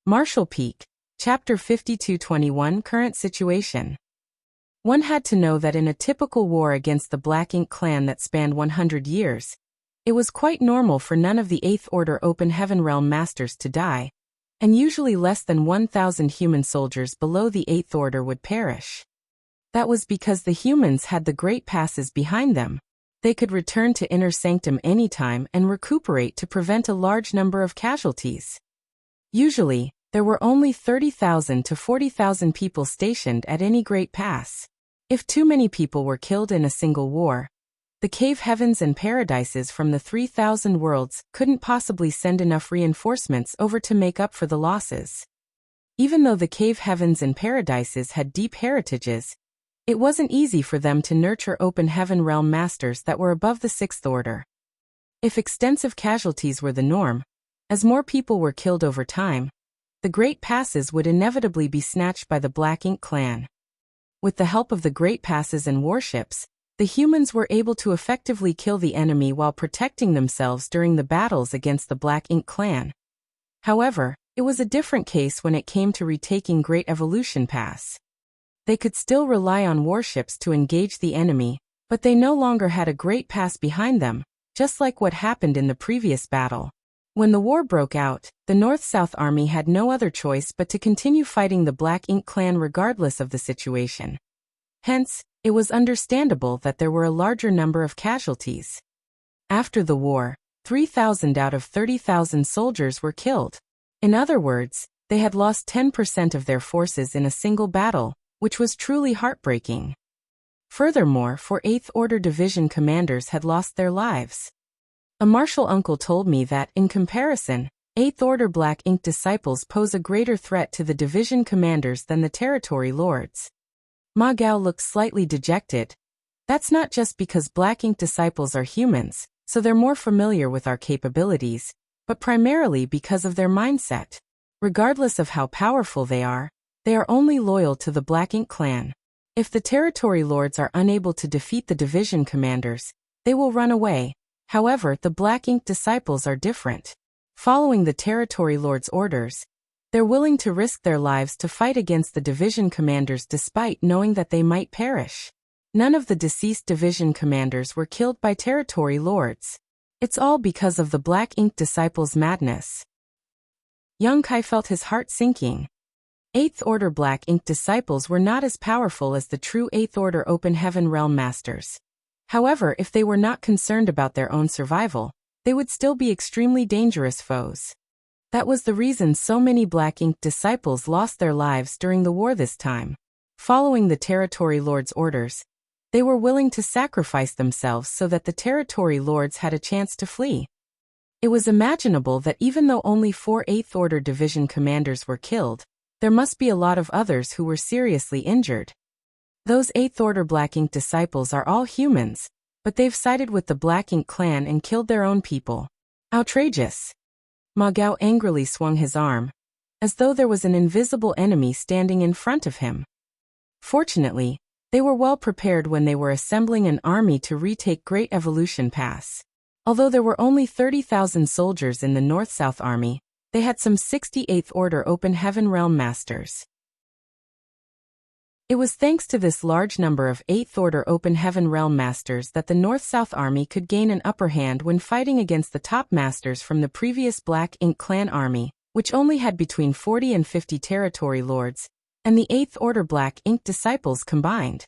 Marshall Peak, Chapter 5221 Current Situation. One had to know that in a typical war against the Black Ink clan that spanned 100 years, it was quite normal for none of the Eighth Order Open Heaven Realm Masters to die, and usually less than 1,000 human soldiers below the Eighth Order would perish. That was because the humans had the Great Passes behind them. They could return to Inner Sanctum anytime and recuperate to prevent a large number of casualties. Usually, there were only 30,000 to 40,000 people stationed at any Great Pass. If too many people were killed in a single war, the cave heavens and paradises from the 3,000 worlds couldn't possibly send enough reinforcements over to make up for the losses. Even though the cave heavens and paradises had deep heritages, it wasn't easy for them to nurture open heaven realm masters that were above the Sixth Order. If extensive casualties were the norm, as more people were killed over time, the Great Passes would inevitably be snatched by the Black Ink clan. With the help of the Great Passes and warships, the humans were able to effectively kill the enemy while protecting themselves during the battles against the Black Ink clan. However, it was a different case when it came to retaking Great Evolution Pass. They could still rely on warships to engage the enemy, but they no longer had a Great Pass behind them, just like what happened in the previous battle. When the war broke out, the North-South Army had no other choice but to continue fighting the Black Ink clan regardless of the situation. Hence, it was understandable that there were a larger number of casualties. After the war, 3,000 out of 30,000 soldiers were killed. In other words, they had lost 10% of their forces in a single battle, which was truly heartbreaking. Furthermore, 4 Eighth Order Division commanders had lost their lives. A martial uncle told me that, in comparison, Eighth Order Black Ink disciples pose a greater threat to the division commanders than the territory lords. Ma Gao looked slightly dejected. That's not just because Black Ink disciples are humans, so they're more familiar with our capabilities, but primarily because of their mindset. Regardless of how powerful they are only loyal to the Black Ink clan. If the territory lords are unable to defeat the division commanders, they will run away. However, the Black Ink disciples are different. Following the territory lord's orders, they're willing to risk their lives to fight against the division commanders despite knowing that they might perish. None of the deceased division commanders were killed by territory lords. It's all because of the Black Ink disciples' madness. Young Kai felt his heart sinking. Eighth Order Black Ink disciples were not as powerful as the true Eighth Order Open Heaven Realm Masters. However, if they were not concerned about their own survival, they would still be extremely dangerous foes. That was the reason so many Black Ink disciples lost their lives during the war this time. Following the territory lord's orders, they were willing to sacrifice themselves so that the territory lords had a chance to flee. It was imaginable that even though only 4 Eighth Order Division commanders were killed, there must be a lot of others who were seriously injured. Those Eighth Order Black Ink disciples are all humans, but they've sided with the Black Ink clan and killed their own people. Outrageous! Ma Gao angrily swung his arm, as though there was an invisible enemy standing in front of him. Fortunately, they were well prepared when they were assembling an army to retake Great Evolution Pass. Although there were only 30,000 soldiers in the North-South Army, they had some 68th Order Open Heaven Realm Masters. It was thanks to this large number of 8th Order Open Heaven Realm Masters that the North-South Army could gain an upper hand when fighting against the top masters from the previous Black Ink clan army, which only had between 40 and 50 territory lords, and the 8th Order Black Ink disciples combined.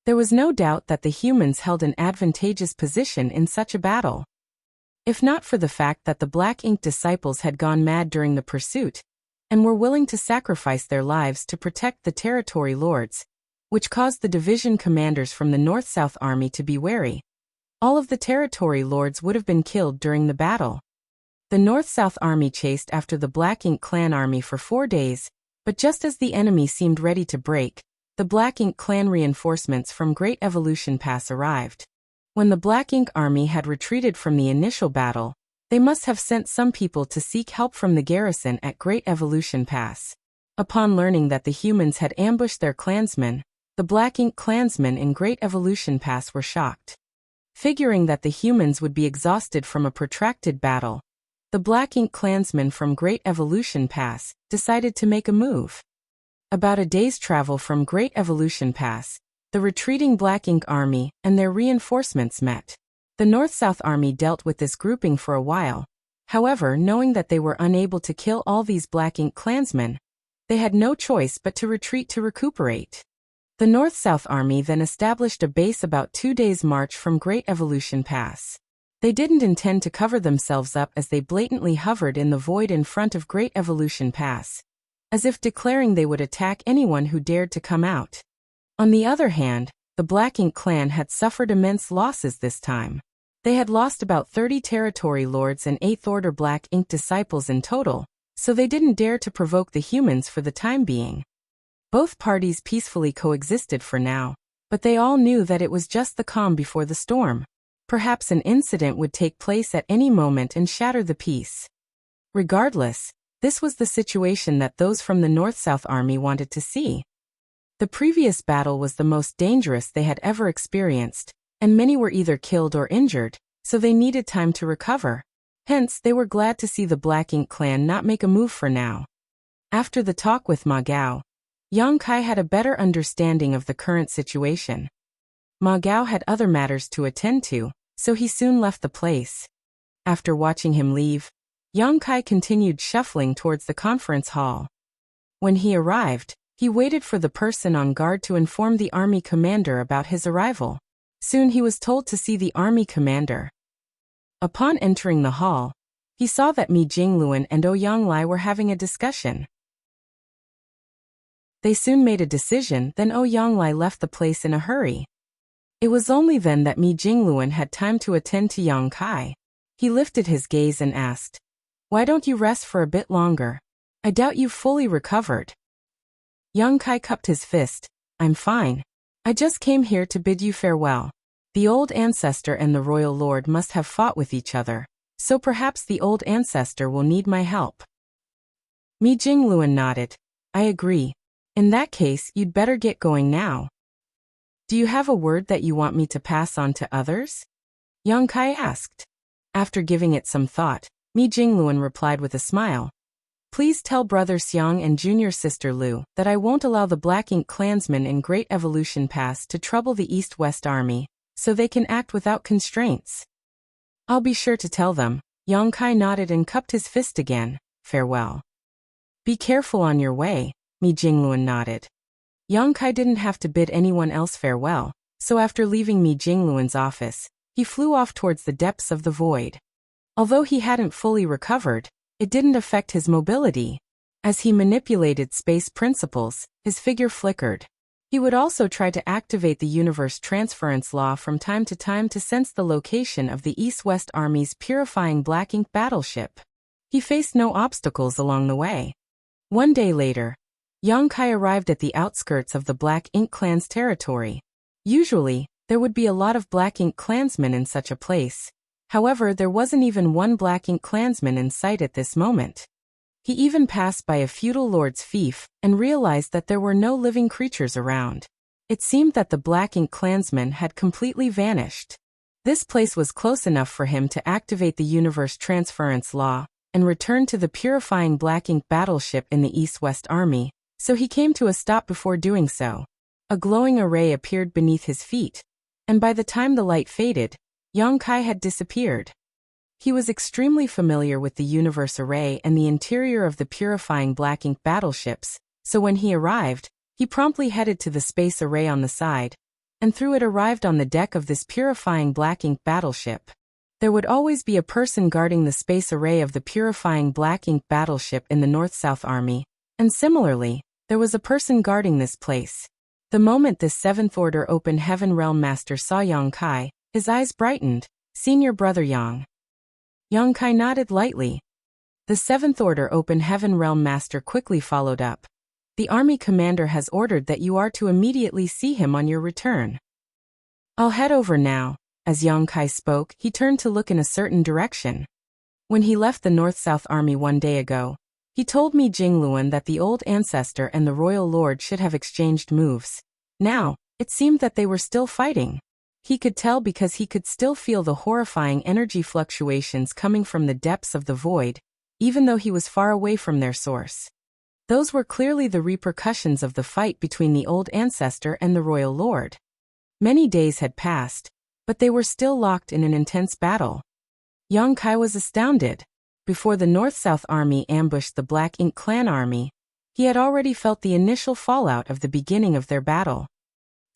There was no doubt that the humans held an advantageous position in such a battle. If not for the fact that the Black Ink disciples had gone mad during the pursuit, and were willing to sacrifice their lives to protect the territory lords, which caused the division commanders from the North-South Army to be wary, all of the territory lords would have been killed during the battle. The North-South Army chased after the Black Ink clan army for 4 days, but just as the enemy seemed ready to break, the Black Ink clan reinforcements from Great Evolution Pass arrived. When the Black Ink army had retreated from the initial battle, they must have sent some people to seek help from the garrison at Great Evolution Pass. Upon learning that the humans had ambushed their clansmen, the Black Ink clansmen in Great Evolution Pass were shocked. Figuring that the humans would be exhausted from a protracted battle, the Black Ink clansmen from Great Evolution Pass decided to make a move. About a day's travel from Great Evolution Pass, the retreating Black Ink army and their reinforcements met. The North-South army dealt with this grouping for a while. However, knowing that they were unable to kill all these Black Ink clansmen, they had no choice but to retreat to recuperate. The North-South army then established a base about 2 days' march from Great Evolution Pass. They didn't intend to cover themselves up as they blatantly hovered in the void in front of Great Evolution Pass, as if declaring they would attack anyone who dared to come out. On the other hand, the Black Ink clan had suffered immense losses this time. They had lost about 30 territory lords and 8th Order Black Ink disciples in total, so they didn't dare to provoke the humans for the time being. Both parties peacefully coexisted for now, but they all knew that it was just the calm before the storm. Perhaps an incident would take place at any moment and shatter the peace. Regardless, this was the situation that those from the North-South army wanted to see. The previous battle was the most dangerous they had ever experienced, and many were either killed or injured, so they needed time to recover. Hence, they were glad to see the Black Ink clan not make a move for now. After the talk with Ma Gao, Yang Kai had a better understanding of the current situation. Ma Gao had other matters to attend to, so he soon left the place. After watching him leave, Yang Kai continued shuffling towards the conference hall. When he arrived, he waited for the person on guard to inform the army commander about his arrival. Soon he was told to see the army commander. Upon entering the hall, he saw that Mi Jingluan and Ouyang Lai were having a discussion. They soon made a decision, then Ouyang Lai left the place in a hurry. It was only then that Mi Jingluan had time to attend to Yang Kai. He lifted his gaze and asked, "Why don't you rest for a bit longer? I doubt you've fully recovered." Yang Kai cupped his fist. "I'm fine. I just came here to bid you farewell. The old ancestor and the royal lord must have fought with each other, so perhaps the old ancestor will need my help." Mi Jingluan nodded. "I agree. In that case, you'd better get going now." "Do you have a word that you want me to pass on to others?" Yang Kai asked. After giving it some thought, Mi Jingluan replied with a smile. "Please tell Brother Xiang and Junior Sister Lu that I won't allow the Black Ink clansmen in Great Evolution Pass to trouble the East-West Army, so they can act without constraints." "I'll be sure to tell them." Yang Kai nodded and cupped his fist again. "Farewell." "Be careful on your way," Mi Jingluan nodded. Yang Kai didn't have to bid anyone else farewell, so after leaving Mi Jingluan's office, he flew off towards the depths of the void. Although he hadn't fully recovered, it didn't affect his mobility. As he manipulated space principles, his figure flickered. He would also try to activate the universe transference law from time to time to sense the location of the East-West Army's purifying Black Ink battleship. He faced no obstacles along the way. One day later, Yang Kai arrived at the outskirts of the Black Ink clan's territory. Usually, there would be a lot of Black Ink clansmen in such a place. However, there wasn't even one Black Ink clansman in sight at this moment. He even passed by a feudal lord's fief and realized that there were no living creatures around. It seemed that the Black Ink clansmen had completely vanished. This place was close enough for him to activate the universe transference law and return to the purifying Black Ink battleship in the East-West Army, so he came to a stop before doing so. A glowing array appeared beneath his feet, and by the time the light faded, Yang Kai had disappeared. He was extremely familiar with the universe array and the interior of the purifying Black Ink battleships, so when he arrived, he promptly headed to the space array on the side, and through it arrived on the deck of this purifying Black Ink battleship. There would always be a person guarding the space array of the purifying Black Ink battleship in the North-South Army, and similarly, there was a person guarding this place. The moment this 7th Order Open Heaven Realm Master saw Yang Kai, his eyes brightened. "Senior Brother Yang." Yang Kai nodded lightly. The 7th Order Open Heaven Realm Master quickly followed up. "The army commander has ordered that you are to immediately see him on your return." "I'll head over now." As Yang Kai spoke, he turned to look in a certain direction. When he left the North-South Army one day ago, he told Mi Jingluan that the old ancestor and the royal lord should have exchanged moves. Now, it seemed that they were still fighting. He could tell because he could still feel the horrifying energy fluctuations coming from the depths of the void, even though he was far away from their source. Those were clearly the repercussions of the fight between the old ancestor and the royal lord. Many days had passed, but they were still locked in an intense battle. Yang Kai was astounded. Before the North-South army ambushed the Black Ink clan army, he had already felt the initial fallout of the beginning of their battle.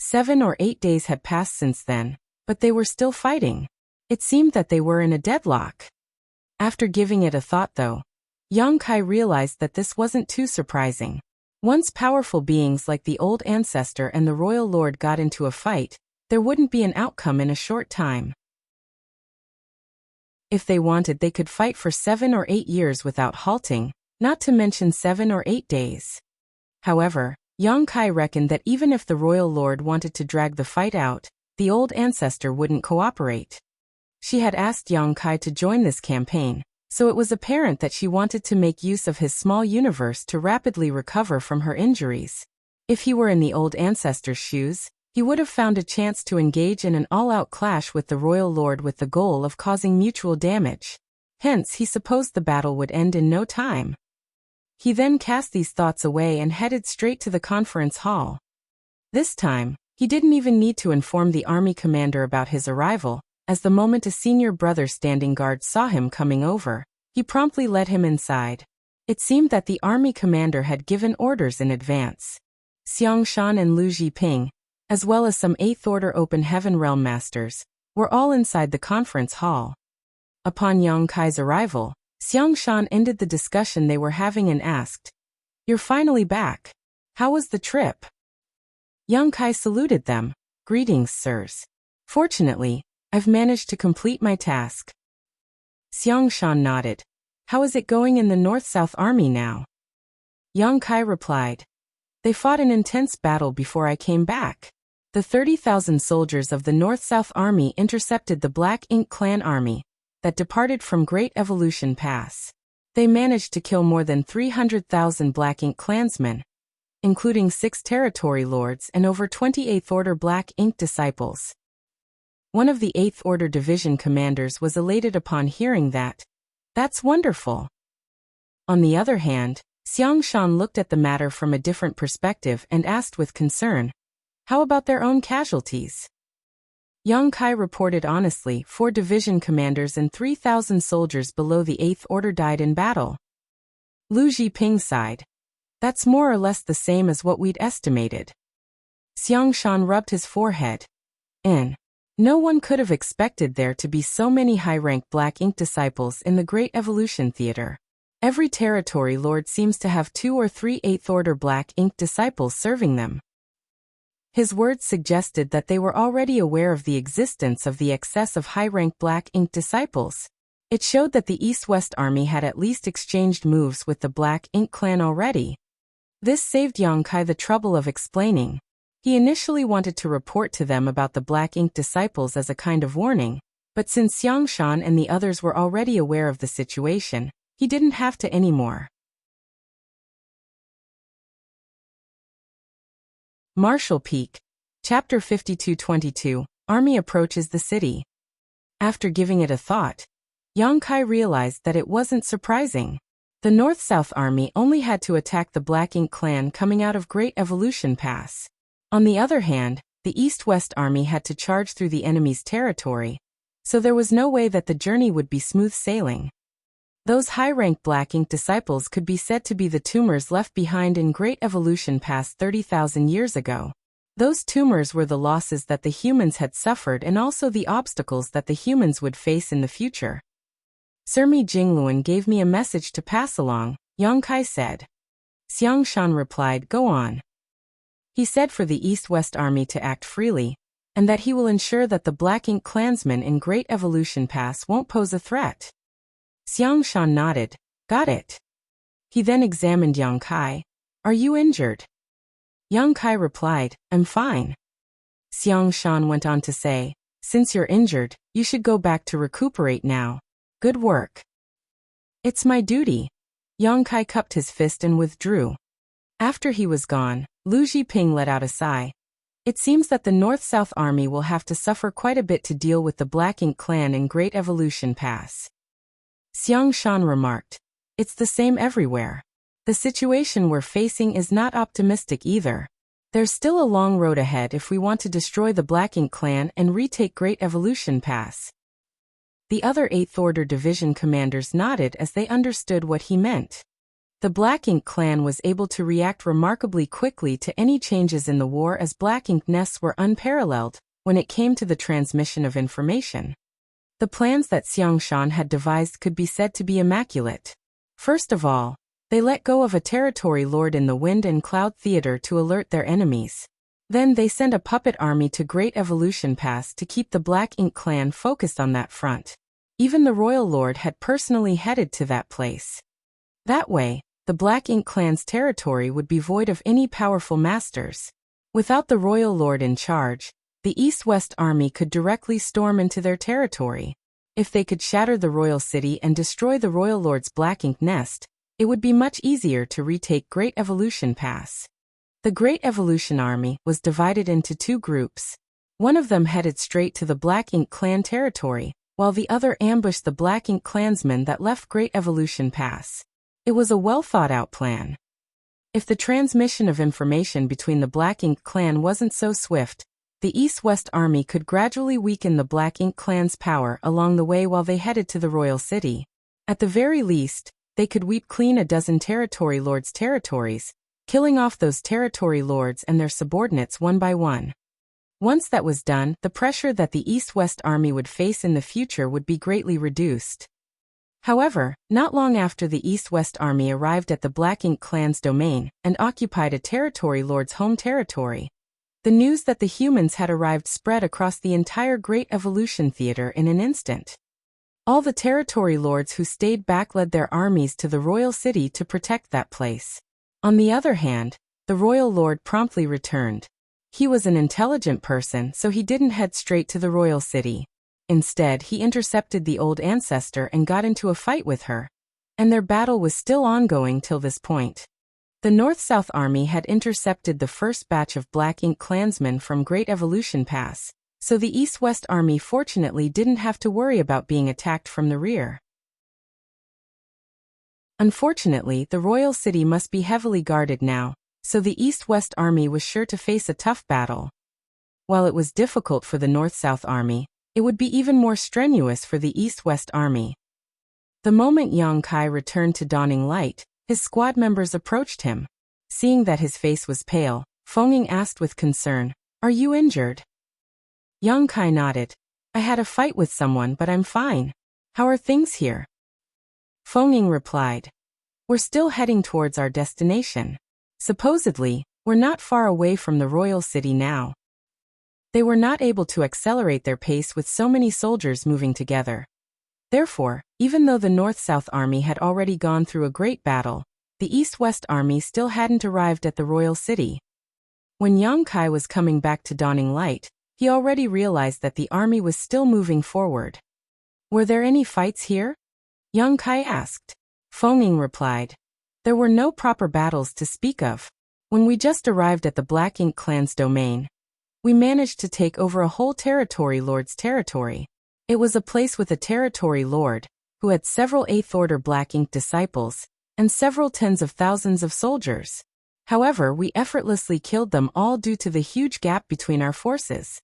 7 or 8 days had passed since then, but they were still fighting. It seemed that they were in a deadlock. After giving it a thought though, Yang Kai realized that this wasn't too surprising. Once powerful beings like the old ancestor and the royal lord got into a fight, there wouldn't be an outcome in a short time. If they wanted, they could fight for 7 or 8 years without halting, not to mention 7 or 8 days. However, Yang Kai reckoned that even if the royal lord wanted to drag the fight out, the old ancestor wouldn't cooperate. She had asked Yang Kai to join this campaign, so it was apparent that she wanted to make use of his small universe to rapidly recover from her injuries. If he were in the old ancestor's shoes, he would have found a chance to engage in an all-out clash with the royal lord with the goal of causing mutual damage. Hence, he supposed the battle would end in no time. He then cast these thoughts away and headed straight to the conference hall. This time, he didn't even need to inform the army commander about his arrival, as the moment a senior brother standing guard saw him coming over, he promptly led him inside. It seemed that the army commander had given orders in advance. Xiang Shan and Lu Jiping, as well as some 8th Order Open Heaven Realm Masters, were all inside the conference hall. Upon Yang Kai's arrival, Xiang Shan ended the discussion they were having and asked, "You're finally back. How was the trip?" Yang Kai saluted them. "Greetings, sirs. Fortunately, I've managed to complete my task." Xiang Shan nodded. "How is it going in the North-South army now?" Yang Kai replied, "They fought an intense battle before I came back. The 30,000 soldiers of the North-South army intercepted the Black Ink clan army that departed from Great Evolution Pass. They managed to kill more than 300,000 Black Ink clansmen, including 6 territory lords and over 28th Order Black Ink disciples." One of the 8th Order Division commanders was elated upon hearing that. "That's wonderful." On the other hand, Xiang Shan looked at the matter from a different perspective and asked with concern, "How about their own casualties?" Yang Kai reported honestly, 4 division commanders and 3,000 soldiers below the 8th Order died in battle. Lu Jiping sighed. "That's more or less the same as what we'd estimated." Xiang Shan rubbed his forehead. No one could have expected there to be so many high-ranked Black Ink disciples in the Great Evolution Theater. Every territory lord seems to have 2 or 3 8th Order Black Ink disciples serving them. His words suggested that they were already aware of the existence of the excess of high-ranked Black Ink disciples. It showed that the East-West Army had at least exchanged moves with the Black Ink clan already. This saved Yang Kai the trouble of explaining. He initially wanted to report to them about the Black Ink disciples as a kind of warning, but since Xiang Shan and the others were already aware of the situation, he didn't have to anymore. Marshall Peak. Chapter 52-22, Army approaches the city. After giving it a thought, Yang Kai realized that it wasn't surprising. The North-South Army only had to attack the Black Ink clan coming out of Great Evolution Pass. On the other hand, the East-West Army had to charge through the enemy's territory, so there was no way that the journey would be smooth sailing. Those high-ranked Black Ink disciples could be said to be the tumors left behind in Great Evolution Pass 30,000 years ago. Those tumors were the losses that the humans had suffered and also the obstacles that the humans would face in the future. "Sir Jingluan gave me a message to pass along," Yang Kai said. Xiang Shan replied, "Go on." He said for the East-West Army to act freely, and that he will ensure that the Black Ink clansmen in Great Evolution Pass won't pose a threat. Xiang Shan nodded. "Got it." He then examined Yang Kai. "Are you injured?" Yang Kai replied, "I'm fine." Xiang Shan went on to say, "Since you're injured, you should go back to recuperate now. Good work." "It's my duty." Yang Kai cupped his fist and withdrew. After he was gone, Lu Jiping let out a sigh. It seems that the North-South Army will have to suffer quite a bit to deal with the Black Ink clan in Great Evolution Pass. Xiang Shan remarked. It's the same everywhere. The situation we're facing is not optimistic either. There's still a long road ahead if we want to destroy the Black Ink clan and retake Great Evolution Pass. The other 8th Order Division commanders nodded as they understood what he meant. The Black Ink clan was able to react remarkably quickly to any changes in the war, as Black Ink nests were unparalleled when it came to the transmission of information. The plans that Xiang Shan had devised could be said to be immaculate. First of all, they let go of a territory lord in the Wind and Cloud Theater to alert their enemies. Then they sent a puppet army to Great Evolution Pass to keep the Black Ink clan focused on that front. Even the Royal Lord had personally headed to that place. That way, the Black Ink clan's territory would be void of any powerful masters. Without the Royal Lord in charge, the East-West Army could directly storm into their territory. If they could shatter the Royal City and destroy the Royal Lord's Black Ink nest, it would be much easier to retake Great Evolution Pass. The Great Evolution Army was divided into 2 groups. One of them headed straight to the Black Ink clan territory, while the other ambushed the Black Ink clansmen that left Great Evolution Pass. It was a well-thought-out plan. If the transmission of information between the Black Ink clan wasn't so swift, the East-West Army could gradually weaken the Black Ink clan's power along the way while they headed to the Royal City. At the very least, they could wipe clean a dozen territory lords' territories, killing off those territory lords and their subordinates one by one. Once that was done, the pressure that the East-West Army would face in the future would be greatly reduced. However, not long after the East-West Army arrived at the Black Ink clan's domain and occupied a territory lord's home territory, the news that the humans had arrived spread across the entire Great Evolution Theater in an instant. All the territory lords who stayed back led their armies to the Royal City to protect that place. On the other hand, the Royal Lord promptly returned. He was an intelligent person, so he didn't head straight to the Royal City. Instead, he intercepted the old ancestor and got into a fight with her. And their battle was still ongoing till this point. The North-South Army had intercepted the first batch of Black Ink clansmen from Great Evolution Pass, so the East-West Army fortunately didn't have to worry about being attacked from the rear. Unfortunately, the Royal City must be heavily guarded now, so the East-West Army was sure to face a tough battle. While it was difficult for the North-South Army, it would be even more strenuous for the East-West Army. The moment Yang Kai returned to Dawning Light, his squad members approached him. Seeing that his face was pale, Feng asked with concern, "Are you injured?" Yang Kai nodded. "I had a fight with someone, but I'm fine. How are things here?" Feng replied, "We're still heading towards our destination. Supposedly, we're not far away from the Royal City now." They were not able to accelerate their pace with so many soldiers moving together. Therefore, even though the North-South Army had already gone through a great battle, the East-West Army still hadn't arrived at the Royal City. When Yang Kai was coming back to Dawning Light, he already realized that the army was still moving forward. "Were there any fights here?" Yang Kai asked. Feng replied, "There were no proper battles to speak of. When we just arrived at the Black Ink clan's domain, we managed to take over a whole territory lord's territory. It was a place with a territory lord, who had several 8th Order Black Ink disciples, and several tens of thousands of soldiers. However, we effortlessly killed them all due to the huge gap between our forces.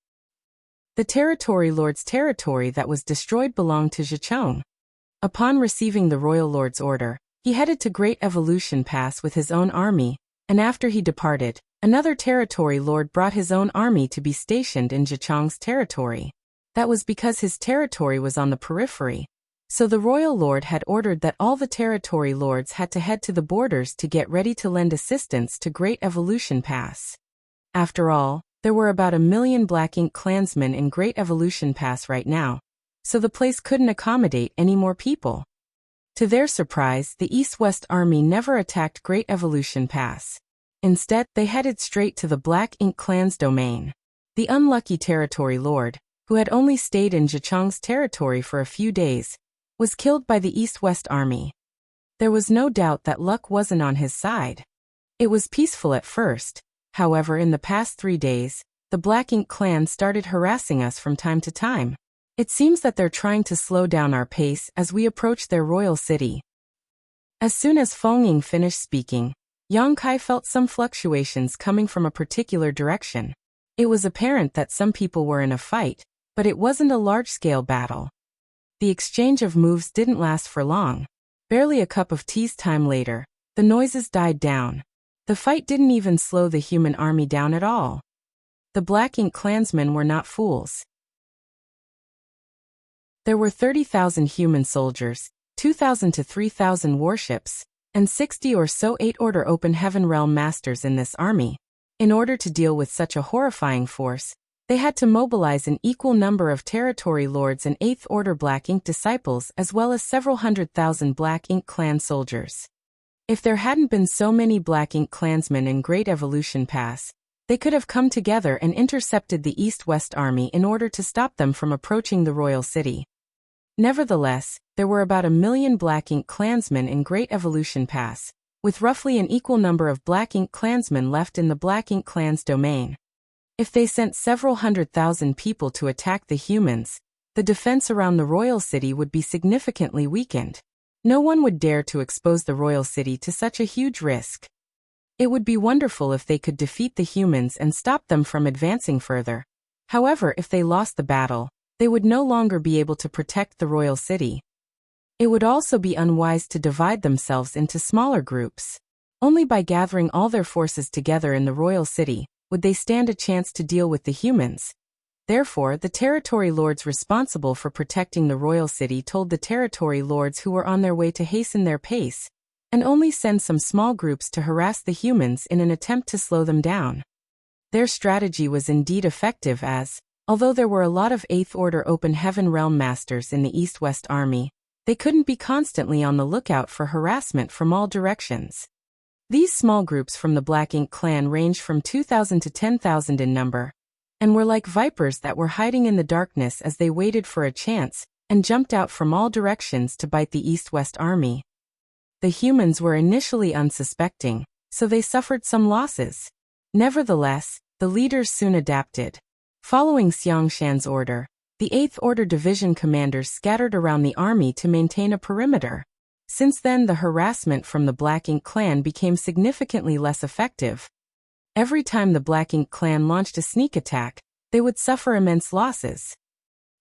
The territory lord's territory that was destroyed belonged to Zhicheng. Upon receiving the Royal Lord's order, he headed to Great Evolution Pass with his own army, and after he departed, another territory lord brought his own army to be stationed in Zhicheng's territory. That was because his territory was on the periphery. So the Royal Lord had ordered that all the territory lords had to head to the borders to get ready to lend assistance to Great Evolution Pass. After all, there were about 1 million Black Ink clansmen in Great Evolution Pass right now, so the place couldn't accommodate any more people. To their surprise, the East-West Army never attacked Great Evolution Pass. Instead, they headed straight to the Black Ink clan's domain. The unlucky territory lord, who had only stayed in Zhicheng's territory for a few days, was killed by the East-West Army. There was no doubt that luck wasn't on his side. It was peaceful at first, however in the past 3 days, the Black Ink clan started harassing us from time to time. It seems that they're trying to slow down our pace as we approach their royal city." As soon as Feng Ying finished speaking, Yang Kai felt some fluctuations coming from a particular direction. It was apparent that some people were in a fight, but it wasn't a large-scale battle. The exchange of moves didn't last for long. Barely a cup of tea's time later, the noises died down. The fight didn't even slow the human army down at all. The Black Ink clansmen were not fools. There were 30,000 human soldiers, 2,000 to 3,000 warships, and 60 or so 8th-order Open Heaven Realm Masters in this army. In order to deal with such a horrifying force, they had to mobilize an equal number of territory lords and 8th-order Black Ink disciples as well as several 100,000 Black Ink clan soldiers. If there hadn't been so many Black Ink clansmen in Great Evolution Pass, they could have come together and intercepted the East-West army in order to stop them from approaching the royal city. Nevertheless, there were about 1 million Black Ink clansmen in Great Evolution Pass, with roughly an equal number of Black Ink clansmen left in the Black Ink clan's domain. If they sent several 100,000 people to attack the humans, the defense around the royal city would be significantly weakened. No one would dare to expose the royal city to such a huge risk. It would be wonderful if they could defeat the humans and stop them from advancing further. However, if they lost the battle, they would no longer be able to protect the royal city. It would also be unwise to divide themselves into smaller groups. Only by gathering all their forces together in the royal city would they stand a chance to deal with the humans. Therefore, the territory lords responsible for protecting the royal city told the territory lords who were on their way to hasten their pace, and only send some small groups to harass the humans in an attempt to slow them down. Their strategy was indeed effective as, although there were a lot of 8th-order Open Heaven Realm Masters in the East-West army, they couldn't be constantly on the lookout for harassment from all directions. These small groups from the Black Ink clan ranged from 2,000 to 10,000 in number, and were like vipers that were hiding in the darkness as they waited for a chance, and jumped out from all directions to bite the East-West army. The humans were initially unsuspecting, so they suffered some losses. Nevertheless, the leaders soon adapted. Following Xiangshan's order, the 8th Order Division commanders scattered around the army to maintain a perimeter. Since then, the harassment from the Black Ink clan became significantly less effective. Every time the Black Ink clan launched a sneak attack, they would suffer immense losses.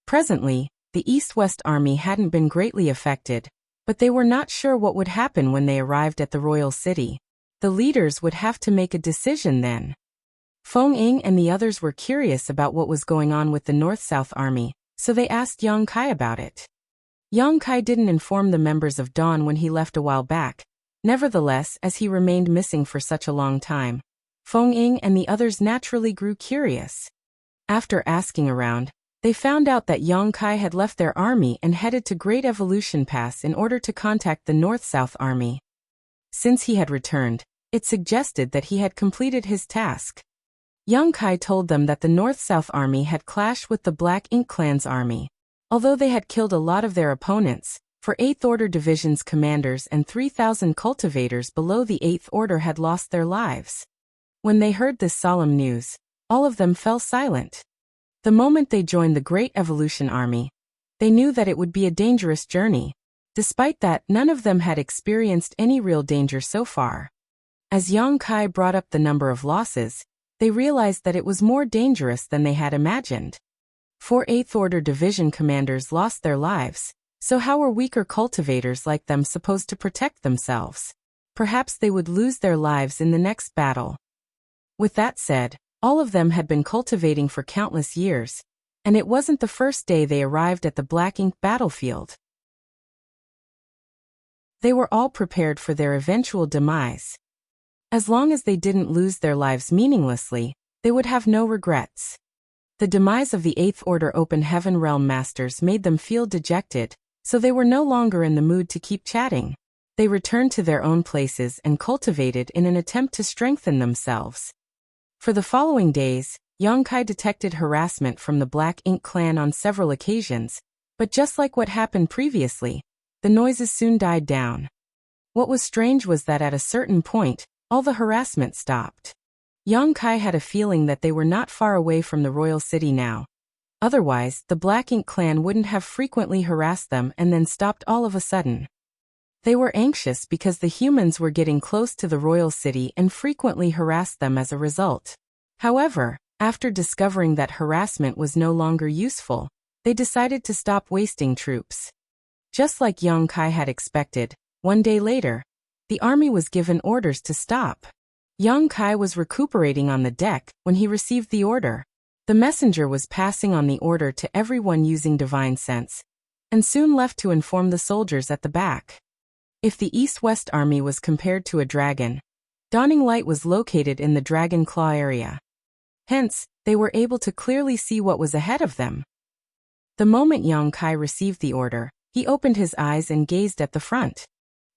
Presently, the East-West army hadn't been greatly affected, but they were not sure what would happen when they arrived at the royal city. The leaders would have to make a decision then. Feng Ying and the others were curious about what was going on with the North-South army, so they asked Yang Kai about it. Yang Kai didn't inform the members of Dawn when he left a while back. Nevertheless, as he remained missing for such a long time, Feng Ying and the others naturally grew curious. After asking around, they found out that Yang Kai had left their army and headed to Great Evolution Pass in order to contact the North-South army. Since he had returned, it suggested that he had completed his task. Yang Kai told them that the North-South army had clashed with the Black Ink clan's army. Although they had killed a lot of their opponents, for 8th Order Division's commanders and 3,000 cultivators below the 8th Order had lost their lives. When they heard this solemn news, all of them fell silent. The moment they joined the Great Evolution Army, they knew that it would be a dangerous journey. Despite that, none of them had experienced any real danger so far. As Yang Kai brought up the number of losses, they realized that it was more dangerous than they had imagined. 4 8th Order Division commanders lost their lives, so how were weaker cultivators like them supposed to protect themselves? Perhaps they would lose their lives in the next battle. With that said, all of them had been cultivating for countless years, and it wasn't the first day they arrived at the Black Ink battlefield. They were all prepared for their eventual demise. As long as they didn't lose their lives meaninglessly, they would have no regrets. The demise of the 8th Order Open Heaven Realm Masters made them feel dejected, so they were no longer in the mood to keep chatting. They returned to their own places and cultivated in an attempt to strengthen themselves. For the following days, Yang Kai detected harassment from the Black Ink clan on several occasions, but just like what happened previously, the noises soon died down. What was strange was that at a certain point, all the harassment stopped. Yang Kai had a feeling that they were not far away from the royal city now. Otherwise, the Black Ink clan wouldn't have frequently harassed them and then stopped all of a sudden. They were anxious because the humans were getting close to the royal city and frequently harassed them as a result. However, after discovering that harassment was no longer useful, they decided to stop wasting troops. Just like Yang Kai had expected, one day later, the army was given orders to stop. Yang Kai was recuperating on the deck when he received the order. The messenger was passing on the order to everyone using divine sense, and soon left to inform the soldiers at the back. If the East-West army was compared to a dragon, Dawning Light was located in the Dragon Claw area. Hence, they were able to clearly see what was ahead of them. The moment Yang Kai received the order, he opened his eyes and gazed at the front.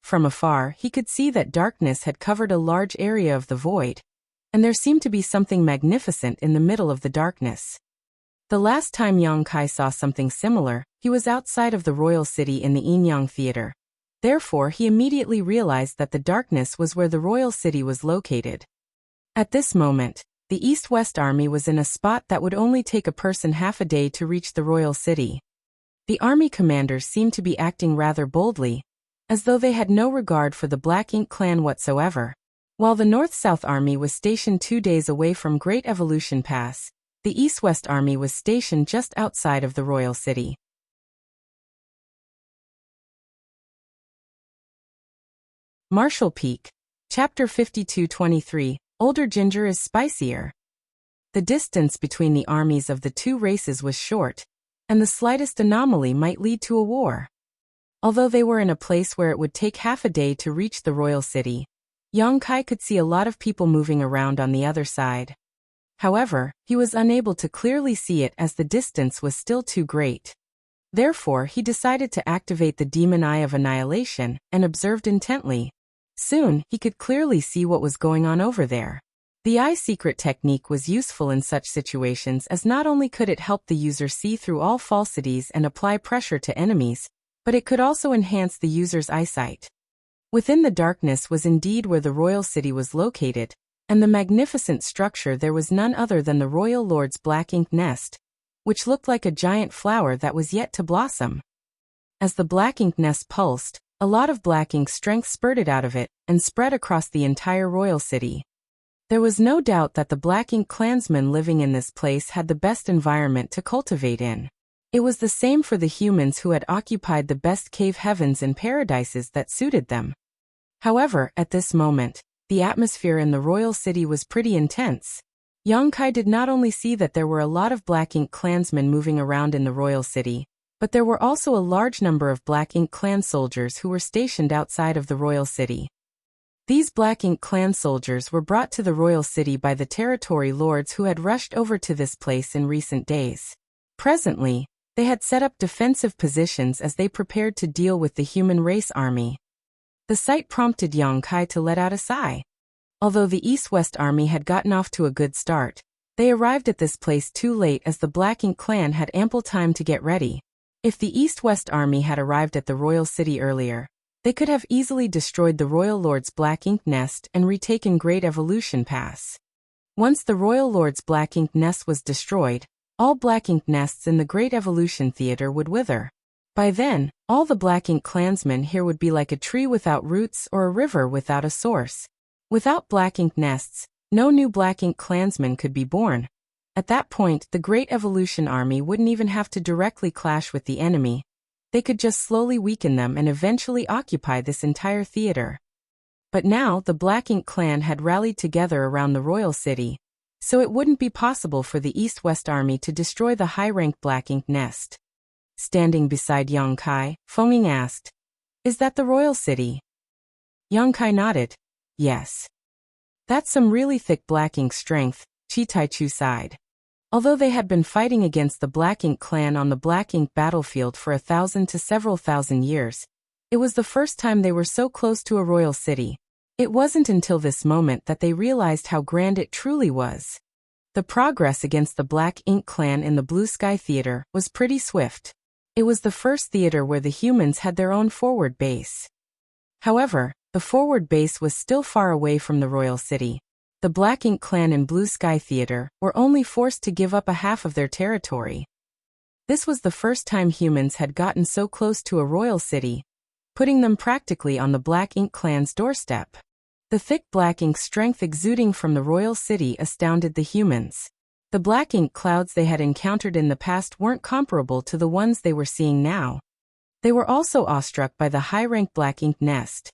From afar, he could see that darkness had covered a large area of the void, and there seemed to be something magnificent in the middle of the darkness. The last time Yang Kai saw something similar, he was outside of the royal city in the Yin-Yang Theater. Therefore, he immediately realized that the darkness was where the royal city was located. At this moment, the East-West army was in a spot that would only take a person half a day to reach the royal city. The army commanders seemed to be acting rather boldly, as though they had no regard for the Black Ink clan whatsoever. While the North-South army was stationed 2 days away from Great Evolution Pass, the East-West army was stationed just outside of the royal city. Marshall Peak. Chapter 52-23, Older Ginger is Spicier. The distance between the armies of the two races was short, and the slightest anomaly might lead to a war. Although they were in a place where it would take half a day to reach the royal city, Yang Kai could see a lot of people moving around on the other side. However, he was unable to clearly see it as the distance was still too great. Therefore, he decided to activate the Demon Eye of Annihilation and observed intently. Soon, he could clearly see what was going on over there. The eye secret technique was useful in such situations as not only could it help the user see through all falsities and apply pressure to enemies, but it could also enhance the user's eyesight. Within the darkness was indeed where the royal city was located, and the magnificent structure there was none other than the royal lord's black ink nest, which looked like a giant flower that was yet to blossom. As the black ink nest pulsed, a lot of black ink strength spurted out of it and spread across the entire royal city. There was no doubt that the Black Ink clansmen living in this place had the best environment to cultivate in. It was the same for the humans who had occupied the best cave heavens and paradises that suited them. However, at this moment, the atmosphere in the royal city was pretty intense. Yang Kai did not only see that there were a lot of Black Ink clansmen moving around in the royal city, but there were also a large number of Black Ink clan soldiers who were stationed outside of the royal city. These Black Ink clan soldiers were brought to the royal city by the territory lords who had rushed over to this place in recent days. Presently, they had set up defensive positions as they prepared to deal with the human race army. The sight prompted Yang Kai to let out a sigh. Although the East-West army had gotten off to a good start, they arrived at this place too late as the Black Ink clan had ample time to get ready. If the East-West army had arrived at the royal city earlier, they could have easily destroyed the royal lord's black ink nest and retaken Great Evolution Pass. Once the royal lord's black ink nest was destroyed, all black ink nests in the Great Evolution Theater would wither. By then, all the Black Ink clansmen here would be like a tree without roots or a river without a source. Without black ink nests, no new Black Ink clansmen could be born. At that point, the Great Evolution Army wouldn't even have to directly clash with the enemy. They could just slowly weaken them and eventually occupy this entire theater. But now, the Black Ink clan had rallied together around the royal city, so it wouldn't be possible for the East-West army to destroy the high-rank Black Ink nest. Standing beside Yang Kai, Feng Ying asked, "Is that the royal city?" Yang Kai nodded. "Yes. That's some really thick Black Ink strength," Chi Taichu sighed. Although they had been fighting against the Black Ink clan on the Black Ink battlefield for 1,000 to several thousand years, it was the first time they were so close to a royal city. It wasn't until this moment that they realized how grand it truly was. The progress against the Black Ink clan in the Blue Sky Theater was pretty swift. It was the first theater where the humans had their own forward base. However, the forward base was still far away from the royal city. the Black Ink clan in Blue Sky Theater, were only forced to give up a half of their territory. This was the first time humans had gotten so close to a royal city, putting them practically on the Black Ink clan's doorstep. The thick black ink strength exuding from the royal city astounded the humans. The black ink clouds they had encountered in the past weren't comparable to the ones they were seeing now. They were also awestruck by the high-rank black ink nest.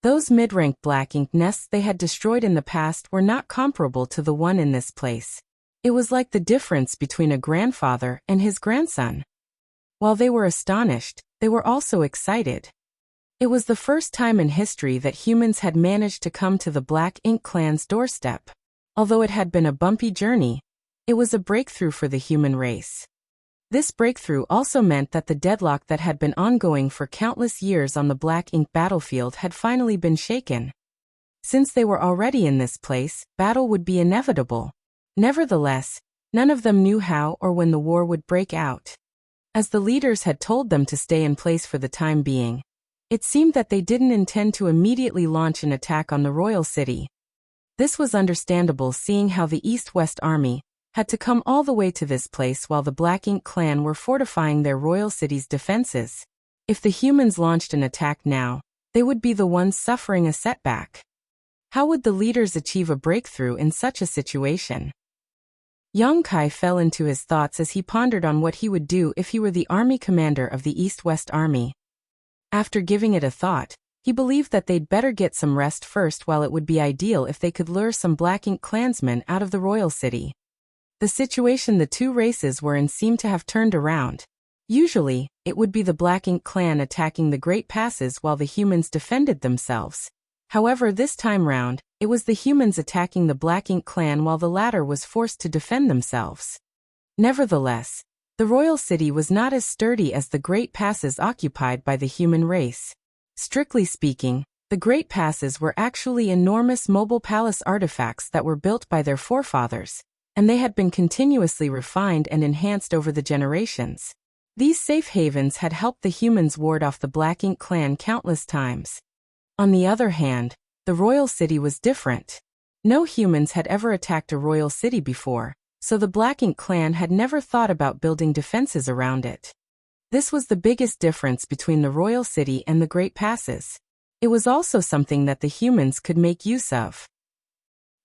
Those mid-rank black ink nests they had destroyed in the past were not comparable to the one in this place. It was like the difference between a grandfather and his grandson. While they were astonished, they were also excited. It was the first time in history that humans had managed to come to the Black Ink clan's doorstep. Although it had been a bumpy journey, it was a breakthrough for the human race. This breakthrough also meant that the deadlock that had been ongoing for countless years on the Black Ink battlefield had finally been shaken. Since they were already in this place, battle would be inevitable. Nevertheless, none of them knew how or when the war would break out. As the leaders had told them to stay in place for the time being, it seemed that they didn't intend to immediately launch an attack on the royal city. This was understandable seeing how the East-West Army had to come all the way to this place while the Black Ink clan were fortifying their royal city's defenses. If the humans launched an attack now, they would be the ones suffering a setback. How would the leaders achieve a breakthrough in such a situation? Yang Kai fell into his thoughts as he pondered on what he would do if he were the army commander of the East-West Army. After giving it a thought, he believed that they'd better get some rest first, while it would be ideal if they could lure some Black Ink clansmen out of the royal city. The situation the two races were in seemed to have turned around. Usually, it would be the Black Ink clan attacking the Great Passes while the humans defended themselves. However, this time round, it was the humans attacking the Black Ink clan while the latter was forced to defend themselves. Nevertheless, the royal city was not as sturdy as the Great Passes occupied by the human race. Strictly speaking, the Great Passes were actually enormous mobile palace artifacts that were built by their forefathers, and they had been continuously refined and enhanced over the generations. These safe havens had helped the humans ward off the Black Ink clan countless times. On the other hand, the royal city was different. No humans had ever attacked a royal city before, so the Black Ink clan had never thought about building defenses around it. This was the biggest difference between the royal city and the Great Passes. It was also something that the humans could make use of.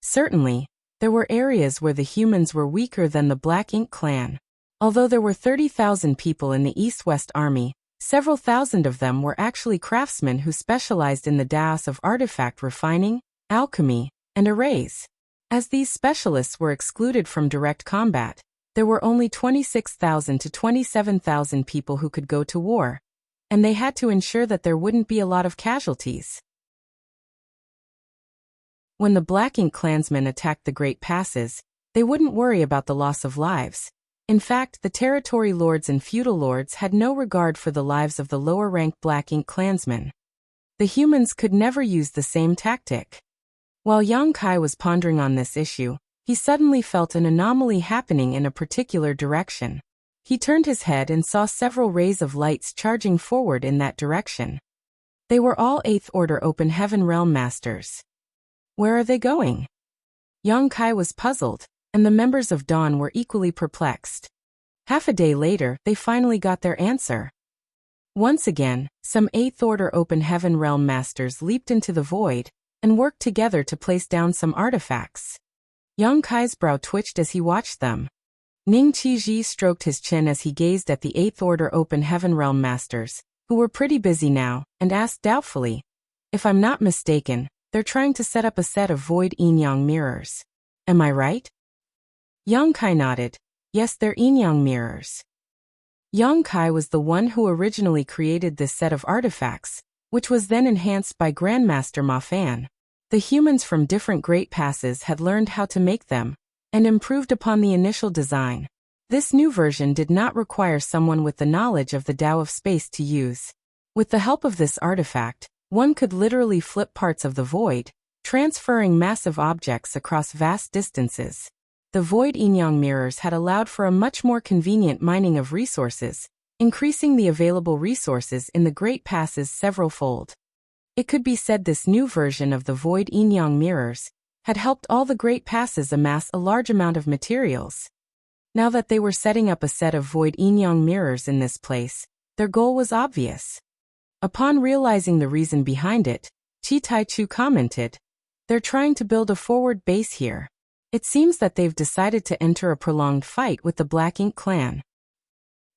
Certainly, there were areas where the humans were weaker than the Black Ink clan. Although there were 30,000 people in the East-West Army, several thousand of them were actually craftsmen who specialized in the dowse of artifact refining, alchemy, and arrays. As these specialists were excluded from direct combat, there were only 26,000 to 27,000 people who could go to war, and they had to ensure that there wouldn't be a lot of casualties. When the Black Ink clansmen attacked the Great Passes, they wouldn't worry about the loss of lives. In fact, the territory lords and feudal lords had no regard for the lives of the lower-ranked Black Ink clansmen. The humans could never use the same tactic. While Yang Kai was pondering on this issue, he suddenly felt an anomaly happening in a particular direction. He turned his head and saw several rays of lights charging forward in that direction. They were all 8th Order Open Heaven Realm Masters. Where are they going? Yang Kai was puzzled, and the members of Dawn were equally perplexed. Half a day later, they finally got their answer. Once again, some 8th Order Open Heaven Realm Masters leaped into the void and worked together to place down some artifacts. Yang Kai's brow twitched as he watched them. Ning Qiji stroked his chin as he gazed at the 8th Order Open Heaven Realm Masters, who were pretty busy now, and asked doubtfully, "If I'm not mistaken, they're trying to set up a set of void yin-yang mirrors. Am I right?" Yang Kai nodded. Yes, they're yin-yang mirrors. Yang Kai was the one who originally created this set of artifacts, which was then enhanced by Grandmaster Ma Fan. The humans from different Great Passes had learned how to make them, and improved upon the initial design. This new version did not require someone with the knowledge of the Tao of Space to use. With the help of this artifact, one could literally flip parts of the void, transferring massive objects across vast distances. The void yin-yang mirrors had allowed for a much more convenient mining of resources, increasing the available resources in the Great Passes several-fold. It could be said this new version of the void yin-yang mirrors had helped all the great passes amass a large amount of materials. Now that they were setting up a set of void yin-yang mirrors in this place, their goal was obvious. Upon realizing the reason behind it, Chi Tai-chu commented, "They're trying to build a forward base here. It seems that they've decided to enter a prolonged fight with the Black Ink clan."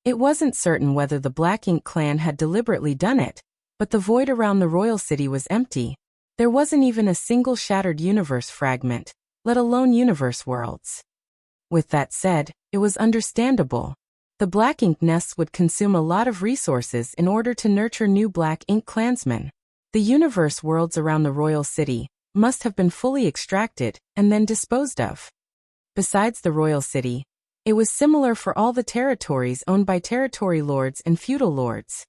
It wasn't certain whether the Black Ink clan had deliberately done it, but the void around the royal city was empty. There wasn't even a single shattered universe fragment, let alone universe worlds. With that said, it was understandable. The Black Ink nests would consume a lot of resources in order to nurture new Black Ink clansmen. The universe worlds around the royal city must have been fully extracted and then disposed of. Besides the royal city, it was similar for all the territories owned by territory lords and feudal lords.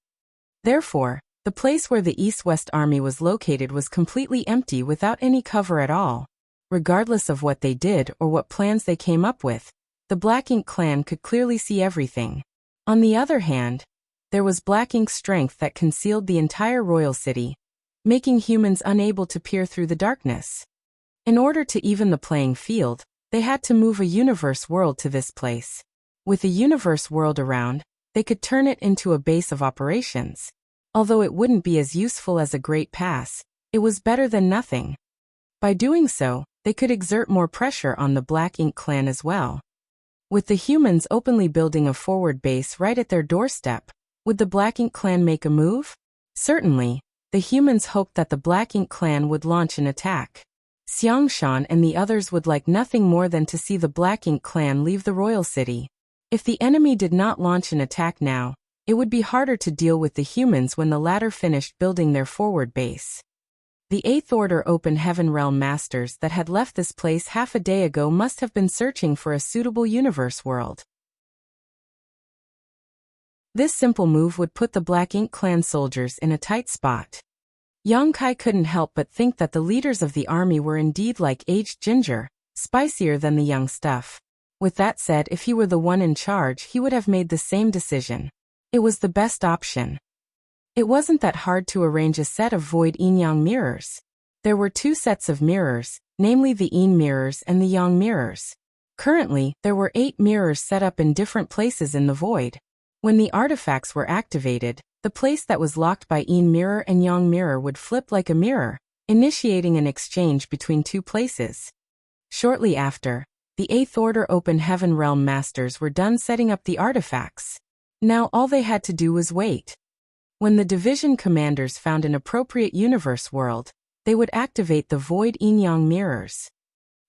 Therefore, the place where the East-West Army was located was completely empty without any cover at all. Regardless of what they did or what plans they came up with, the Black Ink clan could clearly see everything. On the other hand, there was Black Ink's strength that concealed the entire royal city, making humans unable to peer through the darkness. In order to even the playing field, they had to move a universe world to this place. With a universe world around, they could turn it into a base of operations. Although it wouldn't be as useful as a great pass, it was better than nothing. By doing so, they could exert more pressure on the Black Ink clan as well. With the humans openly building a forward base right at their doorstep, would the Black Ink clan make a move? Certainly, the humans hoped that the Black Ink clan would launch an attack. Xiangshan and the others would like nothing more than to see the Black Ink clan leave the royal city. If the enemy did not launch an attack now, it would be harder to deal with the humans when the latter finished building their forward base. The Eighth Order Open Heaven Realm Masters that had left this place half a day ago must have been searching for a suitable universe world. This simple move would put the Black Ink clan soldiers in a tight spot. Yang Kai couldn't help but think that the leaders of the army were indeed like aged ginger, spicier than the young stuff. With that said, if he were the one in charge, he would have made the same decision. It was the best option. It wasn't that hard to arrange a set of void yin-yang mirrors. There were two sets of mirrors, namely the yin mirrors and the yang mirrors. Currently, there were 8 mirrors set up in different places in the void. When the artifacts were activated, the place that was locked by yin mirror and yang mirror would flip like a mirror, initiating an exchange between two places. Shortly after, the Eighth Order Open Heaven Realm Masters were done setting up the artifacts. Now all they had to do was wait. When the division commanders found an appropriate universe world, they would activate the void yin-yang mirrors.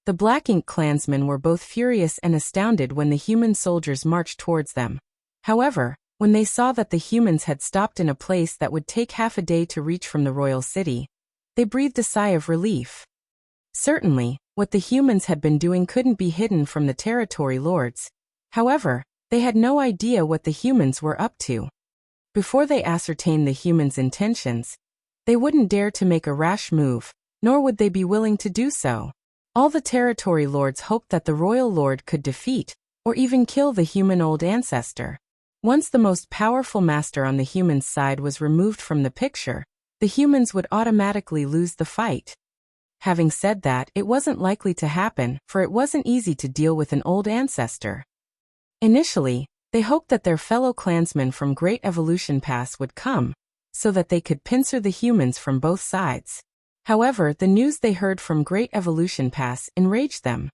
The Black Ink clansmen were both furious and astounded when the human soldiers marched towards them. However, when they saw that the humans had stopped in a place that would take half a day to reach from the royal city, they breathed a sigh of relief. Certainly, what the humans had been doing couldn't be hidden from the territory lords. However, they had no idea what the humans were up to. Before they ascertained the humans' intentions, they wouldn't dare to make a rash move, nor would they be willing to do so. All the territory lords hoped that the royal lord could defeat, or even kill the human old ancestor. Once the most powerful master on the humans' side was removed from the picture, the humans would automatically lose the fight. Having said that, it wasn't likely to happen, for it wasn't easy to deal with an old ancestor. Initially, they hoped that their fellow clansmen from Great Evolution Pass would come, so that they could pincer the humans from both sides. However, the news they heard from Great Evolution Pass enraged them.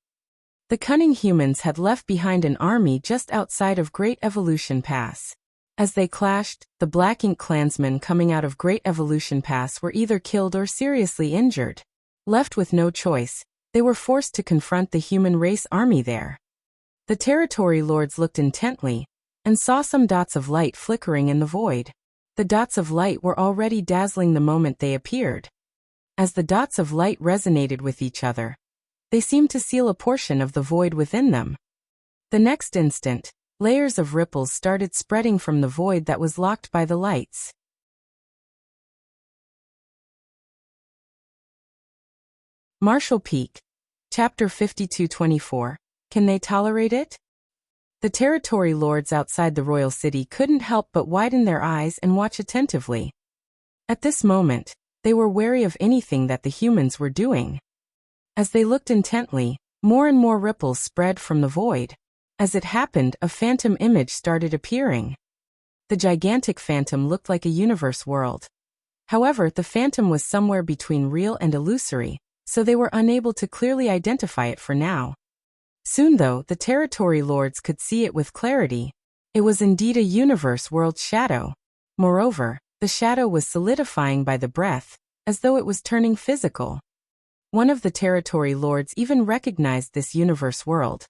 The cunning humans had left behind an army just outside of Great Evolution Pass. As they clashed, the Black Ink clansmen coming out of Great Evolution Pass were either killed or seriously injured. Left with no choice, they were forced to confront the human race army there. The territory lords looked intently, and saw some dots of light flickering in the void. The dots of light were already dazzling the moment they appeared. As the dots of light resonated with each other, they seemed to seal a portion of the void within them. The next instant, layers of ripples started spreading from the void that was locked by the lights. Marshall Peak. Chapter 5224. Can they tolerate it? The territory lords outside the royal city couldn't help but widen their eyes and watch attentively. At this moment, They were wary of anything that the humans were doing. As they looked intently, more and more ripples spread from the void. As it happened, a phantom image started appearing. The gigantic phantom looked like a universe world. However, the phantom was somewhere between real and illusory, so they were unable to clearly identify it for now. Soon though, the territory lords could see it with clarity. It was indeed a universe world shadow. Moreover, the shadow was solidifying by the breath, as though it was turning physical. One of the territory lords even recognized this universe world,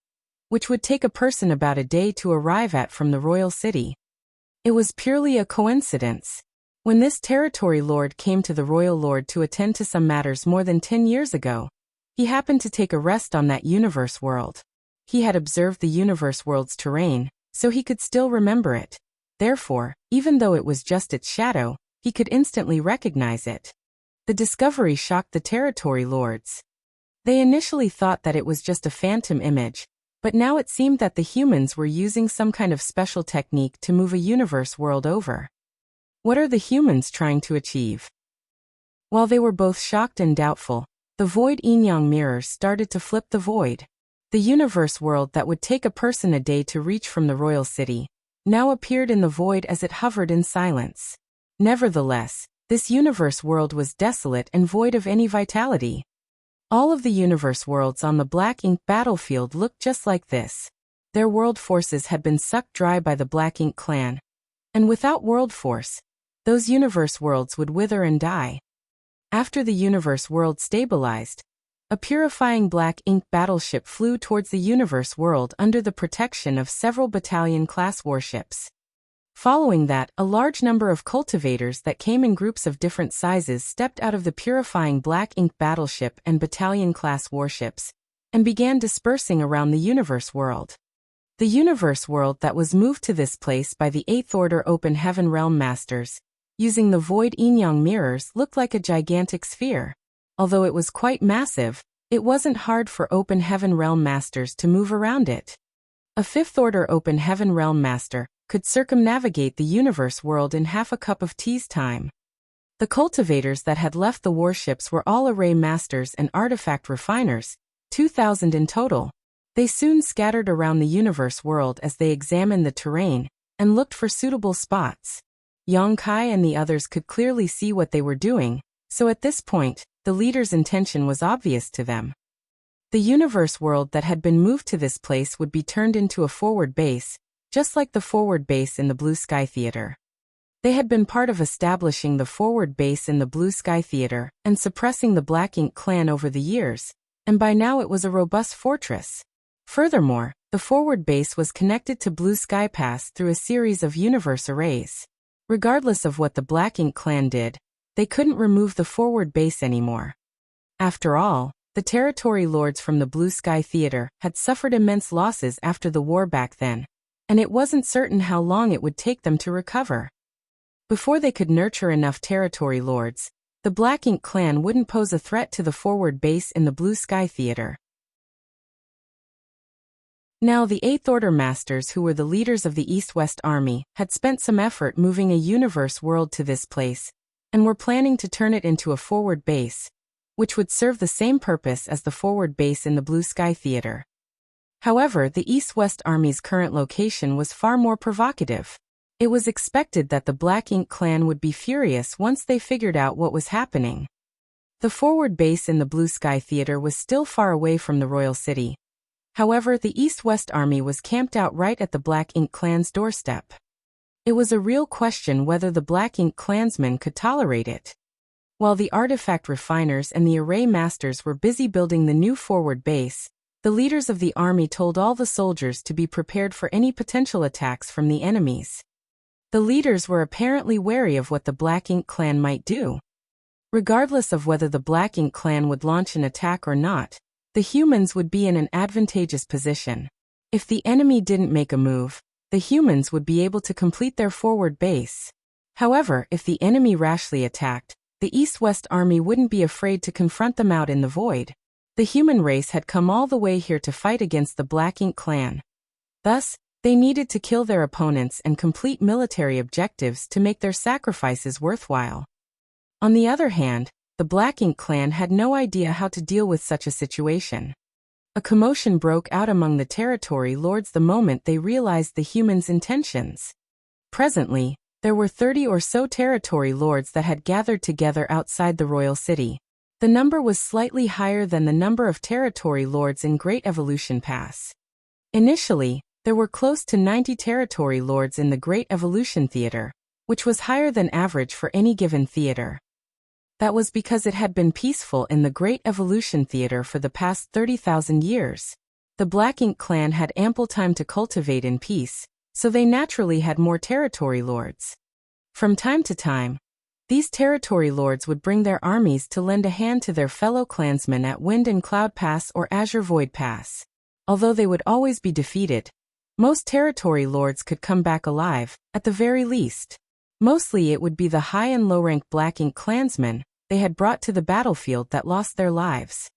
which would take a person about a day to arrive at from the royal city. It was purely a coincidence. When this territory lord came to the royal lord to attend to some matters more than 10 years ago, he happened to take a rest on that universe world. He had observed the universe world's terrain, so he could still remember it. Therefore, even though it was just its shadow, he could instantly recognize it. The discovery shocked the territory lords. They initially thought that it was just a phantom image, but now it seemed that the humans were using some kind of special technique to move a universe world over. What are the humans trying to achieve? While they were both shocked and doubtful, the void yin-yang mirrors started to flip the void. The universe world that would take a person a day to reach from the royal city now appeared in the void as it hovered in silence. Nevertheless, this universe world was desolate and void of any vitality. All of the universe worlds on the black ink battlefield looked just like this. Their world forces had been sucked dry by the Black Ink clan. And without world force, those universe worlds would wither and die. After the universe world stabilized, a purifying black ink battleship flew towards the universe world under the protection of several battalion-class warships. Following that, a large number of cultivators that came in groups of different sizes stepped out of the purifying black ink battleship and battalion-class warships, and began dispersing around the universe world. The universe world that was moved to this place by the 8th Order Open Heaven Realm Masters, using the void yin-yang mirrors, looked like a gigantic sphere. Although it was quite massive, it wasn't hard for Open Heaven Realm Masters to move around it. A 5th Order Open Heaven Realm Master could circumnavigate the universe world in half a cup of tea's time. The cultivators that had left the warships were all array masters and artifact refiners, 2,000 in total. They soon scattered around the universe world as they examined the terrain and looked for suitable spots. Yang Kai and the others could clearly see what they were doing, so at this point, the leader's intention was obvious to them. The universe world that had been moved to this place would be turned into a forward base, just like the forward base in the Blue Sky Theater. They had been part of establishing the forward base in the Blue Sky Theater and suppressing the Black Ink clan over the years, and by now it was a robust fortress. Furthermore, the forward base was connected to Blue Sky Pass through a series of universe arrays. Regardless of what the Black Ink clan did, they couldn't remove the forward base anymore. After all, the territory lords from the Blue Sky Theater had suffered immense losses after the war back then, and it wasn't certain how long it would take them to recover. Before they could nurture enough territory lords, the Black Ink clan wouldn't pose a threat to the forward base in the Blue Sky Theater. Now the 8th Order Masters, who were the leaders of the East-West Army, had spent some effort moving a universe world to this place, and were planning to turn it into a forward base, which would serve the same purpose as the forward base in the Blue Sky Theater. However, the East-West Army's current location was far more provocative. It was expected that the Black Ink clan would be furious once they figured out what was happening. The forward base in the Blue Sky Theater was still far away from the royal city. However, the East-West Army was camped out right at the Black Ink clan's doorstep. It was a real question whether the Black Ink clansmen could tolerate it. While the artifact refiners and the array masters were busy building the new forward base, the leaders of the army told all the soldiers to be prepared for any potential attacks from the enemies. The leaders were apparently wary of what the Black Ink clan might do. Regardless of whether the Black Ink clan would launch an attack or not, the humans would be in an advantageous position. If the enemy didn't make a move, the humans would be able to complete their forward base. However, if the enemy rashly attacked, the East-West Army wouldn't be afraid to confront them out in the void. The human race had come all the way here to fight against the Black Ink clan. Thus, they needed to kill their opponents and complete military objectives to make their sacrifices worthwhile. On the other hand, the Black Ink clan had no idea how to deal with such a situation. A commotion broke out among the territory lords the moment they realized the humans' intentions. Presently, there were 30 or so territory lords that had gathered together outside the royal city. The number was slightly higher than the number of territory lords in Great Evolution Pass. Initially, there were close to 90 territory lords in the Great Evolution Theater, which was higher than average for any given theater. That was because it had been peaceful in the Great Evolution Theater for the past 30,000 years. The Black Ink clan had ample time to cultivate in peace, so they naturally had more territory lords. From time to time, these territory lords would bring their armies to lend a hand to their fellow clansmen at Wind and Cloud Pass or Azure Void Pass. Although they would always be defeated, most territory lords could come back alive, at the very least. Mostly it would be the high and low-rank Black Ink clansmen they had brought to the battlefield that lost their lives.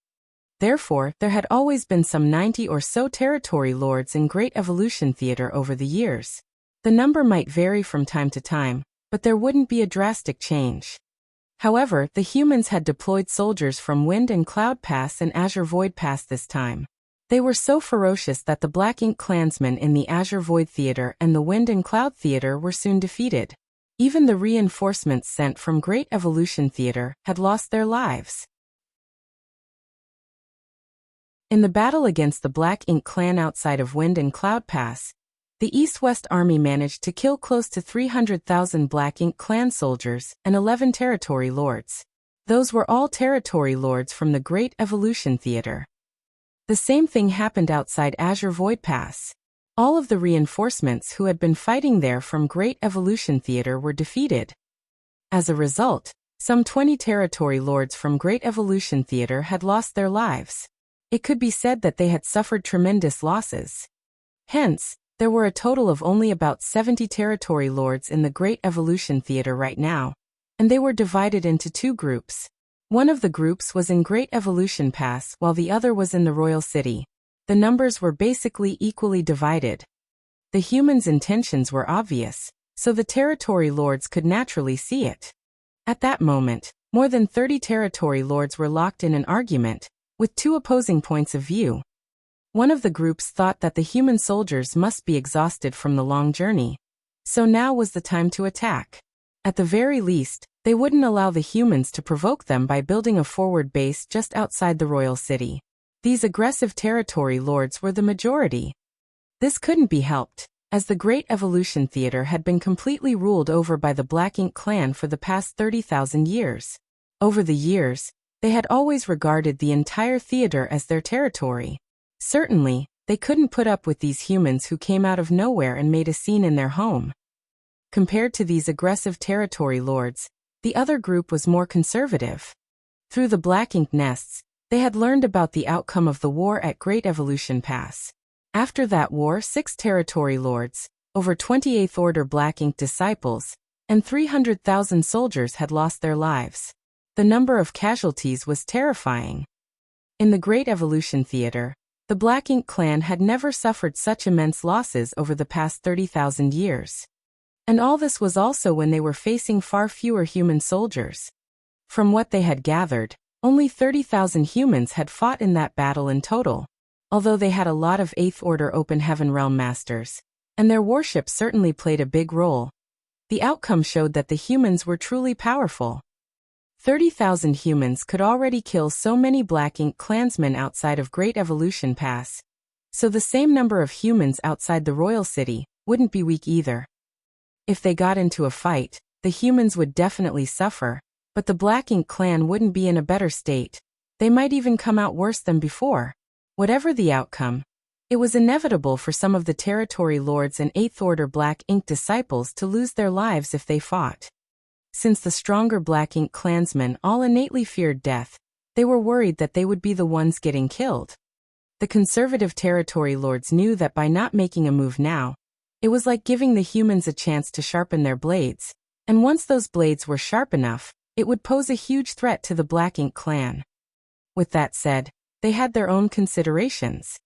Therefore, there had always been some 90 or so territory lords in Great Evolution Theater over the years. The number might vary from time to time, but there wouldn't be a drastic change. However, the humans had deployed soldiers from Wind and Cloud Pass and Azure Void Pass this time. They were so ferocious that the Black Ink clansmen in the Azure Void Theater and the Wind and Cloud Theater were soon defeated. Even the reinforcements sent from Great Evolution Theater had lost their lives. In the battle against the Black Ink clan outside of Wind and Cloud Pass, the East-West Army managed to kill close to 300,000 Black Ink clan soldiers and 11 territory lords. Those were all territory lords from the Great Evolution Theater. The same thing happened outside Azure Void Pass. All of the reinforcements who had been fighting there from Great Evolution Theater were defeated. As a result, some 20 territory lords from Great Evolution Theater had lost their lives. It could be said that they had suffered tremendous losses. Hence, there were a total of only about 70 territory lords in the Great Evolution Theater right now, and they were divided into two groups. One of the groups was in Great Evolution Pass while the other was in the Royal City. The numbers were basically equally divided. The humans' intentions were obvious, so the territory lords could naturally see it. At that moment, more than 30 territory lords were locked in an argument, with two opposing points of view. One of the groups thought that the human soldiers must be exhausted from the long journey, so now was the time to attack. At the very least, they wouldn't allow the humans to provoke them by building a forward base just outside the royal city. These aggressive territory lords were the majority. This couldn't be helped, as the Great Evolution Theater had been completely ruled over by the Black Ink clan for the past 30,000 years. Over the years, they had always regarded the entire theater as their territory. Certainly, they couldn't put up with these humans who came out of nowhere and made a scene in their home. Compared to these aggressive territory lords, the other group was more conservative. Through the Black Ink nests, they had learned about the outcome of the war at Great Evolution Pass. After that war, 6 territory lords, over 28th Order Black Ink disciples, and 300,000 soldiers had lost their lives. The number of casualties was terrifying. In the Great Evolution Theater, the Black Ink clan had never suffered such immense losses over the past 30,000 years. And all this was also when they were facing far fewer human soldiers. From what they had gathered, only 30,000 humans had fought in that battle in total, although they had a lot of 8th Order Open Heaven Realm Masters, and their warship certainly played a big role. The outcome showed that the humans were truly powerful. 30,000 humans could already kill so many Black Ink clansmen outside of Great Evolution Pass, so the same number of humans outside the Royal City wouldn't be weak either. If they got into a fight, the humans would definitely suffer, but the Black Ink clan wouldn't be in a better state. They might even come out worse than before. Whatever the outcome, it was inevitable for some of the territory lords and 8th Order Black Ink disciples to lose their lives if they fought. Since the stronger Black Ink clansmen all innately feared death, they were worried that they would be the ones getting killed. The conservative territory lords knew that by not making a move now, it was like giving the humans a chance to sharpen their blades, and once those blades were sharp enough, it would pose a huge threat to the Black Ink clan. With that said, they had their own considerations.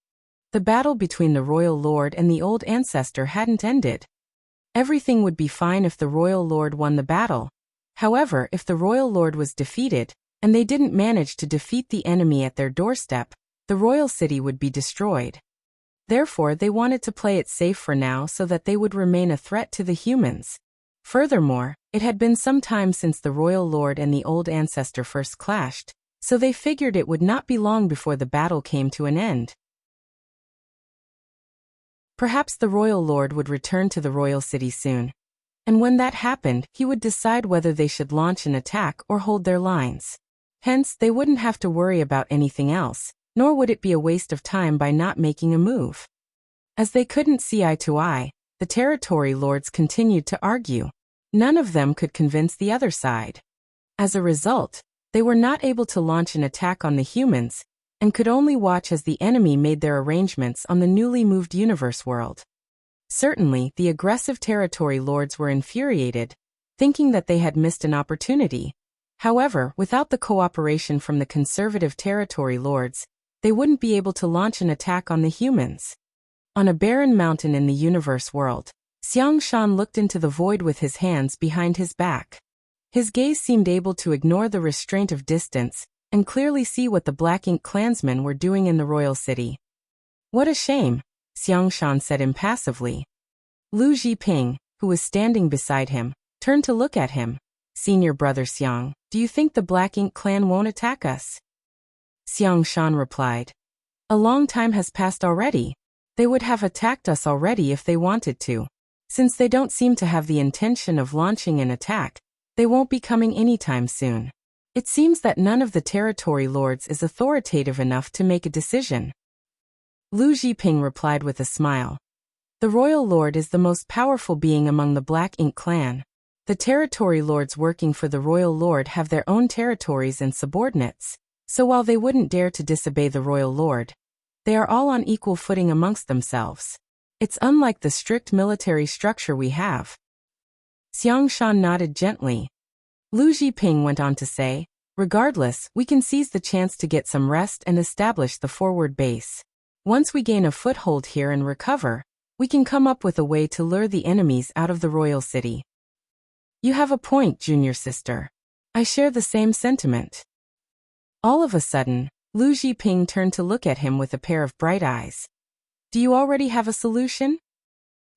The battle between the Royal Lord and the Old Ancestor hadn't ended. Everything would be fine if the Royal Lord won the battle, However, if the royal lord was defeated, and they didn't manage to defeat the enemy at their doorstep, the royal city would be destroyed. Therefore, they wanted to play it safe for now so that they would remain a threat to the humans. Furthermore, it had been some time since the royal lord and the old ancestor first clashed, so they figured it would not be long before the battle came to an end. Perhaps the royal lord would return to the royal city soon. And when that happened, he would decide whether they should launch an attack or hold their lines. Hence, they wouldn't have to worry about anything else, nor would it be a waste of time by not making a move. As they couldn't see eye to eye, the territory lords continued to argue. None of them could convince the other side. As a result, they were not able to launch an attack on the humans, and could only watch as the enemy made their arrangements on the newly moved universe world. Certainly, the aggressive territory lords were infuriated, thinking that they had missed an opportunity. However, without the cooperation from the conservative territory lords, they wouldn't be able to launch an attack on the humans. On a barren mountain in the universe world, Xiang Shan looked into the void with his hands behind his back. His gaze seemed able to ignore the restraint of distance and clearly see what the Black Ink clansmen were doing in the royal city. "What a shame," Xiang Shan said impassively. Lu Zhiping, who was standing beside him, turned to look at him. "Senior brother Xiang, do you think the Black Ink clan won't attack us?" Xiang Shan replied. "A long time has passed already. They would have attacked us already if they wanted to. Since they don't seem to have the intention of launching an attack, they won't be coming anytime soon. It seems that none of the territory lords is authoritative enough to make a decision." Lu Zhiping replied with a smile. "The royal lord is the most powerful being among the Black Ink clan. The territory lords working for the royal lord have their own territories and subordinates, so while they wouldn't dare to disobey the royal lord, they are all on equal footing amongst themselves. It's unlike the strict military structure we have." Xiang Shan nodded gently. Lu Zhiping went on to say, "Regardless, we can seize the chance to get some rest and establish the forward base. Once we gain a foothold here and recover, we can come up with a way to lure the enemies out of the royal city." "You have a point, junior sister. I share the same sentiment." All of a sudden, Lu Zhiping turned to look at him with a pair of bright eyes. "Do you already have a solution?"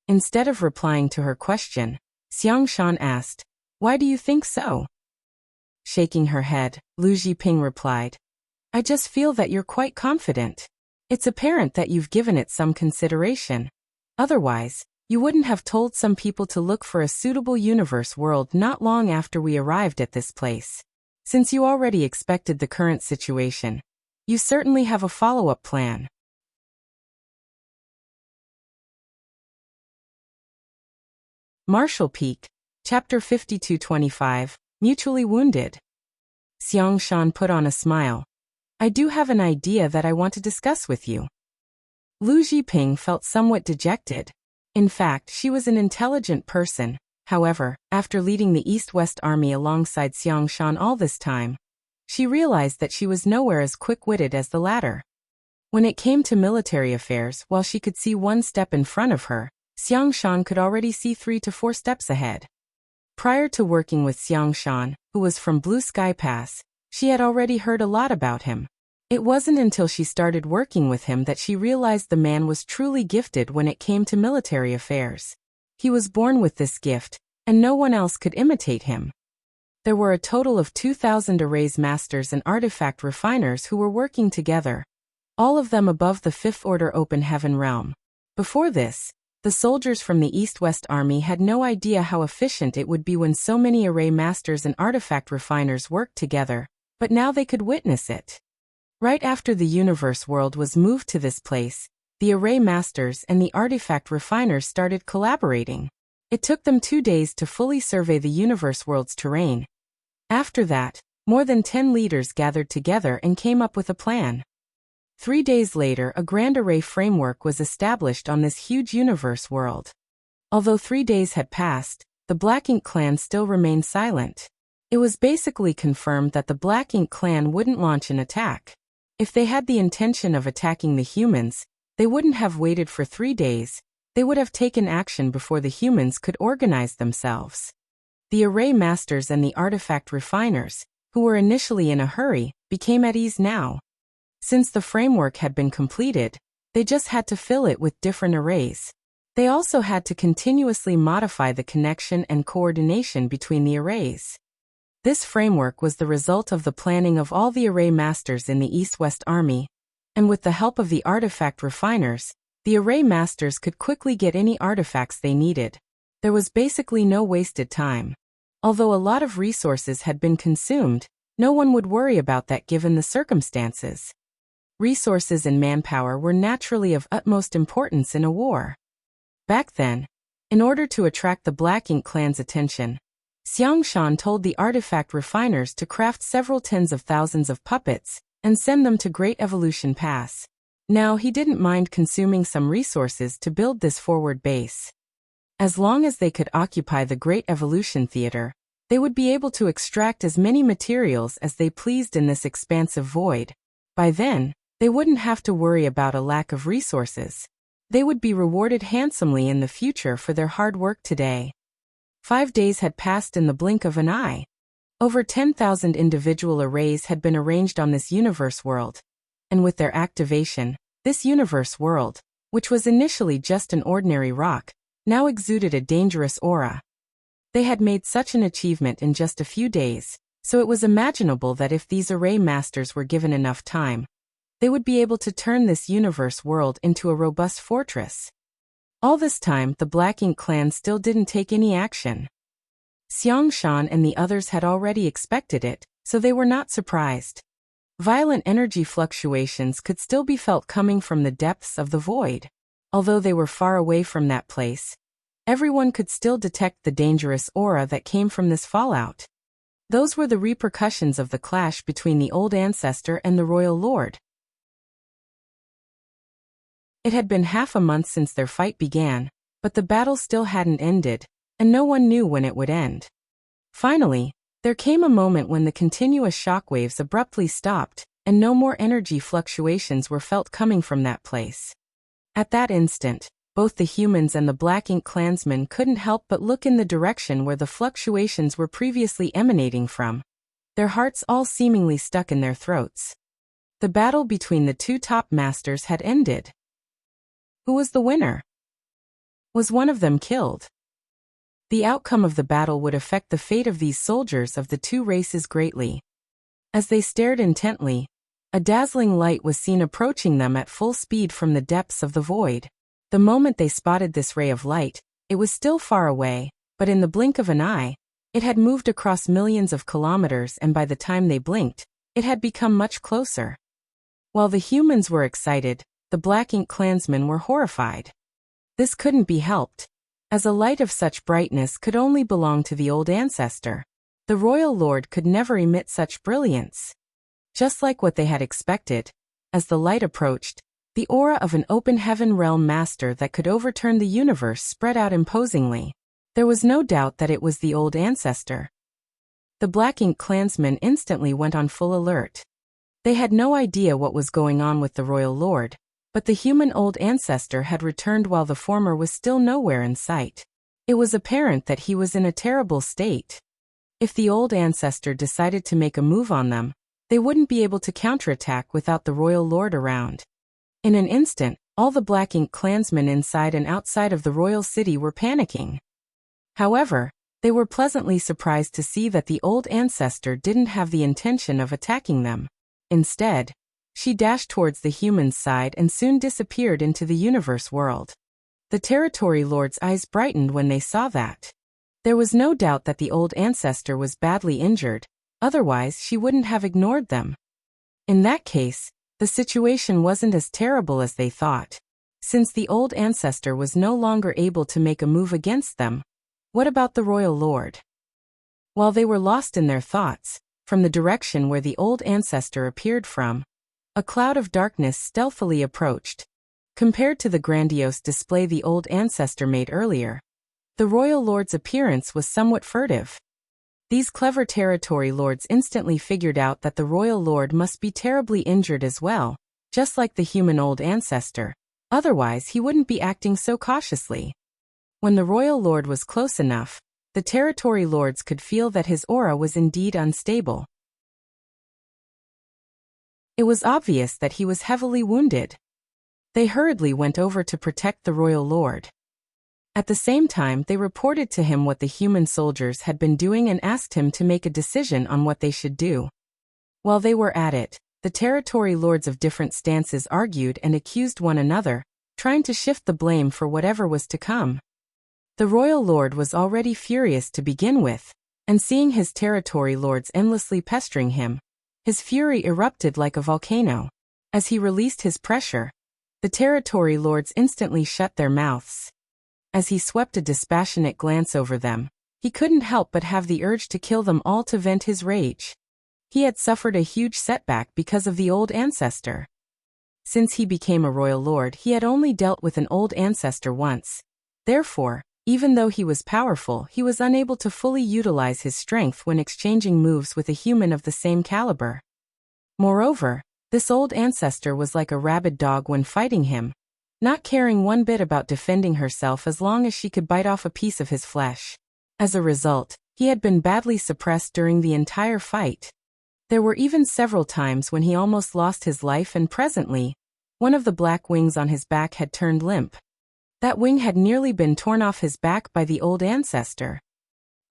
Instead of replying to her question, Xiang Shan asked, "Why do you think so?" Shaking her head, Lu Zhiping replied, "I just feel that you're quite confident. It's apparent that you've given it some consideration. Otherwise, you wouldn't have told some people to look for a suitable universe world not long after we arrived at this place. Since you already expected the current situation, you certainly have a follow-up plan." Martial Peak, Chapter 5225, Mutually Wounded. Xiang Shan put on a smile. "I do have an idea that I want to discuss with you." Lu Zhiping felt somewhat dejected. In fact, she was an intelligent person. However, after leading the East-West Army alongside Xiang Shan all this time, she realized that she was nowhere as quick-witted as the latter. When it came to military affairs, while she could see one step in front of her, Xiang Shan could already see 3 to 4 steps ahead. Prior to working with Xiang Shan, who was from Blue Sky Pass, she had already heard a lot about him. It wasn't until she started working with him that she realized the man was truly gifted when it came to military affairs. He was born with this gift, and no one else could imitate him. There were a total of 2,000 arrays masters and artifact refiners who were working together, all of them above the 5th Order Open Heaven realm. Before this, the soldiers from the East-West Army had no idea how efficient it would be when so many array masters and artifact refiners worked together, but now they could witness it. Right after the universe world was moved to this place, the array masters and the artifact refiners started collaborating. It took them 2 days to fully survey the universe world's terrain. After that, more than 10 leaders gathered together and came up with a plan. 3 days later, a grand array framework was established on this huge universe world. Although 3 days had passed, the Black Ink clan still remained silent. It was basically confirmed that the Black Ink clan wouldn't launch an attack. If they had the intention of attacking the humans, they wouldn't have waited for 3 days. They would have taken action before the humans could organize themselves. The array masters and the artifact refiners, who were initially in a hurry, became at ease now. Since the framework had been completed, they just had to fill it with different arrays. They also had to continuously modify the connection and coordination between the arrays. This framework was the result of the planning of all the array masters in the East-West Army, and with the help of the artifact refiners, the array masters could quickly get any artifacts they needed. There was basically no wasted time. Although a lot of resources had been consumed, no one would worry about that given the circumstances. Resources and manpower were naturally of utmost importance in a war. Back then, in order to attract the Black Ink clan's attention, Xiangshan told the artifact refiners to craft several tens of thousands of puppets and send them to Great Evolution Pass. Now he didn't mind consuming some resources to build this forward base. As long as they could occupy the Great Evolution Theater, they would be able to extract as many materials as they pleased in this expansive void. By then, they wouldn't have to worry about a lack of resources. They would be rewarded handsomely in the future for their hard work today. 5 days had passed in the blink of an eye. Over 10,000 individual arrays had been arranged on this universe world. And with their activation, this universe world, which was initially just an ordinary rock, now exuded a dangerous aura. They had made such an achievement in just a few days, so it was imaginable that if these array masters were given enough time, they would be able to turn this universe world into a robust fortress. All this time, the Black Ink clan still didn't take any action. Xiangshan and the others had already expected it, so they were not surprised. Violent energy fluctuations could still be felt coming from the depths of the void. Although they were far away from that place, everyone could still detect the dangerous aura that came from this fallout. Those were the repercussions of the clash between the old ancestor and the royal lord. It had been half a month since their fight began, but the battle still hadn't ended, and no one knew when it would end. Finally, there came a moment when the continuous shockwaves abruptly stopped, and no more energy fluctuations were felt coming from that place. At that instant, both the humans and the Black Ink clansmen couldn't help but look in the direction where the fluctuations were previously emanating from, their hearts all seemingly stuck in their throats. The battle between the two top masters had ended. Who was the winner? Was one of them killed? The outcome of the battle would affect the fate of these soldiers of the two races greatly. As they stared intently, a dazzling light was seen approaching them at full speed from the depths of the void. The moment they spotted this ray of light, it was still far away, but in the blink of an eye, it had moved across millions of kilometers, and by the time they blinked, it had become much closer. While the humans were excited, the Black Ink clansmen were horrified. This couldn't be helped, as a light of such brightness could only belong to the old ancestor. The royal lord could never emit such brilliance. Just like what they had expected, as the light approached, the aura of an open heaven realm master that could overturn the universe spread out imposingly. There was no doubt that it was the old ancestor. The Black Ink clansmen instantly went on full alert. They had no idea what was going on with the royal lord, but the human old ancestor had returned while the former was still nowhere in sight. It was apparent that he was in a terrible state. If the old ancestor decided to make a move on them, they wouldn't be able to counterattack without the royal lord around. In an instant, all the Black Ink clansmen inside and outside of the royal city were panicking. However, they were pleasantly surprised to see that the old ancestor didn't have the intention of attacking them. Instead, she dashed towards the human's side and soon disappeared into the universe world. The territory lord's eyes brightened when they saw that. There was no doubt that the old ancestor was badly injured, otherwise she wouldn't have ignored them. In that case, the situation wasn't as terrible as they thought. Since the old ancestor was no longer able to make a move against them, what about the royal lord? While they were lost in their thoughts, from the direction where the old ancestor appeared from, a cloud of darkness stealthily approached. Compared to the grandiose display the old ancestor made earlier, the royal lord's appearance was somewhat furtive. These clever territory lords instantly figured out that the royal lord must be terribly injured as well, just like the human old ancestor. Otherwise he wouldn't be acting so cautiously. When the royal lord was close enough, the territory lords could feel that his aura was indeed unstable. It was obvious that he was heavily wounded. They hurriedly went over to protect the royal lord. At the same time, they reported to him what the human soldiers had been doing and asked him to make a decision on what they should do. While they were at it, the territory lords of different stances argued and accused one another, trying to shift the blame for whatever was to come. The royal lord was already furious to begin with, and seeing his territory lords endlessly pestering him, his fury erupted like a volcano. As he released his pressure, the territory lords instantly shut their mouths. As he swept a dispassionate glance over them, he couldn't help but have the urge to kill them all to vent his rage. He had suffered a huge setback because of the old ancestor. Since he became a royal lord, he had only dealt with an old ancestor once. Therefore, even though he was powerful, he was unable to fully utilize his strength when exchanging moves with a human of the same caliber. Moreover, this old ancestor was like a rabid dog when fighting him, not caring one bit about defending herself as long as she could bite off a piece of his flesh. As a result, he had been badly suppressed during the entire fight. There were even several times when he almost lost his life, and presently, one of the black wings on his back had turned limp. That wing had nearly been torn off his back by the old ancestor.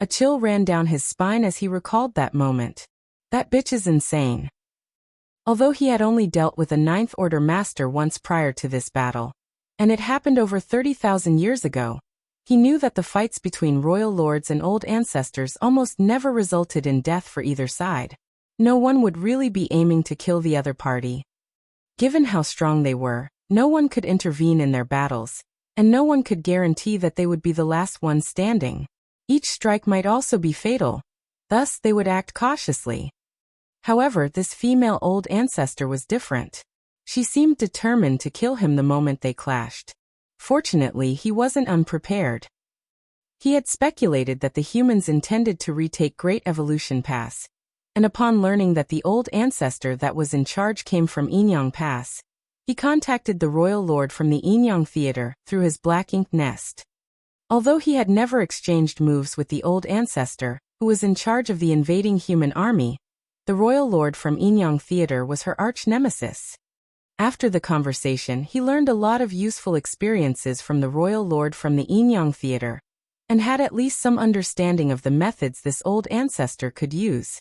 A chill ran down his spine as he recalled that moment. That bitch is insane. Although he had only dealt with a Ninth Order master once prior to this battle, and it happened over 30,000 years ago, he knew that the fights between royal lords and old ancestors almost never resulted in death for either side. No one would really be aiming to kill the other party. Given how strong they were, no one could intervene in their battles, and no one could guarantee that they would be the last one standing. Each strike might also be fatal. Thus, they would act cautiously. However, this female old ancestor was different. She seemed determined to kill him the moment they clashed. Fortunately, he wasn't unprepared. He had speculated that the humans intended to retake Great Evolution Pass, and upon learning that the old ancestor that was in charge came from Inyang Pass, he contacted the royal lord from the Inyang Theater through his black ink nest. Although he had never exchanged moves with the old ancestor, who was in charge of the invading human army, the royal lord from Inyang Theater was her arch-nemesis. After the conversation, he learned a lot of useful experiences from the royal lord from the Inyang Theater, and had at least some understanding of the methods this old ancestor could use.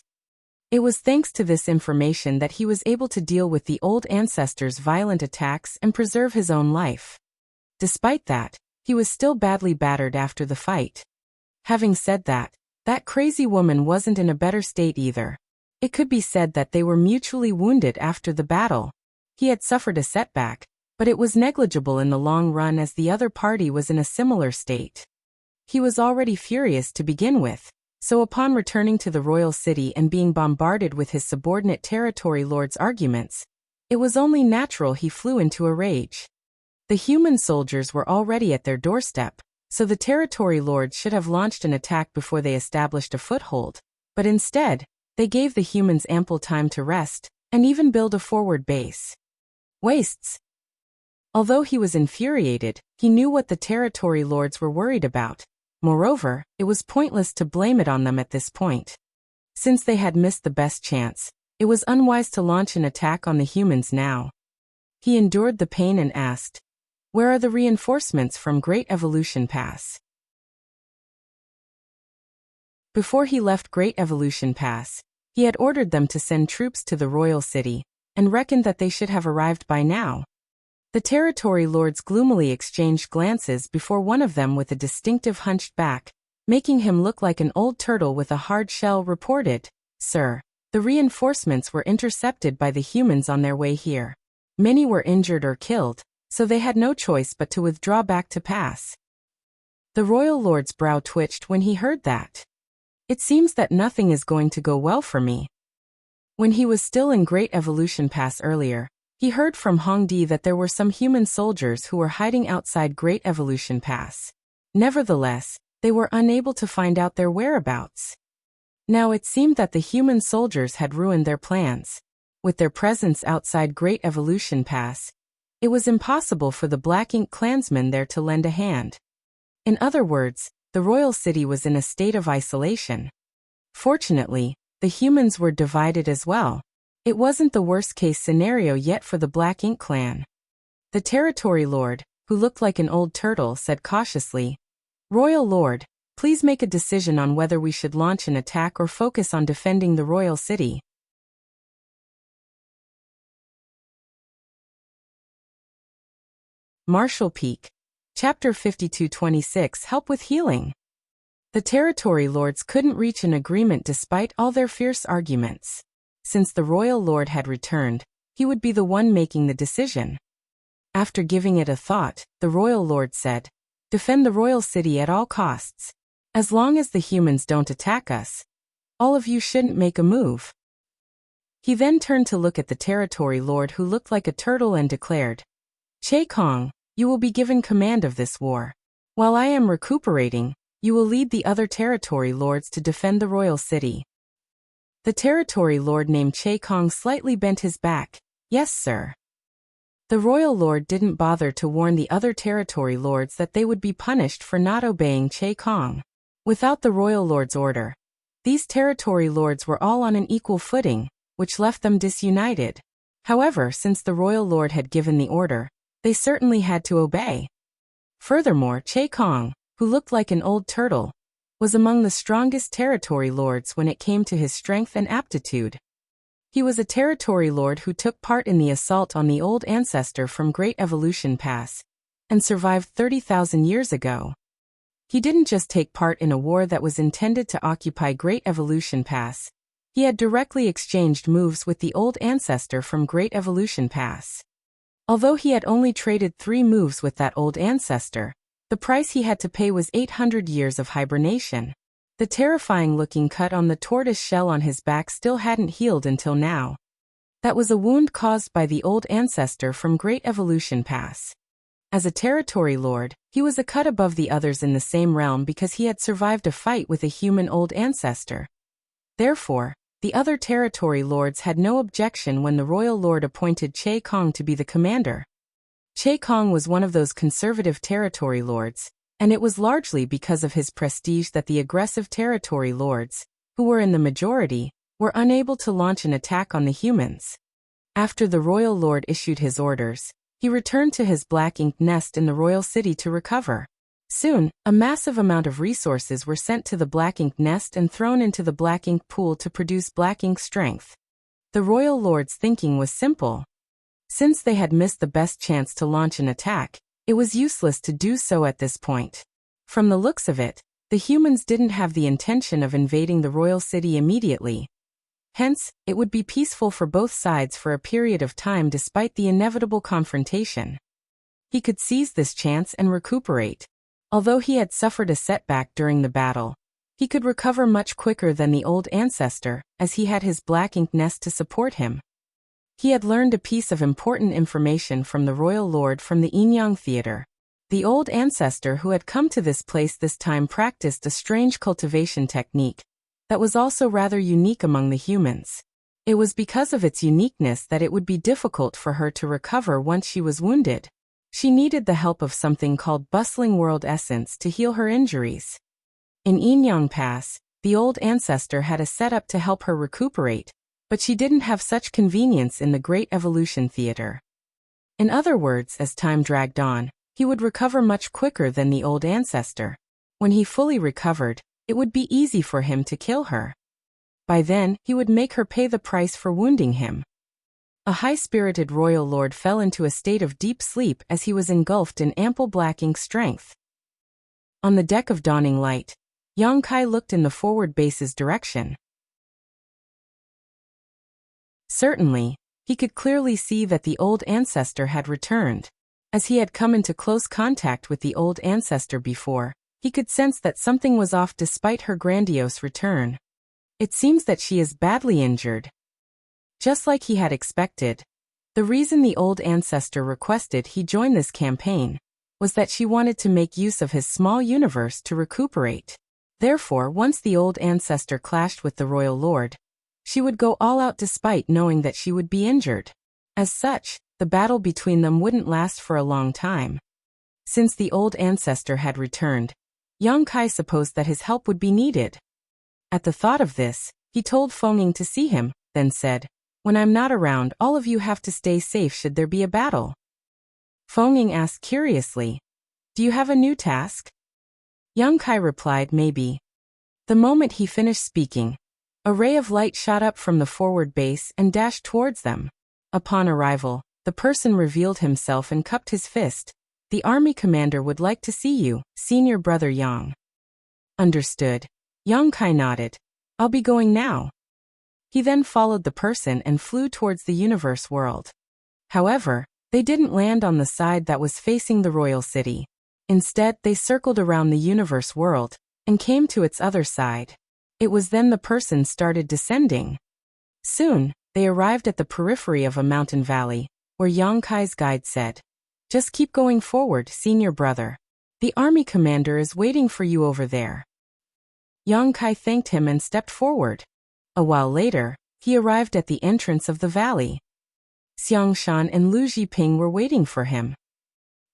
It was thanks to this information that he was able to deal with the old ancestor's violent attacks and preserve his own life. Despite that, he was still badly battered after the fight. Having said that, that crazy woman wasn't in a better state either. It could be said that they were mutually wounded after the battle. He had suffered a setback, but it was negligible in the long run as the other party was in a similar state. He was already furious to begin with, so upon returning to the royal city and being bombarded with his subordinate territory lord's arguments, it was only natural he flew into a rage. The human soldiers were already at their doorstep, so the territory lords should have launched an attack before they established a foothold, but instead, they gave the humans ample time to rest, and even build a forward base. Wastes. Although he was infuriated, he knew what the territory lords were worried about. Moreover, it was pointless to blame it on them at this point. Since they had missed the best chance, it was unwise to launch an attack on the humans now. He endured the pain and asked, "Where are the reinforcements from Great Evolution Pass?" Before he left Great Evolution Pass, he had ordered them to send troops to the royal city, and reckoned that they should have arrived by now. The territory lords gloomily exchanged glances before one of them with a distinctive hunched back, making him look like an old turtle with a hard shell, reported, "Sir, the reinforcements were intercepted by the humans on their way here. Many were injured or killed, so they had no choice but to withdraw back to pass." The royal lord's brow twitched when he heard that. It seems that nothing is going to go well for me. When he was still in Great Evolution Pass earlier, he heard from Hongdi that there were some human soldiers who were hiding outside Great Evolution Pass. Nevertheless, they were unable to find out their whereabouts. Now it seemed that the human soldiers had ruined their plans. With their presence outside Great Evolution Pass, it was impossible for the Black Ink clansmen there to lend a hand. In other words, the royal city was in a state of isolation. Fortunately, the humans were divided as well. It wasn't the worst-case scenario yet for the Black Ink clan. The territory lord, who looked like an old turtle, said cautiously, "Royal Lord, please make a decision on whether we should launch an attack or focus on defending the royal city." Martial Peak. Chapter 52-26 Help with Healing. The territory lords couldn't reach an agreement despite all their fierce arguments. Since the royal lord had returned, he would be the one making the decision. After giving it a thought, the royal lord said, "Defend the royal city at all costs. As long as the humans don't attack us, all of you shouldn't make a move." He then turned to look at the territory lord who looked like a turtle and declared, "Che Kong, you will be given command of this war. While I am recuperating, you will lead the other territory lords to defend the royal city." The territory lord named Che Kong slightly bent his back. "Yes, sir." The royal lord didn't bother to warn the other territory lords that they would be punished for not obeying Che Kong. Without the royal lord's order, these territory lords were all on an equal footing, which left them disunited. However, since the royal lord had given the order, they certainly had to obey. Furthermore, Che Kong, who looked like an old turtle, was among the strongest territory lords when it came to his strength and aptitude. He was a territory lord who took part in the assault on the old ancestor from Great Evolution Pass, and survived 30,000 years ago. He didn't just take part in a war that was intended to occupy Great Evolution Pass. He had directly exchanged moves with the old ancestor from Great Evolution Pass. Although he had only traded 3 moves with that old ancestor, the price he had to pay was 800 years of hibernation. The terrifying-looking cut on the tortoise shell on his back still hadn't healed until now. That was a wound caused by the old ancestor from Great Evolution Pass. As a territory lord, he was a cut above the others in the same realm because he had survived a fight with a human old ancestor. Therefore, the other territory lords had no objection when the royal lord appointed Che Kong to be the commander. Che Kong was one of those conservative territory lords, and it was largely because of his prestige that the aggressive territory lords, who were in the majority, were unable to launch an attack on the humans. After the royal lord issued his orders, he returned to his black ink nest in the royal city to recover. Soon, a massive amount of resources were sent to the black ink nest and thrown into the black ink pool to produce black ink strength. The royal lord's thinking was simple. Since they had missed the best chance to launch an attack, it was useless to do so at this point. From the looks of it, the humans didn't have the intention of invading the royal city immediately. Hence, it would be peaceful for both sides for a period of time despite the inevitable confrontation. He could seize this chance and recuperate. Although he had suffered a setback during the battle, he could recover much quicker than the old ancestor, as he had his black ink nest to support him. He had learned a piece of important information from the royal lord from the Yin-Yang Theater. The old ancestor who had come to this place this time practiced a strange cultivation technique that was also rather unique among the humans. It was because of its uniqueness that it would be difficult for her to recover once she was wounded. She needed the help of something called Bustling World Essence to heal her injuries. In Yin-Yang Pass, the old ancestor had a setup to help her recuperate, but she didn't have such convenience in the Great Evolution Theater. In other words, as time dragged on, he would recover much quicker than the old ancestor. When he fully recovered, it would be easy for him to kill her. By then, he would make her pay the price for wounding him. A high-spirited royal lord fell into a state of deep sleep as he was engulfed in ample black ink strength. On the deck of Dawning Light, Yang Kai looked in the forward base's direction. Certainly, he could clearly see that the old ancestor had returned. As he had come into close contact with the old ancestor before, he could sense that something was off despite her grandiose return. It seems that she is badly injured. Just like he had expected, the reason the old ancestor requested he join this campaign was that she wanted to make use of his small universe to recuperate. Therefore, once the old ancestor clashed with the royal lord, she would go all out despite knowing that she would be injured. As such, the battle between them wouldn't last for a long time. Since the old ancestor had returned, Yang Kai supposed that his help would be needed. At the thought of this, he told Fenging to see him, then said, "When I'm not around, all of you have to stay safe should there be a battle." Fenging asked curiously, "Do you have a new task?" Yang Kai replied, "Maybe." The moment he finished speaking, a ray of light shot up from the forward base and dashed towards them. Upon arrival, the person revealed himself and cupped his fist. "The army commander would like to see you, senior brother Yang." "Understood." Yang Kai nodded. "I'll be going now." He then followed the person and flew towards the universe world. However, they didn't land on the side that was facing the royal city. Instead, they circled around the universe world and came to its other side. It was then the person started descending. Soon, they arrived at the periphery of a mountain valley, where Yang Kai's guide said, "Just keep going forward, senior brother. The army commander is waiting for you over there." Yang Kai thanked him and stepped forward. A while later, he arrived at the entrance of the valley. Xiang Shan and Lu Jiping were waiting for him.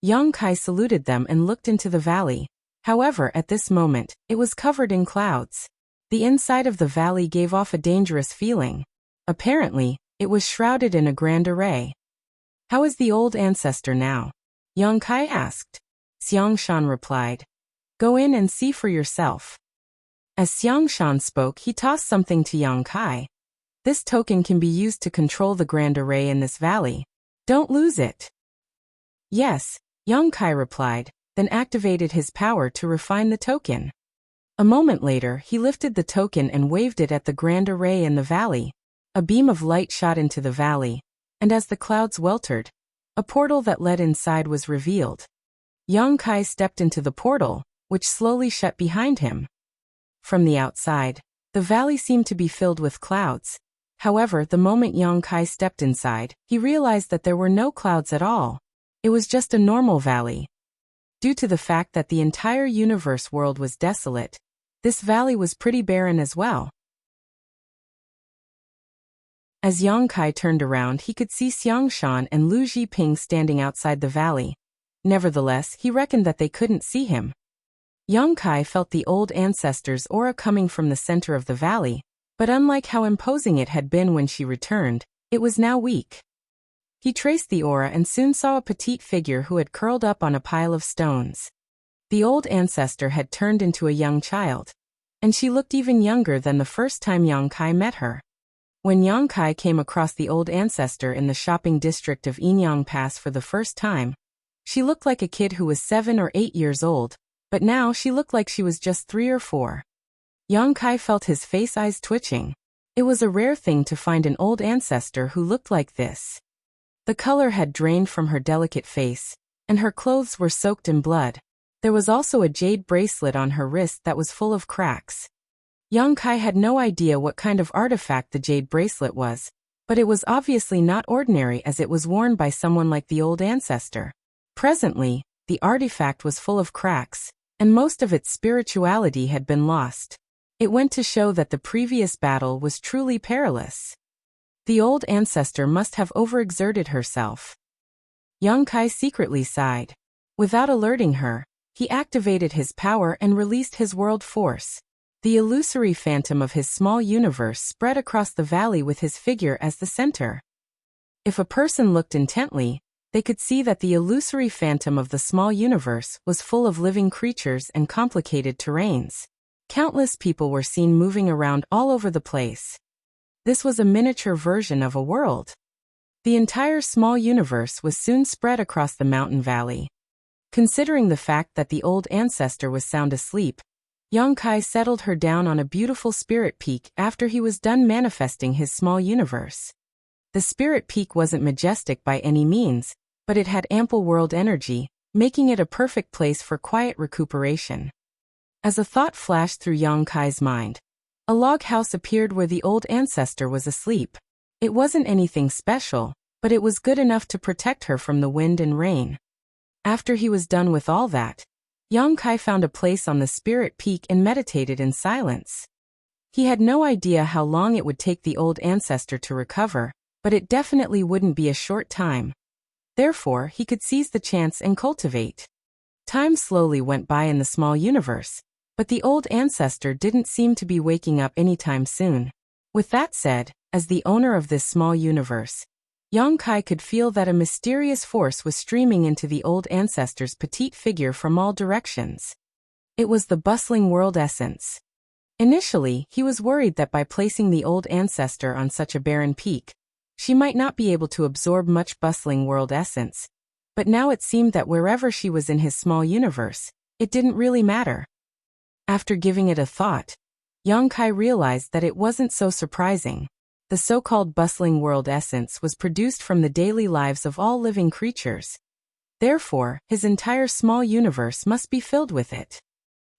Yang Kai saluted them and looked into the valley. However, at this moment, it was covered in clouds. The inside of the valley gave off a dangerous feeling. Apparently, it was shrouded in a grand array. "How is the old ancestor now?" Yang Kai asked. Xiang Shan replied, "Go in and see for yourself." As Xiang Shan spoke, he tossed something to Yang Kai. "This token can be used to control the grand array in this valley. Don't lose it." "Yes," Yang Kai replied, then activated his power to refine the token. A moment later, he lifted the token and waved it at the grand array in the valley. A beam of light shot into the valley, and as the clouds weltered, a portal that led inside was revealed. Yang Kai stepped into the portal, which slowly shut behind him. From the outside, the valley seemed to be filled with clouds. However, the moment Yang Kai stepped inside, he realized that there were no clouds at all. It was just a normal valley. Due to the fact that the entire universe world was desolate, this valley was pretty barren as well. As Yang Kai turned around, he could see Xiang Shan and Lu Jiping standing outside the valley. Nevertheless, he reckoned that they couldn't see him. Yang Kai felt the old ancestor's aura coming from the center of the valley, but unlike how imposing it had been when she returned, it was now weak. He traced the aura and soon saw a petite figure who had curled up on a pile of stones. The old ancestor had turned into a young child, and she looked even younger than the first time Yang Kai met her. When Yang Kai came across the old ancestor in the shopping district of Yinyang Pass for the first time, she looked like a kid who was 7 or 8 years old, but now she looked like she was just 3 or 4. Yang Kai felt his face eyes twitching. It was a rare thing to find an old ancestor who looked like this. The color had drained from her delicate face, and her clothes were soaked in blood. There was also a jade bracelet on her wrist that was full of cracks. Yang Kai had no idea what kind of artifact the jade bracelet was, but it was obviously not ordinary as it was worn by someone like the old ancestor. Presently, the artifact was full of cracks, and most of its spirituality had been lost. It went to show that the previous battle was truly perilous. The old ancestor must have overexerted herself. Yang Kai secretly sighed. Without alerting her, he activated his power and released his world force. The illusory phantom of his small universe spread across the valley with his figure as the center. If a person looked intently, they could see that the illusory phantom of the small universe was full of living creatures and complicated terrains. Countless people were seen moving around all over the place. This was a miniature version of a world. The entire small universe was soon spread across the mountain valley. Considering the fact that the old ancestor was sound asleep, Yang Kai settled her down on a beautiful spirit peak after he was done manifesting his small universe. The spirit peak wasn't majestic by any means, but it had ample world energy, making it a perfect place for quiet recuperation. As a thought flashed through Yang Kai's mind, a log house appeared where the old ancestor was asleep. It wasn't anything special, but it was good enough to protect her from the wind and rain. After he was done with all that, Yang Kai found a place on the spirit peak and meditated in silence. He had no idea how long it would take the old ancestor to recover, but it definitely wouldn't be a short time. Therefore, he could seize the chance and cultivate. Time slowly went by in the small universe, but the old ancestor didn't seem to be waking up anytime soon. With that said, as the owner of this small universe, Yang Kai could feel that a mysterious force was streaming into the old ancestor's petite figure from all directions. It was the bustling world essence. Initially, he was worried that by placing the old ancestor on such a barren peak, she might not be able to absorb much bustling world essence. But now it seemed that wherever she was in his small universe, it didn't really matter. After giving it a thought, Yang Kai realized that it wasn't so surprising. The so-called bustling world essence was produced from the daily lives of all living creatures. Therefore, his entire small universe must be filled with it.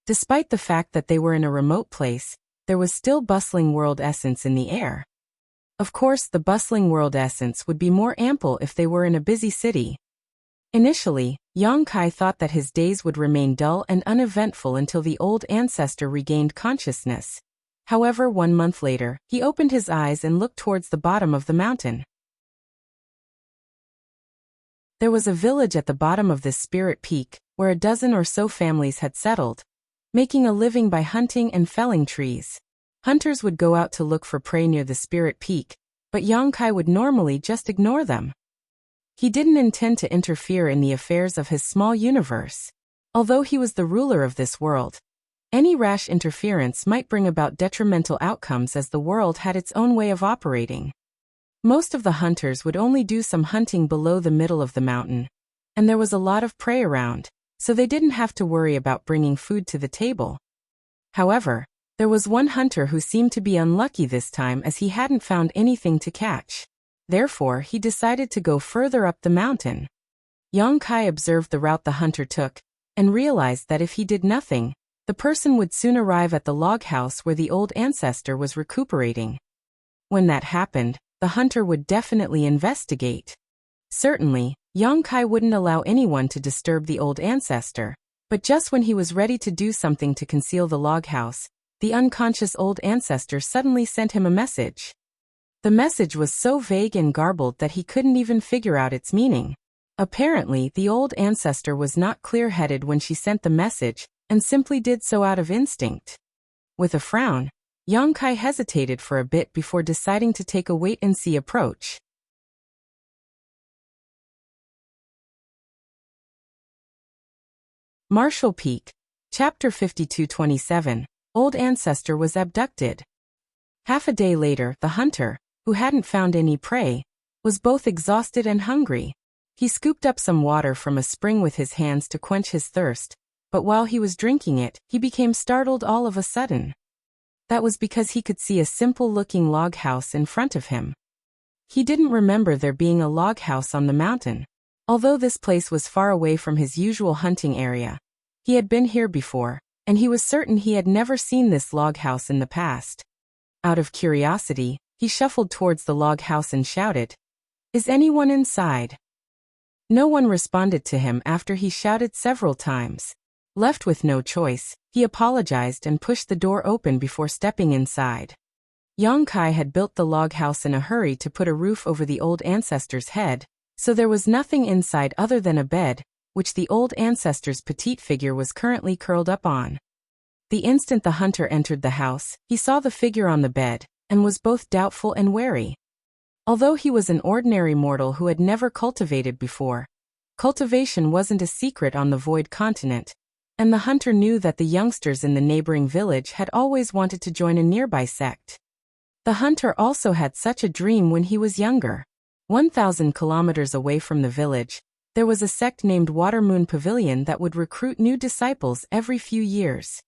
Despite the fact that they were in a remote place, there was still bustling world essence in the air. Of course, the bustling world essence would be more ample if they were in a busy city. Initially, Yang Kai thought that his days would remain dull and uneventful until the old ancestor regained consciousness. However, 1 month later, he opened his eyes and looked towards the bottom of the mountain. There was a village at the bottom of this spirit peak, where a dozen or so families had settled, making a living by hunting and felling trees. Hunters would go out to look for prey near the spirit peak, but Yang Kai would normally just ignore them. He didn't intend to interfere in the affairs of his small universe. Although he was the ruler of this world, any rash interference might bring about detrimental outcomes as the world had its own way of operating. Most of the hunters would only do some hunting below the middle of the mountain, and there was a lot of prey around, so they didn't have to worry about bringing food to the table. However, there was one hunter who seemed to be unlucky this time as he hadn't found anything to catch. Therefore, he decided to go further up the mountain. Yang Kai observed the route the hunter took, and realized that if he did nothing, the person would soon arrive at the log house where the old ancestor was recuperating. When that happened, the hunter would definitely investigate. Certainly, Yang Kai wouldn't allow anyone to disturb the old ancestor, but just when he was ready to do something to conceal the log house, the unconscious old ancestor suddenly sent him a message. The message was so vague and garbled that he couldn't even figure out its meaning. Apparently, the old ancestor was not clear-headed when she sent the message, and simply did so out of instinct. With a frown, Yang Kai hesitated for a bit before deciding to take a wait-and-see approach. Marshall Peak, Chapter 5227, Old Ancestor was abducted. Half a day later, the hunter, who hadn't found any prey, was both exhausted and hungry. He scooped up some water from a spring with his hands to quench his thirst, but while he was drinking it, he became startled all of a sudden. That was because he could see a simple-looking log house in front of him. He didn't remember there being a log house on the mountain. Although this place was far away from his usual hunting area, he had been here before, and he was certain he had never seen this log house in the past. Out of curiosity, he shuffled towards the log house and shouted, "Is anyone inside?" No one responded to him after he shouted several times. Left with no choice, he apologized and pushed the door open before stepping inside. Yang Kai had built the log house in a hurry to put a roof over the old ancestor's head, so there was nothing inside other than a bed, which the old ancestor's petite figure was currently curled up on. The instant the hunter entered the house, he saw the figure on the bed, and was both doubtful and wary. Although he was an ordinary mortal who had never cultivated before, cultivation wasn't a secret on the Void Continent, and the hunter knew that the youngsters in the neighboring village had always wanted to join a nearby sect. The hunter also had such a dream when he was younger. 1,000 kilometers away from the village, there was a sect named Watermoon Pavilion that would recruit new disciples every few years.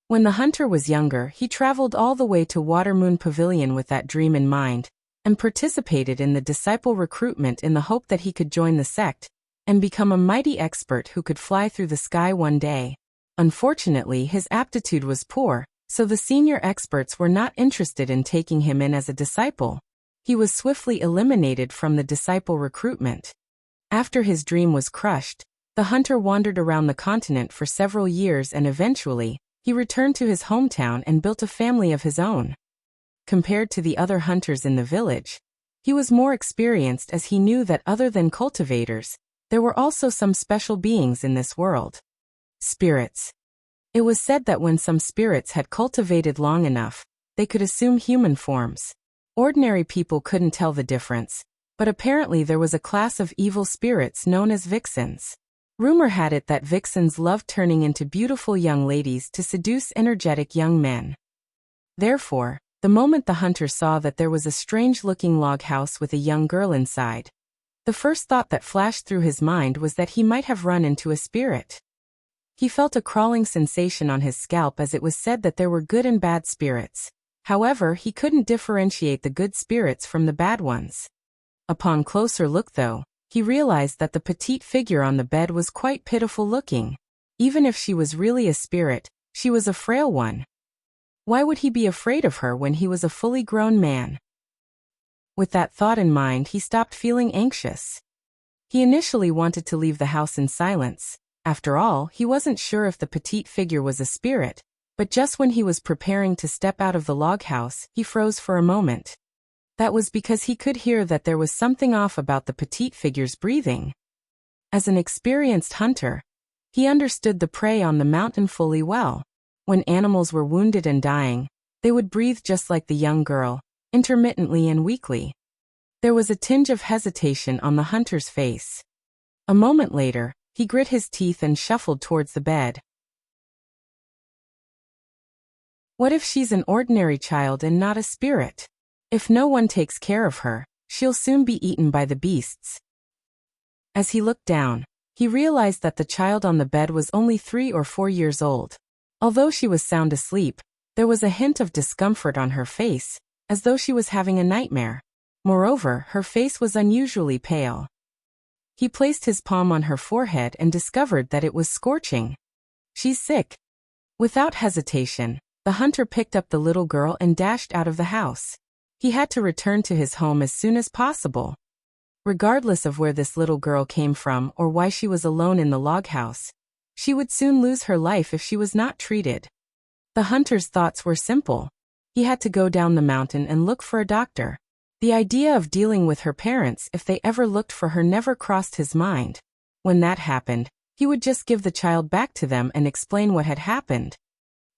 When the hunter was younger, he traveled all the way to Watermoon Pavilion with that dream in mind, and participated in the disciple recruitment in the hope that he could join the sect, and become a mighty expert who could fly through the sky one day. Unfortunately, his aptitude was poor, so the senior experts were not interested in taking him in as a disciple. He was swiftly eliminated from the disciple recruitment. After his dream was crushed, the hunter wandered around the continent for several years and eventually, he returned to his hometown and built a family of his own. Compared to the other hunters in the village, he was more experienced as he knew that other than cultivators, there were also some special beings in this world. Spirits. It was said that when some spirits had cultivated long enough, they could assume human forms. Ordinary people couldn't tell the difference, but apparently there was a class of evil spirits known as vixens. Rumor had it that vixens loved turning into beautiful young ladies to seduce energetic young men. Therefore, the moment the hunter saw that there was a strange-looking log house with a young girl inside, the first thought that flashed through his mind was that he might have run into a spirit. He felt a crawling sensation on his scalp as it was said that there were good and bad spirits. However, he couldn't differentiate the good spirits from the bad ones. Upon closer look though, he realized that the petite figure on the bed was quite pitiful looking. Even if she was really a spirit, she was a frail one. Why would he be afraid of her when he was a fully grown man? With that thought in mind, he stopped feeling anxious. He initially wanted to leave the house in silence. After all, he wasn't sure if the petite figure was a spirit, but just when he was preparing to step out of the log house, he froze for a moment. That was because he could hear that there was something off about the petite figure's breathing. As an experienced hunter, he understood the prey on the mountain fully well. When animals were wounded and dying, they would breathe just like the young girl, intermittently and weakly. There was a tinge of hesitation on the hunter's face. A moment later, he grit his teeth and shuffled towards the bed. What if she's an ordinary child and not a spirit? If no one takes care of her, she'll soon be eaten by the beasts. As he looked down, he realized that the child on the bed was only 3 or 4 years old. Although she was sound asleep, there was a hint of discomfort on her face, as though she was having a nightmare. Moreover, her face was unusually pale. He placed his palm on her forehead and discovered that it was scorching. She's sick. Without hesitation, the hunter picked up the little girl and dashed out of the house. He had to return to his home as soon as possible. Regardless of where this little girl came from or why she was alone in the log house, she would soon lose her life if she was not treated. The hunter's thoughts were simple. He had to go down the mountain and look for a doctor. The idea of dealing with her parents if they ever looked for her never crossed his mind. When that happened, he would just give the child back to them and explain what had happened.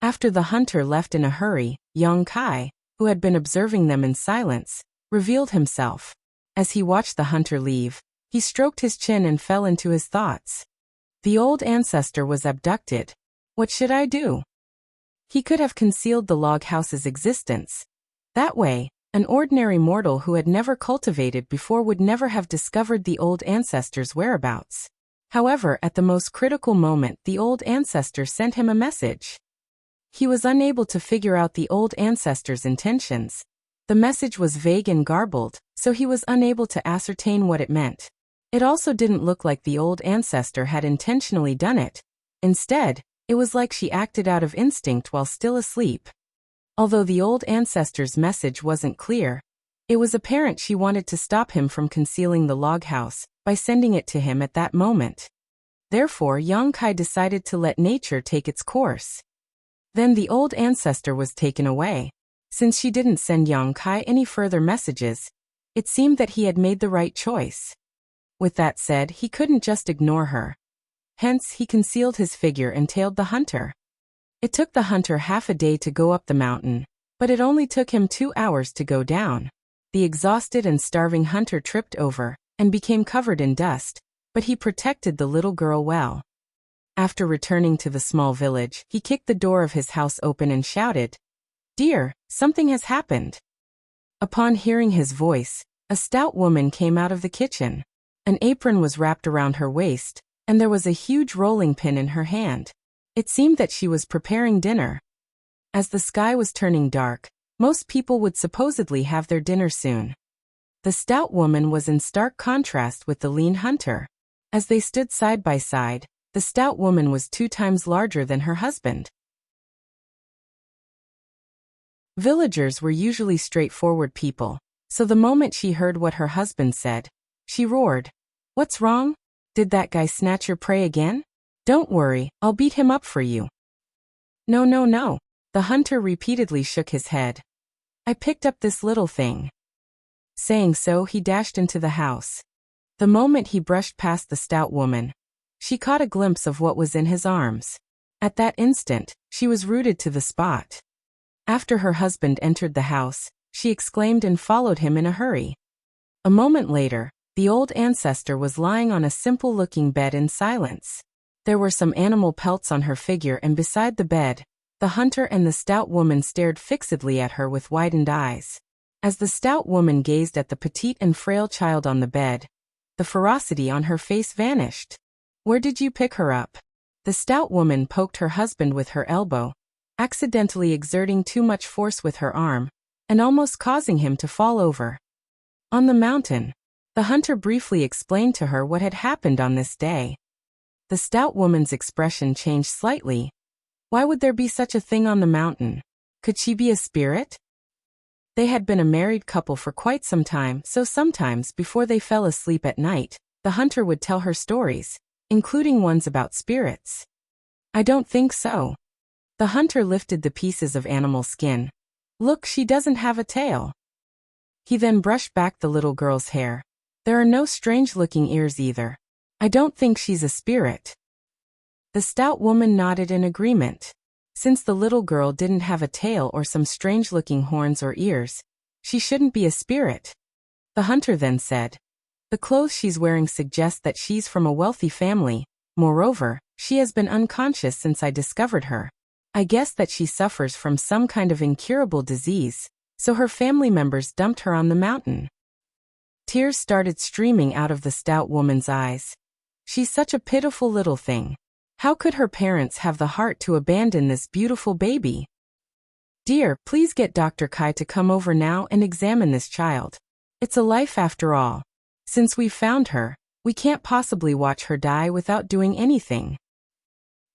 After the hunter left in a hurry, Yang Kai, who had been observing them in silence, revealed himself. As he watched the hunter leave, he stroked his chin and fell into his thoughts. The old ancestor was abducted. What should I do? He could have concealed the log house's existence. That way, an ordinary mortal who had never cultivated before would never have discovered the old ancestor's whereabouts. However, at the most critical moment, the old ancestor sent him a message. He was unable to figure out the old ancestor's intentions. The message was vague and garbled, so he was unable to ascertain what it meant. It also didn't look like the old ancestor had intentionally done it. Instead, it was like she acted out of instinct while still asleep. Although the old ancestor's message wasn't clear, it was apparent she wanted to stop him from concealing the log house by sending it to him at that moment. Therefore, Yang Kai decided to let nature take its course. Then the old ancestor was taken away. Since she didn't send Yang Kai any further messages, it seemed that he had made the right choice. With that said, he couldn't just ignore her. Hence, he concealed his figure and tailed the hunter. It took the hunter half a day to go up the mountain, but it only took him 2 hours to go down. The exhausted and starving hunter tripped over and became covered in dust, but he protected the little girl well. After returning to the small village, he kicked the door of his house open and shouted, "Dear, something has happened." Upon hearing his voice, a stout woman came out of the kitchen. An apron was wrapped around her waist, and there was a huge rolling pin in her hand. It seemed that she was preparing dinner. As the sky was turning dark, most people would supposedly have their dinner soon. The stout woman was in stark contrast with the lean hunter. As they stood side by side, the stout woman was 2 times larger than her husband. Villagers were usually straightforward people, so the moment she heard what her husband said, she roared, "What's wrong? Did that guy snatch your prey again? Don't worry, I'll beat him up for you." "No, no, no." The hunter repeatedly shook his head. "I picked up this little thing." Saying so, he dashed into the house. The moment he brushed past the stout woman, She caught a glimpse of what was in his arms. At that instant, she was rooted to the spot. After her husband entered the house, she exclaimed and followed him in a hurry. A moment later, the old ancestor was lying on a simple-looking bed in silence. There were some animal pelts on her figure, and beside the bed, the hunter and the stout woman stared fixedly at her with widened eyes. As the stout woman gazed at the petite and frail child on the bed, the ferocity on her face vanished. "Where did you pick her up?" The stout woman poked her husband with her elbow, accidentally exerting too much force with her arm, and almost causing him to fall over. "On the mountain." The hunter briefly explained to her what had happened on this day. The stout woman's expression changed slightly. Why would there be such a thing on the mountain? Could she be a spirit? They had been a married couple for quite some time, so sometimes before they fell asleep at night, the hunter would tell her stories, including ones about spirits. "I don't think so." The hunter lifted the pieces of animal skin. "Look, she doesn't have a tail." He then brushed back the little girl's hair. "There are no strange-looking ears either. I don't think she's a spirit." The stout woman nodded in agreement. Since the little girl didn't have a tail or some strange-looking horns or ears, she shouldn't be a spirit. The hunter then said, "The clothes she's wearing suggest that she's from a wealthy family. Moreover, she has been unconscious since I discovered her. I guess that she suffers from some kind of incurable disease, so her family members dumped her on the mountain." Tears started streaming out of the stout woman's eyes. "She's such a pitiful little thing. How could her parents have the heart to abandon this beautiful baby? Dear, please get Dr. Kai to come over now and examine this child. It's a life after all. Since we've found her, we can't possibly watch her die without doing anything."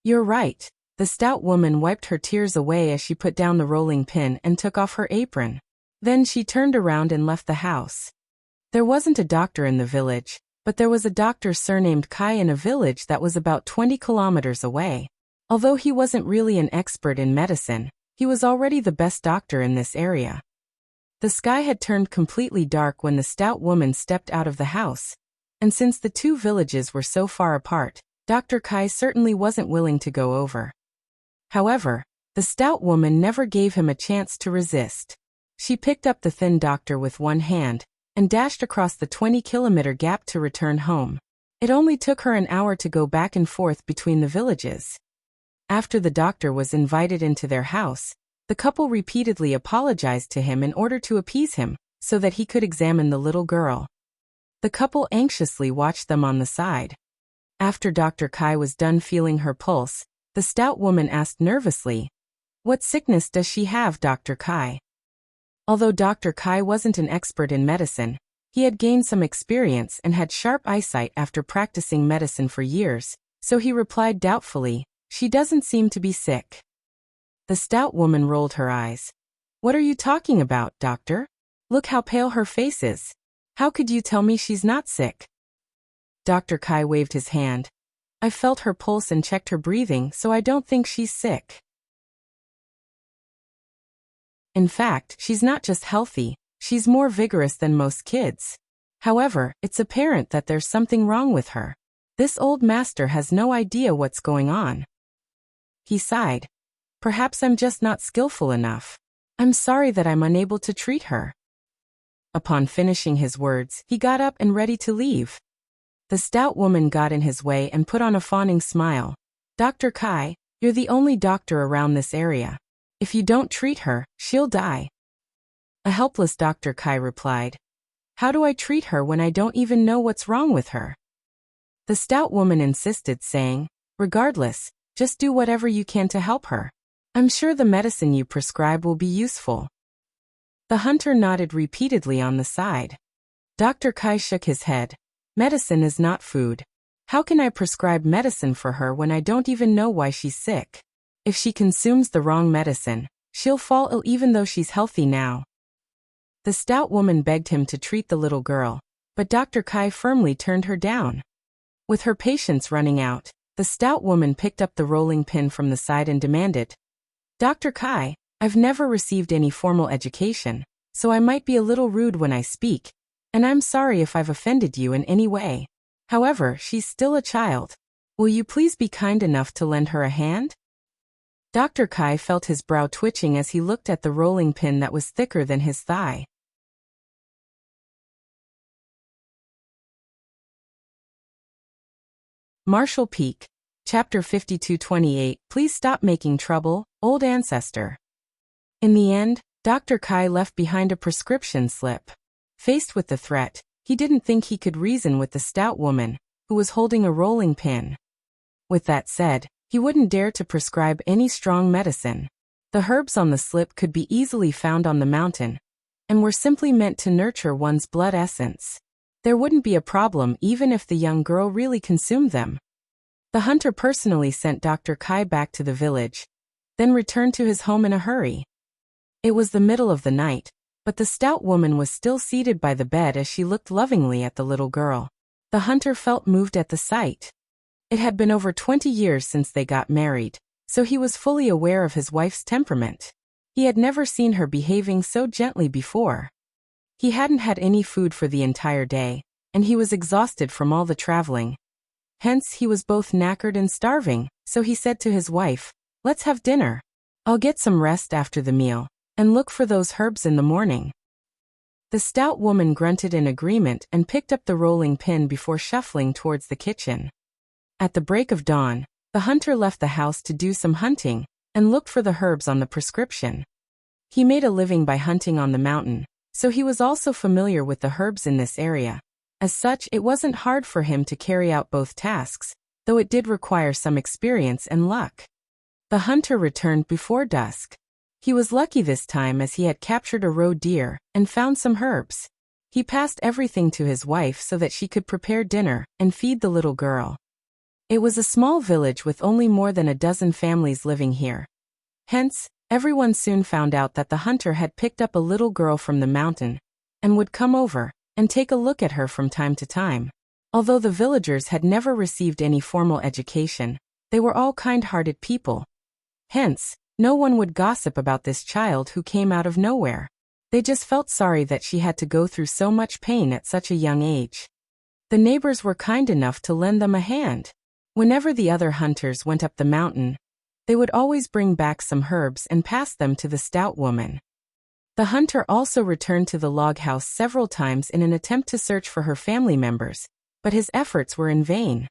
"You're right." The stout woman wiped her tears away as she put down the rolling pin and took off her apron. Then she turned around and left the house. There wasn't a doctor in the village, but there was a doctor surnamed Kai in a village that was about 20 kilometers away. Although he wasn't really an expert in medicine, he was already the best doctor in this area. The sky had turned completely dark when the stout woman stepped out of the house, and since the two villages were so far apart, Dr. Kai certainly wasn't willing to go over. However, the stout woman never gave him a chance to resist. She picked up the thin doctor with one hand and dashed across the 20-kilometer gap to return home. It only took her an hour to go back and forth between the villages. After the doctor was invited into their house, the couple repeatedly apologized to him in order to appease him, so that he could examine the little girl. The couple anxiously watched them on the side. After Dr. Kai was done feeling her pulse, the stout woman asked nervously, "What sickness does she have, Dr. Kai?" Although Dr. Kai wasn't an expert in medicine, he had gained some experience and had sharp eyesight after practicing medicine for years, so he replied doubtfully, "She doesn't seem to be sick." The stout woman rolled her eyes. "What are you talking about, doctor? Look how pale her face is. How could you tell me she's not sick?" Dr. Kai waved his hand. "I felt her pulse and checked her breathing, so I don't think she's sick. In fact, she's not just healthy, she's more vigorous than most kids. However, it's apparent that there's something wrong with her. This old master has no idea what's going on." He sighed. "Perhaps I'm just not skillful enough. I'm sorry that I'm unable to treat her." Upon finishing his words, he got up and ready to leave. The stout woman got in his way and put on a fawning smile. "Dr. Kai, you're the only doctor around this area. If you don't treat her, she'll die." A helpless Dr. Kai replied, "How do I treat her when I don't even know what's wrong with her?" The stout woman insisted, saying, "Regardless, just do whatever you can to help her. I'm sure the medicine you prescribe will be useful." The hunter nodded repeatedly on the side. Dr. Kai shook his head. "Medicine is not food. How can I prescribe medicine for her when I don't even know why she's sick? If she consumes the wrong medicine, she'll fall ill even though she's healthy now." The stout woman begged him to treat the little girl, but Dr. Kai firmly turned her down. With her patience running out, the stout woman picked up the rolling pin from the side and demanded, "Dr. Kai, I've never received any formal education, so I might be a little rude when I speak, and I'm sorry if I've offended you in any way. However, she's still a child. Will you please be kind enough to lend her a hand? Dr. Kai felt his brow twitching as he looked at the rolling pin that was thicker than his thigh. Marshall Peak. Chapter 5228. Please stop making trouble, old ancestor. In the end, Dr. Kai left behind a prescription slip. Faced with the threat, he didn't think he could reason with the stout woman, who was holding a rolling pin. With that said, he wouldn't dare to prescribe any strong medicine. The herbs on the slip could be easily found on the mountain, and were simply meant to nurture one's blood essence. There wouldn't be a problem even if the young girl really consumed them. The hunter personally sent Dr. Kai back to the village, then returned to his home in a hurry. It was the middle of the night, but the stout woman was still seated by the bed as she looked lovingly at the little girl. The hunter felt moved at the sight. It had been over 20 years since they got married, so he was fully aware of his wife's temperament. He had never seen her behaving so gently before. He hadn't had any food for the entire day, and he was exhausted from all the traveling. Hence he was both knackered and starving, so he said to his wife, "Let's have dinner. I'll get some rest after the meal, and look for those herbs in the morning." The stout woman grunted in agreement and picked up the rolling pin before shuffling towards the kitchen. At the break of dawn, the hunter left the house to do some hunting, and looked for the herbs on the prescription. He made a living by hunting on the mountain, so he was also familiar with the herbs in this area. As such, it wasn't hard for him to carry out both tasks, though it did require some experience and luck. The hunter returned before dusk. He was lucky this time as he had captured a roe deer and found some herbs. He passed everything to his wife so that she could prepare dinner and feed the little girl. It was a small village with only more than a dozen families living here. Hence, everyone soon found out that the hunter had picked up a little girl from the mountain and would come over and take a look at her from time to time. Although the villagers had never received any formal education, they were all kind-hearted people. Hence, no one would gossip about this child who came out of nowhere. They just felt sorry that she had to go through so much pain at such a young age. The neighbors were kind enough to lend them a hand. Whenever the other hunters went up the mountain, they would always bring back some herbs and pass them to the stout woman. The hunter also returned to the log house several times in an attempt to search for her family members, but his efforts were in vain.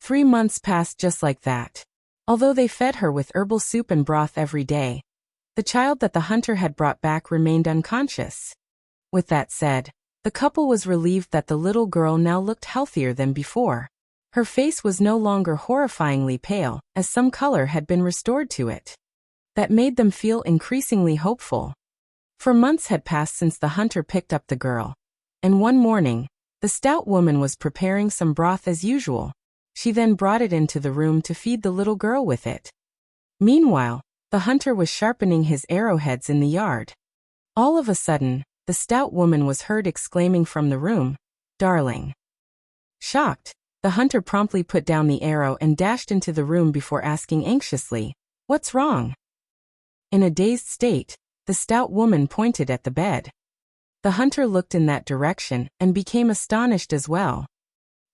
3 months passed just like that. Although they fed her with herbal soup and broth every day, the child that the hunter had brought back remained unconscious. With that said, the couple was relieved that the little girl now looked healthier than before. Her face was no longer horrifyingly pale, as some color had been restored to it. That made them feel increasingly hopeful. For months had passed since the hunter picked up the girl, and one morning, the stout woman was preparing some broth as usual. She then brought it into the room to feed the little girl with it. Meanwhile, the hunter was sharpening his arrowheads in the yard. All of a sudden, the stout woman was heard exclaiming from the room, "Darling." Shocked, the hunter promptly put down the arrow and dashed into the room before asking anxiously, "What's wrong?" In a dazed state, the stout woman pointed at the bed. The hunter looked in that direction and became astonished as well.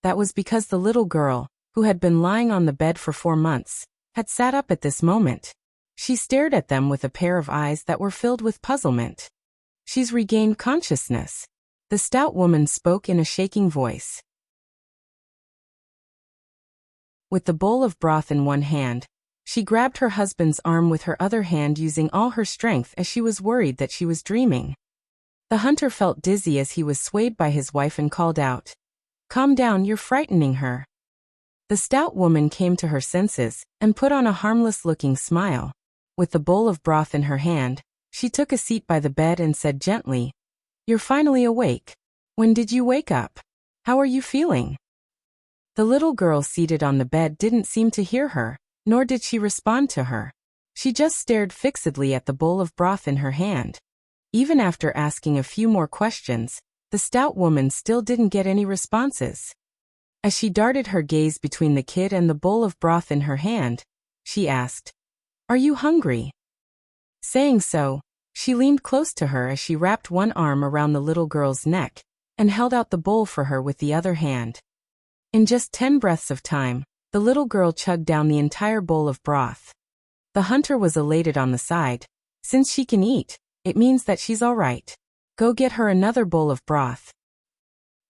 That was because the little girl, who had been lying on the bed for 4 months, had sat up at this moment. She stared at them with a pair of eyes that were filled with puzzlement. "She's regained consciousness," the stout woman spoke in a shaking voice. With the bowl of broth in one hand, she grabbed her husband's arm with her other hand using all her strength as she was worried that she was dreaming. The hunter felt dizzy as he was swayed by his wife and called out, "Calm down, you're frightening her." The stout woman came to her senses and put on a harmless-looking smile. With the bowl of broth in her hand, she took a seat by the bed and said gently, "You're finally awake. When did you wake up? How are you feeling?" The little girl seated on the bed didn't seem to hear her, nor did she respond to her. She just stared fixedly at the bowl of broth in her hand. Even after asking a few more questions, the stout woman still didn't get any responses. As she darted her gaze between the kid and the bowl of broth in her hand, she asked, "Are you hungry?" Saying so, she leaned close to her as she wrapped one arm around the little girl's neck and held out the bowl for her with the other hand. In just 10 breaths of time, The little girl chugged down the entire bowl of broth. The hunter was elated on the side. Since she can eat, it means that she's all right. Go get her another bowl of broth.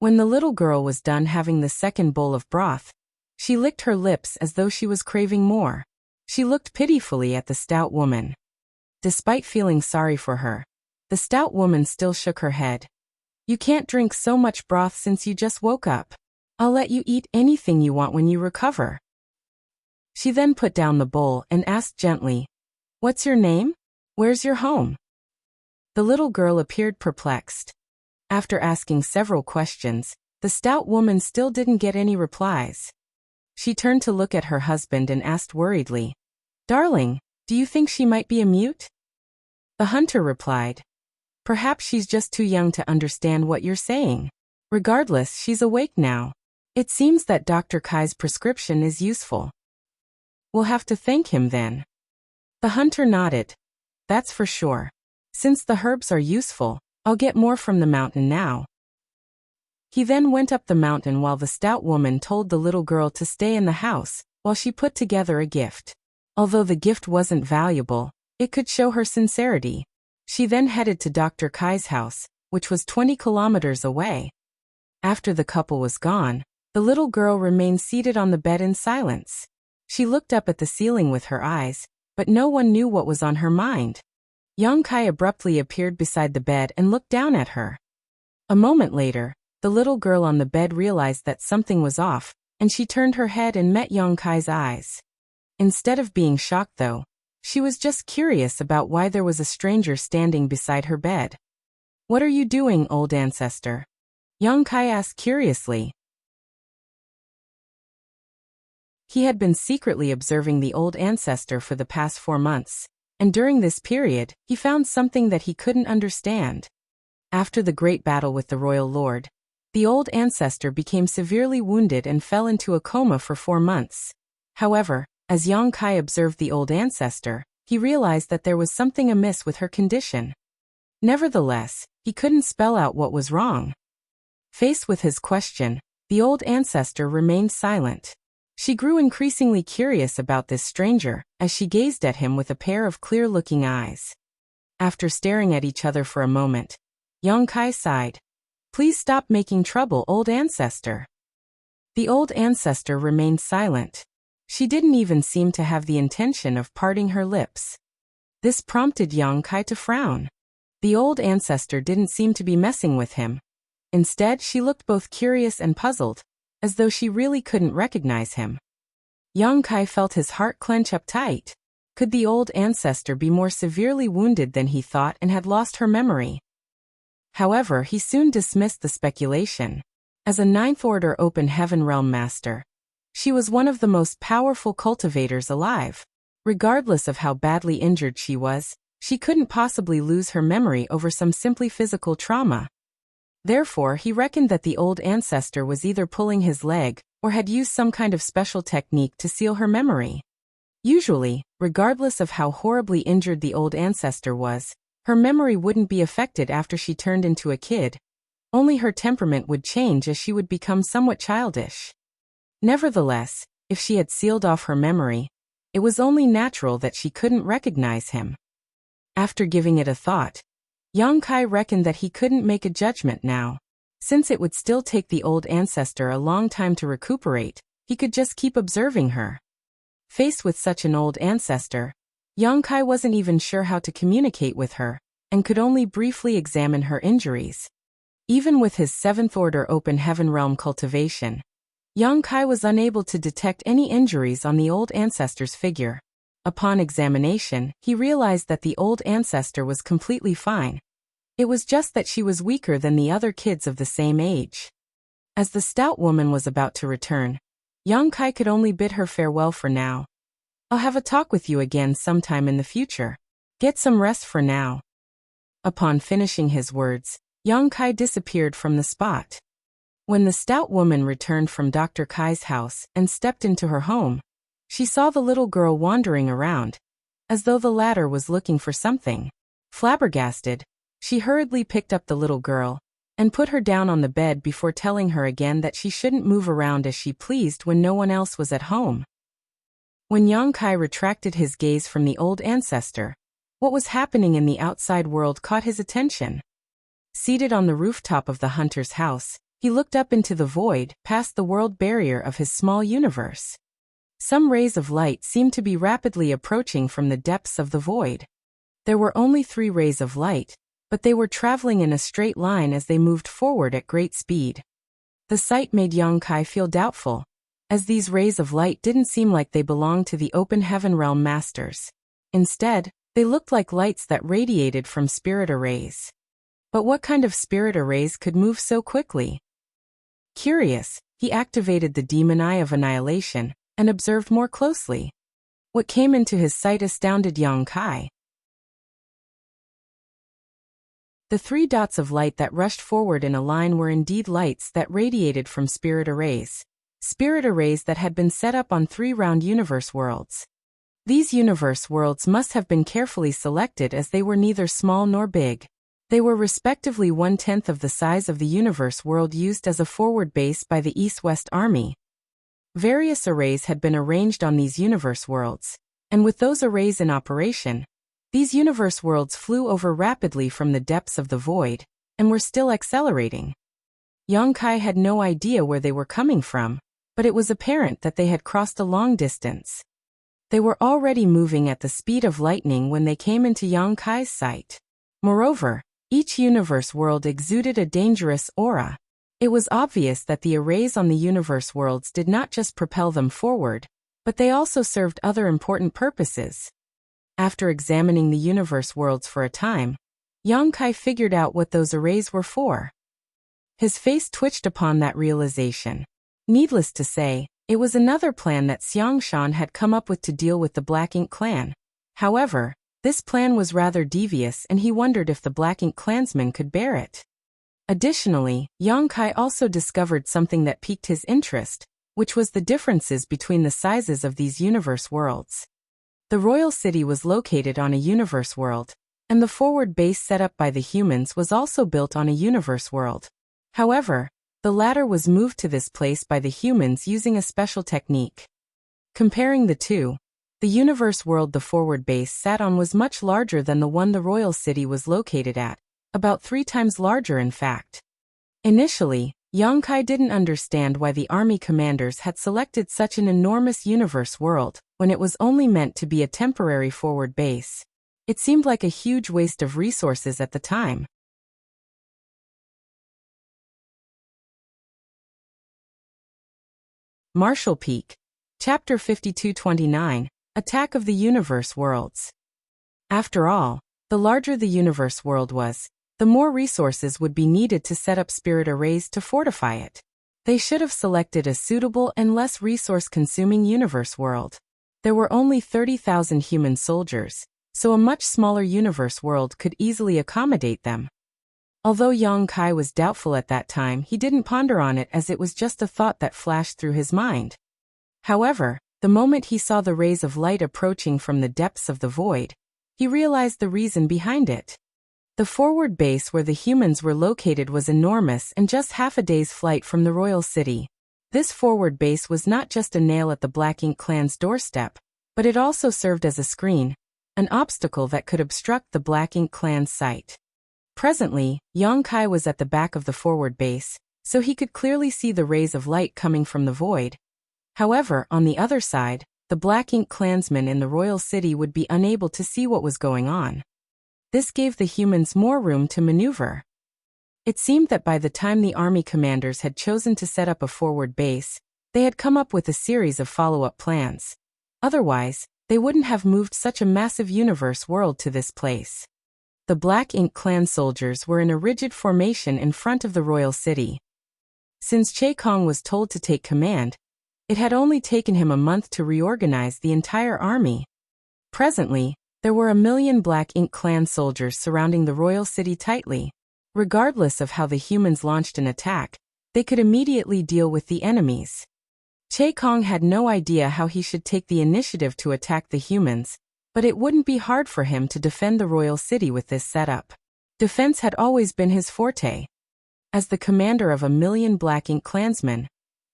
When the little girl was done having the second bowl of broth, she licked her lips as though she was craving more. She looked pitifully at the stout woman. Despite feeling sorry for her, the stout woman still shook her head. You can't drink so much broth since you just woke up. I'll let you eat anything you want when you recover. She then put down the bowl and asked gently, What's your name? Where's your home? The little girl appeared perplexed. After asking several questions, the stout woman still didn't get any replies. She turned to look at her husband and asked worriedly, Darling, do you think she might be a mute? The hunter replied, Perhaps she's just too young to understand what you're saying. Regardless, she's awake now. It seems that Dr. Kai's prescription is useful. We'll have to thank him then. The hunter nodded. That's for sure. Since the herbs are useful, I'll get more from the mountain now. He then went up the mountain while the stout woman told the little girl to stay in the house while she put together a gift. Although the gift wasn't valuable, it could show her sincerity. She then headed to Dr. Kai's house, which was 20 kilometers away. After the couple was gone, the little girl remained seated on the bed in silence. She looked up at the ceiling with her eyes, but no one knew what was on her mind. Young Kai abruptly appeared beside the bed and looked down at her. A moment later, the little girl on the bed realized that something was off, and she turned her head and met Young Kai's eyes. Instead of being shocked though, she was just curious about why there was a stranger standing beside her bed. What are you doing, old ancestor? Young Kai asked curiously. He had been secretly observing the old ancestor for the past 4 months, and during this period, he found something that he couldn't understand. After the great battle with the royal lord, the old ancestor became severely wounded and fell into a coma for 4 months. However, as Yang Kai observed the old ancestor, he realized that there was something amiss with her condition. Nevertheless, he couldn't spell out what was wrong. Faced with his question, the old ancestor remained silent. She grew increasingly curious about this stranger as she gazed at him with a pair of clear-looking eyes. After staring at each other for a moment, Yang Kai sighed. Please stop making trouble, old ancestor. The old ancestor remained silent. She didn't even seem to have the intention of parting her lips. This prompted Yang Kai to frown. The old ancestor didn't seem to be messing with him. Instead, she looked both curious and puzzled, as though she really couldn't recognize him. Yang Kai felt his heart clench up tight. Could the old ancestor be more severely wounded than he thought and had lost her memory? However, he soon dismissed the speculation. As a 9th Order Open Heaven Realm Master, she was one of the most powerful cultivators alive. Regardless of how badly injured she was, she couldn't possibly lose her memory over some simply physical trauma. Therefore, he reckoned that the old ancestor was either pulling his leg or had used some kind of special technique to seal her memory. Usually, regardless of how horribly injured the old ancestor was, her memory wouldn't be affected after she turned into a kid. Only her temperament would change as she would become somewhat childish. Nevertheless, if she had sealed off her memory, it was only natural that she couldn't recognize him. After giving it a thought, Yang Kai reckoned that he couldn't make a judgment now. Since it would still take the old ancestor a long time to recuperate, he could just keep observing her. Faced with such an old ancestor, Yang Kai wasn't even sure how to communicate with her, and could only briefly examine her injuries. Even with his 7th Order Open Heaven Realm cultivation, Yang Kai was unable to detect any injuries on the old ancestor's figure. Upon examination, he realized that the old ancestor was completely fine. It was just that she was weaker than the other kids of the same age. As the stout woman was about to return, Yang Kai could only bid her farewell for now. I'll have a talk with you again sometime in the future. Get some rest for now. Upon finishing his words, Yang Kai disappeared from the spot. When the stout woman returned from Dr. Kai's house and stepped into her home, she saw the little girl wandering around, as though the latter was looking for something. Flabbergasted, she hurriedly picked up the little girl and put her down on the bed before telling her again that she shouldn't move around as she pleased when no one else was at home. When Yang Kai retracted his gaze from the old ancestor, what was happening in the outside world caught his attention. Seated on the rooftop of the hunter's house, he looked up into the void, past the world barrier of his small universe. Some rays of light seemed to be rapidly approaching from the depths of the void. There were only 3 rays of light, but they were traveling in a straight line as they moved forward at great speed. The sight made Yang Kai feel doubtful, as these rays of light didn't seem like they belonged to the open heaven realm masters. Instead, they looked like lights that radiated from spirit arrays. But what kind of spirit arrays could move so quickly? Curious, he activated the demon eye of annihilation and observed more closely. What came into his sight astounded Yang Kai. The 3 dots of light that rushed forward in a line were indeed lights that radiated from spirit arrays. Spirit arrays that had been set up on 3 round universe worlds. These universe worlds must have been carefully selected as they were neither small nor big. They were respectively 1/10 of the size of the universe world used as a forward base by the East-West Army. Various arrays had been arranged on these universe worlds, and with those arrays in operation, these universe worlds flew over rapidly from the depths of the void, and were still accelerating. Yang Kai had no idea where they were coming from, but it was apparent that they had crossed a long distance. They were already moving at the speed of lightning when they came into Yang Kai's sight. Moreover, each universe world exuded a dangerous aura. It was obvious that the arrays on the universe worlds did not just propel them forward, but they also served other important purposes. After examining the universe worlds for a time, Yang Kai figured out what those arrays were for. His face twitched upon that realization. Needless to say, it was another plan that Xiangshan had come up with to deal with the Black Ink clan. However, this plan was rather devious and he wondered if the Black Ink clansmen could bear it. Additionally, Yang Kai also discovered something that piqued his interest, which was the differences between the sizes of these universe worlds. The royal city was located on a universe world, and the forward base set up by the humans was also built on a universe world. However, the latter was moved to this place by the humans using a special technique. Comparing the two, the universe world the forward base sat on was much larger than the one the royal city was located at, about 3 times larger in fact. Initially, Yang Kai didn't understand why the army commanders had selected such an enormous universe world, when it was only meant to be a temporary forward base. It seemed like a huge waste of resources at the time. Marshall Peak. Chapter 5229, Attack of the Universe Worlds. After all, the larger the universe world was, the more resources would be needed to set up spirit arrays to fortify it. They should have selected a suitable and less resource-consuming universe world. There were only 30,000 human soldiers, so a much smaller universe world could easily accommodate them. Although Yang Kai was doubtful at that time, he didn't ponder on it as it was just a thought that flashed through his mind. However, the moment he saw the rays of light approaching from the depths of the void, he realized the reason behind it. The forward base where the humans were located was enormous and just half a day's flight from the royal city. This forward base was not just a nail at the Black Ink clan's doorstep, but it also served as a screen, an obstacle that could obstruct the Black Ink clan's sight. Presently, Yang Kai was at the back of the forward base, so he could clearly see the rays of light coming from the void. However, on the other side, the Black Ink clansmen in the royal city would be unable to see what was going on. This gave the humans more room to maneuver. It seemed that by the time the army commanders had chosen to set up a forward base, they had come up with a series of follow-up plans. Otherwise, they wouldn't have moved such a massive universe world to this place. The Black Ink clan soldiers were in a rigid formation in front of the royal city. Since Che Kong was told to take command, it had only taken him a month to reorganize the entire army. Presently, there were 1 million Black Ink clan soldiers surrounding the royal city tightly. Regardless of how the humans launched an attack, they could immediately deal with the enemies. Che Kong had no idea how he should take the initiative to attack the humans, but it wouldn't be hard for him to defend the royal city with this setup. Defense had always been his forte. As the commander of 1,000,000 Black Ink clansmen,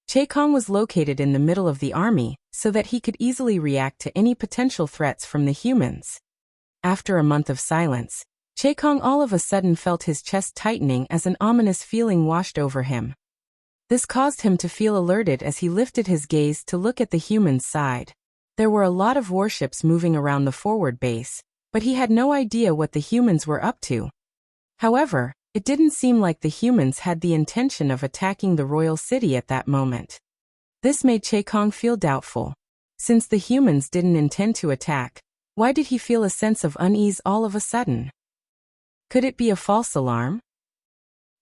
Chaekong was located in the middle of the army so that he could easily react to any potential threats from the humans. After a month of silence, Chaekong all of a sudden felt his chest tightening as an ominous feeling washed over him. This caused him to feel alerted as he lifted his gaze to look at the humans' side. There were a lot of warships moving around the forward base, but he had no idea what the humans were up to. However, it didn't seem like the humans had the intention of attacking the royal city at that moment. This made Chaekong feel doubtful. Since the humans didn't intend to attack, why did he feel a sense of unease all of a sudden? Could it be a false alarm?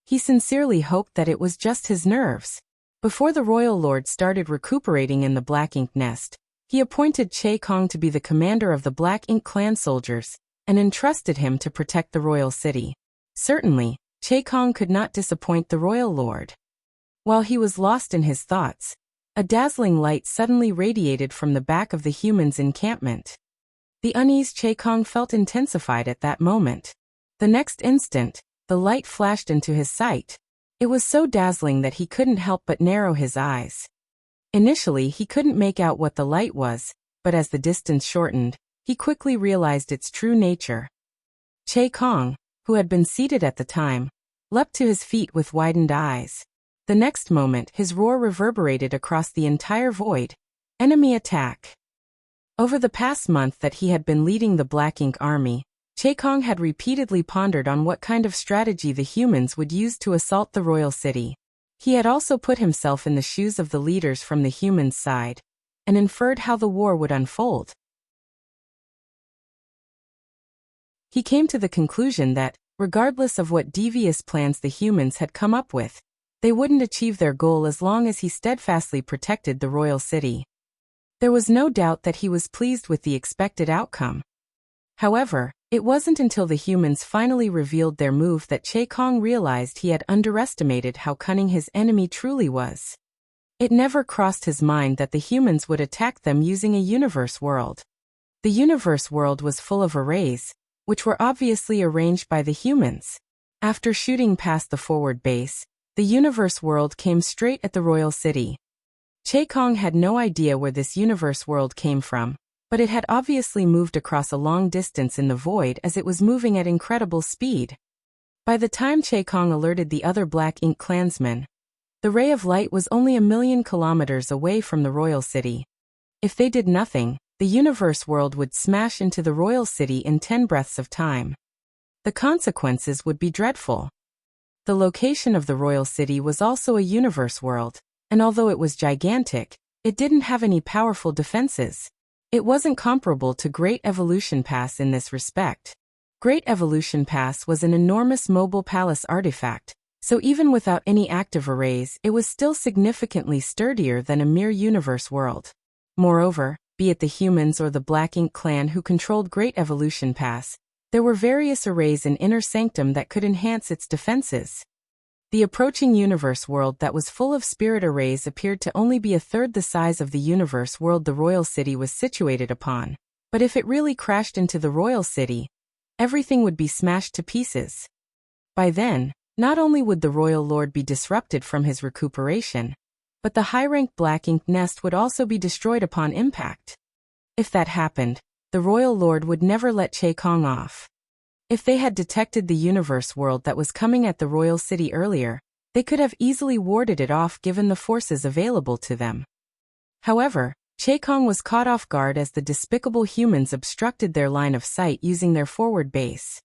He sincerely hoped that it was just his nerves. Before the royal lord started recuperating in the Black Ink nest, he appointed Chaekong to be the commander of the Black Ink clan soldiers and entrusted him to protect the royal city. Certainly, Chaekong could not disappoint the royal lord. While he was lost in his thoughts, a dazzling light suddenly radiated from the back of the humans' encampment. The unease Chaekong felt intensified at that moment. The next instant, the light flashed into his sight. It was so dazzling that he couldn't help but narrow his eyes. Initially, he couldn't make out what the light was, but as the distance shortened, he quickly realized its true nature. Chaekong, who had been seated at the time, leapt to his feet with widened eyes. The next moment, his roar reverberated across the entire void. Enemy attack! Over the past month that he had been leading the Black Ink army, Chaekong had repeatedly pondered on what kind of strategy the humans would use to assault the royal city. He had also put himself in the shoes of the leaders from the humans' side, and inferred how the war would unfold. He came to the conclusion that, regardless of what devious plans the humans had come up with, they wouldn't achieve their goal as long as he steadfastly protected the royal city. There was no doubt that he was pleased with the expected outcome. However, it wasn't until the humans finally revealed their move that Chaekong realized he had underestimated how cunning his enemy truly was. It never crossed his mind that the humans would attack them using a universe world. The universe world was full of arrays, which were obviously arranged by the humans. After shooting past the forward base, the universe world came straight at the royal city. Chaekong had no idea where this universe world came from, but it had obviously moved across a long distance in the void as it was moving at incredible speed. By the time Chaekong alerted the other Black Ink clansmen, the ray of light was only 1,000,000 kilometers away from the royal city. If they did nothing, the universe world would smash into the royal city in 10 breaths of time. The consequences would be dreadful. The location of the royal city was also a universe world, and although it was gigantic, it didn't have any powerful defenses. It wasn't comparable to Great Evolution Pass in this respect. Great Evolution Pass was an enormous mobile palace artifact, so even without any active arrays, it was still significantly sturdier than a mere universe world. Moreover, be it the humans or the Black Ink clan who controlled Great Evolution Pass, there were various arrays in Inner Sanctum that could enhance its defenses. The approaching universe world that was full of spirit arrays appeared to only be a third the size of the universe world the royal city was situated upon. But if it really crashed into the royal city, everything would be smashed to pieces. By then, not only would the royal lord be disrupted from his recuperation, but the high-rank Black Ink nest would also be destroyed upon impact. If that happened, the royal lord would never let Chaekong off. If they had detected the universe world that was coming at the royal city earlier, they could have easily warded it off given the forces available to them. However, Chaekong was caught off guard as the despicable humans obstructed their line of sight using their forward base.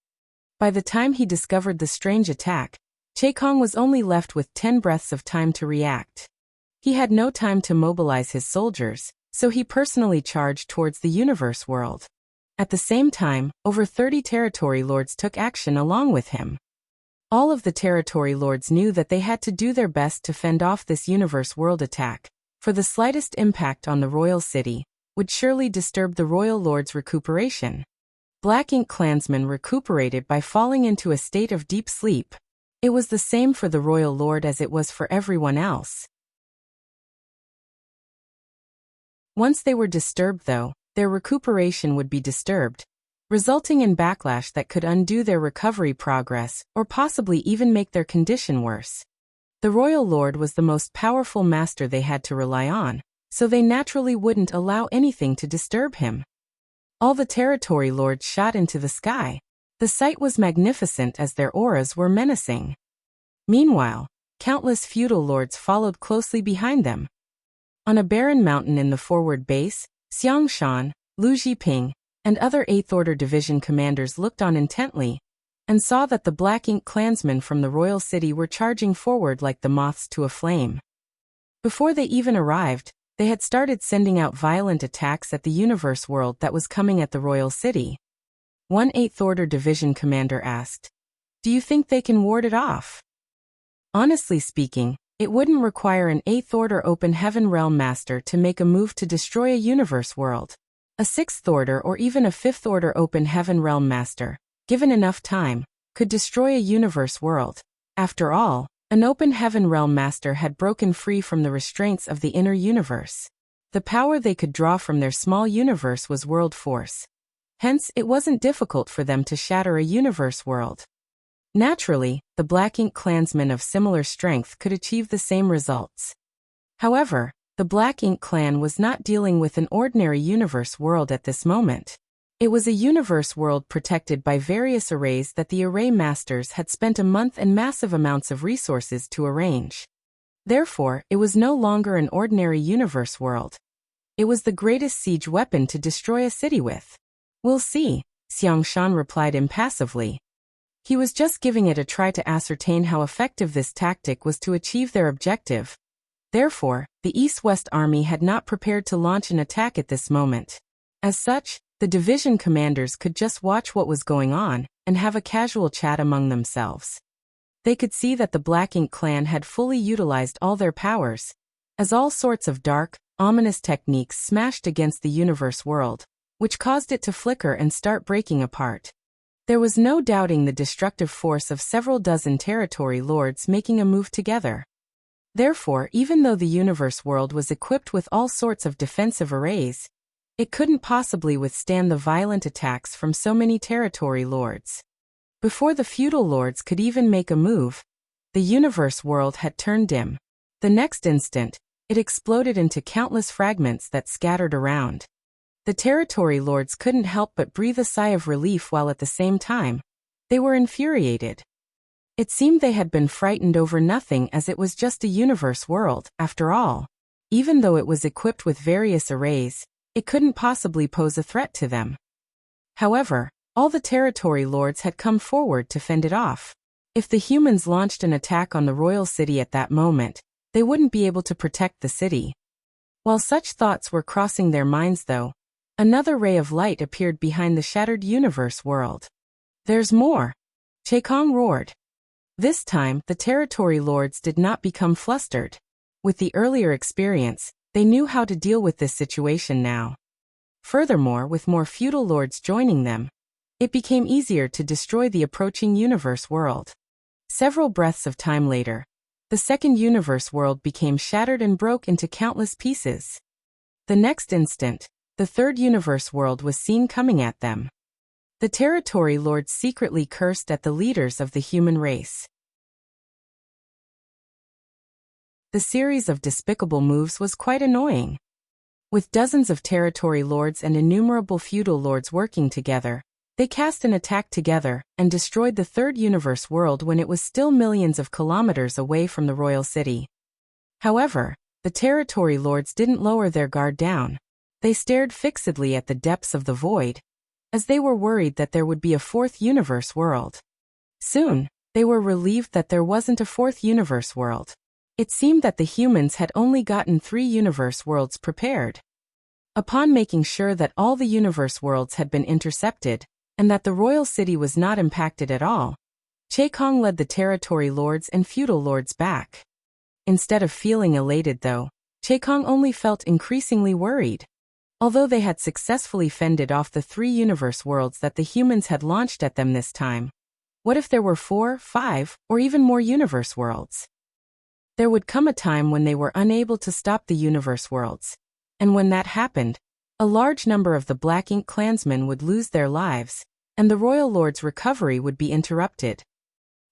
By the time he discovered the strange attack, Chaekong was only left with 10 breaths of time to react. He had no time to mobilize his soldiers, so he personally charged towards the universe world. At the same time, over 30 territory lords took action along with him. All of the territory lords knew that they had to do their best to fend off this universe world attack, for the slightest impact on the royal city would surely disturb the royal lord's recuperation. Black Ink clansmen recuperated by falling into a state of deep sleep. It was the same for the royal lord as it was for everyone else. Once they were disturbed though, their recuperation would be disturbed. resulting in backlash that could undo their recovery progress or possibly even make their condition worse. The royal lord was the most powerful master they had to rely on, so they naturally wouldn't allow anything to disturb him. All the territory lords shot into the sky. The sight was magnificent as their auras were menacing. Meanwhile, countless feudal lords followed closely behind them. On a barren mountain in the forward base, Xiang Shan, Lu Zhiping, and other 8th Order Division commanders looked on intently, and saw that the Black Ink clansmen from the royal city were charging forward like the moths to a flame. Before they even arrived, they had started sending out violent attacks at the universe world that was coming at the royal city. One 8th Order Division commander asked, "Do you think they can ward it off?" Honestly speaking, it wouldn't require an 8th Order Open Heaven Realm Master to make a move to destroy a universe world. A 6th Order or even a 5th Order Open Heaven Realm Master, given enough time, could destroy a universe world. After all, an Open Heaven Realm Master had broken free from the restraints of the inner universe. The power they could draw from their small universe was world force. Hence, it wasn't difficult for them to shatter a universe world. Naturally, the Black Ink clansmen of similar strength could achieve the same results. However, the Black Ink clan was not dealing with an ordinary universe world at this moment. It was a universe world protected by various arrays that the array masters had spent a month and massive amounts of resources to arrange. Therefore, it was no longer an ordinary universe world. It was the greatest siege weapon to destroy a city with. "We'll see," Xiang Shan replied impassively. He was just giving it a try to ascertain how effective this tactic was to achieve their objective. Therefore, the East-West Army had not prepared to launch an attack at this moment. As such, the division commanders could just watch what was going on and have a casual chat among themselves. They could see that the Black Ink clan had fully utilized all their powers, as all sorts of dark, ominous techniques smashed against the universe world, which caused it to flicker and start breaking apart. There was no doubting the destructive force of several dozen territory lords making a move together. Therefore, even though the universe world was equipped with all sorts of defensive arrays, it couldn't possibly withstand the violent attacks from so many territory lords. Before the feudal lords could even make a move, the universe world had turned dim. The next instant, it exploded into countless fragments that scattered around. The territory lords couldn't help but breathe a sigh of relief while at the same time, they were infuriated. It seemed they had been frightened over nothing, as it was just a universe world, after all. Even though it was equipped with various arrays, it couldn't possibly pose a threat to them. However, all the territory lords had come forward to fend it off. If the humans launched an attack on the royal city at that moment, they wouldn't be able to protect the city. While such thoughts were crossing their minds though, another ray of light appeared behind the shattered universe world. "There's more!" Cheikong roared. This time, the territory lords did not become flustered. With the earlier experience, they knew how to deal with this situation now. Furthermore, with more feudal lords joining them, it became easier to destroy the approaching universe world. Several breaths of time later, the second universe world became shattered and broke into countless pieces. The next instant, the third universe world was seen coming at them. The territory lords secretly cursed at the leaders of the human race. The series of despicable moves was quite annoying. With dozens of territory lords and innumerable feudal lords working together, they cast an attack together and destroyed the third universe world when it was still millions of kilometers away from the royal city. However, the territory lords didn't lower their guard down. They stared fixedly at the depths of the void, as they were worried that there would be a fourth universe world. Soon, they were relieved that there wasn't a fourth universe world. It seemed that the humans had only gotten 3 universe worlds prepared. Upon making sure that all the universe worlds had been intercepted, and that the royal city was not impacted at all, Cheikong led the territory lords and feudal lords back. Instead of feeling elated though, Cheikong only felt increasingly worried. Although they had successfully fended off the 3 universe worlds that the humans had launched at them this time, what if there were 4, 5, or even more universe worlds? There would come a time when they were unable to stop the universe worlds, and when that happened, A large number of the Black Ink clansmen would lose their lives, and the royal lord's recovery would be interrupted.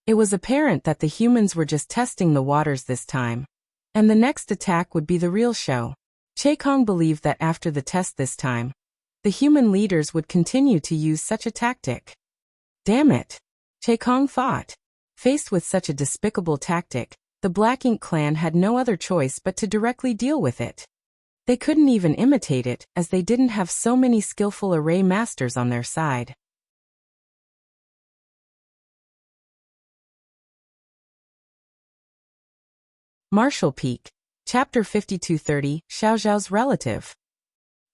It was apparent that the humans were just testing the waters this time, and the next attack would be the real show. Chaekong believed that after the test this time, the human leaders would continue to use such a tactic. Damn it, Chaekong thought. Faced with such a despicable tactic, the Black Ink clan had no other choice but to directly deal with it. They couldn't even imitate it, as they didn't have so many skillful array masters on their side. Martial Peak, Chapter 5230, Xiaozhao's relative.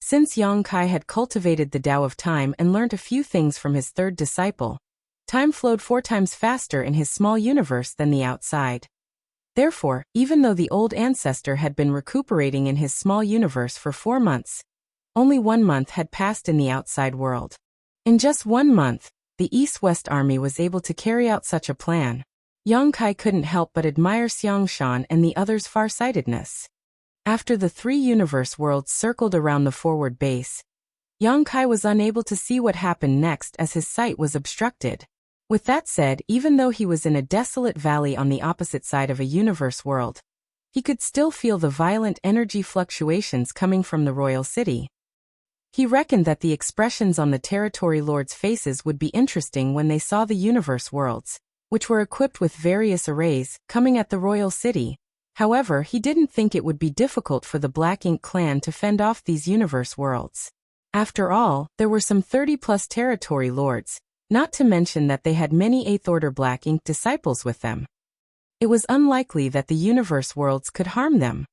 Since Yang Kai had cultivated the Tao of Time and learnt a few things from his third disciple, time flowed 4 times faster in his small universe than the outside. Therefore, even though the old ancestor had been recuperating in his small universe for 4 months, only 1 month had passed in the outside world. In just 1 month, the East-West Army was able to carry out such a plan. Yang Kai couldn't help but admire Xiangshan and the others' farsightedness. After the 3 universe worlds circled around the forward base, Yang Kai was unable to see what happened next as his sight was obstructed. With that said, even though he was in a desolate valley on the opposite side of a universe world, he could still feel the violent energy fluctuations coming from the royal city. He reckoned that the expressions on the territory lords' faces would be interesting when they saw the universe worlds, which were equipped with various arrays, coming at the royal city. However, he didn't think it would be difficult for the Black Ink clan to fend off these universe worlds. After all, there were some 30-plus territory lords, not to mention that they had many 8th Order Black Ink disciples with them. It was unlikely that the universe worlds could harm them.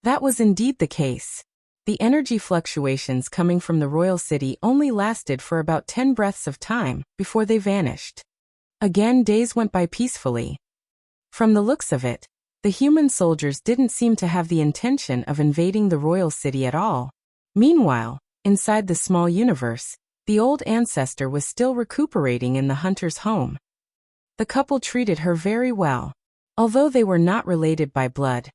That was indeed the case. The energy fluctuations coming from the royal city only lasted for about 10 breaths of time before they vanished. Again, days went by peacefully. From the looks of it, the human soldiers didn't seem to have the intention of invading the royal city at all. Meanwhile, inside the small universe, the old ancestor was still recuperating in the hunter's home. The couple treated her very well. Although they were not related by blood,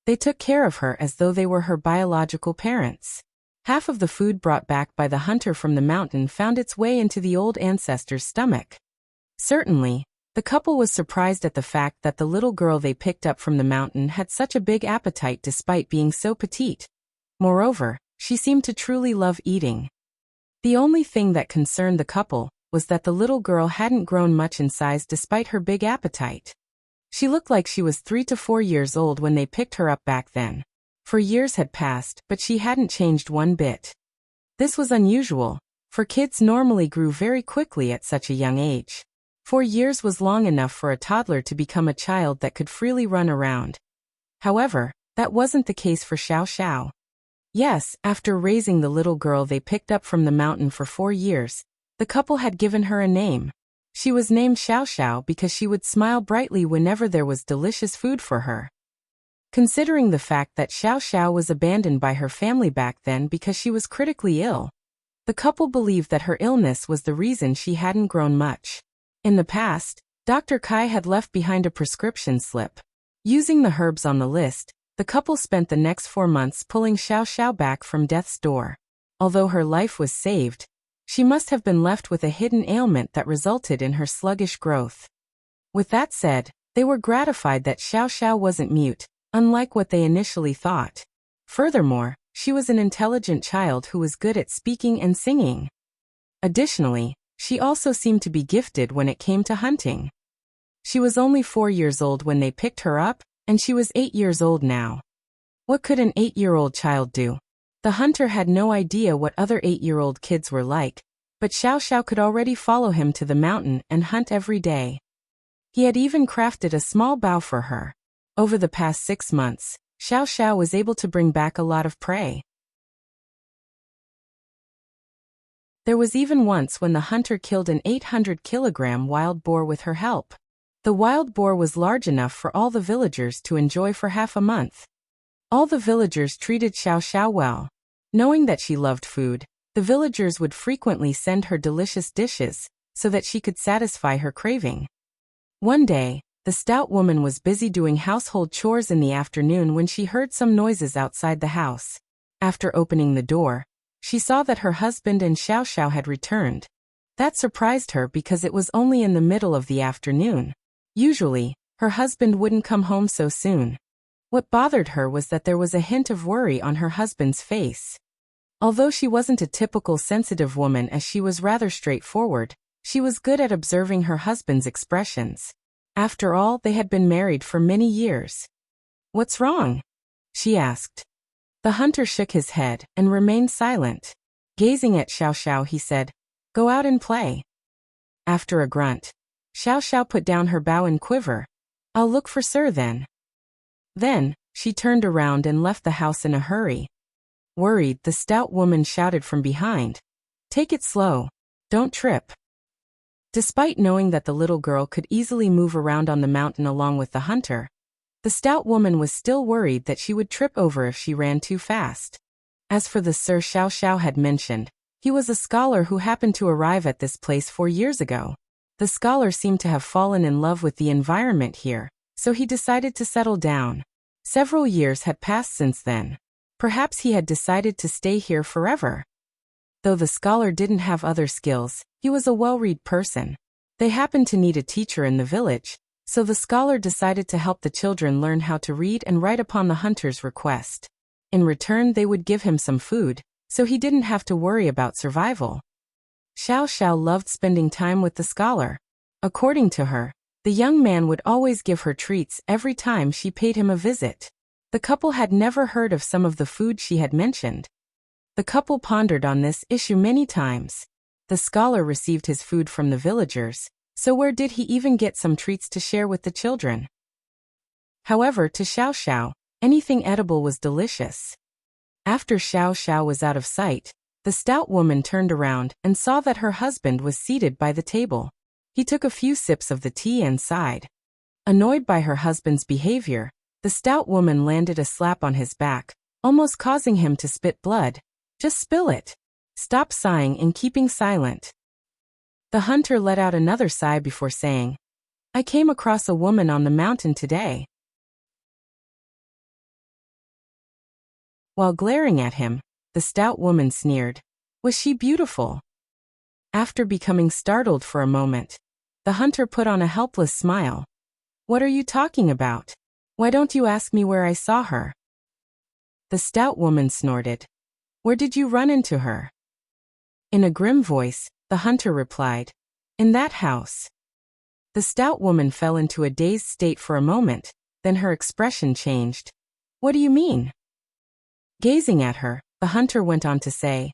they took care of her as though they were her biological parents. Half of the food brought back by the hunter from the mountain found its way into the old ancestor's stomach. Certainly, the couple was surprised at the fact that the little girl they picked up from the mountain had such a big appetite despite being so petite. Moreover, she seemed to truly love eating. The only thing that concerned the couple was that the little girl hadn't grown much in size despite her big appetite. She looked like she was 3 to 4 years old when they picked her up back then. For years had passed, but she hadn't changed one bit. This was unusual, for kids normally grew very quickly at such a young age. 4 years was long enough for a toddler to become a child that could freely run around. However, that wasn't the case for Xiao Xiao. Yes, after raising the little girl they picked up from the mountain for 4 years, the couple had given her a name. She was named Xiao Xiao because she would smile brightly whenever there was delicious food for her. Considering the fact that Xiao Xiao was abandoned by her family back then because she was critically ill, the couple believed that her illness was the reason she hadn't grown much. In the past, Dr. Kai had left behind a prescription slip. Using the herbs on the list, the couple spent the next 4 months pulling Xiao Xiao back from death's door. Although her life was saved, she must have been left with a hidden ailment that resulted in her sluggish growth. With that said, they were gratified that Xiao Xiao wasn't mute, unlike what they initially thought. Furthermore, she was an intelligent child who was good at speaking and singing. Additionally, she also seemed to be gifted when it came to hunting. She was only 4 years old when they picked her up, and she was 8 years old now. What could an 8-year-old child do? The hunter had no idea what other 8-year-old kids were like, but Xiao Xiao could already follow him to the mountain and hunt every day. He had even crafted a small bow for her. Over the past 6 months, Xiao Xiao was able to bring back a lot of prey. There was even once when the hunter killed an 800-kilogram wild boar with her help. The wild boar was large enough for all the villagers to enjoy for half a month. All the villagers treated Xiao Xiao well. Knowing that she loved food, the villagers would frequently send her delicious dishes, so that she could satisfy her craving. One day, the stout woman was busy doing household chores in the afternoon when she heard some noises outside the house. After opening the door, She saw that her husband and Xiao Xiao had returned. That surprised her because it was only in the middle of the afternoon. Usually, her husband wouldn't come home so soon. What bothered her was that there was a hint of worry on her husband's face. Although she wasn't a typical sensitive woman as she was rather straightforward, she was good at observing her husband's expressions. After all, they had been married for many years. "What's wrong?" she asked. The hunter shook his head and remained silent. Gazing at Xiao Xiao, he said, "Go out and play." After a grunt, Xiao Xiao put down her bow and quiver. "I'll look for Sir then." Then, she turned around and left the house in a hurry. Worried, the stout woman shouted from behind, "Take it slow. Don't trip." Despite knowing that the little girl could easily move around on the mountain along with the hunter, the stout woman was still worried that she would trip over if she ran too fast. As for the Sir Xiao Xiao had mentioned, he was a scholar who happened to arrive at this place 4 years ago. The scholar seemed to have fallen in love with the environment here, so he decided to settle down. Several years had passed since then. Perhaps he had decided to stay here forever. Though the scholar didn't have other skills, he was a well-read person. They happened to need a teacher in the village, so the scholar decided to help the children learn how to read and write upon the hunter's request. In return, they would give him some food, so he didn't have to worry about survival. Xiao Xiao loved spending time with the scholar. According to her, the young man would always give her treats every time she paid him a visit. The couple had never heard of some of the food she had mentioned. The couple pondered on this issue many times. The scholar received his food from the villagers, so where did he even get some treats to share with the children? However, to Xiao Xiao, anything edible was delicious. After Xiao Xiao was out of sight, the stout woman turned around and saw that her husband was seated by the table. He took a few sips of the tea and sighed. Annoyed by her husband's behavior, the stout woman landed a slap on his back, almost causing him to spit blood. "Just spill it. Stop sighing and keeping silent." The hunter let out another sigh before saying, "I came across a woman on the mountain today." While glaring at him, the stout woman sneered. Was she beautiful? After becoming startled for a moment, the hunter put on a helpless smile. "What are you talking about? Why don't you ask me where I saw her?" The stout woman snorted. "Where did you run into her?" In a grim voice, the hunter replied, "In that house." The stout woman fell into a dazed state for a moment, then her expression changed. "What do you mean?" Gazing at her, the hunter went on to say,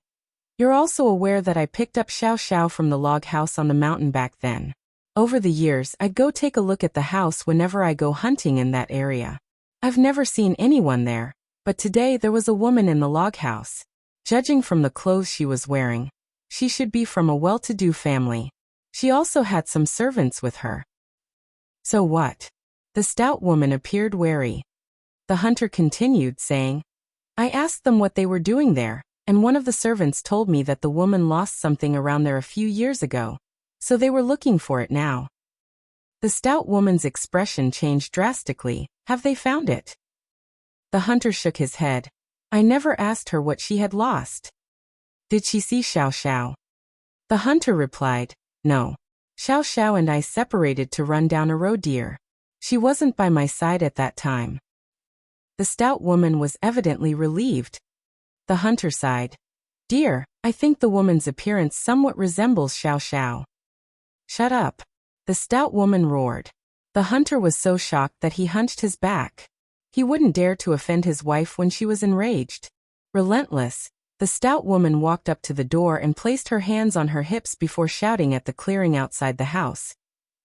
"You're also aware that I picked up Xiao Xiao from the log house on the mountain back then. Over the years, I'd go take a look at the house whenever I go hunting in that area. I've never seen anyone there, but today there was a woman in the log house. Judging from the clothes she was wearing, she should be from a well-to-do family. She also had some servants with her." "So what?" The stout woman appeared wary. The hunter continued, saying, "I asked them what they were doing there, and one of the servants told me that the woman lost something around there a few years ago, so they were looking for it now." The stout woman's expression changed drastically. "Have they found it?" The hunter shook his head. "I never asked her what she had lost." "Did she see Xiao Xiao?" The hunter replied, "No. Xiao Xiao and I separated to run down a roe deer. She wasn't by my side at that time." The stout woman was evidently relieved. The hunter sighed. "Dear, I think the woman's appearance somewhat resembles Xiao Xiao." "Shut up." The stout woman roared. The hunter was so shocked that he hunched his back. He wouldn't dare to offend his wife when she was enraged. Relentless, the stout woman walked up to the door and placed her hands on her hips before shouting at the clearing outside the house.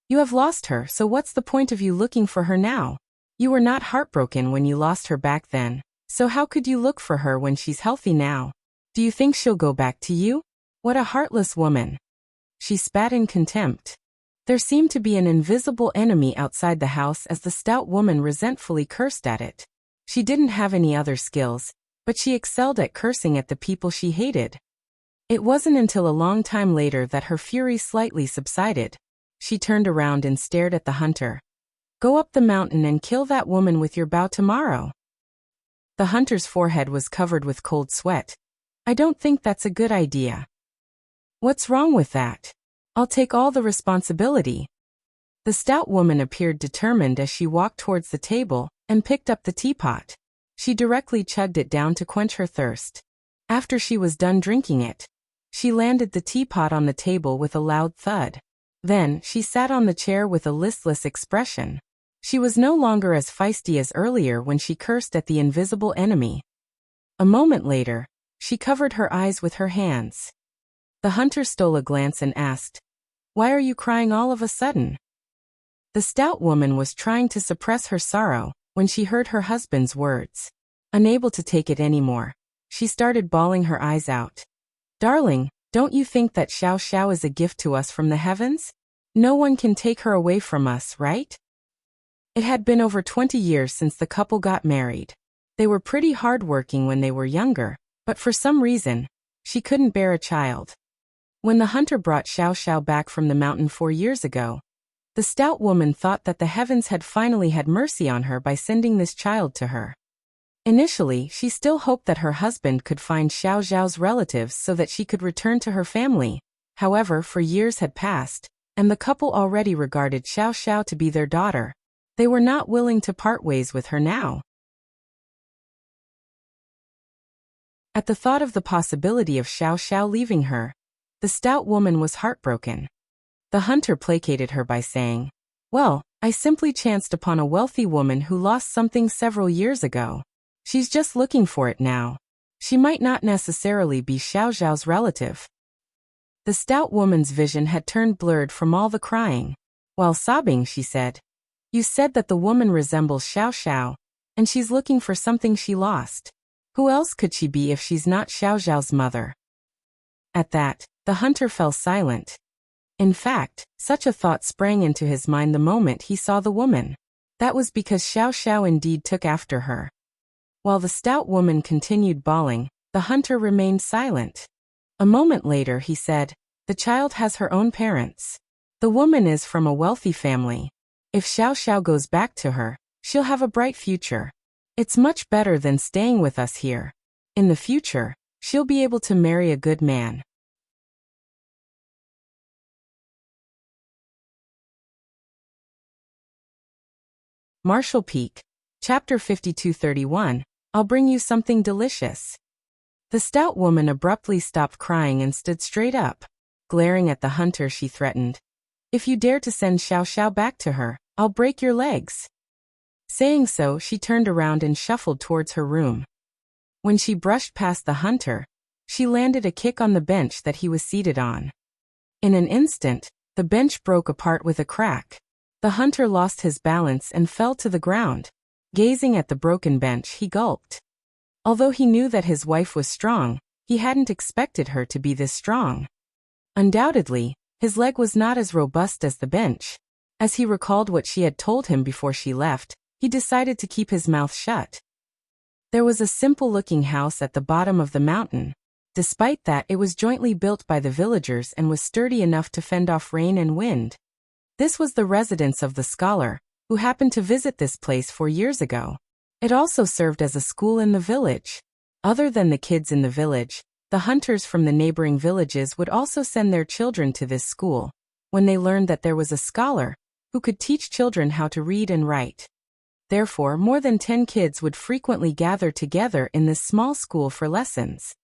"You have lost her, so what's the point of you looking for her now? You were not heartbroken when you lost her back then, so how could you look for her when she's healthy now? Do you think she'll go back to you? What a heartless woman." She spat in contempt. There seemed to be an invisible enemy outside the house as the stout woman resentfully cursed at it. She didn't have any other skills, but she excelled at cursing at the people she hated. It wasn't until a long time later that her fury slightly subsided. She turned around and stared at the hunter. "Go up the mountain and kill that woman with your bow tomorrow." The hunter's forehead was covered with cold sweat. I don't think that's a good idea. What's wrong with that? I'll take all the responsibility. The stout woman appeared determined as she walked towards the table and picked up the teapot. She directly chugged it down to quench her thirst. After she was done drinking it, she landed the teapot on the table with a loud thud. Then, she sat on the chair with a listless expression. She was no longer as feisty as earlier when she cursed at the invisible enemy. A moment later, she covered her eyes with her hands. The hunter stole a glance and asked, "Why are you crying all of a sudden?" The stout woman was trying to suppress her sorrow when she heard her husband's words. Unable to take it anymore, she started bawling her eyes out. "Darling, don't you think that Xiao Xiao is a gift to us from the heavens? No one can take her away from us, right?" It had been over 20 years since the couple got married. They were pretty hardworking when they were younger, but for some reason, she couldn't bear a child. When the hunter brought Xiao Xiao back from the mountain 4 years ago, the stout woman thought that the heavens had finally had mercy on her by sending this child to her. Initially, she still hoped that her husband could find Xiao Xiao's relatives so that she could return to her family. However, for years had passed, and the couple already regarded Xiao Xiao to be their daughter. They were not willing to part ways with her now. At the thought of the possibility of Xiao Xiao leaving her, the stout woman was heartbroken. The hunter placated her by saying, "Well, I simply chanced upon a wealthy woman who lost something several years ago. She's just looking for it now. She might not necessarily be Xiao Xiao's relative." The stout woman's vision had turned blurred from all the crying. While sobbing, she said, "You said that the woman resembles Xiao Xiao, and she's looking for something she lost. Who else could she be if she's not Xiao Xiao's mother?" At that, the hunter fell silent. In fact, such a thought sprang into his mind the moment he saw the woman. That was because Xiao Xiao indeed took after her. While the stout woman continued bawling, the hunter remained silent. A moment later he said, "The child has her own parents. The woman is from a wealthy family. If Xiao Xiao goes back to her, she'll have a bright future. It's much better than staying with us here. In the future, she'll be able to marry a good man." Marshall Peak. Chapter 5231. I'll bring you something delicious. The stout woman abruptly stopped crying and stood straight up. Glaring at the hunter, she threatened, "If you dare to send Xiao Xiao back to her, I'll break your legs." Saying so, she turned around and shuffled towards her room. When she brushed past the hunter, she landed a kick on the bench that he was seated on. In an instant, the bench broke apart with a crack. The hunter lost his balance and fell to the ground. Gazing at the broken bench, he gulped. Although he knew that his wife was strong, he hadn't expected her to be this strong. Undoubtedly, his leg was not as robust as the bench. As he recalled what she had told him before she left, he decided to keep his mouth shut. There was a simple-looking house at the bottom of the mountain. Despite that, it was jointly built by the villagers and was sturdy enough to fend off rain and wind. This was the residence of the scholar, who happened to visit this place 4 years ago. It also served as a school in the village. Other than the kids in the village, the hunters from the neighboring villages would also send their children to this school, when they learned that there was a scholar who could teach children how to read and write. Therefore, more than 10 kids would frequently gather together in this small school for lessons.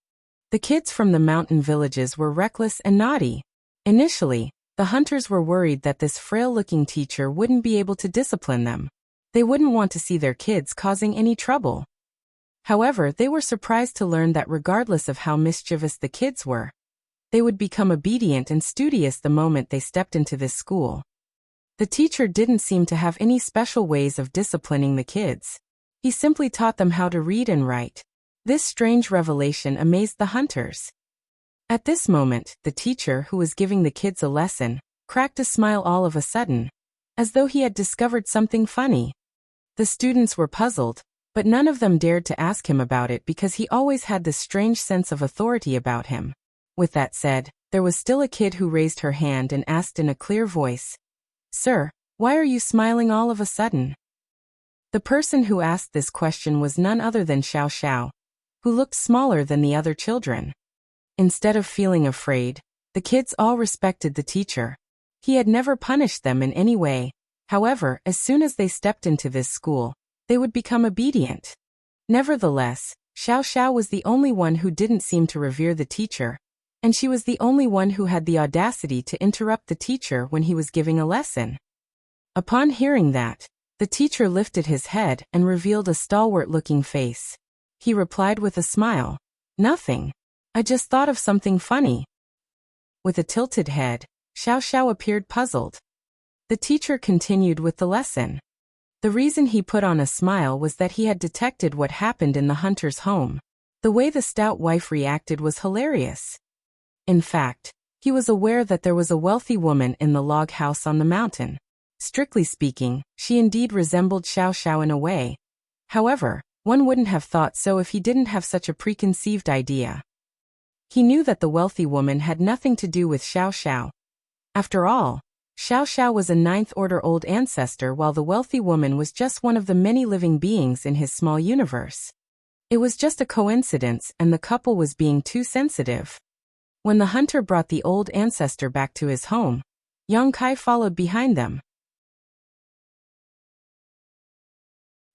The kids from the mountain villages were reckless and naughty. Initially, the hunters were worried that this frail-looking teacher wouldn't be able to discipline them. They wouldn't want to see their kids causing any trouble. However, they were surprised to learn that regardless of how mischievous the kids were, they would become obedient and studious the moment they stepped into this school. The teacher didn't seem to have any special ways of disciplining the kids. He simply taught them how to read and write. This strange revelation amazed the hunters. At this moment, the teacher, who was giving the kids a lesson, cracked a smile all of a sudden, as though he had discovered something funny. The students were puzzled, but none of them dared to ask him about it because he always had this strange sense of authority about him. With that said, there was still a kid who raised her hand and asked in a clear voice, "Sir, why are you smiling all of a sudden?" The person who asked this question was none other than Xiao Xiao. who looked smaller than the other children. Instead of feeling afraid, the kids all respected the teacher. He had never punished them in any way. However, as soon as they stepped into this school, they would become obedient. Nevertheless, Xiao Xiao was the only one who didn't seem to revere the teacher, and she was the only one who had the audacity to interrupt the teacher when he was giving a lesson. Upon hearing that, the teacher lifted his head and revealed a stalwart-looking face. He replied with a smile, "Nothing. I just thought of something funny." With a tilted head, Xiao Xiao appeared puzzled. The teacher continued with the lesson. The reason he put on a smile was that he had detected what happened in the hunter's home. The way the stout wife reacted was hilarious. In fact, he was aware that there was a wealthy woman in the log house on the mountain. Strictly speaking, she indeed resembled Xiao Xiao in a way. However, one wouldn't have thought so if he didn't have such a preconceived idea. He knew that the wealthy woman had nothing to do with Xiao Xiao. After all, Xiao Xiao was a ninth-order old ancestor while the wealthy woman was just one of the many living beings in his small universe. It was just a coincidence and the couple was being too sensitive. When the hunter brought the old ancestor back to his home, Yang Kai followed behind them.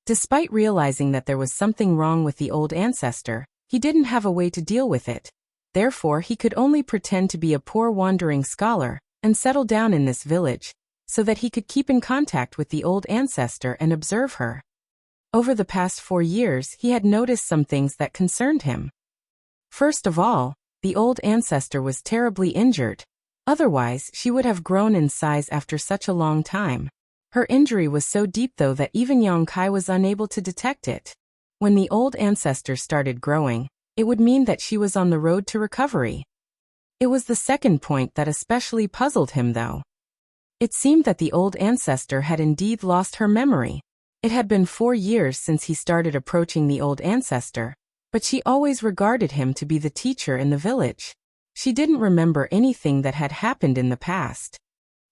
Despite realizing that there was something wrong with the old ancestor, he didn't have a way to deal with it. Therefore, he could only pretend to be a poor wandering scholar and settle down in this village, so that he could keep in contact with the old ancestor and observe her. Over the past 4 years, he had noticed some things that concerned him. First of all, the old ancestor was terribly injured. Otherwise, she would have grown in size after such a long time. Her injury was so deep though that even Yang Kai was unable to detect it. When the old ancestor started growing, it would mean that she was on the road to recovery. It was the second point that especially puzzled him though. It seemed that the old ancestor had indeed lost her memory. It had been 4 years since he started approaching the old ancestor, but she always regarded him to be the teacher in the village. She didn't remember anything that had happened in the past.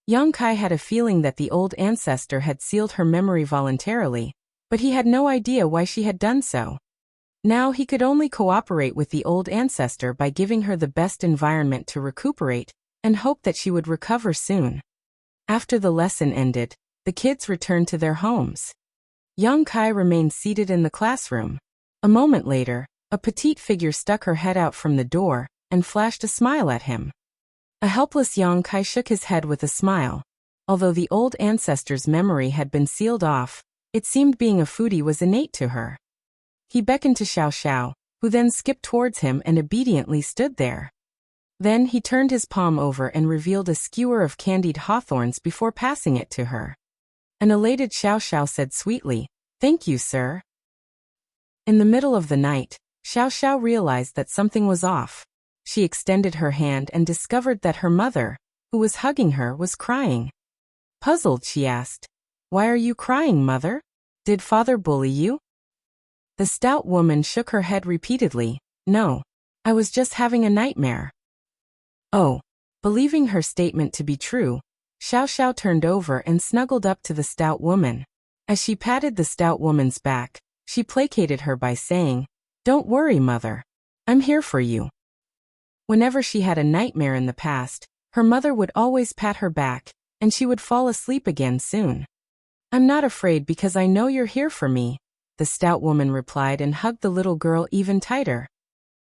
Yang Kai had a feeling that the old ancestor had sealed her memory voluntarily, but he had no idea why she had done so. Now he could only cooperate with the old ancestor by giving her the best environment to recuperate, and hope that she would recover soon. After the lesson ended, the kids returned to their homes. Yang Kai remained seated in the classroom. A moment later, a petite figure stuck her head out from the door and flashed a smile at him. A helpless Yang Kai shook his head with a smile. Although the old ancestor's memory had been sealed off, it seemed being a foodie was innate to her. He beckoned to Xiao Xiao, who then skipped towards him and obediently stood there. Then he turned his palm over and revealed a skewer of candied hawthorns before passing it to her. An elated Xiao Xiao said sweetly, "Thank you, sir." In the middle of the night, Xiao Xiao realized that something was off. She extended her hand and discovered that her mother, who was hugging her, was crying. Puzzled, she asked, "Why are you crying, mother? Did father bully you?" The stout woman shook her head repeatedly. "No. I was just having a nightmare." Oh. Believing her statement to be true, Xiao Xiao turned over and snuggled up to the stout woman. As she patted the stout woman's back, she placated her by saying, "Don't worry, mother. I'm here for you." Whenever she had a nightmare in the past, her mother would always pat her back, and she would fall asleep again soon. "I'm not afraid because I know you're here for me," the stout woman replied and hugged the little girl even tighter.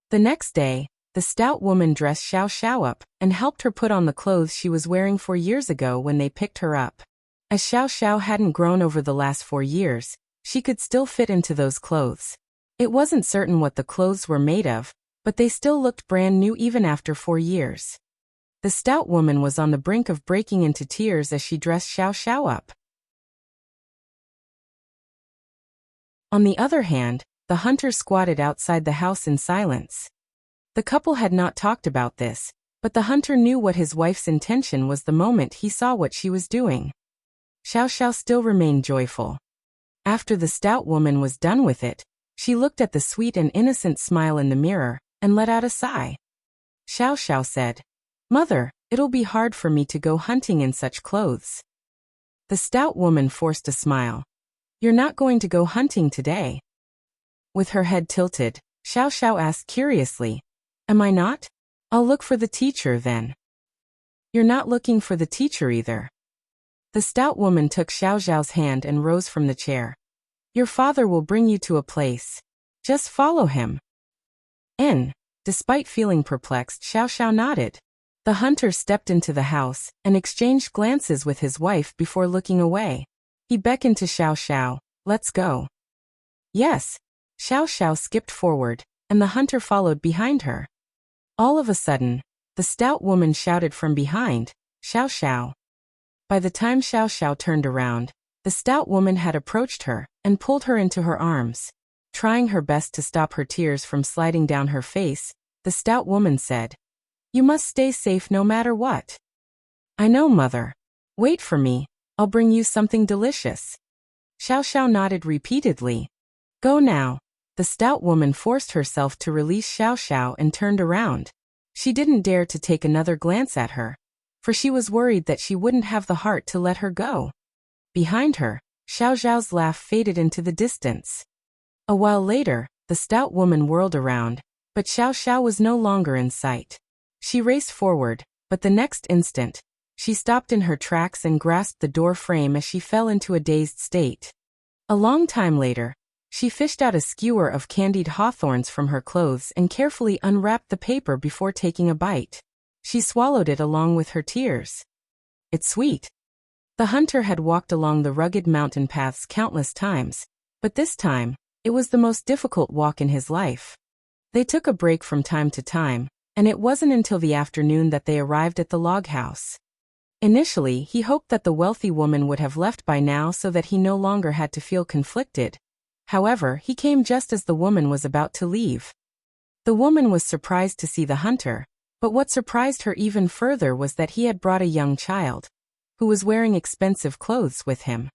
The next day, the stout woman dressed Xiao Xiao up and helped her put on the clothes she was wearing 4 years ago when they picked her up. As Xiao Xiao hadn't grown over the last 4 years, she could still fit into those clothes. It wasn't certain what the clothes were made of, but they still looked brand new even after 4 years. The stout woman was on the brink of breaking into tears as she dressed Xiao Xiao up. On the other hand, the hunter squatted outside the house in silence. The couple had not talked about this, but the hunter knew what his wife's intention was the moment he saw what she was doing. Xiao Xiao still remained joyful. After the stout woman was done with it, she looked at the sweet and innocent smile in the mirror and let out a sigh. Xiao Xiao said, "Mother, it'll be hard for me to go hunting in such clothes." The stout woman forced a smile. "You're not going to go hunting today?" With her head tilted, Xiao Xiao asked curiously. Am I not? I'll look for the teacher then. You're not looking for the teacher either. The stout woman took Xiao Xiao's hand and rose from the chair. Your father will bring you to a place. Just follow him. Despite feeling perplexed, Xiao Xiao nodded. The hunter stepped into the house and exchanged glances with his wife before looking away. He beckoned to Xiao Xiao. Let's go. Yes. Xiao Xiao skipped forward, and the hunter followed behind her. All of a sudden, the stout woman shouted from behind, Xiao Xiao. By the time Xiao Xiao turned around, the stout woman had approached her and pulled her into her arms. Trying her best to stop her tears from sliding down her face, the stout woman said, You must stay safe no matter what. I know, mother. Wait for me, I'll bring you something delicious. Xiao Xiao nodded repeatedly. Go now. The stout woman forced herself to release Xiao Xiao and turned around. She didn't dare to take another glance at her, for she was worried that she wouldn't have the heart to let her go. Behind her, Xiao Xiao's laugh faded into the distance. A while later, the stout woman whirled around, but Xiao Xiao was no longer in sight. She raced forward, but the next instant, she stopped in her tracks and grasped the door frame as she fell into a dazed state. A long time later, she fished out a skewer of candied hawthorns from her clothes and carefully unwrapped the paper before taking a bite. She swallowed it along with her tears. It's sweet. The hunter had walked along the rugged mountain paths countless times, but this time, it was the most difficult walk in his life. They took a break from time to time, and it wasn't until the afternoon that they arrived at the log house. Initially, he hoped that the wealthy woman would have left by now so that he no longer had to feel conflicted. However, he came just as the woman was about to leave. The woman was surprised to see the hunter, but what surprised her even further was that he had brought a young child, who was wearing expensive clothes with him.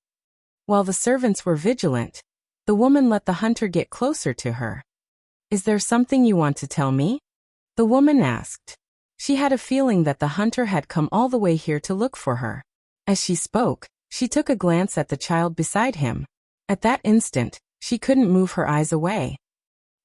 While the servants were vigilant, the woman let the hunter get closer to her. Is there something you want to tell me? The woman asked. She had a feeling that the hunter had come all the way here to look for her. As she spoke, she took a glance at the child beside him. At that instant, she couldn't move her eyes away.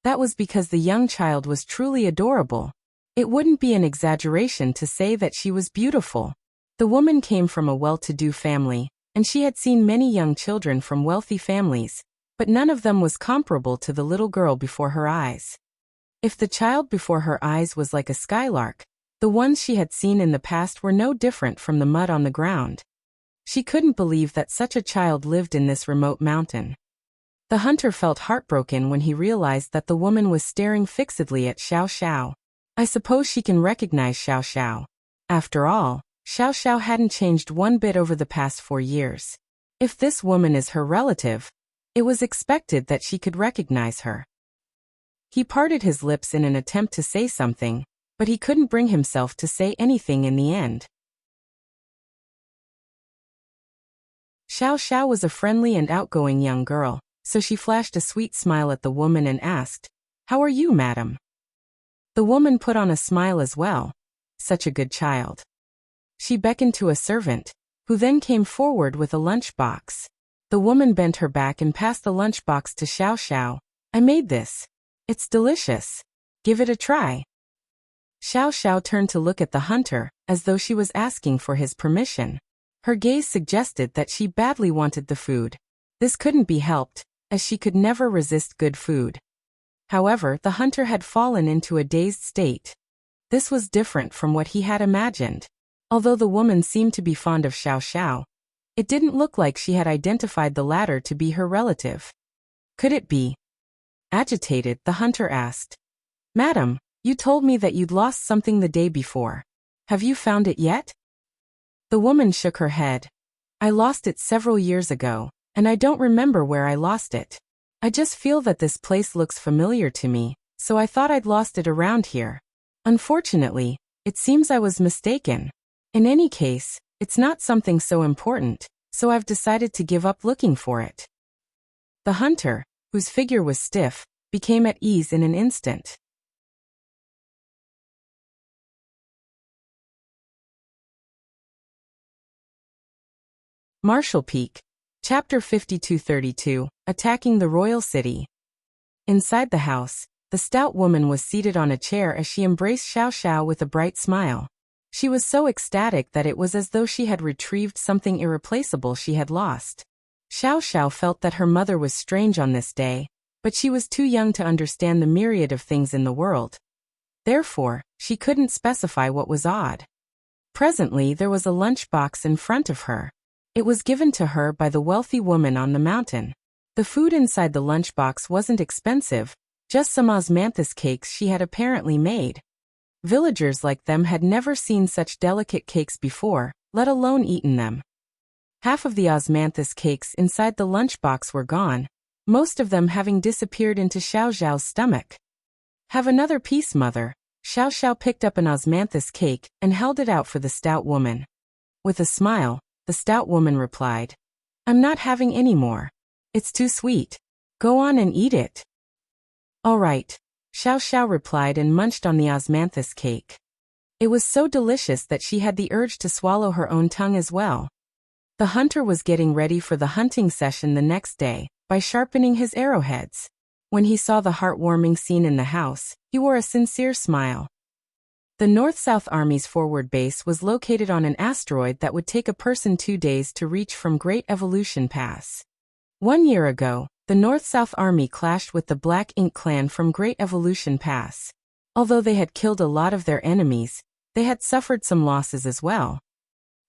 That was because the young child was truly adorable. It wouldn't be an exaggeration to say that she was beautiful. The woman came from a well-to-do family, and she had seen many young children from wealthy families, but none of them was comparable to the little girl before her eyes. If the child before her eyes was like a skylark, the ones she had seen in the past were no different from the mud on the ground. She couldn't believe that such a child lived in this remote mountain. The hunter felt heartbroken when he realized that the woman was staring fixedly at Xiao Xiao. I suppose she can recognize Xiao Xiao. After all, Xiao Xiao hadn't changed one bit over the past 4 years. If this woman is her relative, it was expected that she could recognize her. He parted his lips in an attempt to say something, but he couldn't bring himself to say anything in the end. Xiao Xiao was a friendly and outgoing young girl, so she flashed a sweet smile at the woman and asked, How are you, madam? The woman put on a smile as well. Such a good child. She beckoned to a servant, who then came forward with a lunchbox. The woman bent her back and passed the lunchbox to Xiao Xiao. I made this. It's delicious. Give it a try. Xiao Xiao turned to look at the hunter, as though she was asking for his permission. Her gaze suggested that she badly wanted the food. This couldn't be helped, as she could never resist good food. However, the hunter had fallen into a dazed state. This was different from what he had imagined. Although the woman seemed to be fond of Xiao Xiao, it didn't look like she had identified the latter to be her relative. Could it be? Agitated, the hunter asked. Madam, you told me that you'd lost something the day before. Have you found it yet? The woman shook her head. I lost it several years ago, and I don't remember where I lost it. I just feel that this place looks familiar to me, so I thought I'd lost it around here. Unfortunately, it seems I was mistaken. In any case, it's not something so important, so I've decided to give up looking for it. The hunter, whose figure was stiff, became at ease in an instant. Marshall Peak, Chapter 5232, Attacking the Royal City. Inside the house, The stout woman was seated on a chair as she embraced Xiao Xiao with a bright smile. She was so ecstatic that it was as though she had retrieved something irreplaceable she had lost. Xiao Xiao felt that her mother was strange on this day, but she was too young to understand the myriad of things in the world. Therefore, she couldn't specify what was odd. Presently there was a lunchbox in front of her. It was given to her by the wealthy woman on the mountain. The food inside the lunchbox wasn't expensive, just some osmanthus cakes she had apparently made. Villagers like them had never seen such delicate cakes before, let alone eaten them. Half of the osmanthus cakes inside the lunchbox were gone, most of them having disappeared into Xiao Xiao's stomach. "Have another piece, mother." Xiao Xiao picked up an osmanthus cake and held it out for the stout woman. With a smile, the stout woman replied, "I'm not having any more. It's too sweet. Go on and eat it." "All right," Xiao Xiao replied and munched on the osmanthus cake. It was so delicious that she had the urge to swallow her own tongue as well. The hunter was getting ready for the hunting session the next day by sharpening his arrowheads. When he saw the heartwarming scene in the house, he wore a sincere smile. The North-South Army's forward base was located on an asteroid that would take a person 2 days to reach from Great Evolution Pass. 1 year ago, the North-South Army clashed with the Black Ink clan from Great Evolution Pass. Although they had killed a lot of their enemies, they had suffered some losses as well.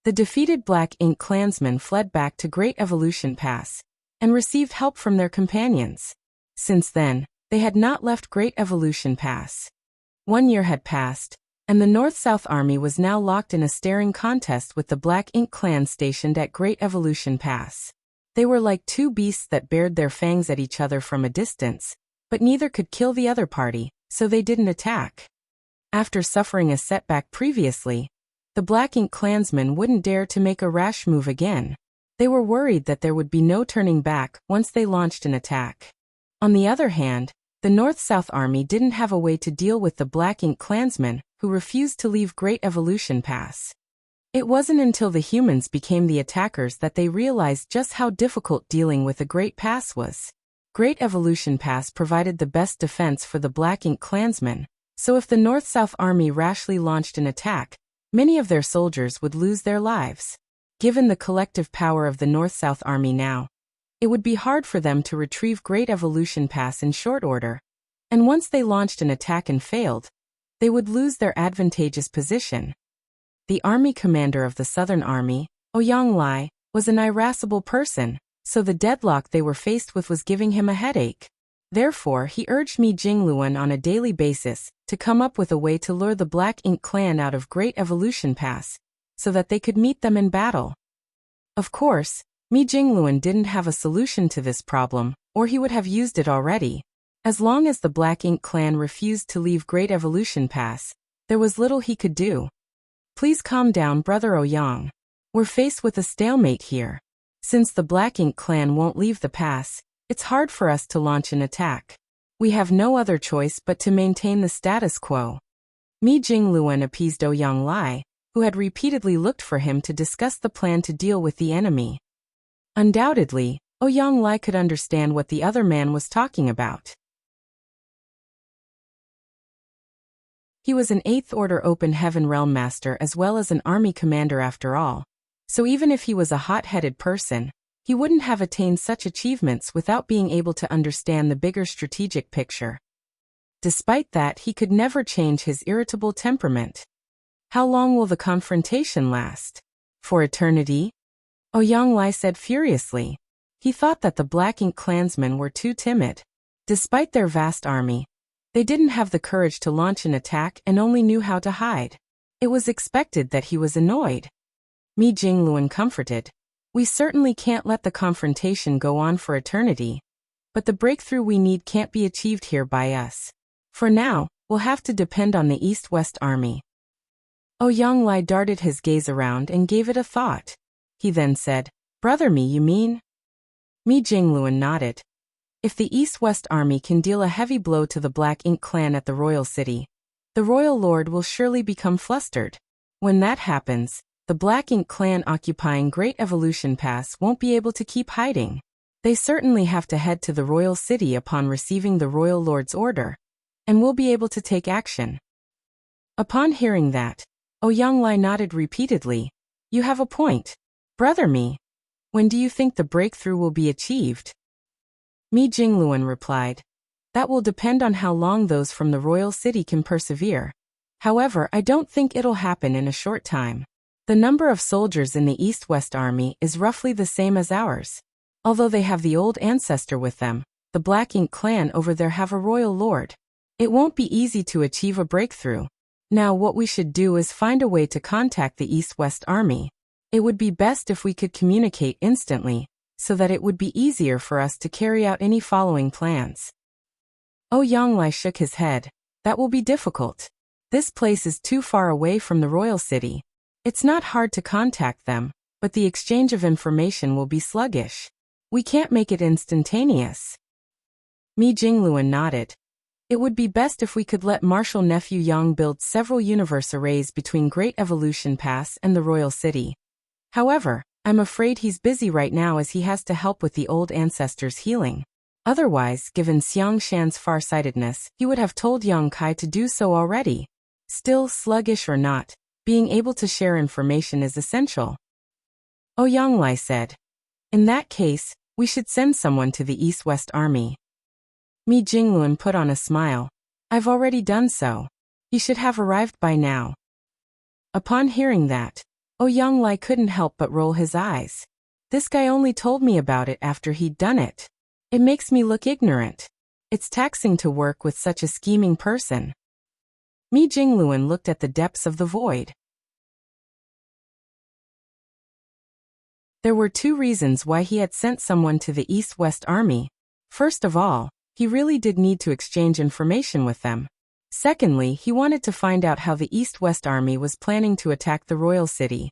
The defeated Black Ink clansmen fled back to Great Evolution Pass and received help from their companions. Since then, they had not left Great Evolution Pass. 1 year had passed, and the North-South Army was now locked in a staring contest with the Black Ink clan stationed at Great Evolution Pass. They were like two beasts that bared their fangs at each other from a distance, but neither could kill the other party, so they didn't attack. After suffering a setback previously, the Black Ink clansmen wouldn't dare to make a rash move again. They were worried that there would be no turning back once they launched an attack. On the other hand, the North-South Army didn't have a way to deal with the Black Ink clansmen, who refused to leave Great Evolution Pass. It wasn't until the humans became the attackers that they realized just how difficult dealing with a Great Pass was. Great Evolution Pass provided the best defense for the Black Ink clansmen, so if the North-South Army rashly launched an attack, many of their soldiers would lose their lives. Given the collective power of the North-South Army now, it would be hard for them to retrieve Great Evolution Pass in short order, and once they launched an attack and failed, they would lose their advantageous position. The army commander of the Southern Army, Ouyang Lai, was an irascible person, so the deadlock they were faced with was giving him a headache. Therefore, he urged Mi Jingluan on a daily basis to come up with a way to lure the Black Ink clan out of Great Evolution Pass, so that they could meet them in battle. Of course, Mi Jingluan didn't have a solution to this problem, or he would have used it already. As long as the Black Ink clan refused to leave Great Evolution Pass, there was little he could do. "Please calm down, Brother Ouyang. We're faced with a stalemate here. Since the Black Ink clan won't leave the pass, it's hard for us to launch an attack. We have no other choice but to maintain the status quo." Mi Jingluan appeased Ouyang Lai, who had repeatedly looked for him to discuss the plan to deal with the enemy. Undoubtedly, Ouyang Lai could understand what the other man was talking about. He was an 8th Order Open Heaven Realm Master as well as an army commander after all, so even if he was a hot-headed person, he wouldn't have attained such achievements without being able to understand the bigger strategic picture. Despite that, he could never change his irritable temperament. "How long will the confrontation last? For eternity?" Ouyang Lai said furiously. He thought that the Black Ink clansmen were too timid. Despite their vast army, they didn't have the courage to launch an attack and only knew how to hide. It was expected that he was annoyed. Mi Jingluan comforted. "We certainly can't let the confrontation go on for eternity. But the breakthrough we need can't be achieved here by us. For now, we'll have to depend on the East-West Army." Ouyang Lai darted his gaze around and gave it a thought. He then said, "Brother Mi, you mean?" Mi Jingluan nodded. "If the East-West Army can deal a heavy blow to the Black Ink clan at the Royal City, the Royal Lord will surely become flustered. When that happens, the Black Ink clan occupying Great Evolution Pass won't be able to keep hiding. They certainly have to head to the Royal City upon receiving the Royal Lord's order. and we'll be able to take action. Upon hearing that, Ouyang nodded repeatedly. You have a point. Brother Mi. When do you think the breakthrough will be achieved? Mi Jingluan replied. That will depend on how long those from the royal city can persevere. However, I don't think it'll happen in a short time. The number of soldiers in the East-West Army is roughly the same as ours. Although they have the old ancestor with them, the Black Ink clan over there have a royal lord. It won't be easy to achieve a breakthrough. Now what we should do is find a way to contact the East-West Army. It would be best if we could communicate instantly, so that it would be easier for us to carry out any following plans. Ouyang shook his head. That will be difficult. This place is too far away from the royal city. It's not hard to contact them, but the exchange of information will be sluggish. We can't make it instantaneous. Mi Jingluan nodded. It would be best if we could let Marshal Nephew Yang build several universe arrays between Great Evolution Pass and the royal city. However, I'm afraid he's busy right now as he has to help with the old ancestors' healing. Otherwise, given Xiang Shan's farsightedness, he would have told Yang Kai to do so already. Still, sluggish or not, being able to share information is essential. Ouyang said. In that case, we should send someone to the East-West Army. Mi Jingluan put on a smile. I've already done so. He should have arrived by now. Upon hearing that, Ouyang couldn't help but roll his eyes. This guy only told me about it after he'd done it. It makes me look ignorant. It's taxing to work with such a scheming person. Mi Jingluan looked at the depths of the void. There were two reasons why he had sent someone to the East-West Army. First of all, he really did need to exchange information with them. Secondly, he wanted to find out how the East-West Army was planning to attack the royal city.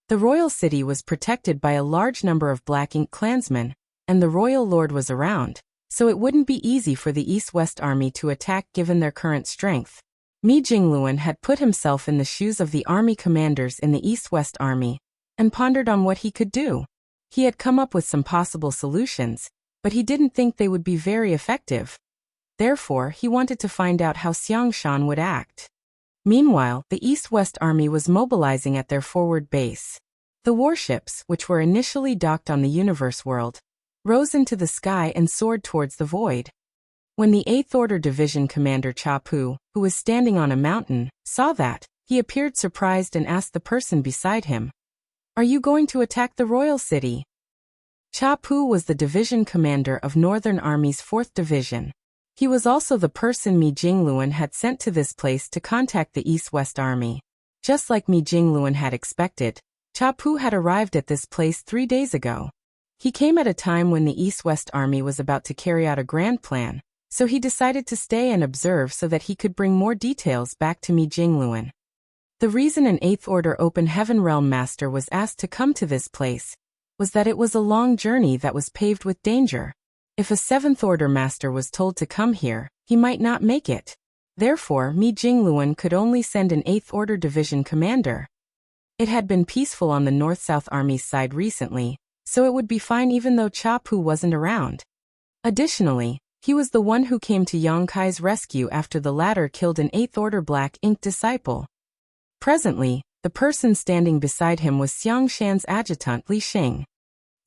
The royal city was protected by a large number of Black Ink clansmen, and the royal lord was around, so it wouldn't be easy for the East-West Army to attack given their current strength. Mi Jingluan had put himself in the shoes of the army commanders in the East-West Army, and pondered on what he could do. He had come up with some possible solutions, but he didn't think they would be very effective. Therefore, he wanted to find out how Xiang Shan would act. Meanwhile, the East-West Army was mobilizing at their forward base. The warships, which were initially docked on the universe world, rose into the sky and soared towards the void. When the 8th Order Division Commander Cha Pu, who was standing on a mountain, saw that, he appeared surprised and asked the person beside him, "Are you going to attack the royal city?" Cha Pu was the division commander of Northern Army's 4th Division. He was also the person Mi Jingluan had sent to this place to contact the East-West Army. Just like Mi Jingluan had expected, Cha Pu had arrived at this place 3 days ago. He came at a time when the East-West Army was about to carry out a grand plan, so he decided to stay and observe so that he could bring more details back to Mi Jingluan. The reason an 8th Order Open Heaven Realm Master was asked to come to this place was that it was a long journey that was paved with danger. If a 7th Order Master was told to come here, he might not make it. Therefore, Mi Jingluan could only send an 8th Order Division commander. It had been peaceful on the North-South Army's side recently, so it would be fine even though Cha Pu wasn't around. Additionally, he was the one who came to Yang Kai's rescue after the latter killed an 8th Order Black Ink disciple. Presently, the person standing beside him was Xiang Shan's adjutant Li Xing.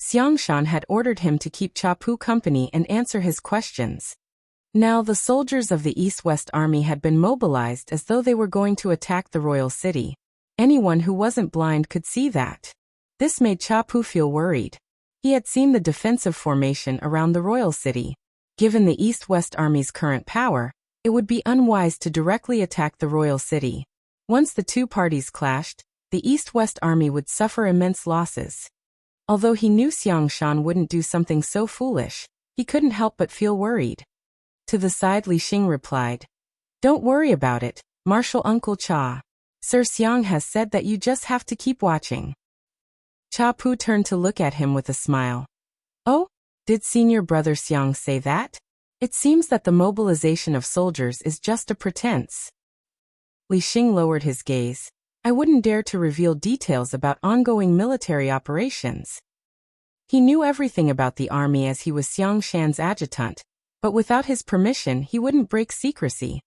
Xiang Shan had ordered him to keep Cha Pu company and answer his questions. Now the soldiers of the East-West Army had been mobilized as though they were going to attack the royal city. Anyone who wasn't blind could see that. This made Cha Pu feel worried. He had seen the defensive formation around the royal city. Given the East-West Army's current power, it would be unwise to directly attack the royal city. Once the two parties clashed, the East-West Army would suffer immense losses. Although he knew Xiang Shan wouldn't do something so foolish, he couldn't help but feel worried. To the side, Li Xing replied, "Don't worry about it, Marshal Uncle Cha. Sir Xiang has said that you just have to keep watching." Cha Pu turned to look at him with a smile. "Oh, did senior brother Xiang say that? It seems that the mobilization of soldiers is just a pretense." Li Xing lowered his gaze. "I wouldn't dare to reveal details about ongoing military operations." He knew everything about the army as he was Xiang Shan's adjutant, But without his permission he wouldn't break secrecy.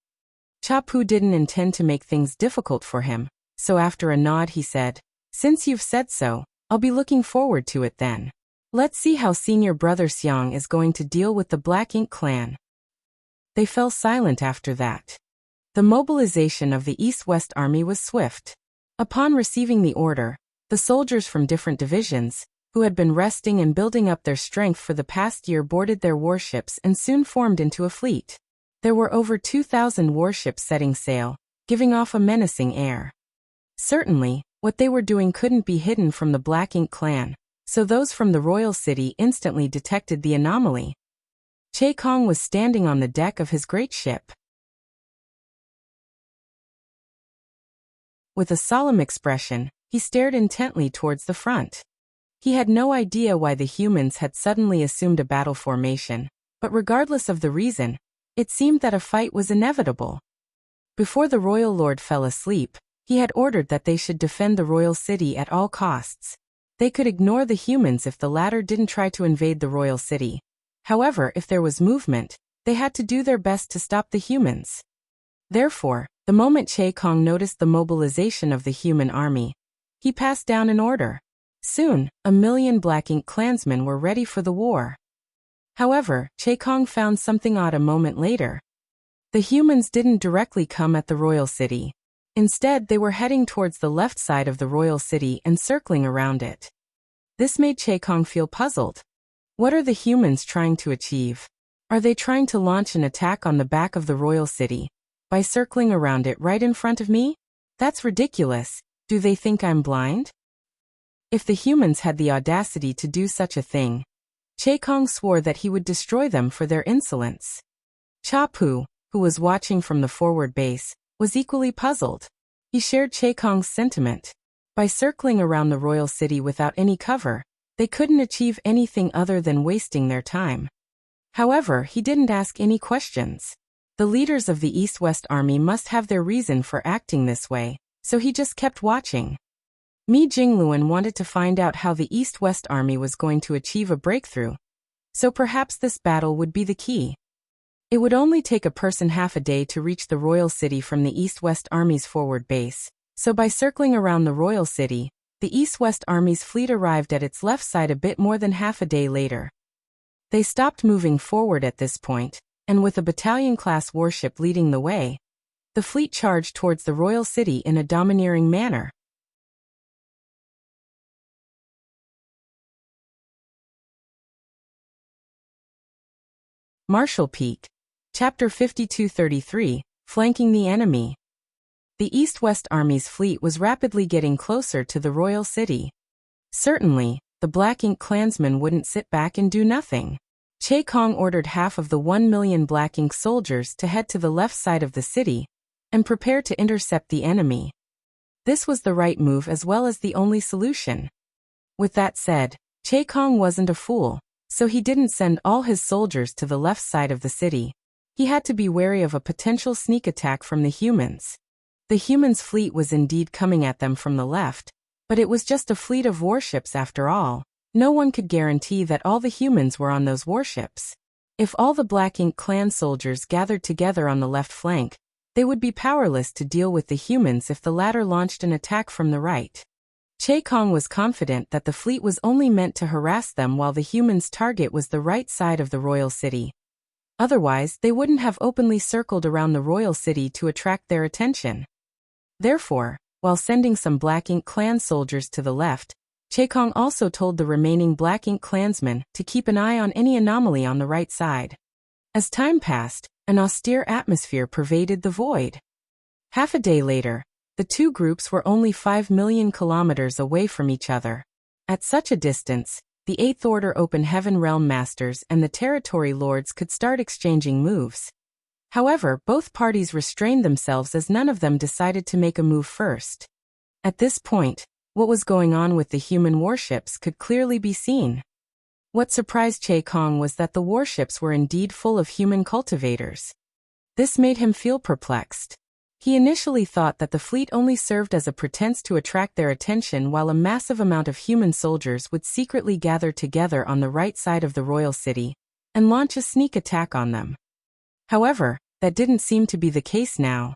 Chapu didn't intend to make things difficult for him, so after a nod he said, "Since you've said so, I'll be looking forward to it then. Let's see how senior brother Xiang is going to deal with the Black Ink clan." They fell silent after that. The mobilization of the East-West Army was swift. Upon receiving the order, the soldiers from different divisions, who had been resting and building up their strength for the past year, boarded their warships and soon formed into a fleet. There were over 2,000 warships setting sail, giving off a menacing air. Certainly, what they were doing couldn't be hidden from the Black Ink clan, so those from the royal city instantly detected the anomaly. Che Kong was standing on the deck of his great ship. With a solemn expression, he stared intently towards the front. He had no idea why the humans had suddenly assumed a battle formation, but regardless of the reason, it seemed that a fight was inevitable. Before the royal lord fell asleep, he had ordered that they should defend the royal city at all costs. They could ignore the humans if the latter didn't try to invade the royal city. However, if there was movement, they had to do their best to stop the humans. Therefore, the moment Che Kong noticed the mobilization of the human army, he passed down an order. Soon, 1,000,000 Black Ink clansmen were ready for the war. However, Che Kong found something odd a moment later. The humans didn't directly come at the royal city. Instead, they were heading towards the left side of the royal city and circling around it. This made Che Kong feel puzzled. What are the humans trying to achieve? Are they trying to launch an attack on the back of the royal city by circling around it right in front of me? That's ridiculous. Do they think I'm blind? If the humans had the audacity to do such a thing, Che Kong swore that he would destroy them for their insolence. Chapu, who was watching from the forward base, was equally puzzled. He shared Che Kong's sentiment. By circling around the royal city without any cover, they couldn't achieve anything other than wasting their time. However, he didn't ask any questions. The leaders of the East-West Army must have their reason for acting this way, so he just kept watching. Mi Jingluan wanted to find out how the East-West Army was going to achieve a breakthrough, so perhaps this battle would be the key. It would only take a person half a day to reach the royal city from the East-West Army's forward base, so by circling around the royal city, the East-West Army's fleet arrived at its left side a bit more than half a day later. They stopped moving forward at this point, and with a battalion-class warship leading the way, the fleet charged towards the royal city in a domineering manner. Marshall Peak. Chapter 52-33, Flanking the Enemy. The East-West Army's fleet was rapidly getting closer to the royal city. Certainly, the Black Ink clansmen wouldn't sit back and do nothing. Che Kong ordered half of the 1,000,000 Black Ink soldiers to head to the left side of the city and prepare to intercept the enemy. This was the right move as well as the only solution. With that said, Che Kong wasn't a fool, so he didn't send all his soldiers to the left side of the city. He had to be wary of a potential sneak attack from the humans. The humans' fleet was indeed coming at them from the left, but it was just a fleet of warships after all. No one could guarantee that all the humans were on those warships. If all the Black Ink clan soldiers gathered together on the left flank, they would be powerless to deal with the humans if the latter launched an attack from the right. Che Kong was confident that the fleet was only meant to harass them while the humans' target was the right side of the royal city. Otherwise, they wouldn't have openly circled around the royal city to attract their attention. Therefore, while sending some Black Ink clan soldiers to the left, Che Kong also told the remaining Black Ink clansmen to keep an eye on any anomaly on the right side. As time passed, an austere atmosphere pervaded the void. Half a day later, the two groups were only 5,000,000 kilometers away from each other. At such a distance, the Eighth Order Open Heaven Realm Masters and the Territory Lords could start exchanging moves. However, both parties restrained themselves as none of them decided to make a move first. At this point, what was going on with the human warships could clearly be seen. What surprised Che Kong was that the warships were indeed full of human cultivators. This made him feel perplexed. He initially thought that the fleet only served as a pretense to attract their attention while a massive amount of human soldiers would secretly gather together on the right side of the royal city. and launch a sneak attack on them. However, that didn't seem to be the case now.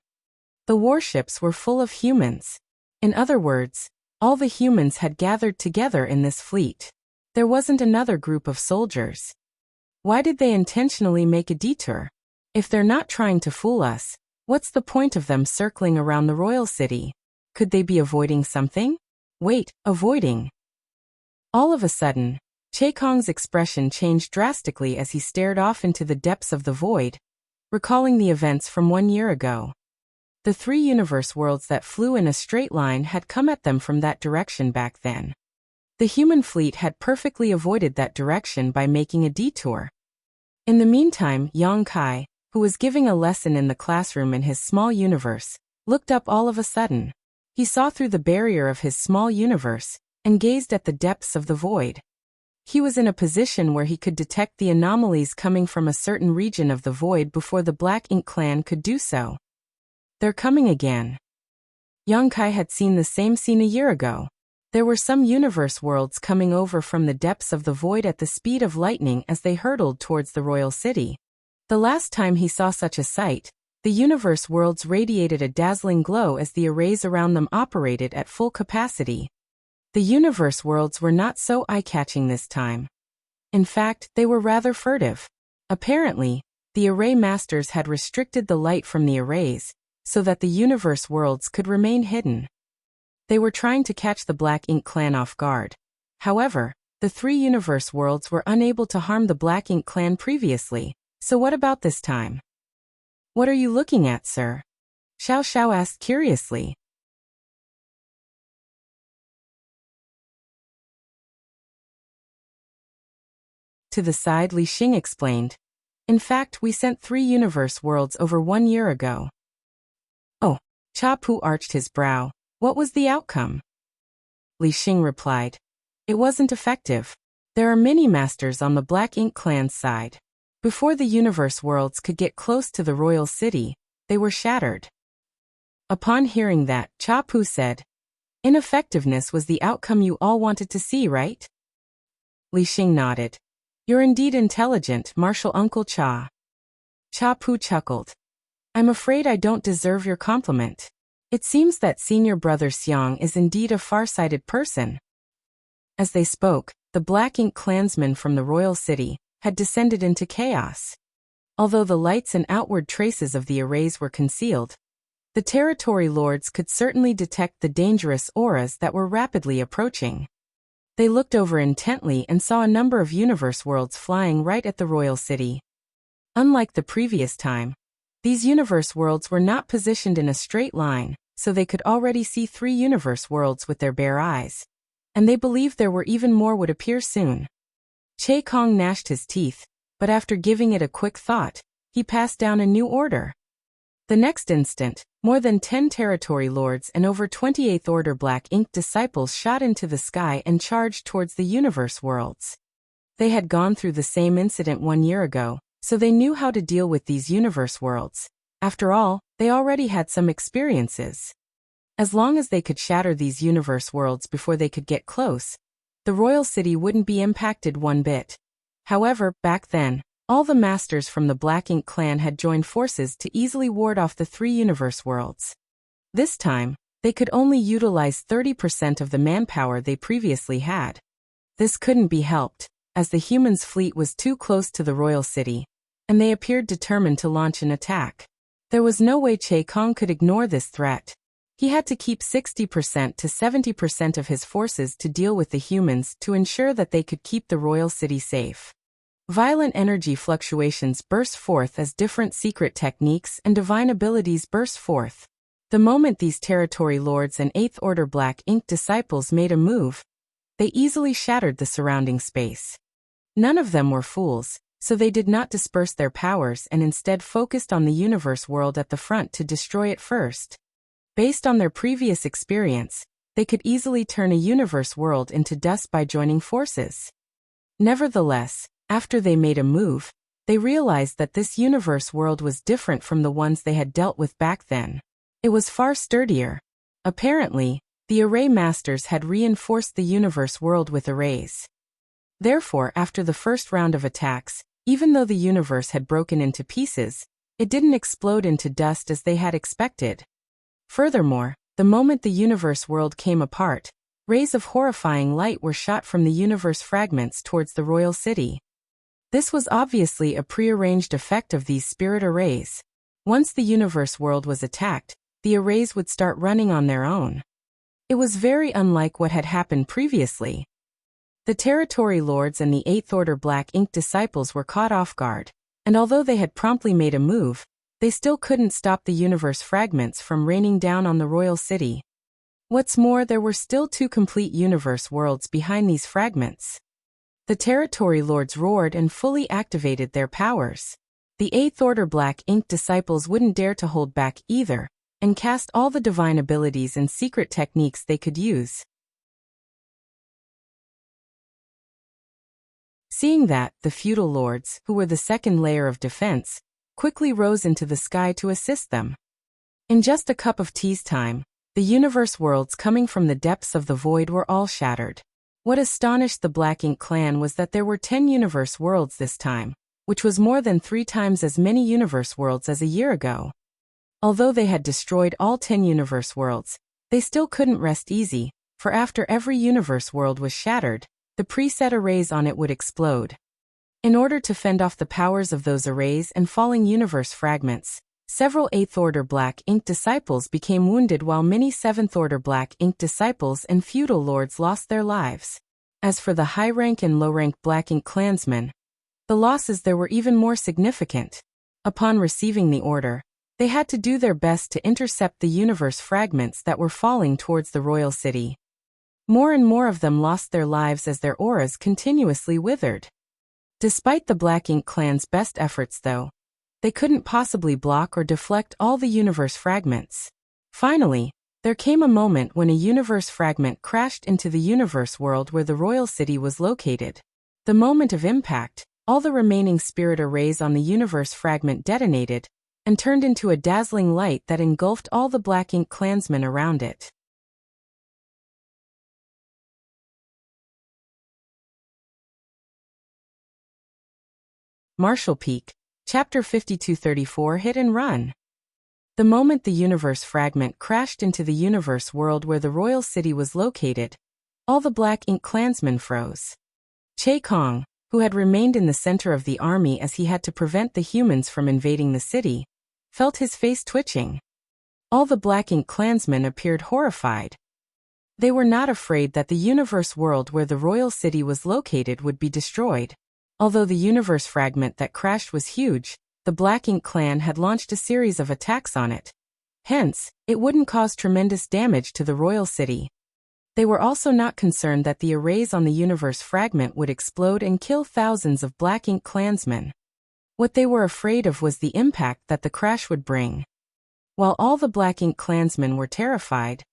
The warships were full of humans. In other words, all the humans had gathered together in this fleet. There wasn't another group of soldiers. Why did they intentionally make a detour? If they're not trying to fool us, what's the point of them circling around the royal city? Could they be avoiding something? Wait, avoiding. All of a sudden, Che Kong's expression changed drastically as he stared off into the depths of the void, recalling the events from 1 year ago. The 3 universe worlds that flew in a straight line had come at them from that direction back then. The human fleet had perfectly avoided that direction by making a detour. In the meantime, Yang Kai, who was giving a lesson in the classroom in his small universe, looked up all of a sudden. He saw through the barrier of his small universe and gazed at the depths of the void. He was in a position where he could detect the anomalies coming from a certain region of the void before the Black Ink clan could do so. They're coming again. Yang Kai had seen the same scene a year ago. There were some universe worlds coming over from the depths of the void at the speed of lightning as they hurtled towards the royal city. The last time he saw such a sight, the universe worlds radiated a dazzling glow as the arrays around them operated at full capacity. The universe worlds were not so eye-catching this time. In fact, they were rather furtive. Apparently, the array masters had restricted the light from the arrays, so that the universe worlds could remain hidden. They were trying to catch the Black Ink clan off guard. However, the 3 universe worlds were unable to harm the Black Ink clan previously, so what about this time? What are you looking at, sir? Xiao Xiao asked curiously. To the side, Li Xing explained. In fact, we sent 3 universe worlds over 1 year ago. Oh, Cha Pu arched his brow. What was the outcome? Li Xing replied. It wasn't effective. There are many masters on the Black Ink clan's side. Before the universe worlds could get close to the royal city, they were shattered. Upon hearing that, Cha Pu said, Ineffectiveness was the outcome you all wanted to see, right? Li Xing nodded. You're indeed intelligent, Martial Uncle Cha. Cha Pu chuckled. I'm afraid I don't deserve your compliment. It seems that senior brother Xiang is indeed a far-sighted person. As they spoke, the Black Ink clansmen from the royal city had descended into chaos. Although the lights and outward traces of the arrays were concealed, the territory lords could certainly detect the dangerous auras that were rapidly approaching. They looked over intently and saw a number of universe worlds flying right at the royal city. Unlike the previous time, these universe worlds were not positioned in a straight line, so they could already see 3 universe worlds with their bare eyes. And they believed there were even more would appear soon. Che Kong gnashed his teeth, but after giving it a quick thought, he passed down a new order. The next instant, more than 10 territory lords and over 28th Order Black Ink disciples shot into the sky and charged towards the universe worlds. They had gone through the same incident 1 year ago, so they knew how to deal with these universe worlds. After all, they already had some experiences. As long as they could shatter these universe worlds before they could get close, the royal city wouldn't be impacted one bit. However, back then, all the masters from the Black Ink clan had joined forces to easily ward off the 3 universe worlds. This time, they could only utilize 30% of the manpower they previously had. This couldn't be helped, as the humans' fleet was too close to the royal city, and they appeared determined to launch an attack. There was no way Che Kong could ignore this threat. He had to keep 60% to 70% of his forces to deal with the humans to ensure that they could keep the royal city safe. Violent energy fluctuations burst forth as different secret techniques and divine abilities burst forth. The moment these territory lords and 8th Order Black Ink disciples made a move, they easily shattered the surrounding space. None of them were fools, so they did not disperse their powers and instead focused on the universe world at the front to destroy it first. Based on their previous experience, they could easily turn a universe world into dust by joining forces. Nevertheless, after they made a move, they realized that this universe world was different from the ones they had dealt with back then. It was far sturdier. Apparently, the array masters had reinforced the universe world with arrays. Therefore, after the first round of attacks, Even though the universe had broken into pieces, it didn't explode into dust as they had expected. Furthermore, the moment the universe world came apart, rays of horrifying light were shot from the universe fragments towards the royal city. This was obviously a prearranged effect of these spirit arrays. Once the universe world was attacked, the arrays would start running on their own. It was very unlike what had happened previously. The territory lords and the Eighth Order Black Ink disciples were caught off guard, and although they had promptly made a move, they still couldn't stop the universe fragments from raining down on the royal city. What's more, there were still 2 complete universe worlds behind these fragments. The territory lords roared and fully activated their powers. The Eighth Order Black Ink disciples wouldn't dare to hold back either, and cast all the divine abilities and secret techniques they could use. Seeing that, the feudal lords, who were the second layer of defense, quickly rose into the sky to assist them. In just a cup of tea's time, the universe worlds coming from the depths of the void were all shattered. What astonished the Black Ink clan was that there were 10 universe worlds this time, which was more than 3 times as many universe worlds as a year ago. Although they had destroyed all 10 universe worlds, they still couldn't rest easy, for after every universe world was shattered, the preset arrays on it would explode. In order to fend off the powers of those arrays and falling universe fragments, several Eighth Order Black Ink disciples became wounded while many Seventh Order Black Ink disciples and feudal lords lost their lives. As for the high-rank and low-rank Black Ink clansmen, the losses there were even more significant. Upon receiving the order, they had to do their best to intercept the universe fragments that were falling towards the royal city. More and more of them lost their lives as their auras continuously withered. Despite the Black Ink clan's best efforts though, they couldn't possibly block or deflect all the universe fragments. Finally, there came a moment when a universe fragment crashed into the universe world where the royal city was located. The moment of impact, all the remaining spirit arrays on the universe fragment detonated, and turned into a dazzling light that engulfed all the Black Ink clansmen around it. Marshall Peak, Chapter 5234 Hit and Run. The moment the universe fragment crashed into the universe world where the royal city was located, all the Black Ink clansmen froze. Che Kong, who had remained in the center of the army as he had to prevent the humans from invading the city, felt his face twitching. All the Black Ink clansmen appeared horrified. They were not afraid that the universe world where the royal city was located would be destroyed. Although the universe fragment that crashed was huge, the Black Ink clan had launched a series of attacks on it. Hence, it wouldn't cause tremendous damage to the royal city. They were also not concerned that the arrays on the universe fragment would explode and kill thousands of Black Ink clansmen. What they were afraid of was the impact that the crash would bring. While all the Black Ink clansmen were terrified,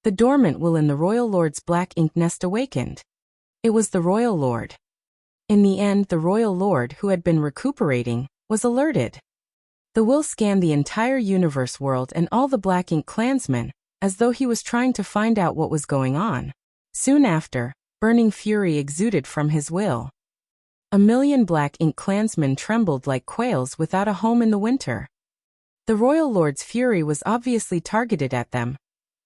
the dormant will in the Royal Lord's Black Ink nest awakened. It was the Royal Lord. In the end, the Royal Lord, who had been recuperating, was alerted. The will scanned the entire universe world and all the Black Ink clansmen, as though he was trying to find out what was going on. Soon after, burning fury exuded from his will. 1,000,000 Black Ink clansmen trembled like quails without a home in the winter. The Royal Lord's fury was obviously targeted at them,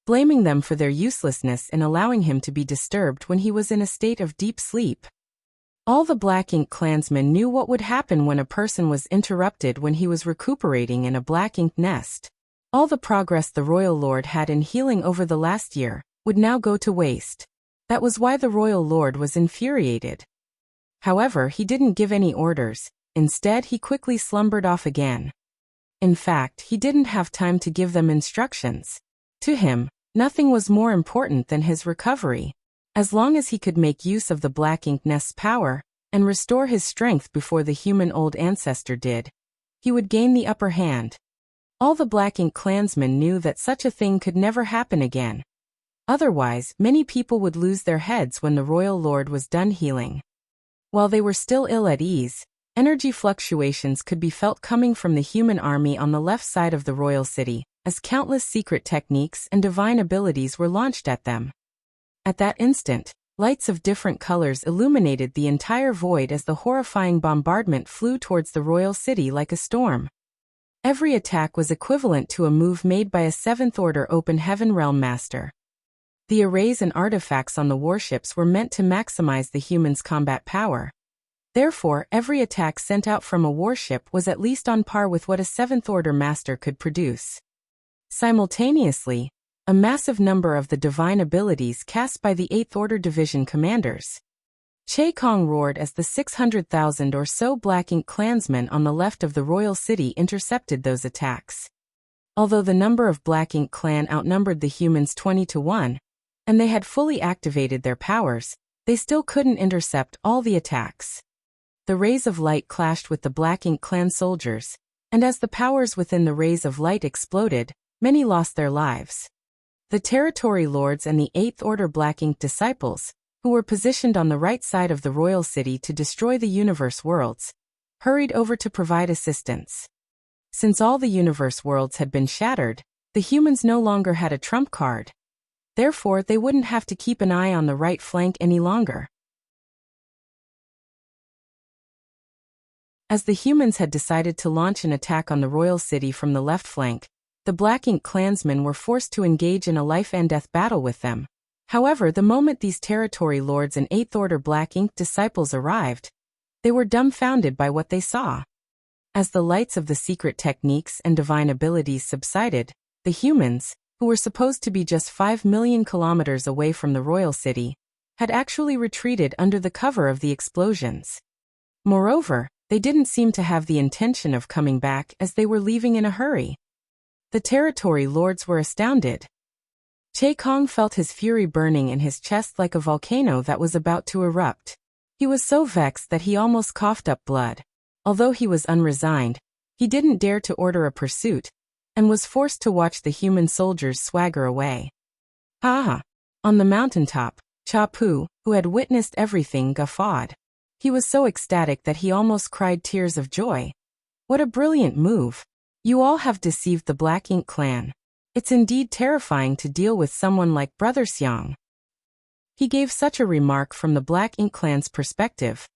blaming them for their uselessness in allowing him to be disturbed when he was in a state of deep sleep. All the Black Ink clansmen knew what would happen when a person was interrupted when he was recuperating in a Black Ink nest. All the progress the Royal Lord had in healing over the last year would now go to waste. That was why the Royal Lord was infuriated. However, he didn't give any orders. Instead, he quickly slumbered off again. In fact, he didn't have time to give them instructions. To him, nothing was more important than his recovery. As long as he could make use of the Black Ink nest's power and restore his strength before the human old ancestor did, he would gain the upper hand. All the Black Ink clansmen knew that such a thing could never happen again. Otherwise, many people would lose their heads when the Royal Lord was done healing. While they were still ill at ease, energy fluctuations could be felt coming from the human army on the left side of the royal city, as countless secret techniques and divine abilities were launched at them. At that instant, Lights of different colors illuminated the entire void as the horrifying bombardment flew towards the royal city like a storm. Every attack was equivalent to a move made by a seventh-order open heaven realm master. The arrays and artifacts on the warships were meant to maximize the humans' combat power. Therefore, every attack sent out from a warship was at least on par with what a seventh-order master could produce. Simultaneously, a massive number of the divine abilities cast by the 8th Order Division commanders. Che Kong roared as the 600,000 or so Black Ink clansmen on the left of the royal city intercepted those attacks. Although the number of Black Ink clan outnumbered the humans 20-1, and they had fully activated their powers, they still couldn't intercept all the attacks. The rays of light clashed with the Black Ink clan soldiers, and as the powers within the rays of light exploded, many lost their lives. The territory lords and the 8th Order Black Ink disciples, who were positioned on the right side of the royal city to destroy the universe worlds, hurried over to provide assistance. Since all the universe worlds had been shattered, the humans no longer had a trump card. Therefore, they wouldn't have to keep an eye on the right flank any longer. As the humans had decided to launch an attack on the royal city from the left flank, the Black Ink clansmen were forced to engage in a life-and-death battle with them. However, the moment these territory lords and 8th Order Black Ink disciples arrived, they were dumbfounded by what they saw. As the lights of the secret techniques and divine abilities subsided, the humans, who were supposed to be just 5 million kilometers away from the royal city, had actually retreated under the cover of the explosions. Moreover, they didn't seem to have the intention of coming back as they were leaving in a hurry. The territory lords were astounded. Che Kong felt his fury burning in his chest like a volcano that was about to erupt. He was so vexed that he almost coughed up blood. Although he was unresigned, he didn't dare to order a pursuit, and was forced to watch the human soldiers swagger away. Ha! On the mountaintop, Cha Pu, who had witnessed everything, guffawed. He was so ecstatic that he almost cried tears of joy. What a brilliant move! You all have deceived the Black Ink clan. It's indeed terrifying to deal with someone like Brother Xiang. He gave such a remark from the Black Ink clan's perspective.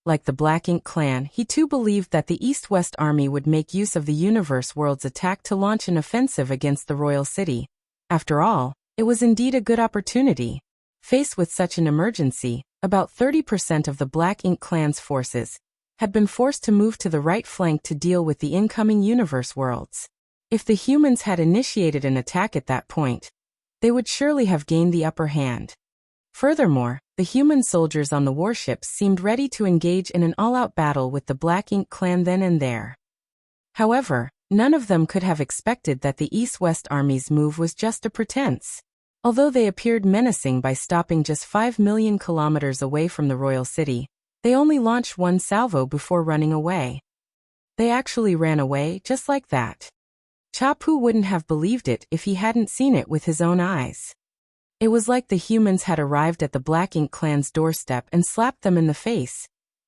Like the Black Ink clan, he too believed that the East-West army would make use of the universe world's attack to launch an offensive against the royal city. After all, it was indeed a good opportunity. Faced with such an emergency, about 30% of the Black Ink clan's forces had been forced to move to the right flank to deal with the incoming universe worlds. If the humans had initiated an attack at that point, they would surely have gained the upper hand. Furthermore, the human soldiers on the warships seemed ready to engage in an all-out battle with the Black Ink clan then and there. However, none of them could have expected that the East-West army's move was just a pretense. Although they appeared menacing by stopping just 5 million kilometers away from the royal city, they only launched one salvo before running away. They actually ran away just like that. Cha Pu wouldn't have believed it if he hadn't seen it with his own eyes. It was like the humans had arrived at the Black Ink clan's doorstep and slapped them in the face.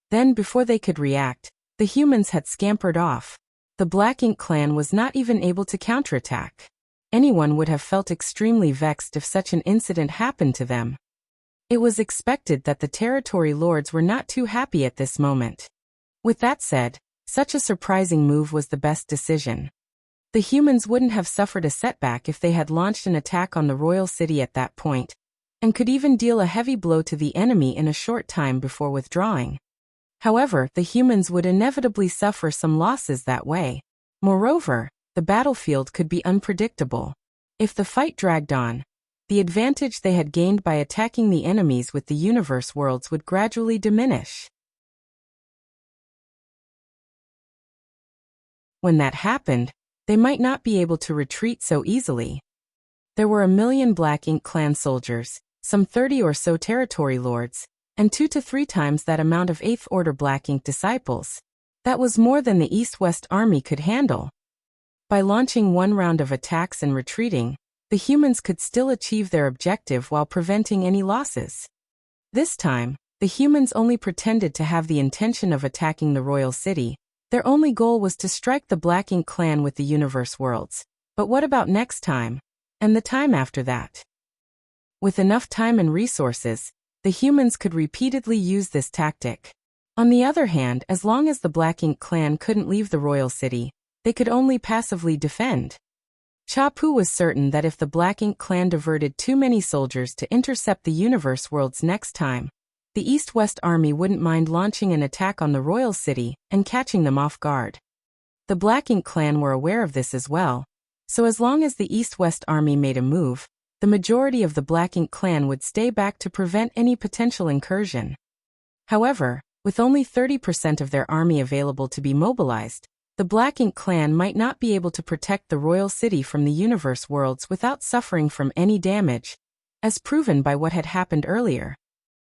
Then, before they could react, the humans had scampered off. The Black Ink clan was not even able to counterattack. Anyone would have felt extremely vexed if such an incident happened to them. It was expected that the territory lords were not too happy at this moment. With that said, such a surprising move was the best decision. The humans wouldn't have suffered a setback if they had launched an attack on the royal city at that point, and could even deal a heavy blow to the enemy in a short time before withdrawing. However, the humans would inevitably suffer some losses that way. Moreover, the battlefield could be unpredictable. If the fight dragged on, the advantage they had gained by attacking the enemies with the universe worlds would gradually diminish. When that happened, they might not be able to retreat so easily. There were 1 million Black Ink clan soldiers, some 30 or so territory lords, and 2 to 3 times that amount of 8th Order Black Ink disciples. That was more than the East-West army could handle. By launching one round of attacks and retreating, the humans could still achieve their objective while preventing any losses. This time, the humans only pretended to have the intention of attacking the royal city. Their only goal was to strike the Black Ink clan with the universe worlds. But what about next time? And the time after that? With enough time and resources, the humans could repeatedly use this tactic. On the other hand, as long as the Black Ink clan couldn't leave the royal city, they could only passively defend. Chapu was certain that if the Black Ink clan diverted too many soldiers to intercept the universe worlds next time, the East-West army wouldn't mind launching an attack on the royal city and catching them off guard. The Black Ink clan were aware of this as well, so as long as the East-West army made a move, the majority of the Black Ink clan would stay back to prevent any potential incursion. However, with only 30% of their army available to be mobilized, the Black Ink clan might not be able to protect the royal city from the universe worlds without suffering from any damage, as proven by what had happened earlier.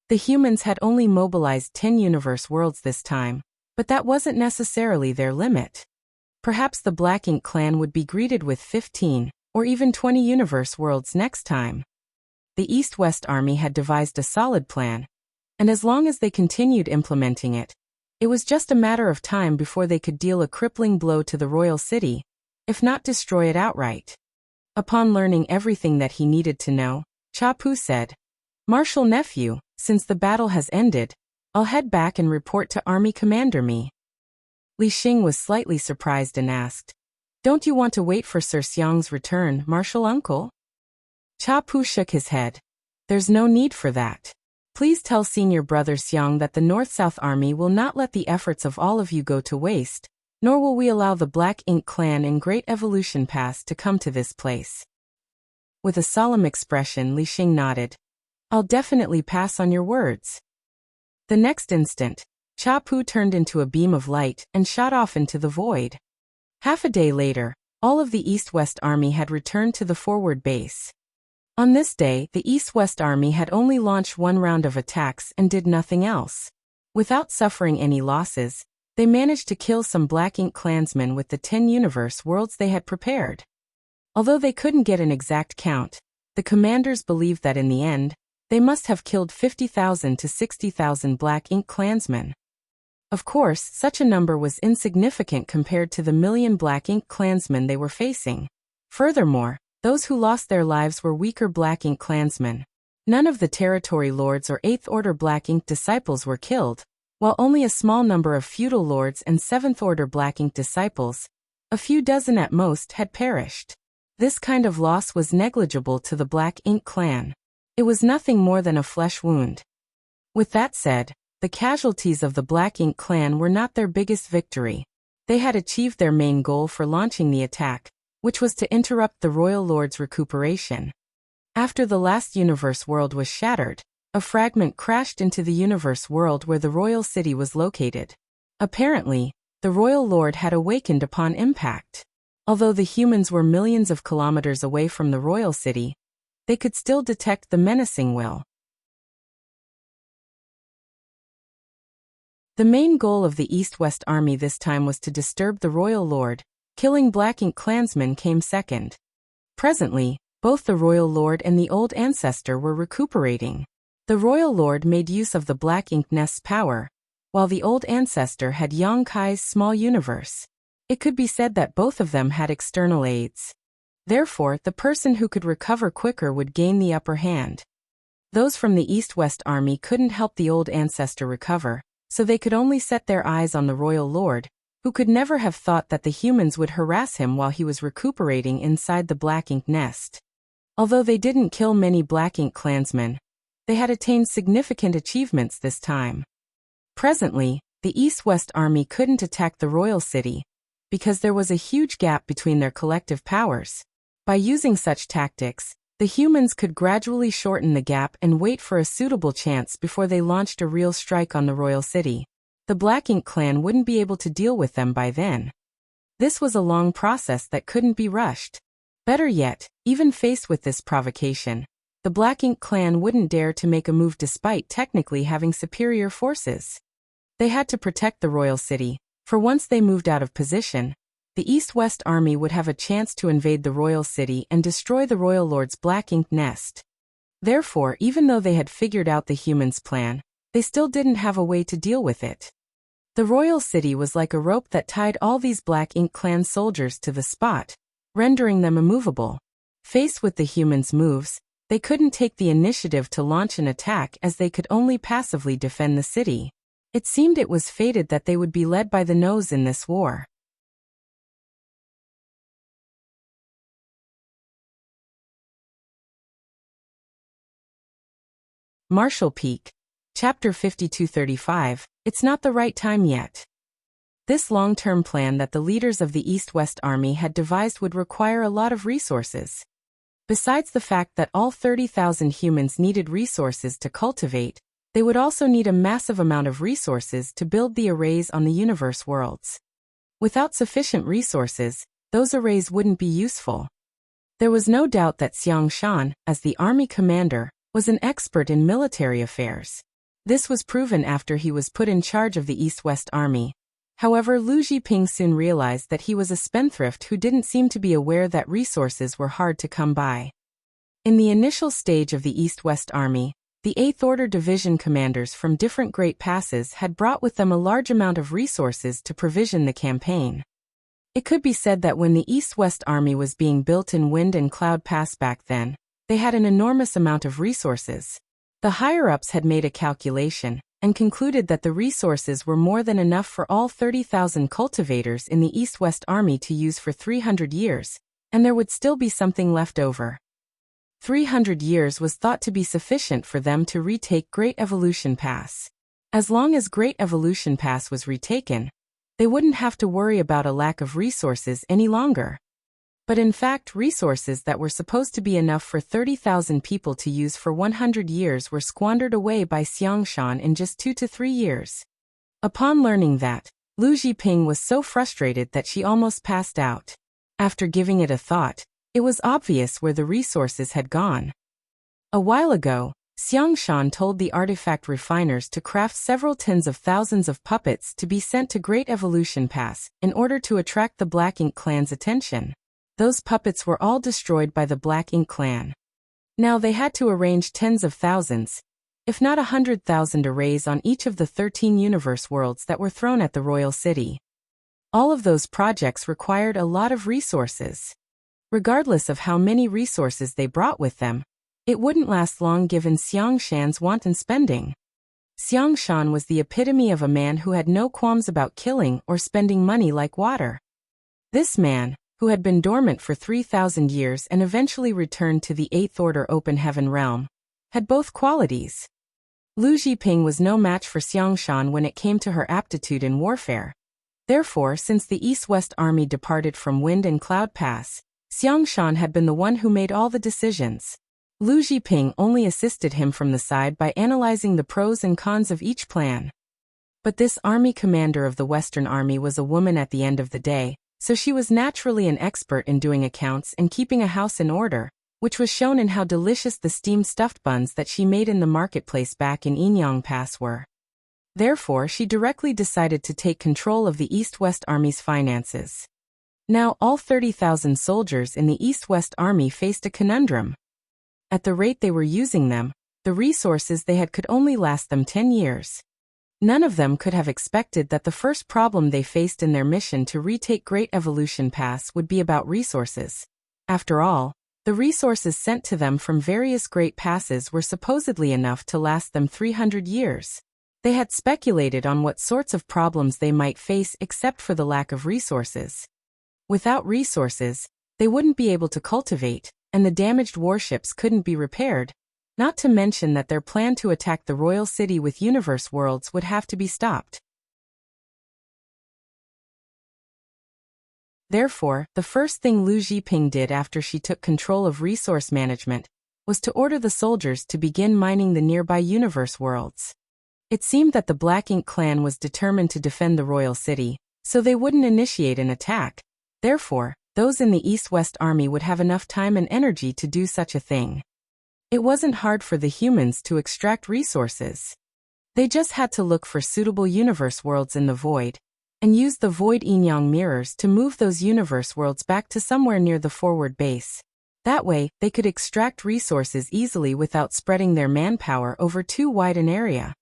The humans had only mobilized 10 universe worlds this time, but that wasn't necessarily their limit. Perhaps the Black Ink clan would be greeted with 15 or even 20 universe worlds next time. The East-West army had devised a solid plan, and as long as they continued implementing it, it was just a matter of time before they could deal a crippling blow to the royal city, if not destroy it outright. Upon learning everything that he needed to know, Chapu said, "Marshal nephew, since the battle has ended, I'll head back and report to Army Commander me." Li Xing was slightly surprised and asked, "Don't you want to wait for Sir Xiang's return, Marshal Uncle?" Chapu shook his head. "There's no need for that. Please tell Senior Brother Xiang that the North-South Army will not let the efforts of all of you go to waste, nor will we allow the Black Ink clan in Great Evolution Pass to come to this place." With a solemn expression, Li Xing nodded. "I'll definitely pass on your words." The next instant, Chapu turned into a beam of light and shot off into the void. Half a day later, all of the East-West army had returned to the forward base. On this day, the East-West army had only launched one round of attacks and did nothing else. Without suffering any losses, they managed to kill some Black Ink clansmen with the 10 universe worlds they had prepared. Although they couldn't get an exact count, the commanders believed that in the end, they must have killed 50,000 to 60,000 Black Ink clansmen. Of course, such a number was insignificant compared to the million Black Ink clansmen they were facing. Furthermore, those who lost their lives were weaker Black Ink clansmen. None of the territory lords or 8th Order Black Ink disciples were killed, while only a small number of feudal lords and 7th Order Black Ink disciples, a few dozen at most, had perished. This kind of loss was negligible to the Black Ink clan. It was nothing more than a flesh wound. With that said, the casualties of the Black Ink clan were not their biggest victory. They had achieved their main goal for launching the attack, which was to interrupt the Royal Lord's recuperation. After the last universe world was shattered, a fragment crashed into the universe world where the royal city was located. Apparently, the Royal Lord had awakened upon impact. Although the humans were millions of kilometers away from the royal city, they could still detect the menacing will. The main goal of the East-West army this time was to disturb the Royal Lord. Killing Black Ink clansmen came second. Presently, both the Royal Lord and the Old Ancestor were recuperating. The Royal Lord made use of the Black Ink Nest's power, while the Old Ancestor had Yang Kai's small universe. It could be said that both of them had external aids. Therefore, the person who could recover quicker would gain the upper hand. Those from the East-West army couldn't help the Old Ancestor recover, so they could only set their eyes on the Royal Lord, who could never have thought that the humans would harass him while he was recuperating inside the Black Ink nest. Although they didn't kill many Black Ink clansmen, they had attained significant achievements this time. Presently, the East-West army couldn't attack the royal city, because there was a huge gap between their collective powers. By using such tactics, the humans could gradually shorten the gap and wait for a suitable chance before they launched a real strike on the royal city. The Black Ink clan wouldn't be able to deal with them by then. This was a long process that couldn't be rushed. Better yet, even faced with this provocation, the Black Ink clan wouldn't dare to make a move despite technically having superior forces. They had to protect the royal city, for once they moved out of position, the East-West army would have a chance to invade the royal city and destroy the Royal Lord's Black Ink nest. Therefore, even though they had figured out the humans' plan, they still didn't have a way to deal with it. The royal city was like a rope that tied all these Black Ink clan soldiers to the spot, rendering them immovable. Faced with the humans' moves, They couldn't take the initiative to launch an attack as they could only passively defend the city. It seemed it was fated that they would be led by the nose in this war. Marshall Peak. Chapter 5235, It's Not the Right Time Yet. This long-term plan that the leaders of the East-West Army had devised would require a lot of resources. Besides the fact that all 30,000 humans needed resources to cultivate, they would also need a massive amount of resources to build the arrays on the universe worlds. Without sufficient resources, those arrays wouldn't be useful. There was no doubt that Xiang Shan, as the army commander, was an expert in military affairs. This was proven after he was put in charge of the East-West Army. However, Lu Zhiping soon realized that he was a spendthrift who didn't seem to be aware that resources were hard to come by. In the initial stage of the East-West Army, the 8th Order Division commanders from different Great Passes had brought with them a large amount of resources to provision the campaign. It could be said that when the East-West Army was being built in Wind and Cloud Pass back then, they had an enormous amount of resources. The higher-ups had made a calculation and concluded that the resources were more than enough for all 30,000 cultivators in the East-West Army to use for 300 years, and there would still be something left over. 300 years was thought to be sufficient for them to retake Great Evolution Pass. As long as Great Evolution Pass was retaken, they wouldn't have to worry about a lack of resources any longer. But in fact, resources that were supposed to be enough for 30,000 people to use for 100 years were squandered away by Xiang Shan in just 2 to 3 years. Upon learning that, Lu Zhiping was so frustrated that she almost passed out. After giving it a thought, it was obvious where the resources had gone. A while ago, Xiang Shan told the artifact refiners to craft several tens of thousands of puppets to be sent to Great Evolution Pass in order to attract the Black Ink clan's attention. Those puppets were all destroyed by the Black Ink clan. Now they had to arrange tens of thousands, if not 100,000 arrays on each of the 13 universe worlds that were thrown at the royal city. All of those projects required a lot of resources. Regardless of how many resources they brought with them, it wouldn't last long given Xiang Shan's wanton spending. Xiang Shan was the epitome of a man who had no qualms about killing or spending money like water. This man, who had been dormant for 3,000 years and eventually returned to the 8th Order Open Heaven realm, had both qualities. Lu Zhiping was no match for Xiang Shan when it came to her aptitude in warfare. Therefore, since the East-West Army departed from Wind and Cloud Pass, Xiang Shan had been the one who made all the decisions. Lu Zhiping only assisted him from the side by analyzing the pros and cons of each plan. But this army commander of the Western Army was a woman at the end of the day, so she was naturally an expert in doing accounts and keeping a house in order, which was shown in how delicious the steamed stuffed buns that she made in the marketplace back in Inyang Pass were. Therefore, she directly decided to take control of the East-West Army's finances. Now all 30,000 soldiers in the East-West Army faced a conundrum. At the rate they were using them, the resources they had could only last them 10 years. None of them could have expected that the first problem they faced in their mission to retake Great Evolution Pass would be about resources. After all, the resources sent to them from various Great Passes were supposedly enough to last them 300 years. They had speculated on what sorts of problems they might face except for the lack of resources. Without resources, they wouldn't be able to cultivate, and the damaged warships couldn't be repaired, not to mention that their plan to attack the royal city with universe worlds would have to be stopped. Therefore, the first thing Lu Zhiping did after she took control of resource management was to order the soldiers to begin mining the nearby universe worlds. It seemed that the Black Ink clan was determined to defend the royal city, so they wouldn't initiate an attack. Therefore, those in the East-West Army would have enough time and energy to do such a thing. It wasn't hard for the humans to extract resources. They just had to look for suitable universe worlds in the void, and use the void Inyang mirrors to move those universe worlds back to somewhere near the forward base. That way, they could extract resources easily without spreading their manpower over too wide an area.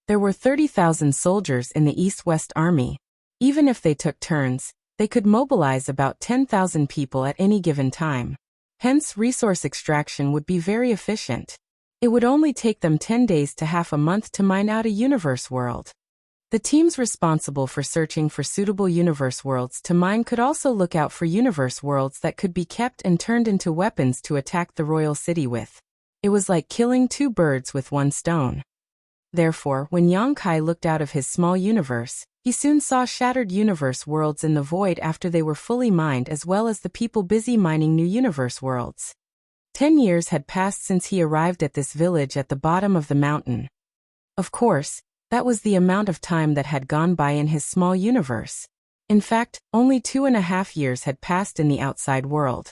There were 30,000 soldiers in the East-West Army. Even if they took turns, they could mobilize about 10,000 people at any given time. Hence, resource extraction would be very efficient. It would only take them 10 days to half a month to mine out a universe world. The teams responsible for searching for suitable universe worlds to mine could also look out for universe worlds that could be kept and turned into weapons to attack the royal city with. It was like killing two birds with one stone. Therefore, when Yang Kai looked out of his small universe, he soon saw shattered universe worlds in the void after they were fully mined, as well as the people busy mining new universe worlds. 10 years had passed since he arrived at this village at the bottom of the mountain. Of course, that was the amount of time that had gone by in his small universe. In fact, only 2.5 years had passed in the outside world.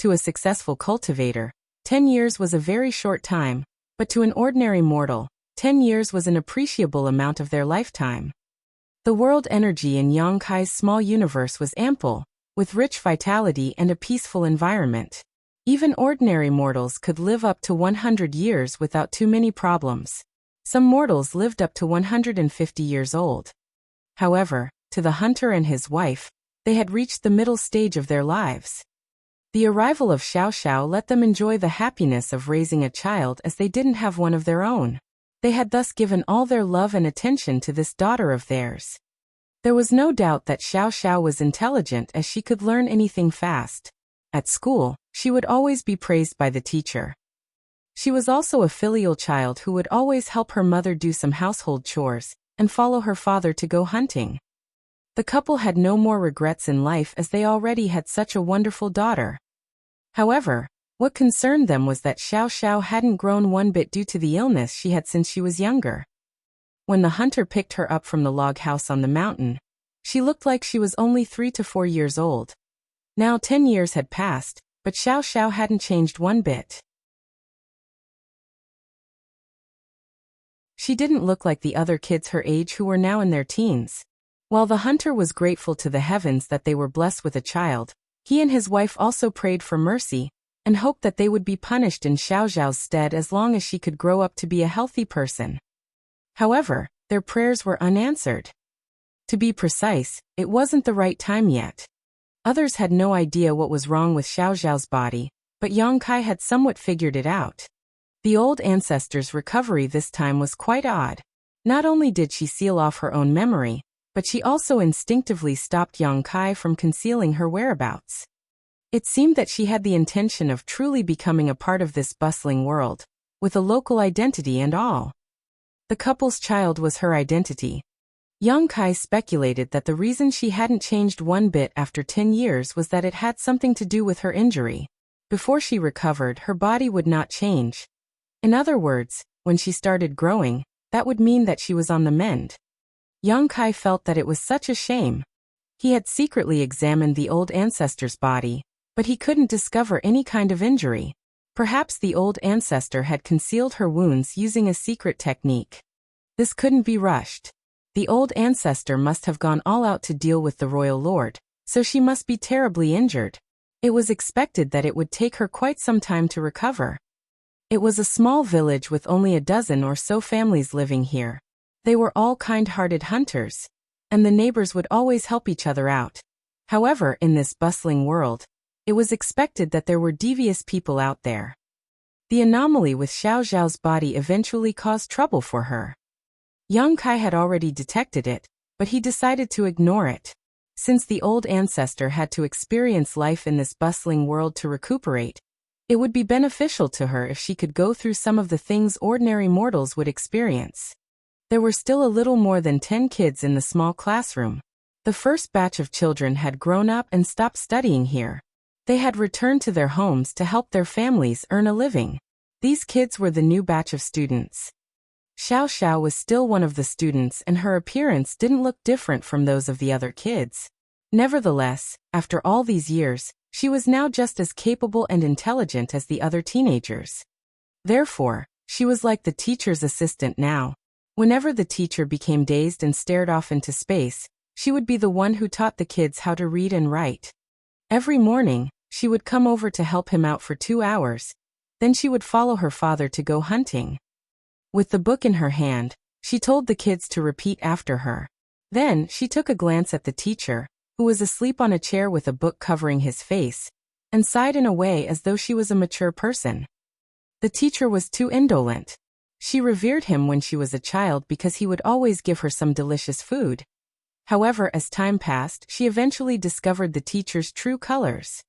To a successful cultivator, 10 years was a very short time, but to an ordinary mortal, 10 years was an appreciable amount of their lifetime. The world energy in Yang Kai's small universe was ample, with rich vitality and a peaceful environment. Even ordinary mortals could live up to 100 years without too many problems. Some mortals lived up to 150 years old. However, to the hunter and his wife, they had reached the middle stage of their lives. The arrival of Xiao Xiao let them enjoy the happiness of raising a child, as they didn't have one of their own. They had thus given all their love and attention to this daughter of theirs. There was no doubt that Xiao Xiao was intelligent, as she could learn anything fast. At school, she would always be praised by the teacher. She was also a filial child who would always help her mother do some household chores, and follow her father to go hunting. The couple had no more regrets in life, as they already had such a wonderful daughter. However, what concerned them was that Xiao Xiao hadn't grown one bit due to the illness she had since she was younger. When the hunter picked her up from the log house on the mountain, she looked like she was only 3 to 4 years old. Now 10 years had passed, but Xiao Xiao hadn't changed one bit. She didn't look like the other kids her age who were now in their teens. While the hunter was grateful to the heavens that they were blessed with a child, he and his wife also prayed for mercy, and hoped that they would be punished in Xiao Xiao's stead as long as she could grow up to be a healthy person. However, their prayers were unanswered. To be precise, it wasn't the right time yet. Others had no idea what was wrong with Xiao Xiao's body, but Yang Kai had somewhat figured it out. The old ancestor's recovery this time was quite odd. Not only did she seal off her own memory, but she also instinctively stopped Yang Kai from concealing her whereabouts. It seemed that she had the intention of truly becoming a part of this bustling world, with a local identity and all. The couple's child was her identity. Yang Kai speculated that the reason she hadn't changed one bit after 10 years was that it had something to do with her injury. Before she recovered, her body would not change. In other words, when she started growing, that would mean that she was on the mend. Yang Kai felt that it was such a shame. He had secretly examined the old ancestor's body, but he couldn't discover any kind of injury. Perhaps the old ancestor had concealed her wounds using a secret technique. This couldn't be rushed. The old ancestor must have gone all out to deal with the royal lord, so she must be terribly injured. It was expected that it would take her quite some time to recover. It was a small village with only a dozen or so families living here. They were all kind-hearted hunters, and the neighbors would always help each other out. However, in this bustling world, it was expected that there were devious people out there. The anomaly with Xiao Xiao's body eventually caused trouble for her. Yang Kai had already detected it, but he decided to ignore it. Since the old ancestor had to experience life in this bustling world to recuperate, it would be beneficial to her if she could go through some of the things ordinary mortals would experience. There were still a little more than 10 kids in the small classroom. The first batch of children had grown up and stopped studying here. They had returned to their homes to help their families earn a living. These kids were the new batch of students. Xiao Xiao was still one of the students, and her appearance didn't look different from those of the other kids. Nevertheless, after all these years, she was now just as capable and intelligent as the other teenagers. Therefore, she was like the teacher's assistant now. Whenever the teacher became dazed and stared off into space, she would be the one who taught the kids how to read and write. Every morning, she would come over to help him out for 2 hours. Then she would follow her father to go hunting. With the book in her hand, she told the kids to repeat after her. Then, she took a glance at the teacher, who was asleep on a chair with a book covering his face, and sighed in a way as though she was a mature person. The teacher was too indolent. She revered him when she was a child because he would always give her some delicious food. However, as time passed, she eventually discovered the teacher's true colors.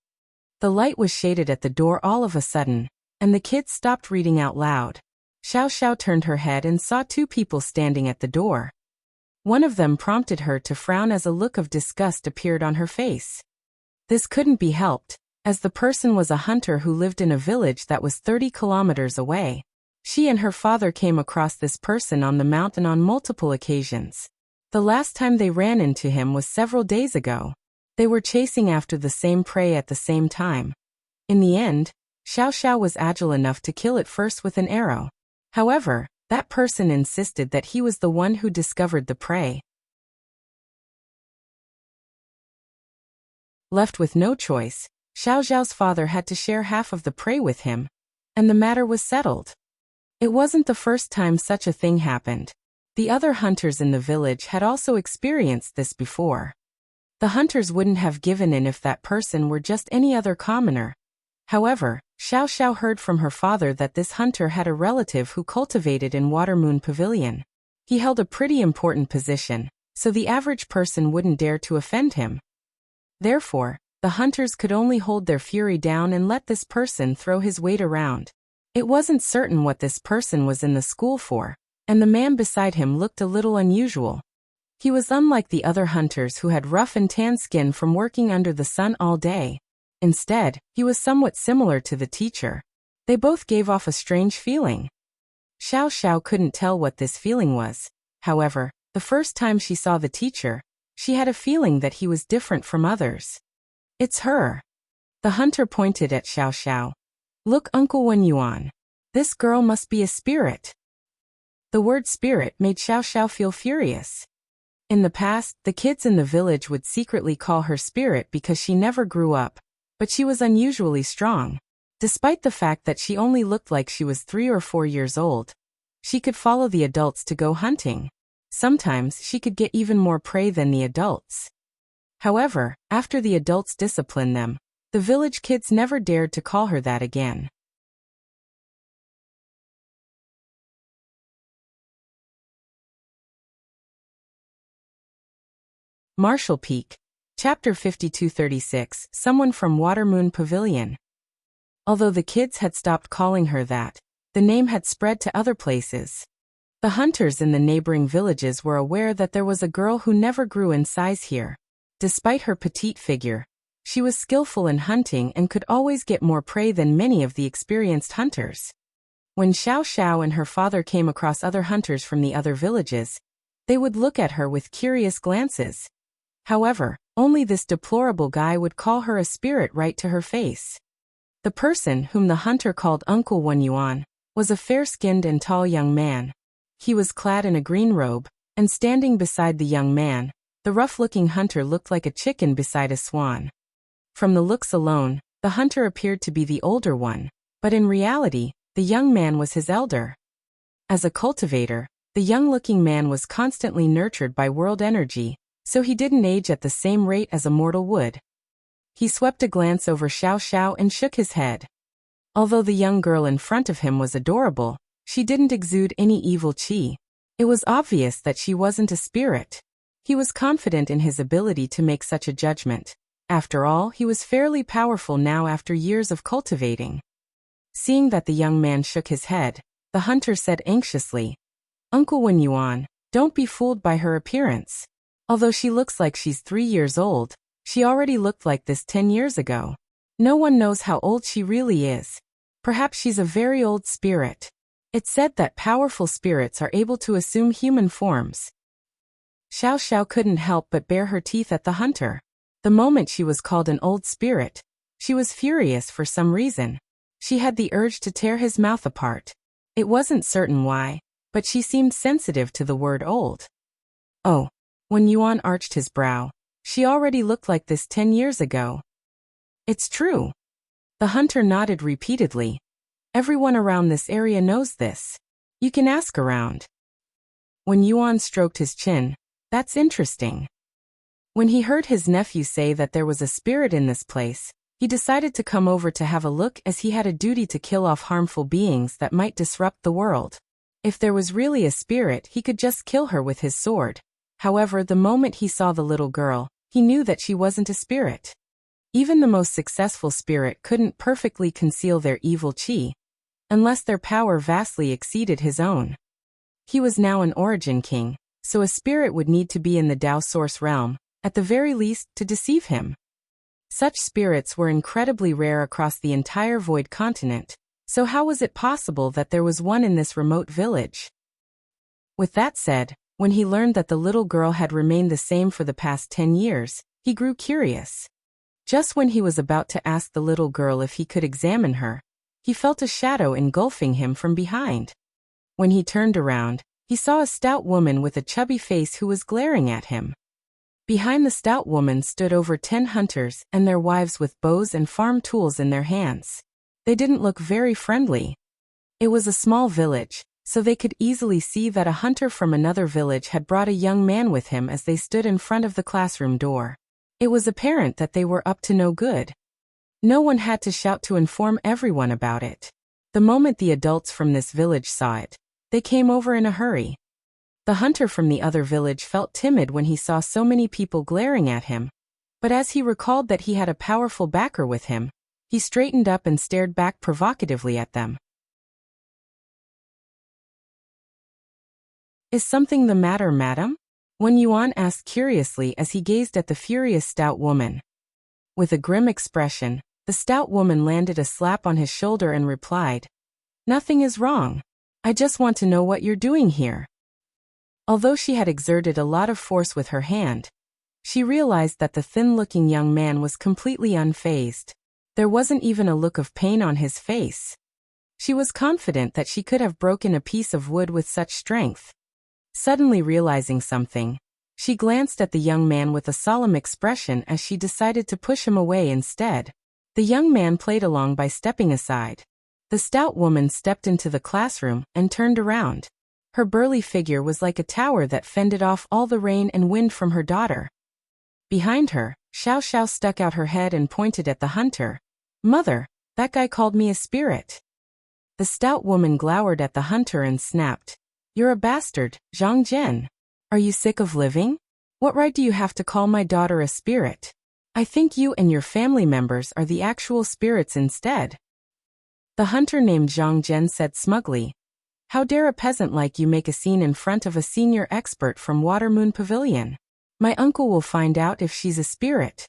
The light was shaded at the door all of a sudden, and the kids stopped reading out loud. Xiao Xiao turned her head and saw two people standing at the door. One of them prompted her to frown as a look of disgust appeared on her face. This couldn't be helped, as the person was a hunter who lived in a village that was 30 kilometers away. She and her father came across this person on the mountain on multiple occasions. The last time they ran into him was several days ago. They were chasing after the same prey at the same time. In the end, Xiao Xiao was agile enough to kill it first with an arrow. However, that person insisted that he was the one who discovered the prey. Left with no choice, Xiao Xiao's father had to share half of the prey with him, and the matter was settled. It wasn't the first time such a thing happened. The other hunters in the village had also experienced this before. The hunters wouldn't have given in if that person were just any other commoner. However, Xiao Xiao heard from her father that this hunter had a relative who cultivated in Watermoon Pavilion. He held a pretty important position, so the average person wouldn't dare to offend him. Therefore, the hunters could only hold their fury down and let this person throw his weight around. It wasn't certain what this person was in the school for, and the man beside him looked a little unusual. He was unlike the other hunters who had rough and tan skin from working under the sun all day. Instead, he was somewhat similar to the teacher. They both gave off a strange feeling. Xiao Xiao couldn't tell what this feeling was. However, the first time she saw the teacher, she had a feeling that he was different from others. It's her. The hunter pointed at Xiao Xiao. Look, Uncle Wen Yuan. This girl must be a spirit. The word spirit made Xiao Xiao feel furious. In the past, the kids in the village would secretly call her spirit because she never grew up, but she was unusually strong. Despite the fact that she only looked like she was 3 or 4 years old, she could follow the adults to go hunting. Sometimes she could get even more prey than the adults. However, after the adults disciplined them, the village kids never dared to call her that again. Marshall Peak. Chapter 5236, Someone from Watermoon Pavilion. Although the kids had stopped calling her that, the name had spread to other places. The hunters in the neighboring villages were aware that there was a girl who never grew in size here. Despite her petite figure, she was skillful in hunting and could always get more prey than many of the experienced hunters. When Xiao Xiao and her father came across other hunters from the other villages, they would look at her with curious glances. However, only this deplorable guy would call her a spirit right to her face. The person, whom the hunter called Uncle Wen Yuan, was a fair-skinned and tall young man. He was clad in a green robe, and standing beside the young man, the rough-looking hunter looked like a chicken beside a swan. From the looks alone, the hunter appeared to be the older one, but in reality, the young man was his elder. As a cultivator, the young-looking man was constantly nurtured by world energy, so he didn't age at the same rate as a mortal would. He swept a glance over Xiao Xiao and shook his head. Although the young girl in front of him was adorable, she didn't exude any evil qi. It was obvious that she wasn't a spirit. He was confident in his ability to make such a judgment. After all, he was fairly powerful now after years of cultivating. Seeing that the young man shook his head, the hunter said anxiously, Uncle Wen Yuan, don't be fooled by her appearance. Although she looks like she's 3 years old, she already looked like this 10 years ago. No one knows how old she really is. Perhaps she's a very old spirit. It's said that powerful spirits are able to assume human forms. Xiao Xiao couldn't help but bare her teeth at the hunter. The moment she was called an old spirit, she was furious for some reason. She had the urge to tear his mouth apart. It wasn't certain why, but she seemed sensitive to the word old. Oh. When Yuan arched his brow, she already looked like this 10 years ago. It's true. The hunter nodded repeatedly. Everyone around this area knows this. You can ask around. When Yuan stroked his chin, that's interesting. When he heard his nephew say that there was a spirit in this place, He decided to come over to have a look as he had a duty to kill off harmful beings that might disrupt the world. If there was really a spirit, he could just kill her with his sword. However, the moment he saw the little girl, he knew that she wasn't a spirit. Even the most successful spirit couldn't perfectly conceal their evil chi, unless their power vastly exceeded his own. He was now an origin king, so a spirit would need to be in the Tao source realm, at the very least, to deceive him. Such spirits were incredibly rare across the entire Void continent, so how was it possible that there was one in this remote village? With that said, when he learned that the little girl had remained the same for the past 10 years, he grew curious. Just when he was about to ask the little girl if he could examine her, he felt a shadow engulfing him from behind. When he turned around, he saw a stout woman with a chubby face who was glaring at him. Behind the stout woman stood over 10 hunters and their wives with bows and farm tools in their hands. They didn't look very friendly. It was a small village, so they could easily see that a hunter from another village had brought a young man with him as they stood in front of the classroom door. It was apparent that they were up to no good. No one had to shout to inform everyone about it. The moment the adults from this village saw it, they came over in a hurry. The hunter from the other village felt timid when he saw so many people glaring at him, but as he recalled that he had a powerful backer with him, he straightened up and stared back provocatively at them. "Is something the matter, madam?" Wen Yuan asked curiously as he gazed at the furious stout woman. With a grim expression, the stout woman landed a slap on his shoulder and replied, "Nothing is wrong. I just want to know what you're doing here." Although she had exerted a lot of force with her hand, she realized that the thin-looking young man was completely unfazed. There wasn't even a look of pain on his face. She was confident that she could have broken a piece of wood with such strength. Suddenly realizing something, she glanced at the young man with a solemn expression as she decided to push him away instead. The young man played along by stepping aside. The stout woman stepped into the classroom and turned around. Her burly figure was like a tower that fended off all the rain and wind from her daughter. Behind her, Xiao Xiao stuck out her head and pointed at the hunter. "Mother, that guy called me a spirit." The stout woman glowered at the hunter and snapped, "You're a bastard, Zhang Zhen. Are you sick of living? What right do you have to call my daughter a spirit? I think you and your family members are the actual spirits instead." The hunter named Zhang Zhen said smugly, "How dare a peasant like you make a scene in front of a senior expert from Watermoon Pavilion? My uncle will find out if she's a spirit."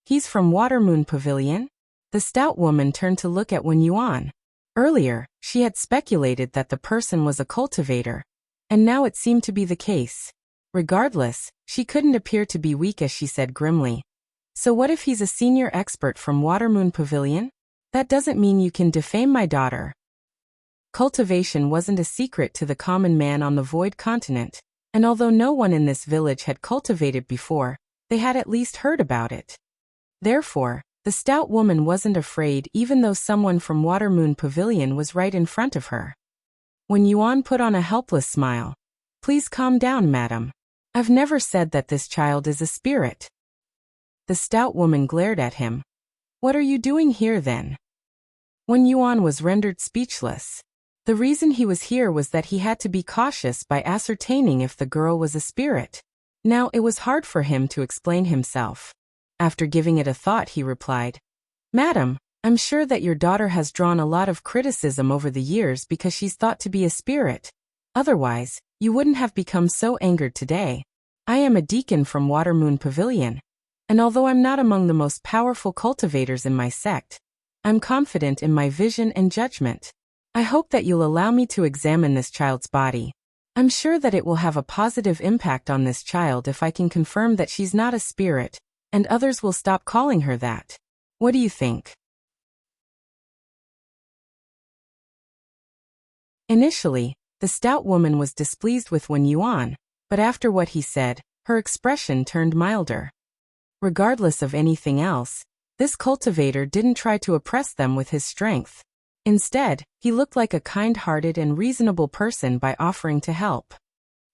"He's from Watermoon Pavilion?" The stout woman turned to look at Wen Yuan. Earlier, she had speculated that the person was a cultivator, and now it seemed to be the case. Regardless, she couldn't appear to be weak as she said grimly, "So what if he's a senior expert from Watermoon Pavilion? That doesn't mean you can defame my daughter." Cultivation wasn't a secret to the common man on the Void continent, and although no one in this village had cultivated before, they had at least heard about it. Therefore, the stout woman wasn't afraid even though someone from Watermoon Pavilion was right in front of her. When Yuan put on a helpless smile, "Please calm down, madam. I've never said that this child is a spirit." The stout woman glared at him. "What are you doing here then?" When Yuan was rendered speechless. The reason he was here was that he had to be cautious by ascertaining if the girl was a spirit. Now it was hard for him to explain himself. After giving it a thought, he replied, "Madam, I'm sure that your daughter has drawn a lot of criticism over the years because she's thought to be a spirit. Otherwise, you wouldn't have become so angered today. I am a deacon from Watermoon Pavilion, and although I'm not among the most powerful cultivators in my sect, I'm confident in my vision and judgment. I hope that you'll allow me to examine this child's body. I'm sure that it will have a positive impact on this child if I can confirm that she's not a spirit, and others will stop calling her that. What do you think?" Initially, the stout woman was displeased with Wen Yuan, but after what he said, her expression turned milder. Regardless of anything else, this cultivator didn't try to oppress them with his strength. Instead, he looked like a kind-hearted and reasonable person by offering to help.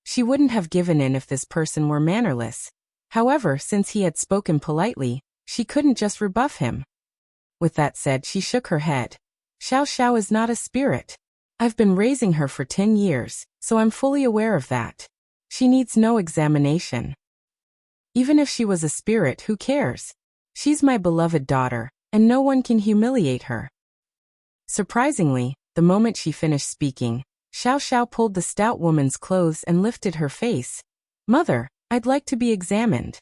She wouldn't have given in if this person were mannerless. However, since he had spoken politely, she couldn't just rebuff him. With that said, she shook her head. Xiao Xiao is not a spirit. I've been raising her for 10 years, so I'm fully aware of that. She needs no examination. Even if she was a spirit, who cares? She's my beloved daughter, and no one can humiliate her. Surprisingly, the moment she finished speaking, Xiao Xiao pulled the stout woman's clothes and lifted her face. Mother, I'd like to be examined.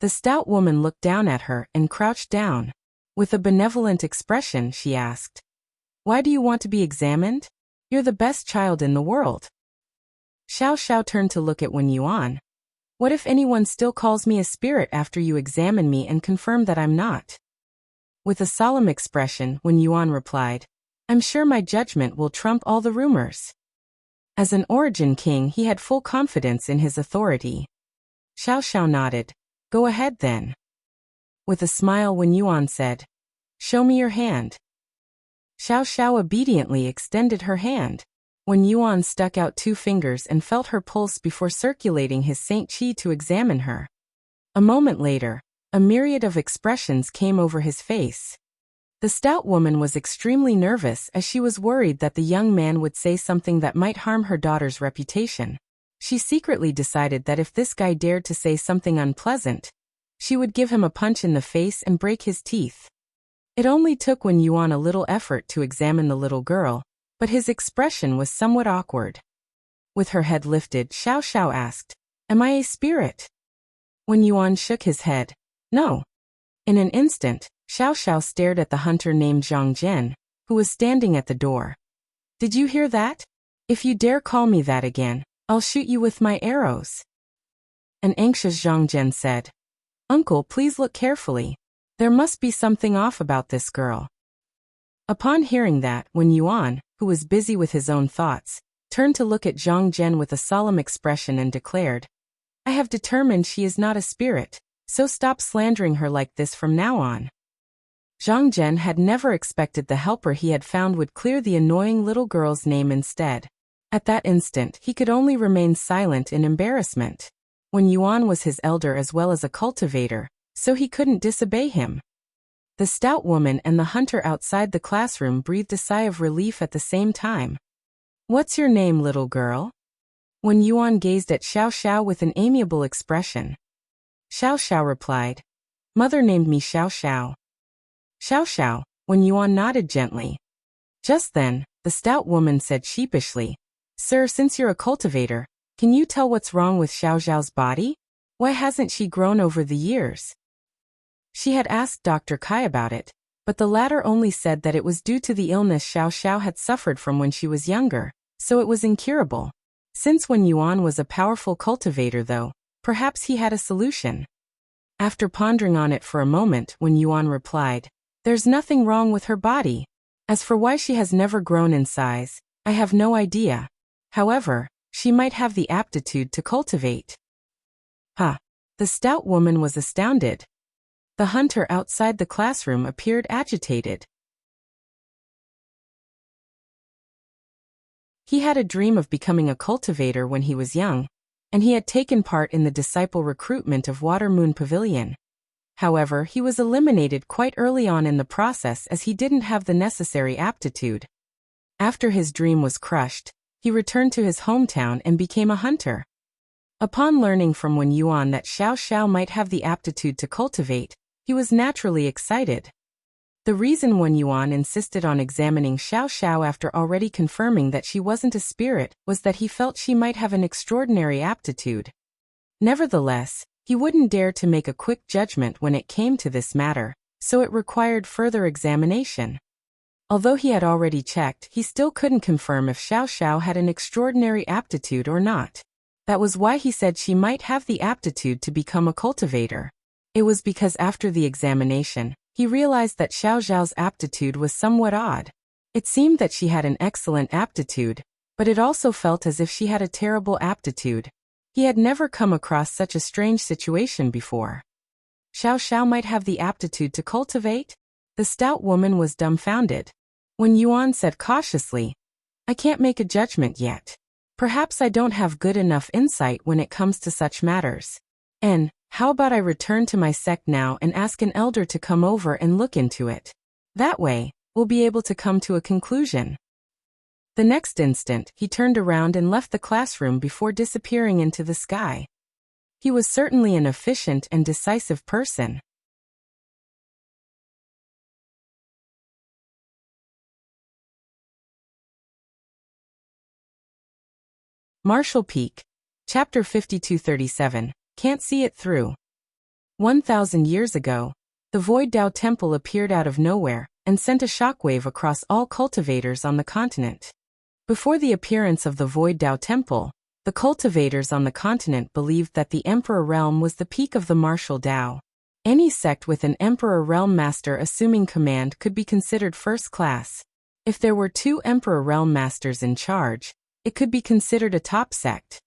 The stout woman looked down at her and crouched down. With a benevolent expression, she asked, Why do you want to be examined? You're the best child in the world. Xiao Xiao turned to look at Wen Yuan. What if anyone still calls me a spirit after you examine me and confirm that I'm not? With a solemn expression, Wen Yuan replied, I'm sure my judgment will trump all the rumors. As an origin king, he had full confidence in his authority. Xiao Xiao nodded. Go ahead then. With a smile, Wen Yuan said, Show me your hand. Xiao Xiao obediently extended her hand. Wen Yuan stuck out 2 fingers and felt her pulse before circulating his Saint Qi to examine her. A moment later, a myriad of expressions came over his face. The stout woman was extremely nervous as she was worried that the young man would say something that might harm her daughter's reputation. She secretly decided that if this guy dared to say something unpleasant, she would give him a punch in the face and break his teeth. It only took Wen Yuan a little effort to examine the little girl, but his expression was somewhat awkward. With her head lifted, Xiao Xiao asked, Am I a spirit? Wen Yuan shook his head. No. In an instant, Xiao Xiao stared at the hunter named Zhang Zhen, who was standing at the door. Did you hear that? If you dare call me that again, I'll shoot you with my arrows. An anxious Zhang Zhen said, Uncle, please look carefully. There must be something off about this girl. Upon hearing that, Wen Yuan, who was busy with his own thoughts, turned to look at Zhang Zhen with a solemn expression and declared, I have determined she is not a spirit, so stop slandering her like this from now on. Zhang Zhen had never expected the helper he had found would clear the annoying little girl's name instead. At that instant, he could only remain silent in embarrassment. Wen Yuan was his elder as well as a cultivator, so he couldn't disobey him. The stout woman and the hunter outside the classroom breathed a sigh of relief at the same time. What's your name, little girl? Wen Yuan gazed at Xiao Xiao with an amiable expression. Xiao Xiao replied, Mother named me Xiao Xiao. Xiao Xiao, Wen Yuan nodded gently. Just then, the stout woman said sheepishly, Sir, since you're a cultivator, can you tell what's wrong with Xiao Xiao's body? Why hasn't she grown over the years? She had asked Dr. Kai about it, but the latter only said that it was due to the illness Xiao Xiao had suffered from when she was younger, so it was incurable. Since Wen Yuan was a powerful cultivator though, perhaps he had a solution. After pondering on it for a moment, Wen Yuan replied, There's nothing wrong with her body. As for why she has never grown in size, I have no idea. However, she might have the aptitude to cultivate. Huh. The stout woman was astounded. The hunter outside the classroom appeared agitated. He had a dream of becoming a cultivator when he was young, and he had taken part in the disciple recruitment of Water Moon Pavilion. However, he was eliminated quite early on in the process as he didn't have the necessary aptitude. After his dream was crushed, he returned to his hometown and became a hunter. Upon learning from Wen Yuan that Xiao Xiao might have the aptitude to cultivate, he was naturally excited. The reason Wen Yuan insisted on examining Xiao Xiao after already confirming that she wasn't a spirit was that he felt she might have an extraordinary aptitude. Nevertheless, he wouldn't dare to make a quick judgment when it came to this matter, so it required further examination. Although he had already checked, he still couldn't confirm if Xiao Xiao had an extraordinary aptitude or not. That was why he said she might have the aptitude to become a cultivator. It was because after the examination, he realized that Xiao Xiao's aptitude was somewhat odd. It seemed that she had an excellent aptitude, but it also felt as if she had a terrible aptitude. He had never come across such a strange situation before. Xiao Xiao might have the aptitude to cultivate? The stout woman was dumbfounded. Wen Yuan said cautiously, I can't make a judgment yet. Perhaps I don't have good enough insight when it comes to such matters. And, How about I return to my sect now and ask an elder to come over and look into it? That way, we'll be able to come to a conclusion. The next instant, he turned around and left the classroom before disappearing into the sky. He was certainly an efficient and decisive person. Marshall Peak. Chapter 5237. Can't see it through. 1,000 years ago, the Void Dao Temple appeared out of nowhere and sent a shockwave across all cultivators on the continent. Before the appearance of the Void Dao Temple, the cultivators on the continent believed that the Emperor Realm was the peak of the martial Dao. Any sect with an Emperor Realm Master assuming command could be considered first class. If there were 2 Emperor Realm Masters in charge, it could be considered a top sect.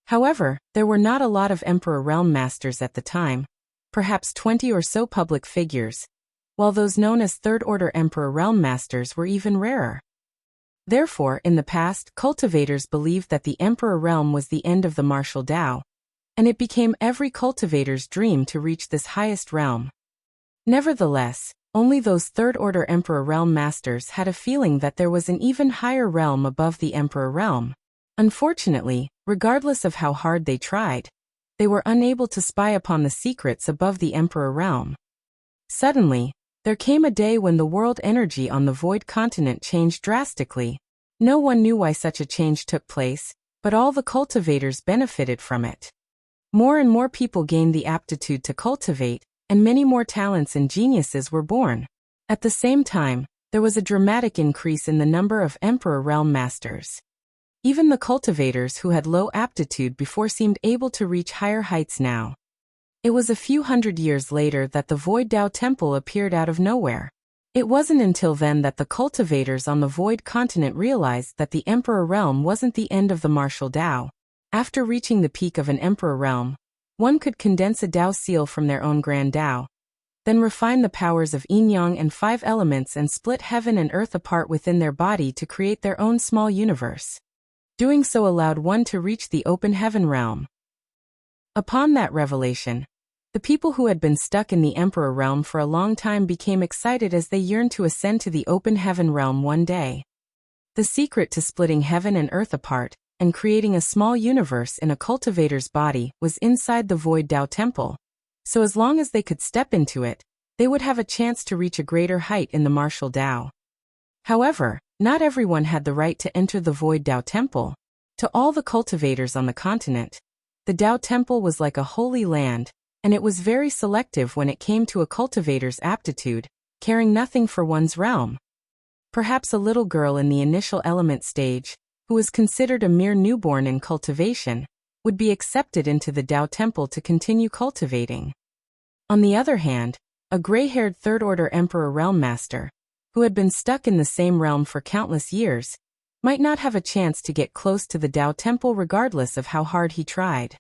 However, there were not a lot of Emperor Realm Masters at the time, perhaps 20 or so public figures, while those known as Third-Order Emperor Realm Masters were even rarer. Therefore, in the past, cultivators believed that the Emperor Realm was the end of the martial Dao, and it became every cultivator's dream to reach this highest realm. Nevertheless, only those Third-Order Emperor Realm Masters had a feeling that there was an even higher realm above the Emperor Realm. Unfortunately, regardless of how hard they tried, they were unable to spy upon the secrets above the Emperor Realm. Suddenly, there came a day when the world energy on the Void Continent changed drastically. No one knew why such a change took place, but all the cultivators benefited from it. More and more people gained the aptitude to cultivate, and many more talents and geniuses were born. At the same time, there was a dramatic increase in the number of Emperor Realm Masters. Even the cultivators who had low aptitude before seemed able to reach higher heights now. It was a few hundred years later that the Void Dao Temple appeared out of nowhere. It wasn't until then that the cultivators on the Void Continent realized that the Emperor Realm wasn't the end of the martial Dao. After reaching the peak of an Emperor Realm, one could condense a Dao seal from their own Grand Dao, then refine the powers of yin-yang and 5 elements and split heaven and earth apart within their body to create their own small universe. Doing so allowed one to reach the open heaven realm. Upon that revelation, the people who had been stuck in the Emperor Realm for a long time became excited as they yearned to ascend to the open heaven realm one day. The secret to splitting heaven and earth apart and creating a small universe in a cultivator's body was inside the Void Dao Temple, so as long as they could step into it, they would have a chance to reach a greater height in the martial Dao. However, not everyone had the right to enter the Void Dao Temple. To all the cultivators on the continent, the Dao Temple was like a holy land, and it was very selective when it came to a cultivator's aptitude, caring nothing for one's realm. Perhaps a little girl in the initial element stage, who was considered a mere newborn in cultivation, would be accepted into the Dao Temple to continue cultivating. On the other hand, a gray-haired Third-Order Emperor Realm Master, who had been stuck in the same realm for countless years, might not have a chance to get close to the Dao Temple regardless of how hard he tried.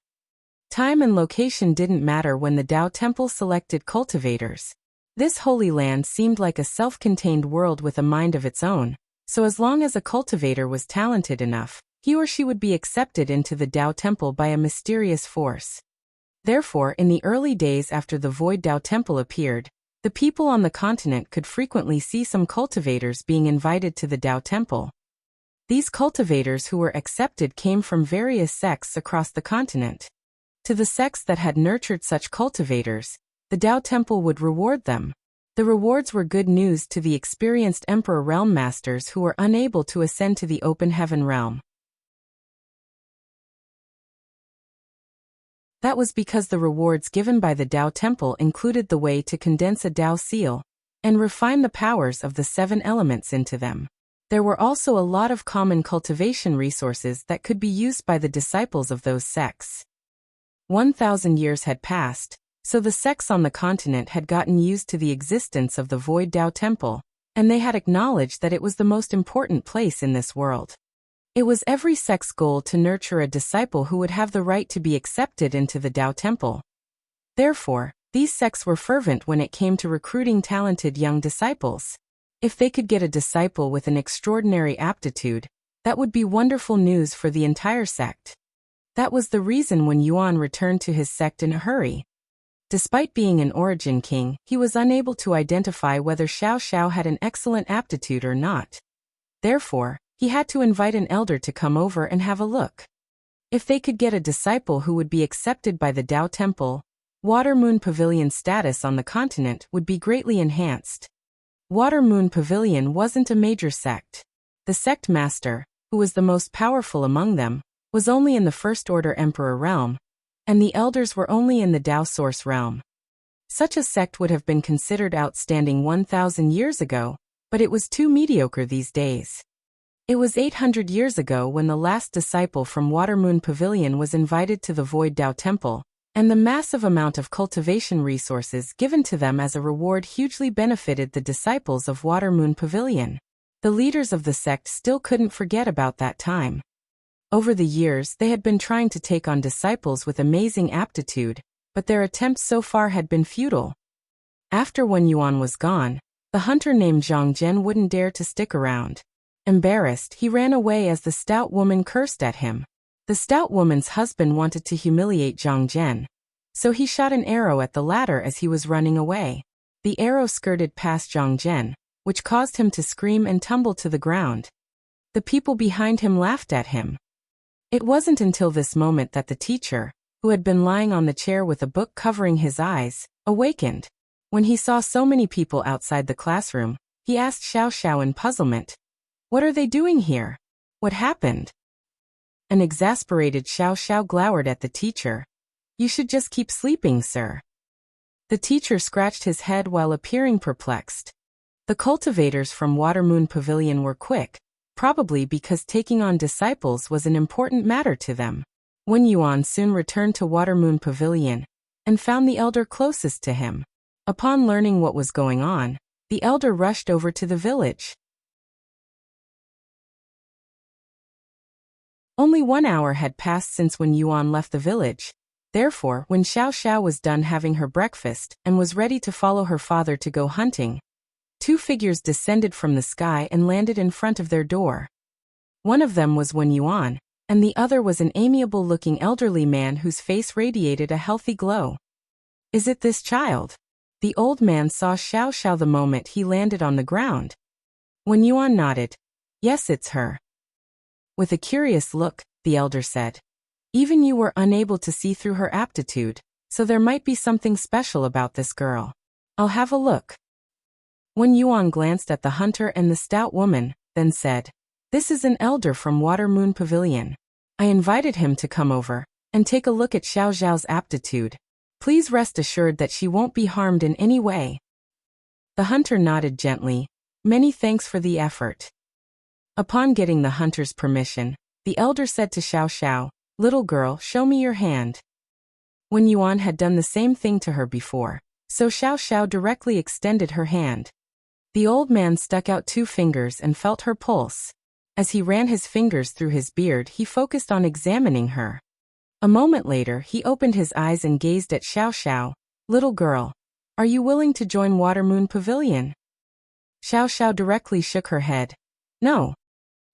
Time and location didn't matter when the Dao Temple selected cultivators. This holy land seemed like a self-contained world with a mind of its own, so as long as a cultivator was talented enough, he or she would be accepted into the Dao Temple by a mysterious force. Therefore, in the early days after the Void Dao Temple appeared, the people on the continent could frequently see some cultivators being invited to the Dao Temple. These cultivators who were accepted came from various sects across the continent. To the sects that had nurtured such cultivators, the Dao Temple would reward them. The rewards were good news to the experienced Emperor Realm Masters who were unable to ascend to the open heaven realm. That was because the rewards given by the Dao Temple included the way to condense a Dao seal and refine the powers of the 7 elements into them. There were also a lot of common cultivation resources that could be used by the disciples of those sects. 1,000 years had passed, so the sects on the continent had gotten used to the existence of the Void Dao Temple, and they had acknowledged that it was the most important place in this world. It was every sect's goal to nurture a disciple who would have the right to be accepted into the Dao Temple. Therefore, these sects were fervent when it came to recruiting talented young disciples. If they could get a disciple with an extraordinary aptitude, that would be wonderful news for the entire sect. That was the reason when Yuan returned to his sect in a hurry, Despite being an origin king, he was unable to identify whether Xiao Xiao had an excellent aptitude or not. Therefore, he had to invite an elder to come over and have a look. If they could get a disciple who would be accepted by the Dao Temple, Water Moon Pavilion's status on the continent would be greatly enhanced. Water Moon Pavilion wasn't a major sect. The sect master, who was the most powerful among them, was only in the First Order Emperor realm, and the elders were only in the Dao Source realm. Such a sect would have been considered outstanding 1,000 years ago, but it was too mediocre these days. It was 800 years ago when the last disciple from Water Moon Pavilion was invited to the Void Dao Temple, and the massive amount of cultivation resources given to them as a reward hugely benefited the disciples of Water Moon Pavilion. The leaders of the sect still couldn't forget about that time. Over the years, they had been trying to take on disciples with amazing aptitude, but their attempts so far had been futile. After Wen Yuan was gone, the hunter named Zhang Zhen wouldn't dare to stick around. Embarrassed, he ran away as the stout woman cursed at him. The stout woman's husband wanted to humiliate Zhang Zhen, so he shot an arrow at the latter as he was running away. The arrow skirted past Zhang Zhen, which caused him to scream and tumble to the ground. The people behind him laughed at him. It wasn't until this moment that the teacher, who had been lying on the chair with a book covering his eyes, awakened. When he saw so many people outside the classroom, he asked Xiao Xiao in puzzlement, "What are they doing here? What happened?" An exasperated Xiao Xiao glowered at the teacher. "You should just keep sleeping, sir." The teacher scratched his head while appearing perplexed. The cultivators from Water Moon Pavilion were quick, probably because taking on disciples was an important matter to them. Wen Yuan soon returned to Water Moon Pavilion and found the elder closest to him. Upon learning what was going on, the elder rushed over to the village. Only 1 hour had passed since Wen Yuan left the village. Therefore, when Xiao Xiao was done having her breakfast and was ready to follow her father to go hunting, two figures descended from the sky and landed in front of their door. One of them was Wen Yuan, and the other was an amiable-looking elderly man whose face radiated a healthy glow. "Is it this child?" The old man saw Xiao Xiao the moment he landed on the ground. Wen Yuan nodded. "Yes, it's her." With a curious look, the elder said, "Even you were unable to see through her aptitude, so there might be something special about this girl. I'll have a look." Wen Yuan glanced at the hunter and the stout woman, then said, "This is an elder from Water Moon Pavilion. I invited him to come over and take a look at Xiao Xiao's aptitude. Please rest assured that she won't be harmed in any way." The hunter nodded gently. "Many thanks for the effort." Upon getting the hunter's permission, the elder said to Xiao Xiao, "Little girl, show me your hand." Wen Yuan had done the same thing to her before, so Xiao Xiao directly extended her hand. The old man stuck out 2 fingers and felt her pulse. As he ran his fingers through his beard, he focused on examining her. A moment later, he opened his eyes and gazed at Xiao Xiao. "Little girl, are you willing to join Water Moon Pavilion?" Xiao Xiao directly shook her head. "No."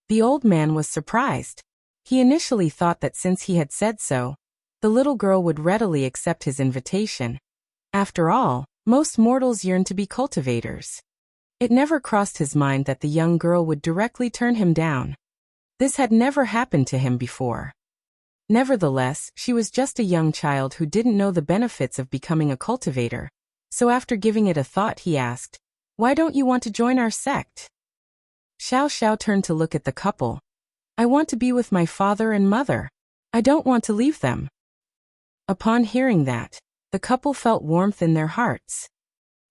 The old man was surprised. He initially thought that since he had said so, the little girl would readily accept his invitation. After all, most mortals yearn to be cultivators. It never crossed his mind that the young girl would directly turn him down. This had never happened to him before. Nevertheless, she was just a young child who didn't know the benefits of becoming a cultivator. So after giving it a thought, he asked, "Why don't you want to join our sect?" Xiao Xiao turned to look at the couple. "I want to be with my father and mother. I don't want to leave them." Upon hearing that, the couple felt warmth in their hearts.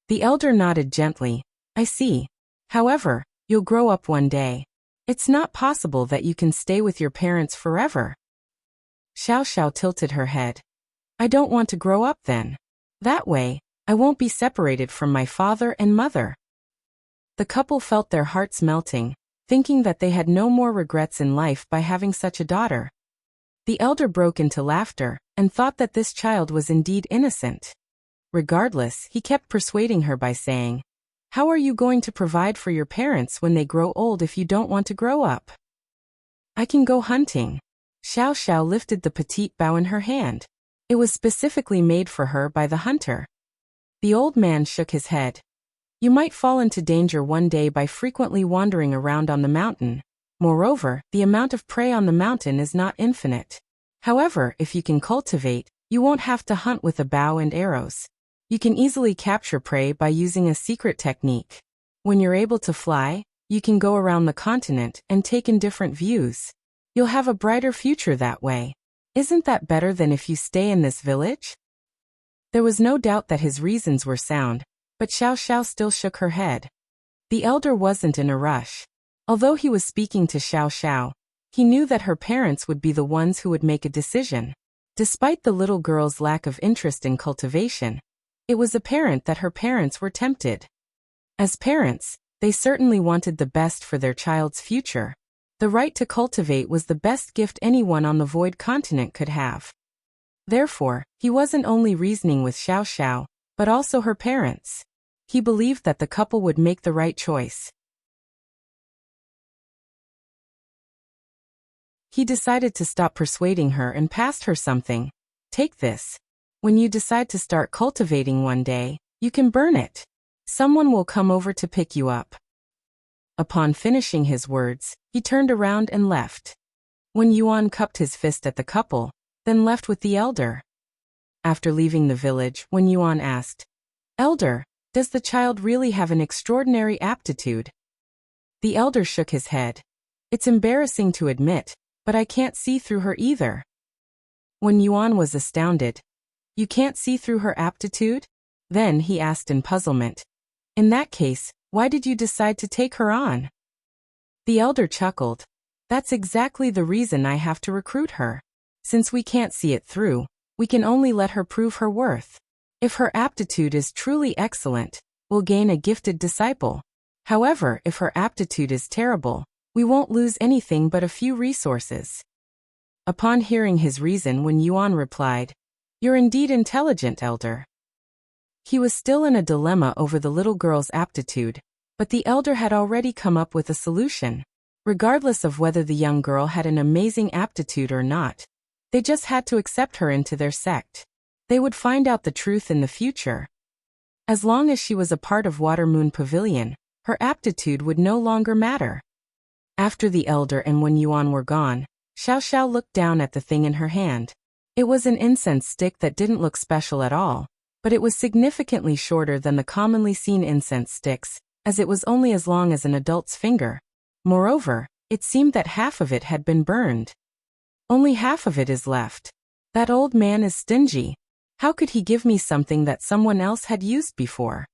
The elder nodded gently. "I see. However, you'll grow up one day. It's not possible that you can stay with your parents forever." Xiao Xiao tilted her head. "I don't want to grow up then. That way, I won't be separated from my father and mother." The couple felt their hearts melting, thinking that they had no more regrets in life by having such a daughter. The elder broke into laughter and thought that this child was indeed innocent. Regardless, he kept persuading her by saying, "How are you going to provide for your parents when they grow old if you don't want to grow up?" "I can go hunting." Xiao Xiao lifted the petite bow in her hand. It was specifically made for her by the hunter. The old man shook his head. You might fall into danger one day by frequently wandering around on the mountain. Moreover, the amount of prey on the mountain is not infinite. However, if you can cultivate, you won't have to hunt with a bow and arrows. You can easily capture prey by using a secret technique. When you're able to fly, you can go around the continent and take in different views. You'll have a brighter future that way. Isn't that better than if you stay in this village? There was no doubt that his reasons were sound, but Xiao Xiao still shook her head. The elder wasn't in a rush. Although he was speaking to Xiao Xiao, he knew that her parents would be the ones who would make a decision. Despite the little girl's lack of interest in cultivation, it was apparent that her parents were tempted. As parents, they certainly wanted the best for their child's future. The right to cultivate was the best gift anyone on the Void Continent could have. Therefore, he wasn't only reasoning with Xiao Xiao, but also her parents. He believed that the couple would make the right choice. He decided to stop persuading her and passed her something. Take this. When you decide to start cultivating one day, you can burn it. Someone will come over to pick you up. Upon finishing his words, he turned around and left. Wen Yuan cupped his fist at the couple, then left with the elder. After leaving the village, Wen Yuan asked, Elder, does the child really have an extraordinary aptitude? The elder shook his head. It's embarrassing to admit, but I can't see through her either. Wen Yuan was astounded. You can't see through her aptitude? Then he asked in puzzlement. In that case, why did you decide to take her on? The elder chuckled. That's exactly the reason I have to recruit her. Since we can't see it through, we can only let her prove her worth. If her aptitude is truly excellent, we'll gain a gifted disciple. However, if her aptitude is terrible, we won't lose anything but a few resources. Upon hearing his reason, Wen Yuan replied, You're indeed intelligent, elder. He was still in a dilemma over the little girl's aptitude, but the elder had already come up with a solution. Regardless of whether the young girl had an amazing aptitude or not, they just had to accept her into their sect. They would find out the truth in the future. As long as she was a part of Water Moon Pavilion, her aptitude would no longer matter. After the elder and Wen Yuan were gone, Xiao Xiao looked down at the thing in her hand. It was an incense stick that didn't look special at all, but it was significantly shorter than the commonly seen incense sticks, as it was only as long as an adult's finger. Moreover, it seemed that half of it had been burned. Only half of it is left. That old man is stingy. How could he give me something that someone else had used before?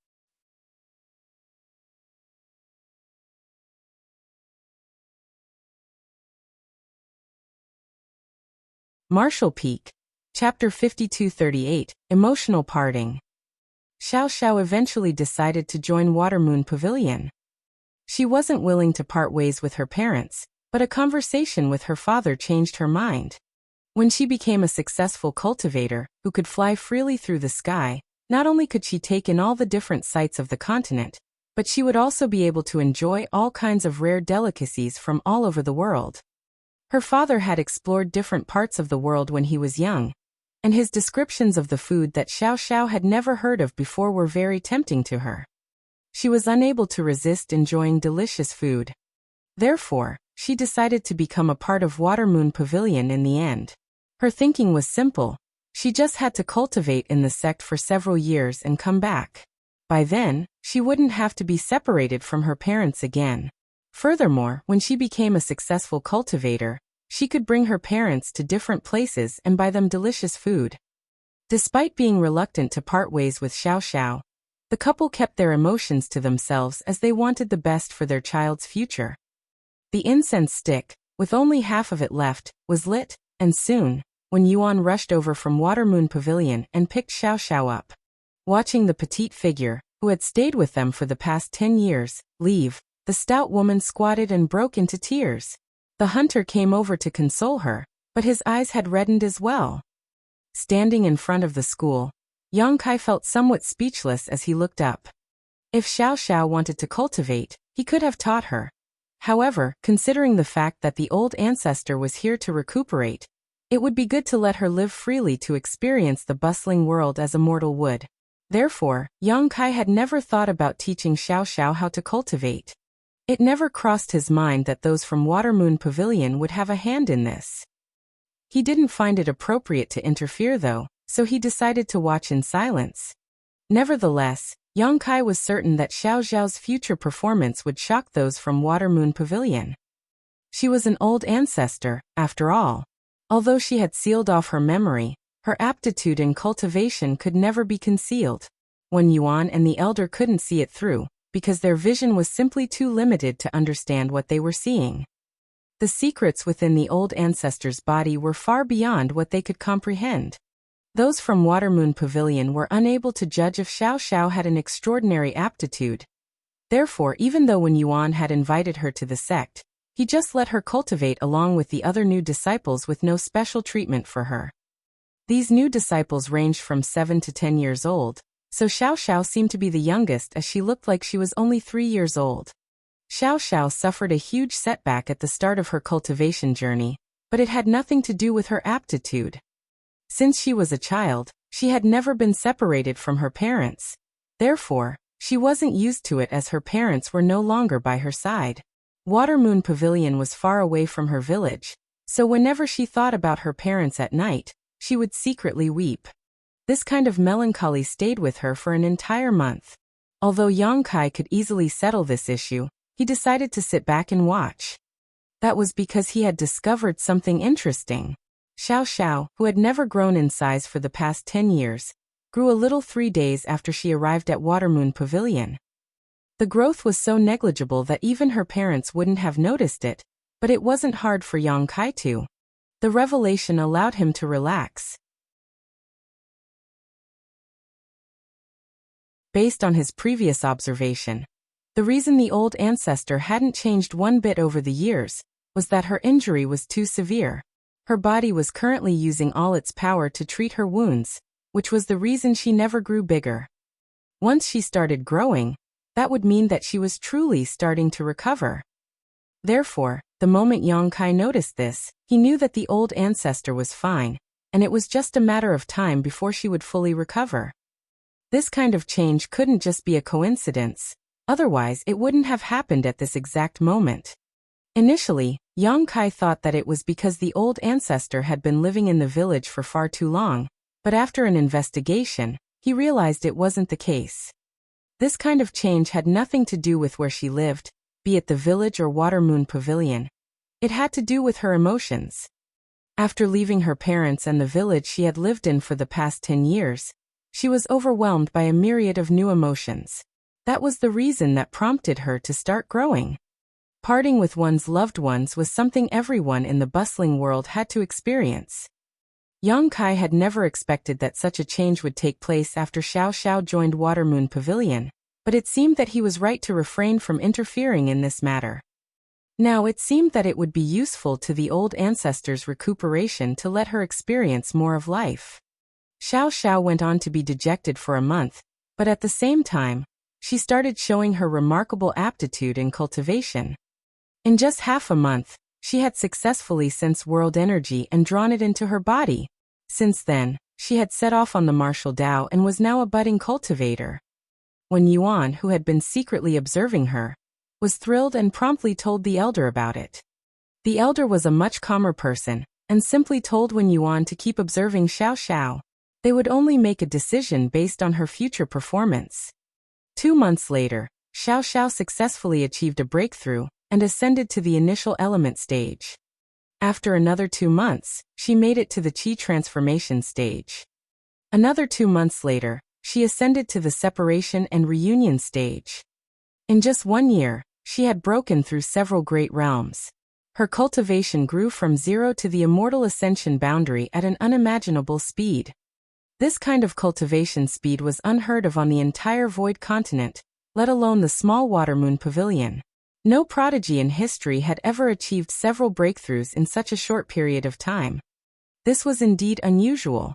Martial Peak. Chapter 5238, Emotional Parting. Xiao Xiao eventually decided to join Water Moon Pavilion. She wasn't willing to part ways with her parents, but a conversation with her father changed her mind. When she became a successful cultivator who could fly freely through the sky, not only could she take in all the different sights of the continent, but she would also be able to enjoy all kinds of rare delicacies from all over the world. Her father had explored different parts of the world when he was young, and his descriptions of the food that Xiao Xiao had never heard of before were very tempting to her. She was unable to resist enjoying delicious food. Therefore, she decided to become a part of Water Moon Pavilion in the end. Her thinking was simple. She just had to cultivate in the sect for several years and come back. By then, she wouldn't have to be separated from her parents again. Furthermore, when she became a successful cultivator, she could bring her parents to different places and buy them delicious food. Despite being reluctant to part ways with Xiao Xiao, the couple kept their emotions to themselves as they wanted the best for their child's future. The incense stick, with only half of it left, was lit, and soon, Wen Yuan rushed over from Water Moon Pavilion and picked Xiao Xiao up. Watching the petite figure, who had stayed with them for the past 10 years, leave, the stout woman squatted and broke into tears. The hunter came over to console her, but his eyes had reddened as well. Standing in front of the school, Yang Kai felt somewhat speechless as he looked up. If Xiao Xiao wanted to cultivate, he could have taught her. However, considering the fact that the old ancestor was here to recuperate, It would be good to let her live freely to experience the bustling world as a mortal would. Therefore, Yang Kai had never thought about teaching Xiao Xiao how to cultivate. It never crossed his mind that those from Watermoon Pavilion would have a hand in this. He didn't find it appropriate to interfere though, so he decided to watch in silence. Nevertheless, Yang Kai was certain that Xiao Xiao's future performance would shock those from Watermoon Pavilion. She was an old ancestor, after all. Although she had sealed off her memory, her aptitude in cultivation could never be concealed. Wen Yuan and the elder couldn't see it through, because their vision was simply too limited to understand what they were seeing. The secrets within the old ancestor's body were far beyond what they could comprehend. Those from Watermoon Pavilion were unable to judge if Xiao Xiao had an extraordinary aptitude. Therefore, even though Wen Yuan had invited her to the sect, he just let her cultivate along with the other new disciples with no special treatment for her. These new disciples ranged from 7 to 10 years old, so Xiao Xiao seemed to be the youngest as she looked like she was only 3 years old. Xiao Xiao suffered a huge setback at the start of her cultivation journey, but it had nothing to do with her aptitude. Since she was a child, she had never been separated from her parents. Therefore, she wasn't used to it as her parents were no longer by her side. Watermoon Pavilion was far away from her village, so whenever she thought about her parents at night, she would secretly weep. This kind of melancholy stayed with her for an entire month. Although Yang Kai could easily settle this issue, he decided to sit back and watch. That was because he had discovered something interesting. Xiao Xiao, who had never grown in size for the past 10 years, grew a little 3 days after she arrived at Watermoon Pavilion. The growth was so negligible that even her parents wouldn't have noticed it, but it wasn't hard for Yang Kai to. The revelation allowed him to relax. Based on his previous observation, the reason the old ancestor hadn't changed one bit over the years was that her injury was too severe. Her body was currently using all its power to treat her wounds, which was the reason she never grew bigger. Once she started growing, that would mean that she was truly starting to recover. Therefore, the moment Yang Kai noticed this, he knew that the old ancestor was fine, and it was just a matter of time before she would fully recover. This kind of change couldn't just be a coincidence, otherwise it wouldn't have happened at this exact moment. Initially, Yang Kai thought that it was because the old ancestor had been living in the village for far too long, but after an investigation, he realized it wasn't the case. This kind of change had nothing to do with where she lived, be it the village or Watermoon Pavilion. It had to do with her emotions. After leaving her parents and the village she had lived in for the past 10 years, she was overwhelmed by a myriad of new emotions. That was the reason that prompted her to start growing. Parting with one's loved ones was something everyone in the bustling world had to experience. Yang Kai had never expected that such a change would take place after Xiao Xiao joined Watermoon Pavilion, but it seemed that he was right to refrain from interfering in this matter. Now it seemed that it would be useful to the old ancestor's recuperation to let her experience more of life. Xiao Xiao went on to be dejected for a month, but at the same time, she started showing her remarkable aptitude in cultivation. In just half a month, she had successfully sensed world energy and drawn it into her body. Since then, she had set off on the martial Tao and was now a budding cultivator. Wen Yuan, who had been secretly observing her, was thrilled and promptly told the elder about it. The elder was a much calmer person, and simply told Wen Yuan to keep observing Xiao Xiao. They would only make a decision based on her future performance. 2 months later, Xiao Xiao successfully achieved a breakthrough and ascended to the initial element stage. After another 2 months, she made it to the Qi transformation stage. Another 2 months later, she ascended to the separation and reunion stage. In just 1 year, she had broken through several great realms. Her cultivation grew from 0 to the immortal ascension boundary at an unimaginable speed. This kind of cultivation speed was unheard of on the entire Void continent, let alone the small Watermoon Pavilion. No prodigy in history had ever achieved several breakthroughs in such a short period of time. This was indeed unusual.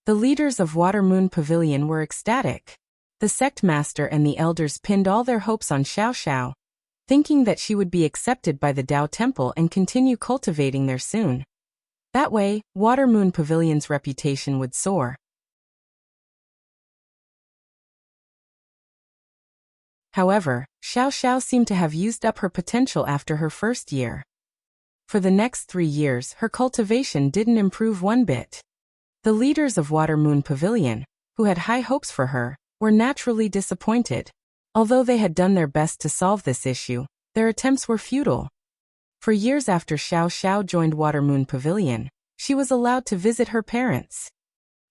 The leaders of Watermoon Pavilion were ecstatic. The sect master and the elders pinned all their hopes on Xiao Xiao, thinking that she would be accepted by the Tao Temple and continue cultivating there soon. That way, Water Moon Pavilion's reputation would soar. However, Xiao Xiao seemed to have used up her potential after her first year. For the next 3 years, her cultivation didn't improve one bit. The leaders of Water Moon Pavilion, who had high hopes for her, were naturally disappointed. Although they had done their best to solve this issue, their attempts were futile. For years after Xiao Xiao joined Water Moon Pavilion, she was allowed to visit her parents.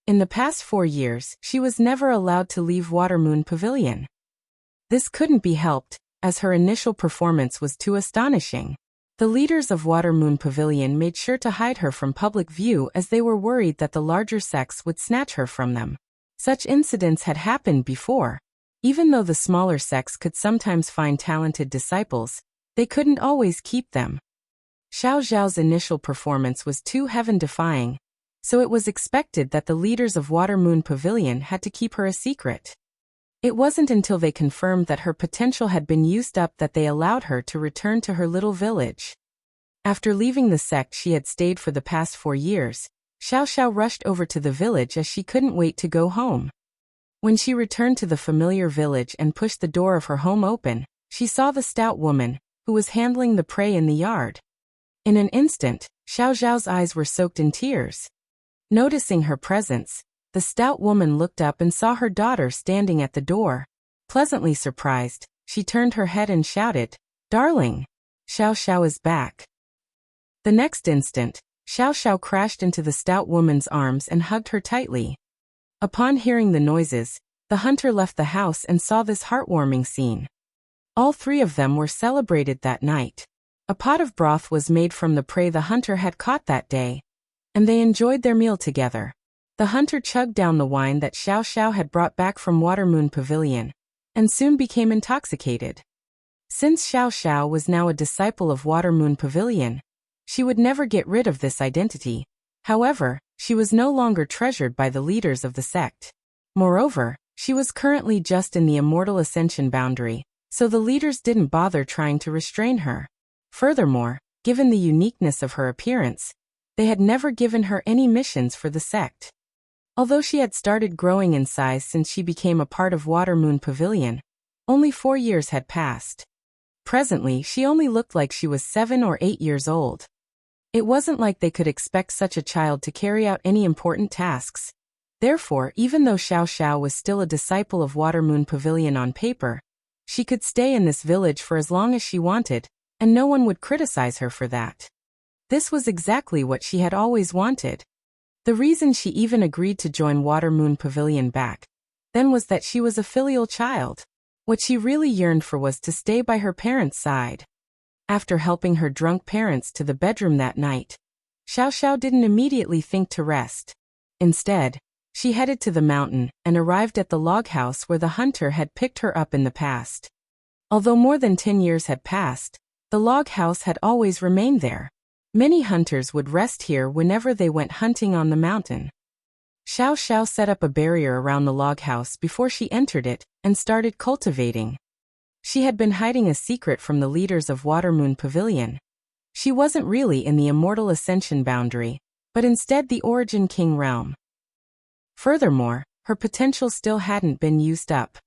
In the past 4 years, she was never allowed to leave Water Moon Pavilion. This couldn't be helped, as her initial performance was too astonishing. The leaders of Water Moon Pavilion made sure to hide her from public view as they were worried that the larger sects would snatch her from them. Such incidents had happened before. Even though the smaller sects could sometimes find talented disciples, they couldn't always keep them. Xiao Xiao's initial performance was too heaven-defying, so it was expected that the leaders of Water Moon Pavilion had to keep her a secret. It wasn't until they confirmed that her potential had been used up that they allowed her to return to her little village. After leaving the sect she had stayed for the past 4 years, Xiao Xiao rushed over to the village as she couldn't wait to go home. When she returned to the familiar village and pushed the door of her home open, she saw the stout woman, who was handling the prey in the yard. In an instant, Xiao Xiao's eyes were soaked in tears. Noticing her presence, the stout woman looked up and saw her daughter standing at the door. Pleasantly surprised, she turned her head and shouted, "Darling! Xiao Xiao is back." The next instant, Xiao Xiao crashed into the stout woman's arms and hugged her tightly. Upon hearing the noises, the hunter left the house and saw this heartwarming scene. All 3 of them were celebrated that night. A pot of broth was made from the prey the hunter had caught that day, and they enjoyed their meal together. The hunter chugged down the wine that Xiao Xiao had brought back from Water Moon Pavilion, and soon became intoxicated. Since Xiao Xiao was now a disciple of Water Moon Pavilion, she would never get rid of this identity. However, she was no longer treasured by the leaders of the sect. Moreover, she was currently just in the immortal ascension boundary, so the leaders didn't bother trying to restrain her. Furthermore, given the uniqueness of her appearance, they had never given her any missions for the sect. Although she had started growing in size since she became a part of Water Moon Pavilion, only 4 years had passed. Presently, she only looked like she was 7 or 8 years old. It wasn't like they could expect such a child to carry out any important tasks. Therefore, even though Xiao Xiao was still a disciple of Water Moon Pavilion on paper, she could stay in this village for as long as she wanted, and no one would criticize her for that. This was exactly what she had always wanted. The reason she even agreed to join Water Moon Pavilion back then was that she was a filial child. What she really yearned for was to stay by her parents' side. After helping her drunk parents to the bedroom that night, Xiao Xiao didn't immediately think to rest. Instead, she headed to the mountain and arrived at the log house where the hunter had picked her up in the past. Although more than 10 years had passed, the log house had always remained there. Many hunters would rest here whenever they went hunting on the mountain. Xiao Xiao set up a barrier around the log house before she entered it and started cultivating. She had been hiding a secret from the leaders of Water Moon Pavilion. She wasn't really in the immortal ascension boundary, but instead the Origin King realm. Furthermore, her potential still hadn't been used up.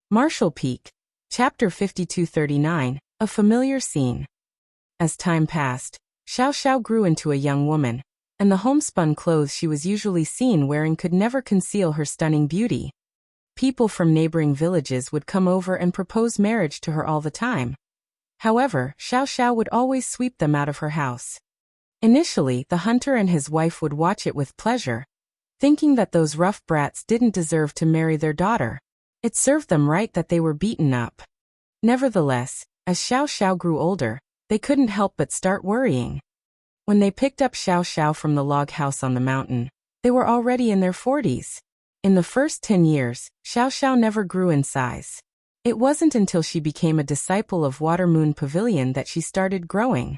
Martial Peak, Chapter 5239, a familiar scene. As time passed, Xiao Xiao grew into a young woman, and the homespun clothes she was usually seen wearing could never conceal her stunning beauty. People from neighboring villages would come over and propose marriage to her all the time. However, Xiao Xiao would always sweep them out of her house. Initially, the hunter and his wife would watch it with pleasure, thinking that those rough brats didn't deserve to marry their daughter. It served them right that they were beaten up. Nevertheless, as Xiao Xiao grew older, they couldn't help but start worrying. When they picked up Xiao Xiao from the log house on the mountain, they were already in their 40s. In the first 10 years, Xiao Xiao never grew in size. It wasn't until she became a disciple of Water Moon Pavilion that she started growing.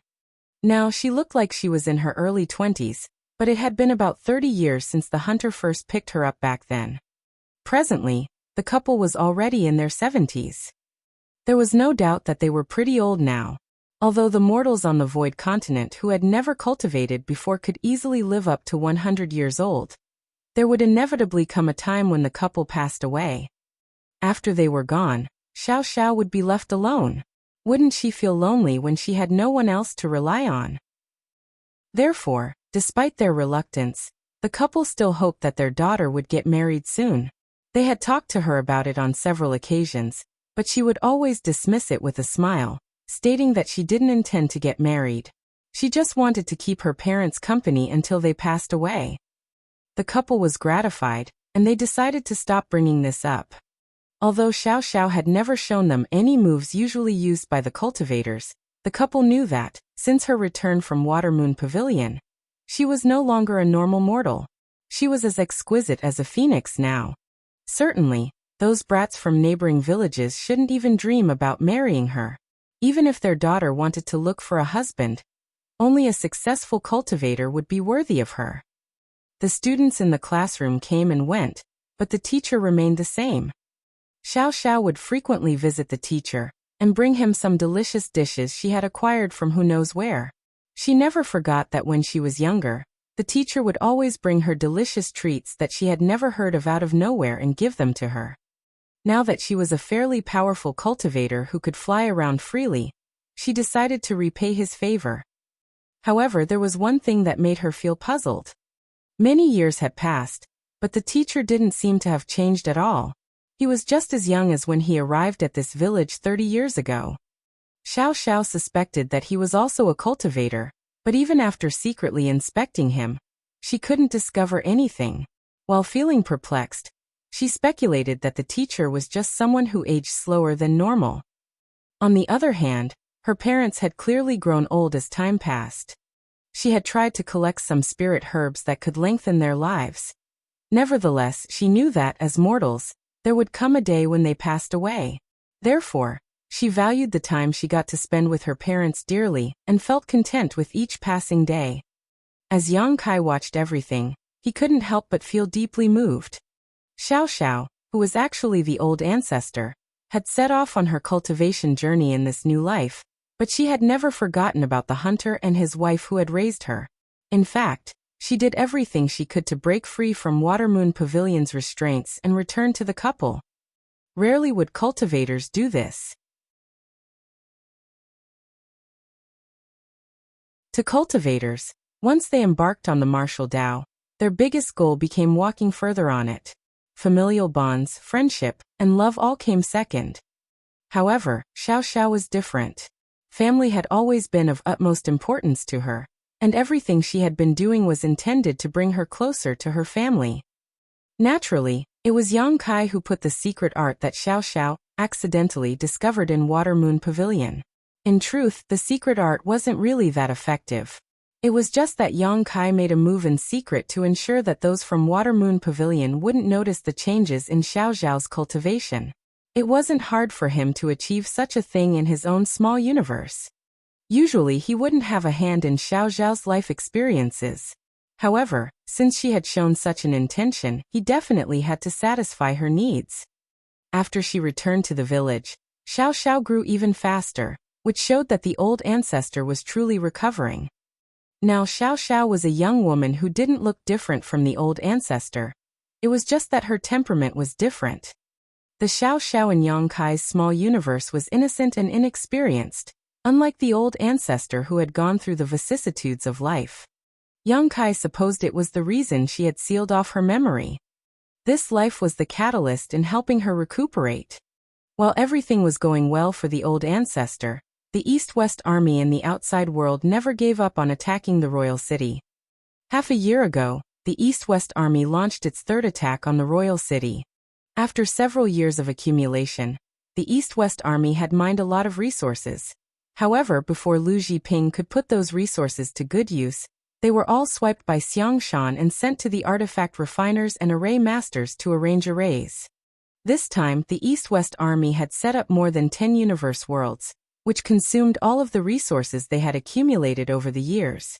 Now she looked like she was in her early 20s, but it had been about 30 years since the hunter first picked her up back then. Presently, the couple was already in their 70s. There was no doubt that they were pretty old now, although the mortals on the Void Continent who had never cultivated before could easily live up to 100 years old. There would inevitably come a time when the couple passed away. After they were gone, Xiao Xiao would be left alone. Wouldn't she feel lonely when she had no one else to rely on? Therefore, despite their reluctance, the couple still hoped that their daughter would get married soon. They had talked to her about it on several occasions, but she would always dismiss it with a smile, stating that she didn't intend to get married. She just wanted to keep her parents company until they passed away. The couple was gratified, and they decided to stop bringing this up. Although Xiao Xiao had never shown them any moves usually used by the cultivators, the couple knew that, since her return from Watermoon Pavilion, she was no longer a normal mortal. She was as exquisite as a phoenix now. Certainly, those brats from neighboring villages shouldn't even dream about marrying her. Even if their daughter wanted to look for a husband, only a successful cultivator would be worthy of her. The students in the classroom came and went, but the teacher remained the same. Xiao Xiao would frequently visit the teacher and bring him some delicious dishes she had acquired from who knows where. She never forgot that when she was younger, the teacher would always bring her delicious treats that she had never heard of out of nowhere and give them to her. Now that she was a fairly powerful cultivator who could fly around freely, she decided to repay his favor. However, there was one thing that made her feel puzzled. Many years had passed, but the teacher didn't seem to have changed at all. He was just as young as when he arrived at this village 30 years ago. Xiao Xiao suspected that he was also a cultivator, but even after secretly inspecting him, she couldn't discover anything. While feeling perplexed, she speculated that the teacher was just someone who aged slower than normal. On the other hand, her parents had clearly grown old as time passed. She had tried to collect some spirit herbs that could lengthen their lives. Nevertheless, she knew that, as mortals, there would come a day when they passed away. Therefore, she valued the time she got to spend with her parents dearly and felt content with each passing day. As Yang Kai watched everything, he couldn't help but feel deeply moved. Xiao Xiao, who was actually the old ancestor, had set off on her cultivation journey in this new life, but she had never forgotten about the hunter and his wife who had raised her. In fact, she did everything she could to break free from Watermoon Pavilion's restraints and return to the couple. Rarely would cultivators do this. To cultivators, once they embarked on the martial Tao, their biggest goal became walking further on it. Familial bonds, friendship, and love all came second. However, Xiao Xiao was different. Family had always been of utmost importance to her, and everything she had been doing was intended to bring her closer to her family. Naturally, it was Yang Kai who put the secret art that Xiao Xiao accidentally discovered in Watermoon Pavilion. In truth, the secret art wasn't really that effective. It was just that Yang Kai made a move in secret to ensure that those from Watermoon Pavilion wouldn't notice the changes in Xiao Xiao's cultivation. It wasn't hard for him to achieve such a thing in his own small universe. Usually he wouldn't have a hand in Xiao Xiao's life experiences. However, since she had shown such an intention, he definitely had to satisfy her needs. After she returned to the village, Xiao Xiao grew even faster, which showed that the old ancestor was truly recovering. Now Xiao Xiao was a young woman who didn't look different from the old ancestor. It was just that her temperament was different. The Xiao Xiao in Yang Kai's small universe was innocent and inexperienced, unlike the old ancestor who had gone through the vicissitudes of life. Yang Kai supposed it was the reason she had sealed off her memory. This life was the catalyst in helping her recuperate. While everything was going well for the old ancestor, the East-West army in the outside world never gave up on attacking the royal city. Half a year ago, the East-West army launched its third attack on the royal city. After several years of accumulation, the East-West army had mined a lot of resources. However, before Lu Jiping could put those resources to good use, they were all swiped by Xiang Shan and sent to the artifact refiners and array masters to arrange arrays. This time, the East-West army had set up more than 10 universe worlds, which consumed all of the resources they had accumulated over the years.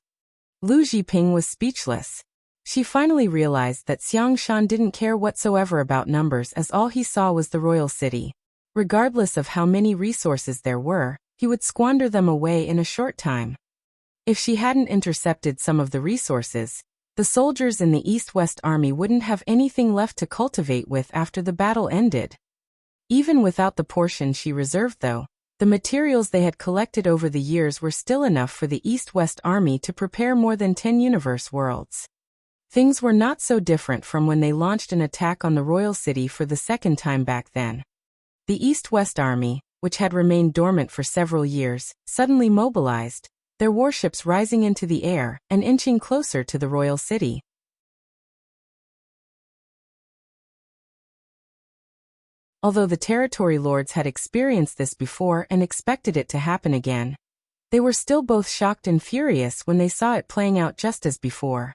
Lu Jiping was speechless. She finally realized that Xiang Shan didn't care whatsoever about numbers, as all he saw was the royal city. Regardless of how many resources there were, he would squander them away in a short time. If she hadn't intercepted some of the resources, the soldiers in the East-West Army wouldn't have anything left to cultivate with after the battle ended. Even without the portion she reserved, though, the materials they had collected over the years were still enough for the East-West Army to prepare more than 10 universe worlds. Things were not so different from when they launched an attack on the royal city for the second time back then. The East-West Army, which had remained dormant for several years, suddenly mobilized, their warships rising into the air and inching closer to the royal city. Although the territory lords had experienced this before and expected it to happen again, they were still both shocked and furious when they saw it playing out just as before.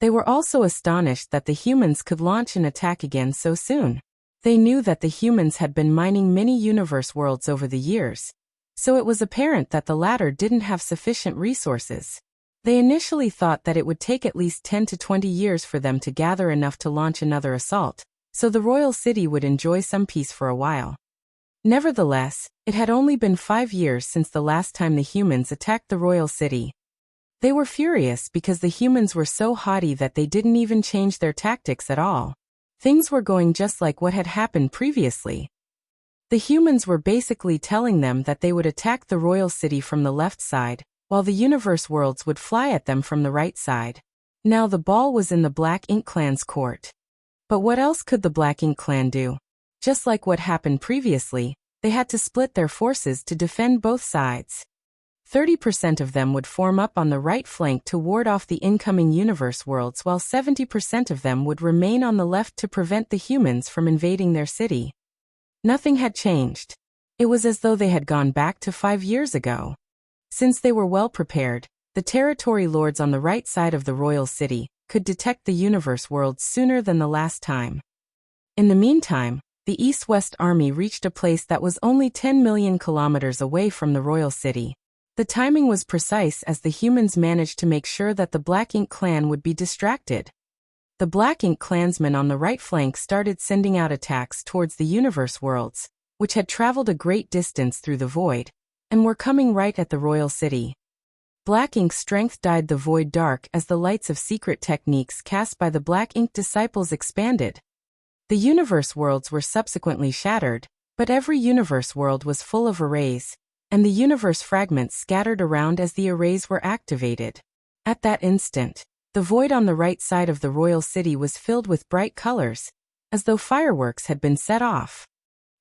They were also astonished that the humans could launch an attack again so soon. They knew that the humans had been mining many universe worlds over the years, so it was apparent that the latter didn't have sufficient resources. They initially thought that it would take at least 10 to 20 years for them to gather enough to launch another assault, so the royal city would enjoy some peace for a while. Nevertheless, it had only been 5 years since the last time the humans attacked the royal city. They were furious because the humans were so haughty that they didn't even change their tactics at all. Things were going just like what had happened previously. The humans were basically telling them that they would attack the royal city from the left side, while the universe worlds would fly at them from the right side. Now the ball was in the Black Ink Clan's court. But what else could the Black Ink Clan do? Just like what happened previously, they had to split their forces to defend both sides. 30% of them would form up on the right flank to ward off the incoming universe worlds, while 70% of them would remain on the left to prevent the humans from invading their city. Nothing had changed. It was as though they had gone back to 5 years ago. Since they were well prepared, the territory lords on the right side of the royal city could detect the universe worlds sooner than the last time. In the meantime, the East-West Army reached a place that was only 10 million kilometers away from the royal city. The timing was precise, as the humans managed to make sure that the Black Ink Clan would be distracted. The Black Ink Clansmen on the right flank started sending out attacks towards the universe worlds, which had traveled a great distance through the void, and were coming right at the royal city. Black Ink's strength dyed the void dark as the lights of secret techniques cast by the Black Ink disciples expanded. The universe worlds were subsequently shattered, but every universe world was full of arrays, and the universe fragments scattered around as the arrays were activated. At that instant, the void on the right side of the royal city was filled with bright colors, as though fireworks had been set off.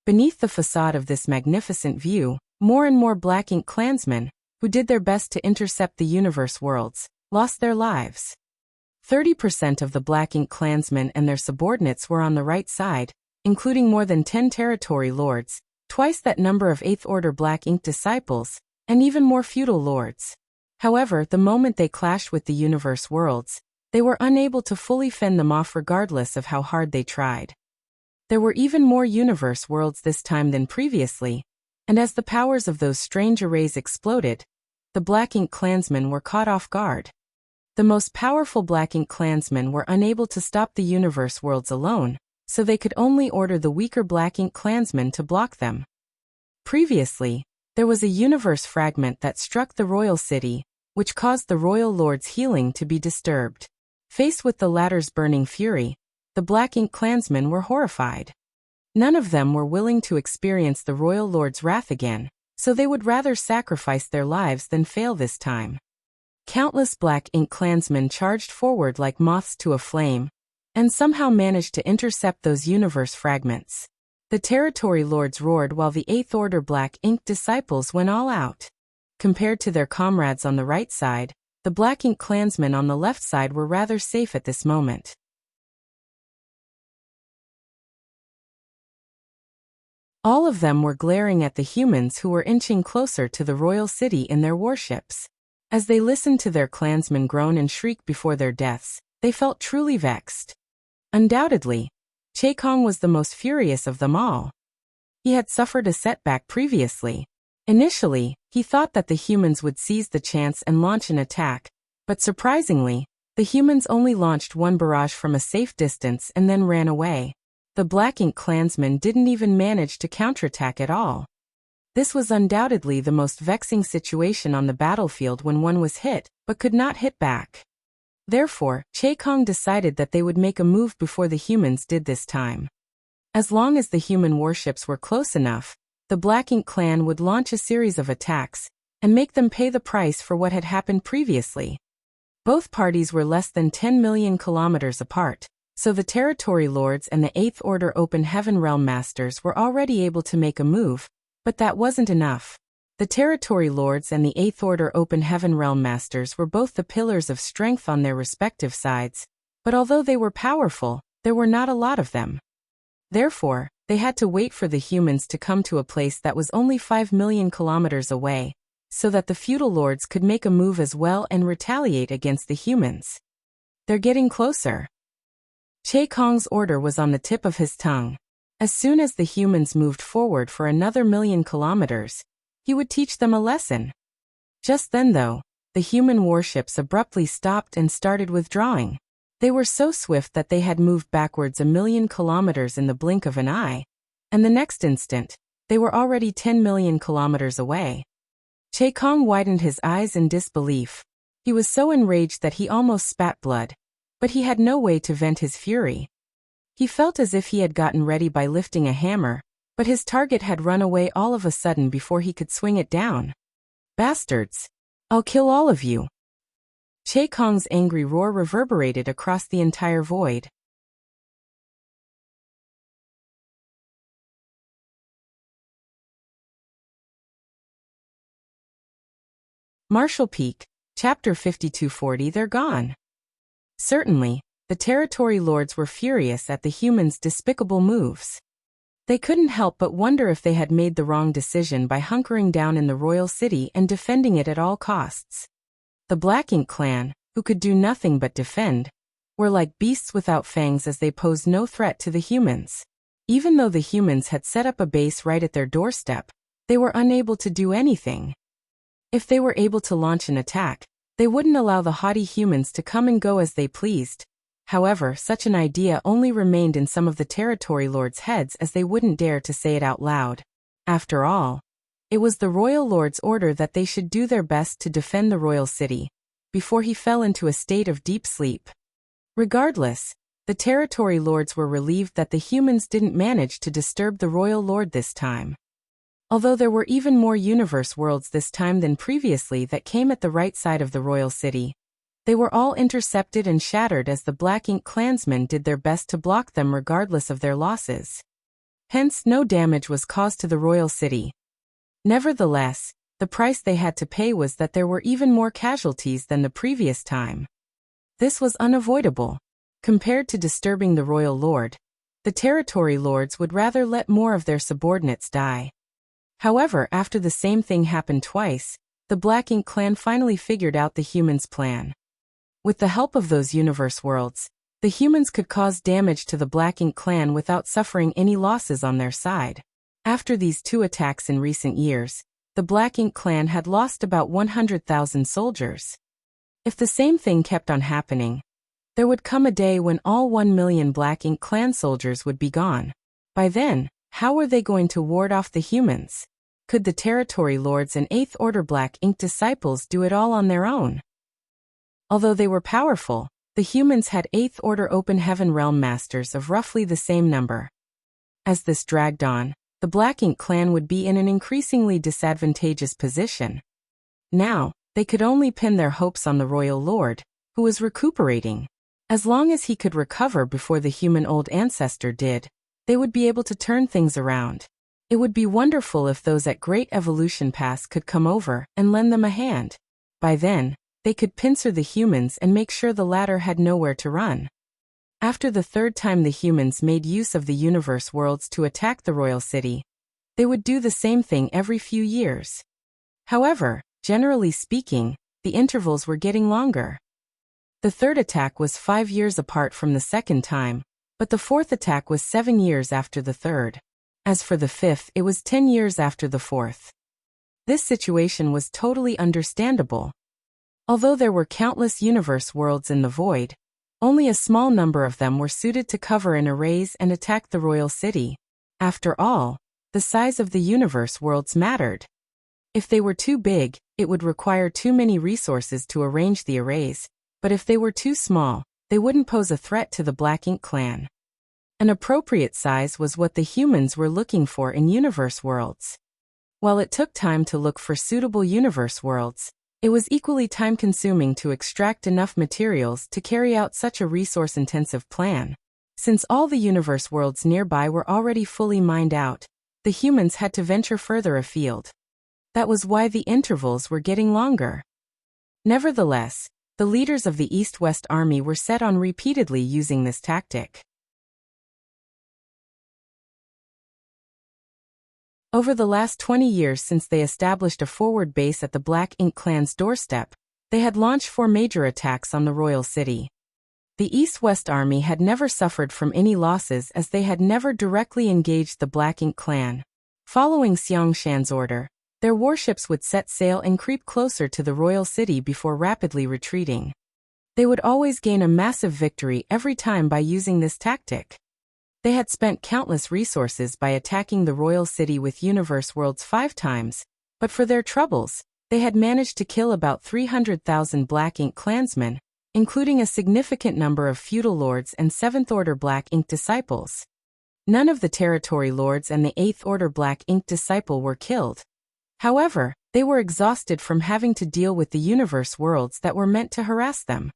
Beneath the facade of this magnificent view, more and more Black Ink Clansmen, who did their best to intercept the universe worlds, lost their lives. 30% of the Black Ink Clansmen and their subordinates were on the right side, including more than 10 territory lords, twice that number of 8th Order Black Ink disciples, and even more feudal lords. However, the moment they clashed with the universe worlds, they were unable to fully fend them off regardless of how hard they tried. There were even more universe worlds this time than previously, and as the powers of those strange arrays exploded, the Black Ink Clansmen were caught off guard. The most powerful Black Ink Clansmen were unable to stop the universe worlds alone, so they could only order the weaker Black Ink Clansmen to block them. Previously, there was a universe fragment that struck the royal city, which caused the royal lord's healing to be disturbed. Faced with the latter's burning fury, the Black Ink Clansmen were horrified. None of them were willing to experience the royal lord's wrath again, so they would rather sacrifice their lives than fail this time. Countless Black Ink Clansmen charged forward like moths to a flame, and somehow managed to intercept those universe fragments. The territory lords roared while the 8th Order Black Ink disciples went all out. Compared to their comrades on the right side, the Black Ink Clansmen on the left side were rather safe at this moment. All of them were glaring at the humans who were inching closer to the royal city in their warships. As they listened to their clansmen groan and shriek before their deaths, they felt truly vexed. Undoubtedly, Che Kong was the most furious of them all. He had suffered a setback previously. Initially, he thought that the humans would seize the chance and launch an attack, But surprisingly, the humans only launched one barrage from a safe distance and then ran away. The Black Ink clansmen didn't even manage to counterattack at all. This was undoubtedly the most vexing situation on the battlefield when one was hit, but could not hit back. Therefore, Che Kong decided that they would make a move before the humans did this time. As long as the human warships were close enough, the Black Ink clan would launch a series of attacks and make them pay the price for what had happened previously. Both parties were less than 10 million kilometers apart, so the Territory Lords and the Eighth Order Open Heaven Realm Masters were already able to make a move, but that wasn't enough. The Territory Lords and the Eighth Order Open Heaven Realm Masters were both the pillars of strength on their respective sides, but although they were powerful, there were not a lot of them. Therefore, they had to wait for the humans to come to a place that was only 5 million kilometers away, so that the feudal lords could make a move as well and retaliate against the humans. They're getting closer. Che Kong's order was on the tip of his tongue. As soon as the humans moved forward for another 1,000,000 kilometers, he would teach them a lesson. Just then though, the human warships abruptly stopped and started withdrawing. They were so swift that they had moved backwards 1,000,000 kilometers in the blink of an eye, and the next instant, they were already 10 million kilometers away. Che Kong widened his eyes in disbelief. He was so enraged that he almost spat blood, but he had no way to vent his fury. He felt as if he had gotten ready by lifting a hammer, but his target had run away all of a sudden before he could swing it down. Bastards! I'll kill all of you! Che Kong's angry roar reverberated across the entire void. Martial Peak, Chapter 5240. They're gone. Certainly, the Territory Lords were furious at the humans' despicable moves. They couldn't help but wonder if they had made the wrong decision by hunkering down in the royal city and defending it at all costs. The Black Ink clan, who could do nothing but defend, were like beasts without fangs as they posed no threat to the humans. Even though the humans had set up a base right at their doorstep, they were unable to do anything. If they were able to launch an attack, they wouldn't allow the haughty humans to come and go as they pleased. However, such an idea only remained in some of the Territory Lords' heads as they wouldn't dare to say it out loud. After all, it was the Royal Lord's order that they should do their best to defend the royal city, before he fell into a state of deep sleep. Regardless, the Territory Lords were relieved that the humans didn't manage to disturb the Royal Lord this time. Although there were even more universe worlds this time than previously that came at the right side of the royal city, they were all intercepted and shattered as the Black Ink clansmen did their best to block them regardless of their losses. Hence, no damage was caused to the royal city. Nevertheless, the price they had to pay was that there were even more casualties than the previous time. This was unavoidable. Compared to disturbing the royal lord, the Territory Lords would rather let more of their subordinates die. However, after the same thing happened twice, the Black Ink clan finally figured out the humans' plan. With the help of those universe worlds, the humans could cause damage to the Black Ink clan without suffering any losses on their side. After these two attacks in recent years, the Black Ink clan had lost about 100,000 soldiers. If the same thing kept on happening, there would come a day when all 1 million Black Ink clan soldiers would be gone. By then, how were they going to ward off the humans? Could the Territory Lords and Eighth Order Black Ink disciples do it all on their own? Although they were powerful, the humans had Eighth Order Open Heaven Realm Masters of roughly the same number. As this dragged on, the Black Ink clan would be in an increasingly disadvantageous position. Now, they could only pin their hopes on the Royal Lord, who was recuperating. As long as he could recover before the human old ancestor did, they would be able to turn things around. It would be wonderful if those at Great Evolution Pass could come over and lend them a hand. By then, they could pincer the humans and make sure the latter had nowhere to run. After the third time the humans made use of the universe worlds to attack the royal city, they would do the same thing every few years. However, generally speaking, the intervals were getting longer. The third attack was 5 years apart from the second time, but the fourth attack was 7 years after the third. As for the fifth, it was 10 years after the fourth. This situation was totally understandable. Although there were countless universe worlds in the void, only a small number of them were suited to cover an erase and attack the royal city. After all, the size of the universe worlds mattered. If they were too big, it would require too many resources to arrange the arrays, but if they were too small, they wouldn't pose a threat to the Black Ink clan. An appropriate size was what the humans were looking for in universe worlds. While it took time to look for suitable universe worlds, it was equally time-consuming to extract enough materials to carry out such a resource-intensive plan. Since all the universe worlds nearby were already fully mined out, the humans had to venture further afield. That was why the intervals were getting longer. Nevertheless, the leaders of the East-West Army were set on repeatedly using this tactic. Over the last 20 years since they established a forward base at the Black Ink clan's doorstep, they had launched 4 major attacks on the royal city. The East-West Army had never suffered from any losses as they had never directly engaged the Black Ink clan. Following Xiang Shan's order, their warships would set sail and creep closer to the royal city before rapidly retreating. They would always gain a massive victory every time by using this tactic. They had spent countless resources by attacking the royal city with universe worlds 5 times, but for their troubles, they had managed to kill about 300,000 Black Ink clansmen, including a significant number of feudal lords and 7th Order Black Ink disciples. None of the territory lords and the 8th Order Black Ink disciple were killed. However, they were exhausted from having to deal with the universe worlds that were meant to harass them.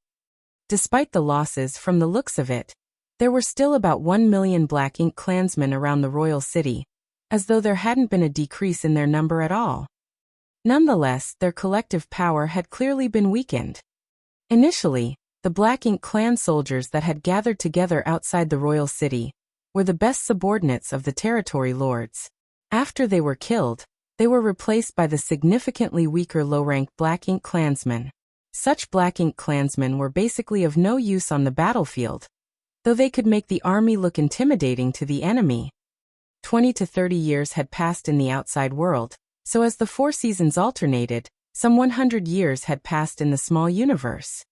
Despite the losses, from the looks of it, there were still about 1 million Black Ink clansmen around the royal city, as though there hadn't been a decrease in their number at all. Nonetheless, their collective power had clearly been weakened. Initially, the Black Ink clan soldiers that had gathered together outside the royal city were the best subordinates of the territory lords. After they were killed, they were replaced by the significantly weaker low-ranked Black Ink clansmen. Such Black Ink clansmen were basically of no use on the battlefield, though they could make the army look intimidating to the enemy. 20 to 30 years had passed in the outside world, so as the 4 seasons alternated, some 100 years had passed in the small universe.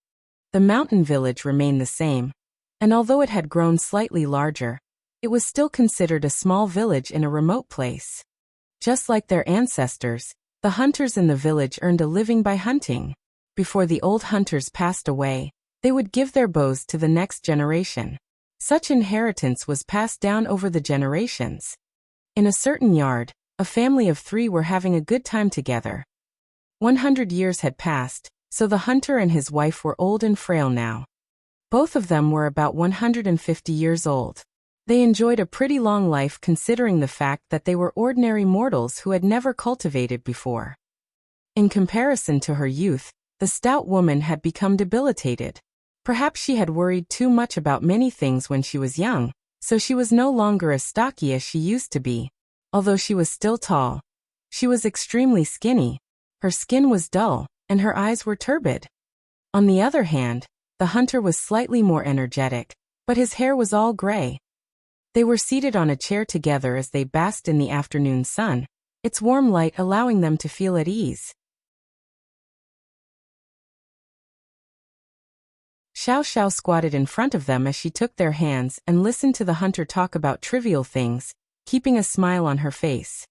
The mountain village remained the same, and although it had grown slightly larger, it was still considered a small village in a remote place. Just like their ancestors, the hunters in the village earned a living by hunting. Before the old hunters passed away, they would give their bows to the next generation. Such inheritance was passed down over the generations. In a certain yard, a family of 3 were having a good time together. 100 years had passed, so the hunter and his wife were old and frail now. Both of them were about 150 years old. They enjoyed a pretty long life considering the fact that they were ordinary mortals who had never cultivated before. In comparison to her youth, the stout woman had become debilitated. Perhaps she had worried too much about many things when she was young, so she was no longer as stocky as she used to be. Although she was still tall, she was extremely skinny. Her skin was dull, and her eyes were turbid. On the other hand, the hunter was slightly more energetic, but his hair was all gray. They were seated on a chair together as they basked in the afternoon sun, its warm light allowing them to feel at ease. Xiao Xiao squatted in front of them as she took their hands and listened to the hunter talk about trivial things, keeping a smile on her face.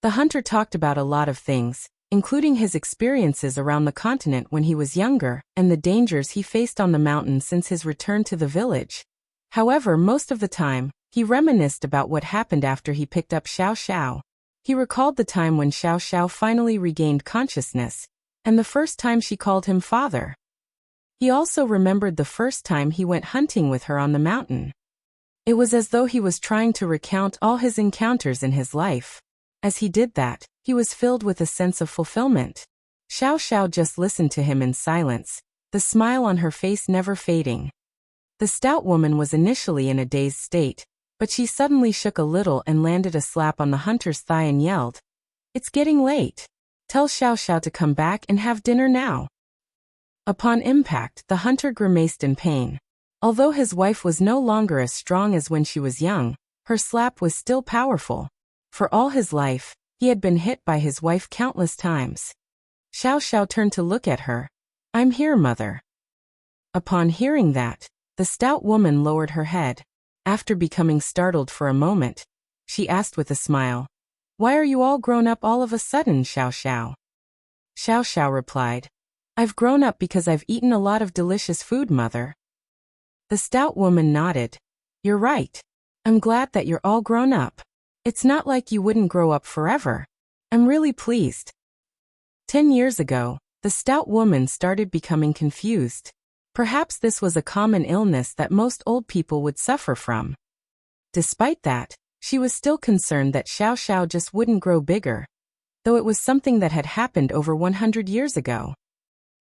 The hunter talked about a lot of things, including his experiences around the continent when he was younger and the dangers he faced on the mountain since his return to the village. However, most of the time, he reminisced about what happened after he picked up Xiao Xiao. He recalled the time when Xiao Xiao finally regained consciousness, and the first time she called him father. He also remembered the first time he went hunting with her on the mountain. It was as though he was trying to recount all his encounters in his life. As he did that, he was filled with a sense of fulfillment. Xiao Xiao just listened to him in silence, the smile on her face never fading. The stout woman was initially in a dazed state, but she suddenly shook a little and landed a slap on the hunter's thigh and yelled, "It's getting late. Tell Xiao Xiao to come back and have dinner now." Upon impact, the hunter grimaced in pain. Although his wife was no longer as strong as when she was young, her slap was still powerful. For all his life, he had been hit by his wife countless times. Xiao Xiao turned to look at her, I'm here, mother. Upon hearing that, the stout woman lowered her head. After becoming startled for a moment, she asked with a smile, "Why are you all grown up all of a sudden, Xiao Xiao?" Xiao Xiao replied, "I've grown up because I've eaten a lot of delicious food, mother." The stout woman nodded. "You're right. I'm glad that you're all grown up. It's not like you wouldn't grow up forever. I'm really pleased." 10 years ago, the stout woman started becoming confused. Perhaps this was a common illness that most old people would suffer from. Despite that, she was still concerned that Xiao Xiao just wouldn't grow bigger, though it was something that had happened over 100 years ago.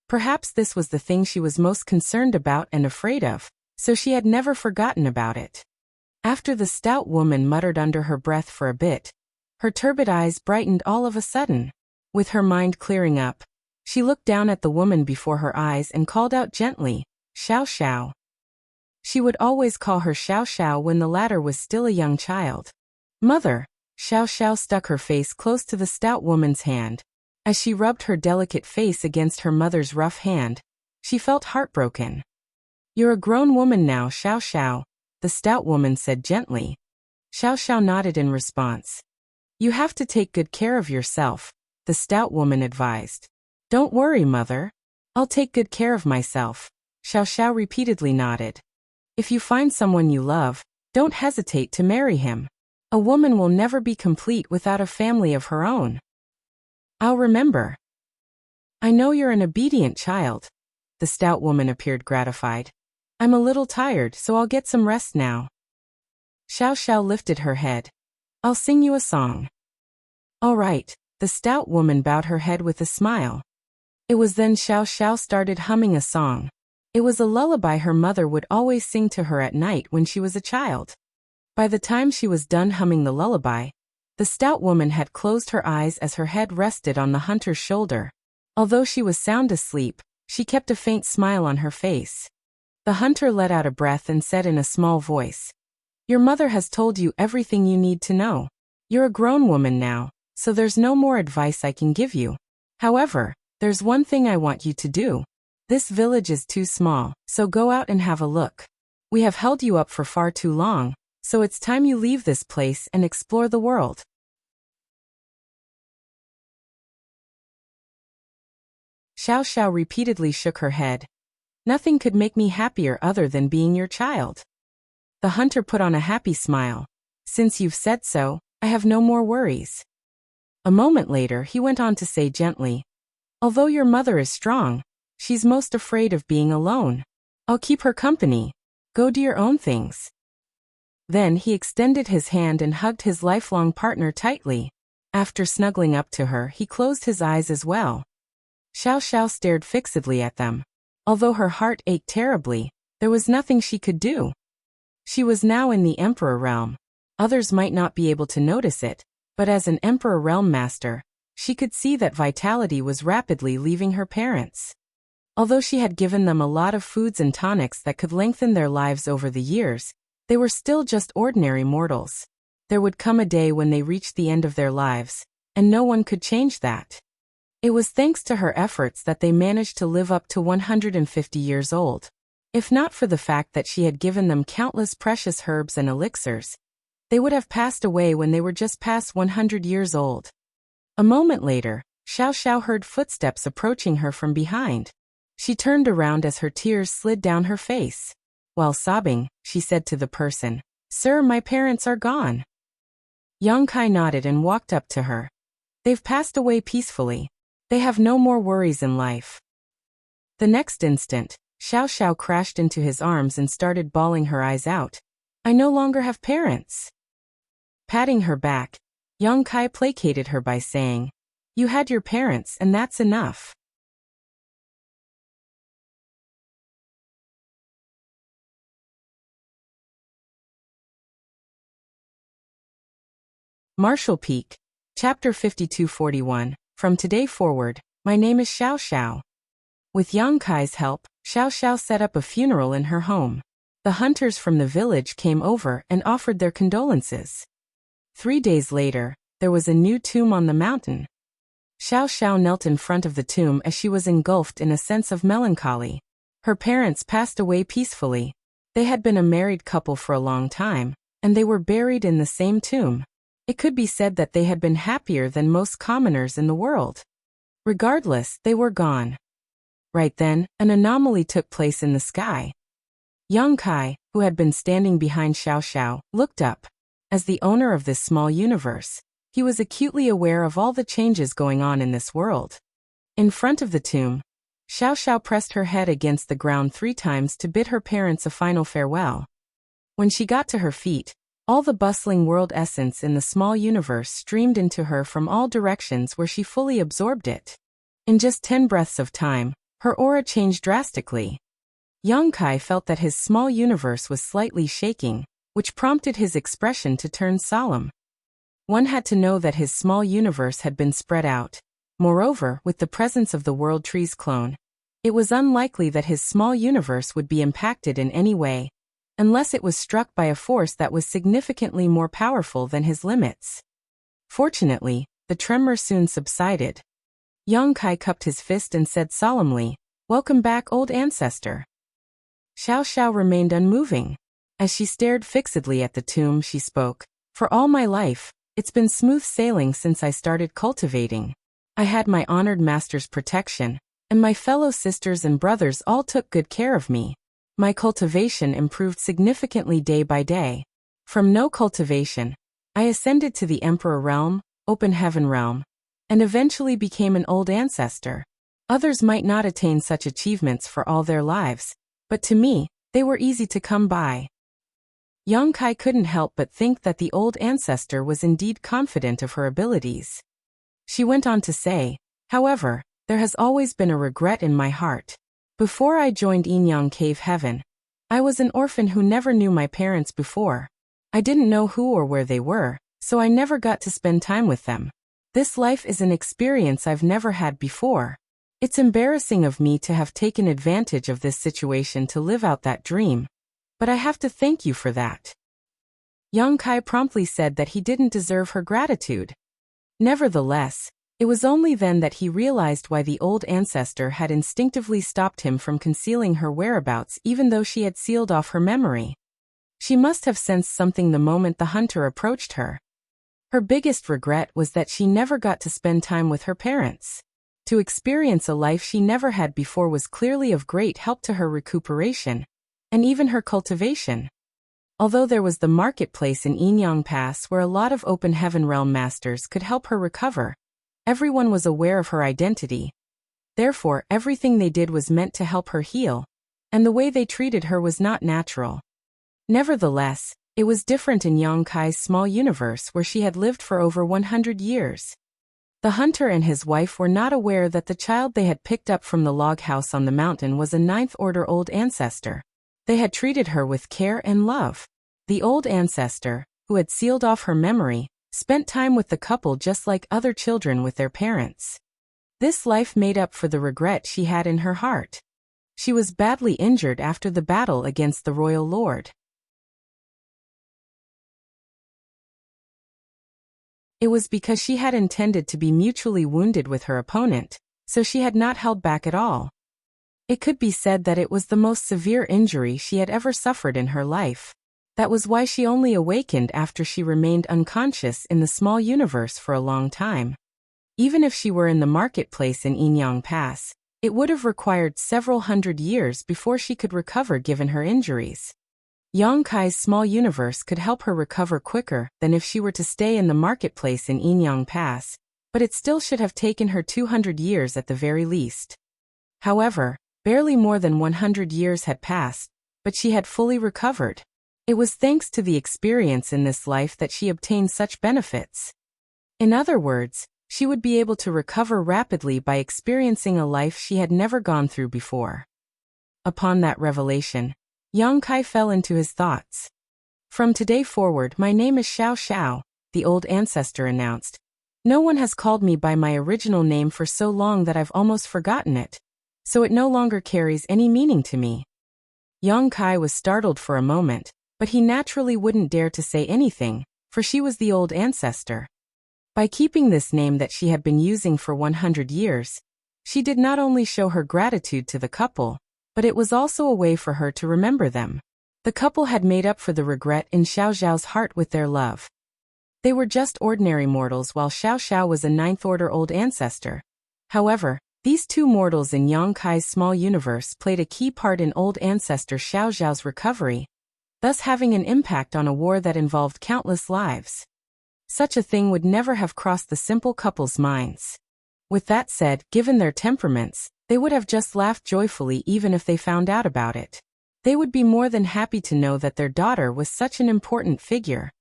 Perhaps this was the thing she was most concerned about and afraid of, so she had never forgotten about it. After the stout woman muttered under her breath for a bit, her turbid eyes brightened all of a sudden. With her mind clearing up, she looked down at the woman before her eyes and called out gently, "Xiao Xiao." She would always call her Xiao Xiao when the latter was still a young child. "Mother." Xiao Xiao stuck her face close to the stout woman's hand. As she rubbed her delicate face against her mother's rough hand, she felt heartbroken. "You're a grown woman now, Xiao Xiao," the stout woman said gently. Xiao Xiao nodded in response. "You have to take good care of yourself," the stout woman advised. "Don't worry, mother. I'll take good care of myself." Xiao Xiao repeatedly nodded. "If you find someone you love, don't hesitate to marry him. A woman will never be complete without a family of her own." "I'll remember." "I know you're an obedient child." The stout woman appeared gratified. "I'm a little tired, so I'll get some rest now." Xiao Xiao lifted her head. "I'll sing you a song." "All right." The stout woman bowed her head with a smile. It was then Xiao Xiao started humming a song. It was a lullaby her mother would always sing to her at night when she was a child. By the time she was done humming the lullaby, the stout woman had closed her eyes as her head rested on the hunter's shoulder. Although she was sound asleep, she kept a faint smile on her face. The hunter let out a breath and said in a small voice, "Your mother has told you everything you need to know. You're a grown woman now, so there's no more advice I can give you. However, there's one thing I want you to do. This village is too small, so go out and have a look. We have held you up for far too long, so it's time you leave this place and explore the world." Xiao Xiao repeatedly shook her head. "Nothing could make me happier other than being your child." The hunter put on a happy smile. "Since you've said so, I have no more worries." A moment later he went on to say gently, "Although your mother is strong, she's most afraid of being alone. I'll keep her company. Go do your own things." Then he extended his hand and hugged his lifelong partner tightly. After snuggling up to her, he closed his eyes as well. Xiao Xiao stared fixedly at them. Although her heart ached terribly, there was nothing she could do. She was now in the Emperor realm. Others might not be able to notice it, but as an Emperor realm master, she could see that vitality was rapidly leaving her parents. Although she had given them a lot of foods and tonics that could lengthen their lives over the years, they were still just ordinary mortals. There would come a day when they reached the end of their lives, and no one could change that. It was thanks to her efforts that they managed to live up to 150 years old. If not for the fact that she had given them countless precious herbs and elixirs, they would have passed away when they were just past 100 years old. A moment later, Xiao Xiao heard footsteps approaching her from behind. She turned around as her tears slid down her face. While sobbing, she said to the person, "Sir, my parents are gone." Yang Kai nodded and walked up to her. "They've passed away peacefully. They have no more worries in life." The next instant, Xiao Xiao crashed into his arms and started bawling her eyes out. "I no longer have parents." Patting her back, Yang Kai placated her by saying, "You had your parents and that's enough." Martial Peak, Chapter 5241. From today forward, my name is Xiao Xiao. With Yang Kai's help, Xiao Xiao set up a funeral in her home. The hunters from the village came over and offered their condolences. 3 days later, there was a new tomb on the mountain. Xiao Xiao knelt in front of the tomb as she was engulfed in a sense of melancholy. Her parents passed away peacefully. They had been a married couple for a long time, and they were buried in the same tomb. It could be said that they had been happier than most commoners in the world. Regardless, they were gone. Right then, an anomaly took place in the sky. Young Kai, who had been standing behind Xiao Xiao, looked up. As the owner of this small universe, he was acutely aware of all the changes going on in this world. In front of the tomb, Xiao Xiao pressed her head against the ground 3 times to bid her parents a final farewell. When she got to her feet, all the bustling world essence in the small universe streamed into her from all directions where she fully absorbed it. In just 10 breaths of time, her aura changed drastically. Young Kai felt that his small universe was slightly shaking, which prompted his expression to turn solemn. One had to know that his small universe had been spread out. Moreover, with the presence of the World Tree's clone, it was unlikely that his small universe would be impacted in any way, unless it was struck by a force that was significantly more powerful than his limits. Fortunately, the tremor soon subsided. Young Kai cupped his fist and said solemnly, "Welcome back, old ancestor." Xiao Xiao remained unmoving. As she stared fixedly at the tomb, she spoke, "For all my life, it's been smooth sailing since I started cultivating. I had my honored master's protection, and my fellow sisters and brothers all took good care of me. My cultivation improved significantly day by day. From no cultivation, I ascended to the Emperor Realm, Open Heaven Realm, and eventually became an old ancestor. Others might not attain such achievements for all their lives, but to me, they were easy to come by." Young Kai couldn't help but think that the old ancestor was indeed confident of her abilities. She went on to say, "However, there has always been a regret in my heart. Before I joined Yinyang Cave Heaven, I was an orphan who never knew my parents before. I didn't know who or where they were, so I never got to spend time with them. This life is an experience I've never had before. It's embarrassing of me to have taken advantage of this situation to live out that dream, but I have to thank you for that." Young Kai promptly said that he didn't deserve her gratitude. Nevertheless, it was only then that he realized why the old ancestor had instinctively stopped him from concealing her whereabouts even though she had sealed off her memory. She must have sensed something the moment the hunter approached her. Her biggest regret was that she never got to spend time with her parents. To experience a life she never had before was clearly of great help to her recuperation, and even her cultivation. Although there was the marketplace in Yinyang Pass where a lot of Open Heaven Realm masters could help her recover, everyone was aware of her identity. Therefore, everything they did was meant to help her heal, and the way they treated her was not natural. Nevertheless, it was different in Young Kai's small universe where she had lived for over 100 years. The hunter and his wife were not aware that the child they had picked up from the log house on the mountain was a 9th-order old ancestor. They had treated her with care and love. The old ancestor, who had sealed off her memory, spent time with the couple just like other children with their parents. This life made up for the regret she had in her heart. She was badly injured after the battle against the royal lord. It was because she had intended to be mutually wounded with her opponent, so she had not held back at all. It could be said that it was the most severe injury she had ever suffered in her life. That was why she only awakened after she remained unconscious in the small universe for a long time. Even if she were in the marketplace in Yinyang Pass, it would have required several hundred years before she could recover given her injuries. Young Kai's small universe could help her recover quicker than if she were to stay in the marketplace in Yinyang Pass, but it still should have taken her 200 years at the very least. However, barely more than 100 years had passed, but she had fully recovered. It was thanks to the experience in this life that she obtained such benefits. In other words, she would be able to recover rapidly by experiencing a life she had never gone through before. Upon that revelation, Young Kai fell into his thoughts. "From today forward, my name is Xiao Xiao," the old ancestor announced. "No one has called me by my original name for so long that I've almost forgotten it, so it no longer carries any meaning to me." Young Kai was startled for a moment, but he naturally wouldn't dare to say anything, for she was the old ancestor. By keeping this name that she had been using for 100 years, she did not only show her gratitude to the couple, but it was also a way for her to remember them. The couple had made up for the regret in Xiao Xiao's heart with their love. They were just ordinary mortals while Xiao Xiao was a ninth-order old ancestor. However, these two mortals in Yang Kai's small universe played a key part in old ancestor Xiao Xiao's recovery, thus having an impact on a war that involved countless lives. Such a thing would never have crossed the simple couple's minds. With that said, given their temperaments, they would have just laughed joyfully even if they found out about it. They would be more than happy to know that their daughter was such an important figure.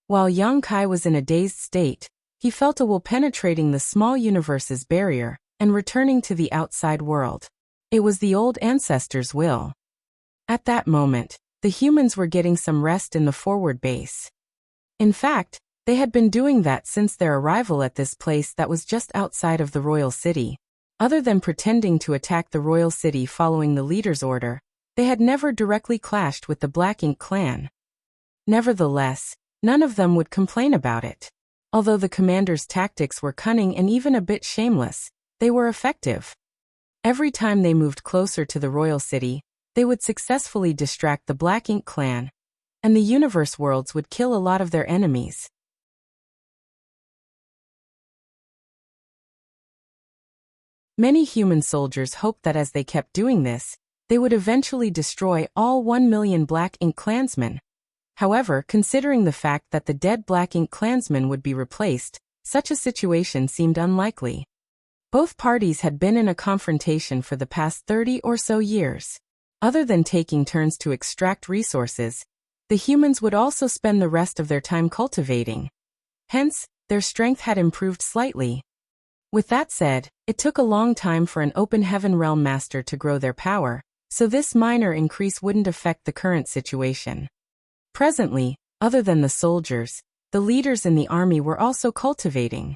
While Yang Kai was in a dazed state, he felt a will penetrating the small universe's barrier and returning to the outside world. It was the old ancestors' will. At that moment, the humans were getting some rest in the forward base. In fact, they had been doing that since their arrival at this place that was just outside of the royal city. Other than pretending to attack the royal city following the leader's order, they had never directly clashed with the Black Ink clan. Nevertheless, none of them would complain about it. Although the commander's tactics were cunning and even a bit shameless, they were effective. Every time they moved closer to the royal city, they would successfully distract the Black Ink clan, and the universe worlds would kill a lot of their enemies. Many human soldiers hoped that as they kept doing this, they would eventually destroy all 1 million Black Ink clansmen. However, considering the fact that the dead Black Ink clansmen would be replaced, such a situation seemed unlikely. Both parties had been in a confrontation for the past 30 or so years. Other than taking turns to extract resources, the humans would also spend the rest of their time cultivating. Hence, their strength had improved slightly. With that said, it took a long time for an open heaven realm master to grow their power, so this minor increase wouldn't affect the current situation. Presently, other than the soldiers, the leaders in the army were also cultivating.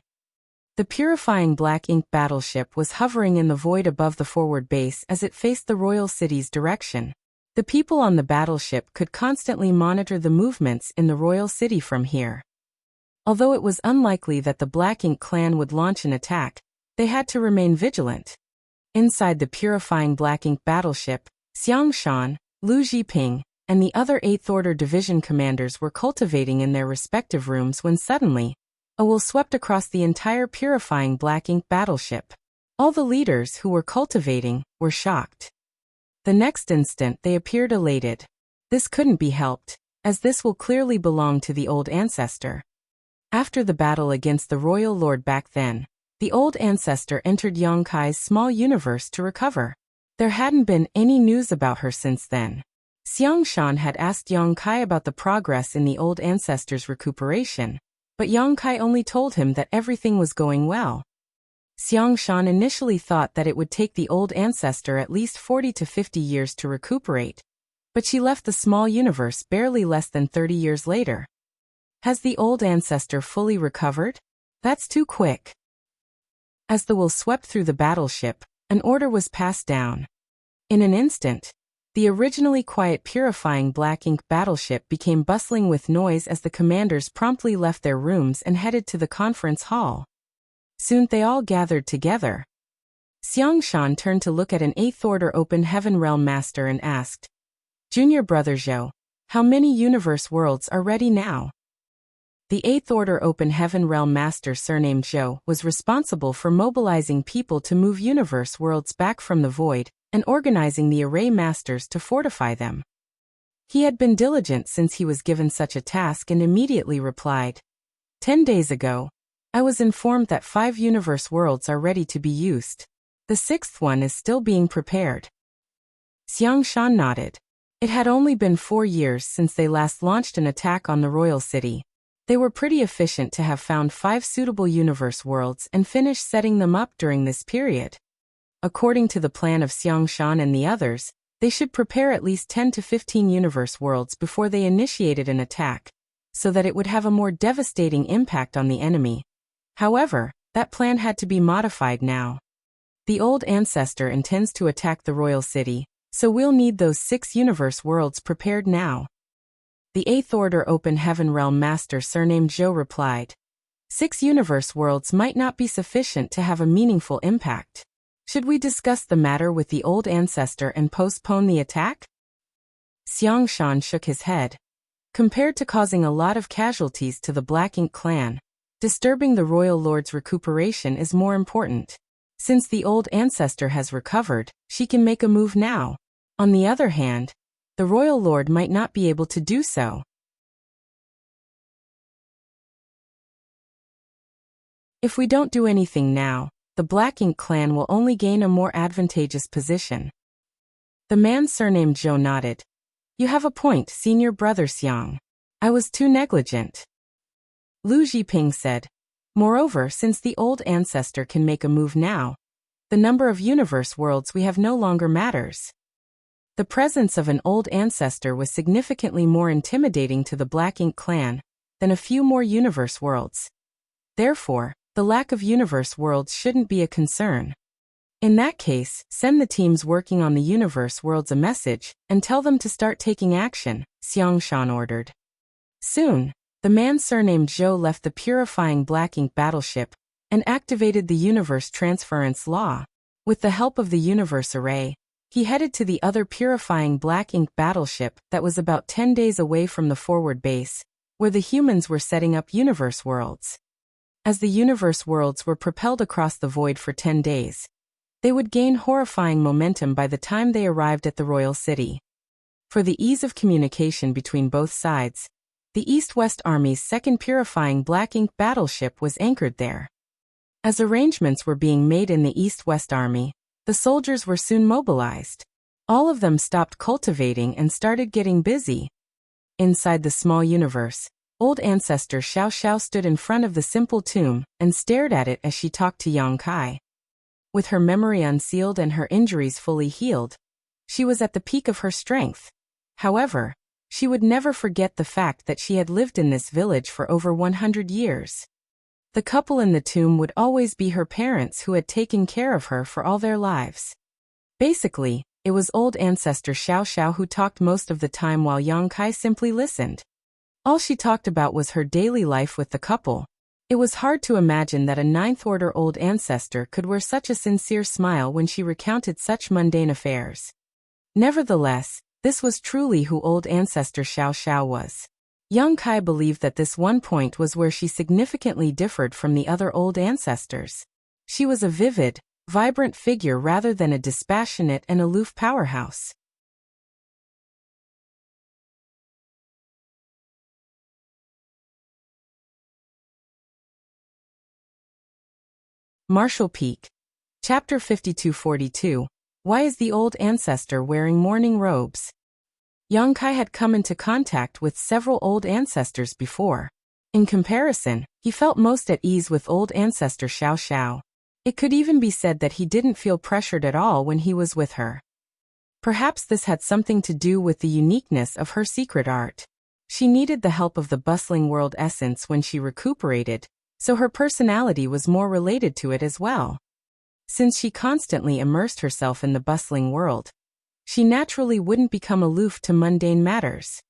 The purifying Black Ink battleship was hovering in the void above the forward base as it faced the royal city's direction. The people on the battleship could constantly monitor the movements in the royal city from here. Although it was unlikely that the Black Ink clan would launch an attack, they had to remain vigilant. Inside the purifying Black Ink battleship, Xiang Shan, Lu Zhiping, and the other 8th Order Division commanders were cultivating in their respective rooms when suddenly, a will swept across the entire purifying Black Ink battleship. All the leaders who were cultivating were shocked. The next instant they appeared elated. This couldn't be helped, as this will clearly belong to the old ancestor. After the battle against the royal lord back then, the old ancestor entered Yang Kai's small universe to recover. There hadn't been any news about her since then. Xiang Shan had asked Yang Kai about the progress in the old ancestor's recuperation, but Yang Kai only told him that everything was going well. Xiang Shan initially thought that it would take the old ancestor at least 40 to 50 years to recuperate, but she left the small universe barely less than 30 years later. Has the old ancestor fully recovered? That's too quick. As the will swept through the battleship, an order was passed down. In an instant, the originally quiet purifying Black Ink battleship became bustling with noise as the commanders promptly left their rooms and headed to the conference hall. Soon they all gathered together. Xiang Shan turned to look at an 8th Order Open Heaven Realm Master and asked, "Junior Brother Zhou, how many universe worlds are ready now?" The 8th Order Open Heaven Realm Master surnamed Zhou was responsible for mobilizing people to move universe worlds back from the void and organizing the array masters to fortify them. He had been diligent since he was given such a task and immediately replied, 10 days ago, I was informed that 5 universe worlds are ready to be used. The 6th one is still being prepared." Xiang Shan nodded. It had only been 4 years since they last launched an attack on the royal city. They were pretty efficient to have found 5 suitable universe worlds and finished setting them up during this period. According to the plan of Xiang Shan and the others, they should prepare at least 10 to 15 universe worlds before they initiated an attack, so that it would have a more devastating impact on the enemy. However, that plan had to be modified now. The old ancestor intends to attack the royal city, so we'll need those 6 universe worlds prepared now. The 8th Order Open Heaven Realm Master surnamed Zhou replied. 6 universe worlds might not be sufficient to have a meaningful impact. Should we discuss the matter with the old ancestor and postpone the attack? Xiang Shan shook his head. Compared to causing a lot of casualties to the Black Ink clan, disturbing the royal lord's recuperation is more important. Since the old ancestor has recovered, she can make a move now. On the other hand, the royal lord might not be able to do so. If we don't do anything now, the Black Ink clan will only gain a more advantageous position. The man surnamed Zhou nodded. You have a point, senior brother Xiang. I was too negligent. Lu Zhiping said. Moreover, since the old ancestor can make a move now, the number of universe worlds we have no longer matters. The presence of an old ancestor was significantly more intimidating to the Black Ink clan than a few more universe worlds. Therefore, the lack of universe worlds shouldn't be a concern. In that case, send the teams working on the universe worlds a message and tell them to start taking action, Xiang Shan ordered. Soon, the man surnamed Zhou left the purifying Black Ink battleship and activated the universe transference law. With the help of the universe array, he headed to the other purifying Black Ink battleship that was about 10 days away from the forward base, where the humans were setting up universe worlds. As the universe worlds were propelled across the void for 10 days, they would gain horrifying momentum by the time they arrived at the royal city. For the ease of communication between both sides, the East-West Army's second purifying Black Ink battleship was anchored there. As arrangements were being made in the East-West Army, the soldiers were soon mobilized. All of them stopped cultivating and started getting busy. Inside the small universe, old ancestor Xiao Xiao stood in front of the simple tomb and stared at it as she talked to Yang Kai. With her memory unsealed and her injuries fully healed, she was at the peak of her strength. However, she would never forget the fact that she had lived in this village for over 100 years. The couple in the tomb would always be her parents who had taken care of her for all their lives. Basically, it was old ancestor Xiao Xiao who talked most of the time while Yang Kai simply listened. All she talked about was her daily life with the couple. It was hard to imagine that a ninth-order old ancestor could wear such a sincere smile when she recounted such mundane affairs. Nevertheless, this was truly who old ancestor Xiao Xiao was. Yang Kai believed that this one point was where she significantly differed from the other old ancestors. She was a vivid, vibrant figure rather than a dispassionate and aloof powerhouse. Marshall Peak. Chapter 5242. Why is the old ancestor wearing mourning robes? Yang Kai had come into contact with several old ancestors before. In comparison, he felt most at ease with old ancestor Xiao Xiao. It could even be said that he didn't feel pressured at all when he was with her. Perhaps this had something to do with the uniqueness of her secret art. She needed the help of the bustling world essence when she recuperated, so her personality was more related to it as well. Since she constantly immersed herself in the bustling world, she naturally wouldn't become aloof to mundane matters.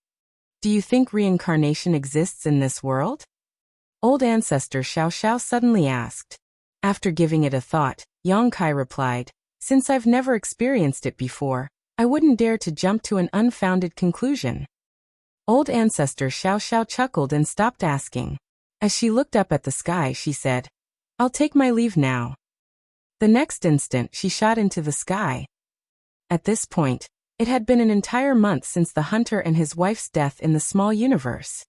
Do you think reincarnation exists in this world? Old ancestor Xiao Xiao suddenly asked. After giving it a thought, Yang Kai replied, Since I've never experienced it before, I wouldn't dare to jump to an unfounded conclusion. Old ancestor Xiao Xiao chuckled and stopped asking. As she looked up at the sky, she said, I'll take my leave now. The next instant, she shot into the sky. At this point, it had been an entire month since the hunter and his wife's death in the small universe.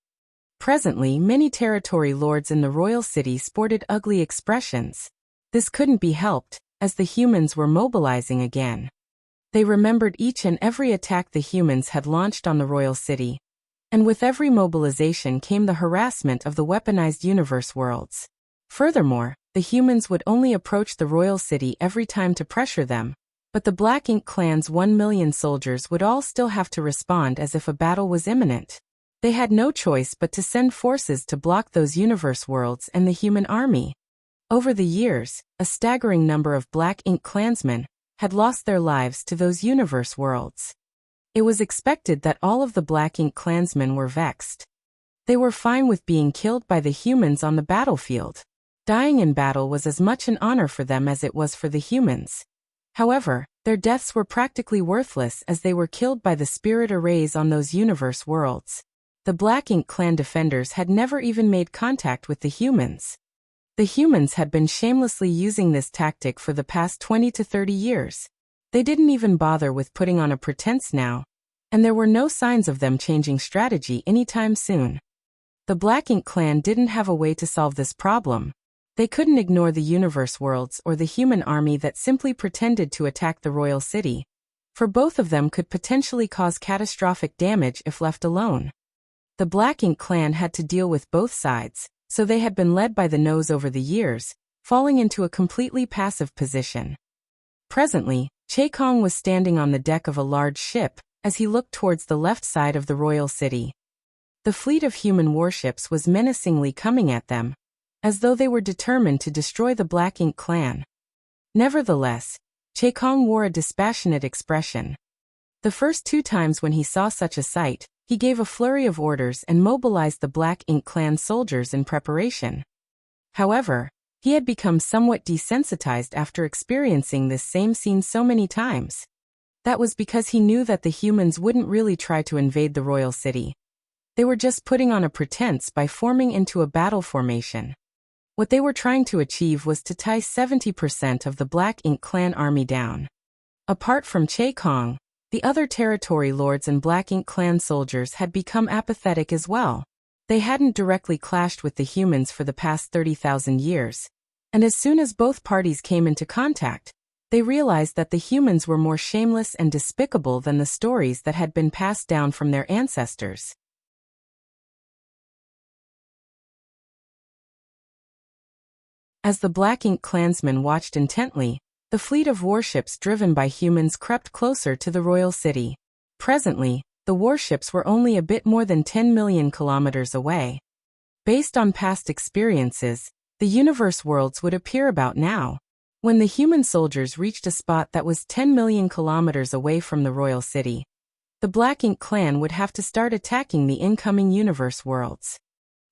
Presently, many territory lords in the royal city sported ugly expressions. This couldn't be helped, as the humans were mobilizing again. They remembered each and every attack the humans had launched on the royal city, and with every mobilization came the harassment of the weaponized universe worlds. Furthermore, the humans would only approach the royal city every time to pressure them, but the Black Ink clan's 1 million soldiers would all still have to respond as if a battle was imminent. They had no choice but to send forces to block those universe worlds and the human army. Over the years, a staggering number of Black Ink clansmen had lost their lives to those universe worlds. It was expected that all of the Black Ink clansmen were vexed. They were fine with being killed by the humans on the battlefield. Dying in battle was as much an honor for them as it was for the humans. However, their deaths were practically worthless as they were killed by the spirit arrays on those universe worlds. The Black Ink clan defenders had never even made contact with the humans. The humans had been shamelessly using this tactic for the past 20 to 30 years. They didn't even bother with putting on a pretense now, and there were no signs of them changing strategy anytime soon. The Black Ink clan didn't have a way to solve this problem. They couldn't ignore the universe worlds or the human army that simply pretended to attack the royal city, for both of them could potentially cause catastrophic damage if left alone. The Black Ink clan had to deal with both sides, so they had been led by the nose over the years, falling into a completely passive position. Presently, Che Kong was standing on the deck of a large ship as he looked towards the left side of the royal city. The fleet of human warships was menacingly coming at them, as though they were determined to destroy the Black Ink clan. Nevertheless, Che Kong wore a dispassionate expression. The first 2 times when he saw such a sight, he gave a flurry of orders and mobilized the Black Ink clan soldiers in preparation. However, he had become somewhat desensitized after experiencing this same scene so many times. That was because he knew that the humans wouldn't really try to invade the royal city. They were just putting on a pretense by forming into a battle formation. What they were trying to achieve was to tie 70% of the Black Ink clan army down. Apart from Che Kong, the other territory lords and Black Ink clan soldiers had become apathetic as well. They hadn't directly clashed with the humans for the past 30,000 years, and as soon as both parties came into contact, they realized that the humans were more shameless and despicable than the stories that had been passed down from their ancestors. As the Black Ink clansmen watched intently, the fleet of warships driven by humans crept closer to the royal city. Presently, the warships were only a bit more than 10 million kilometers away. Based on past experiences, the universe worlds would appear about now. When the human soldiers reached a spot that was 10 million kilometers away from the royal city, the Black Ink clan would have to start attacking the incoming universe worlds.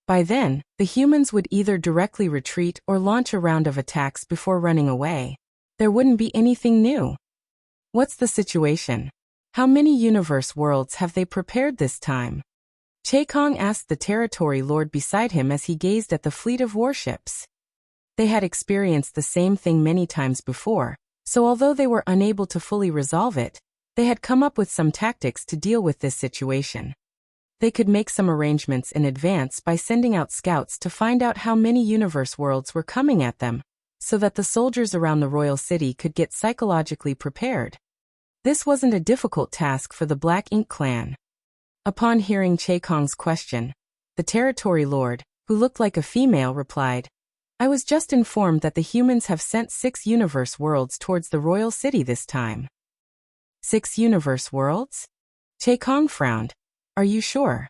By then, the humans would either directly retreat or launch a round of attacks before running away. There wouldn't be anything new. What's the situation? How many universe worlds have they prepared this time? Che Kong asked the territory lord beside him as he gazed at the fleet of warships. They had experienced the same thing many times before, so although they were unable to fully resolve it, they had come up with some tactics to deal with this situation. They could make some arrangements in advance by sending out scouts to find out how many universe worlds were coming at them, so that the soldiers around the royal city could get psychologically prepared. This wasn't a difficult task for the Black Ink clan. Upon hearing Che Kong's question, the territory lord, who looked like a female, replied, "I was just informed that the humans have sent 6 universe worlds towards the royal city this time." 6 universe worlds? Che Kong frowned. Are you sure?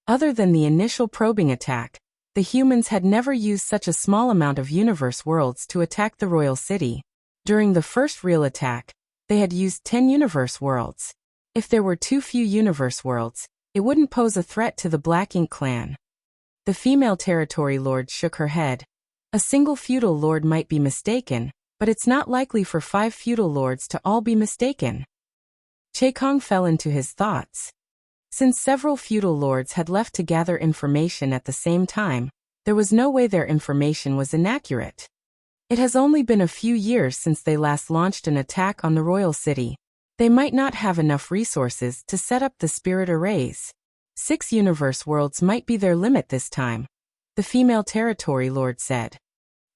Other than the initial probing attack, the humans had never used such a small amount of universe worlds to attack the royal city. During the first real attack, they had used 10 universe worlds. If there were too few universe worlds, it wouldn't pose a threat to the Black Ink clan. The female territory lord shook her head. A single feudal lord might be mistaken, but it's not likely for 5 feudal lords to all be mistaken. Che Kong fell into his thoughts. Since several feudal lords had left to gather information at the same time, there was no way their information was inaccurate. It has only been a few years since they last launched an attack on the royal city. They might not have enough resources to set up the spirit arrays. 6 universe worlds might be their limit this time, the female territory lord said.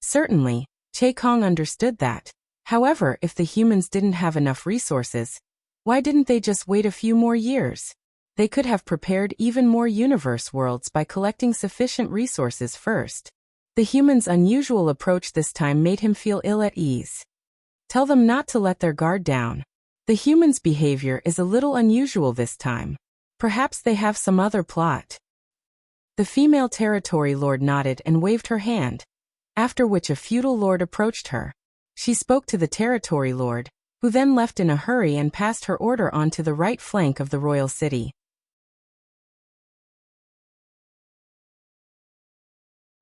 Certainly, Che Kong understood that. However, if the humans didn't have enough resources, why didn't they just wait a few more years? They could have prepared even more universe worlds by collecting sufficient resources first. The humans' unusual approach this time made him feel ill at ease. Tell them not to let their guard down. The humans' behavior is a little unusual this time. Perhaps they have some other plot. The female territory lord nodded and waved her hand, after which a feudal lord approached her. She spoke to the territory lord, who then left in a hurry and passed her order on to the right flank of the royal city.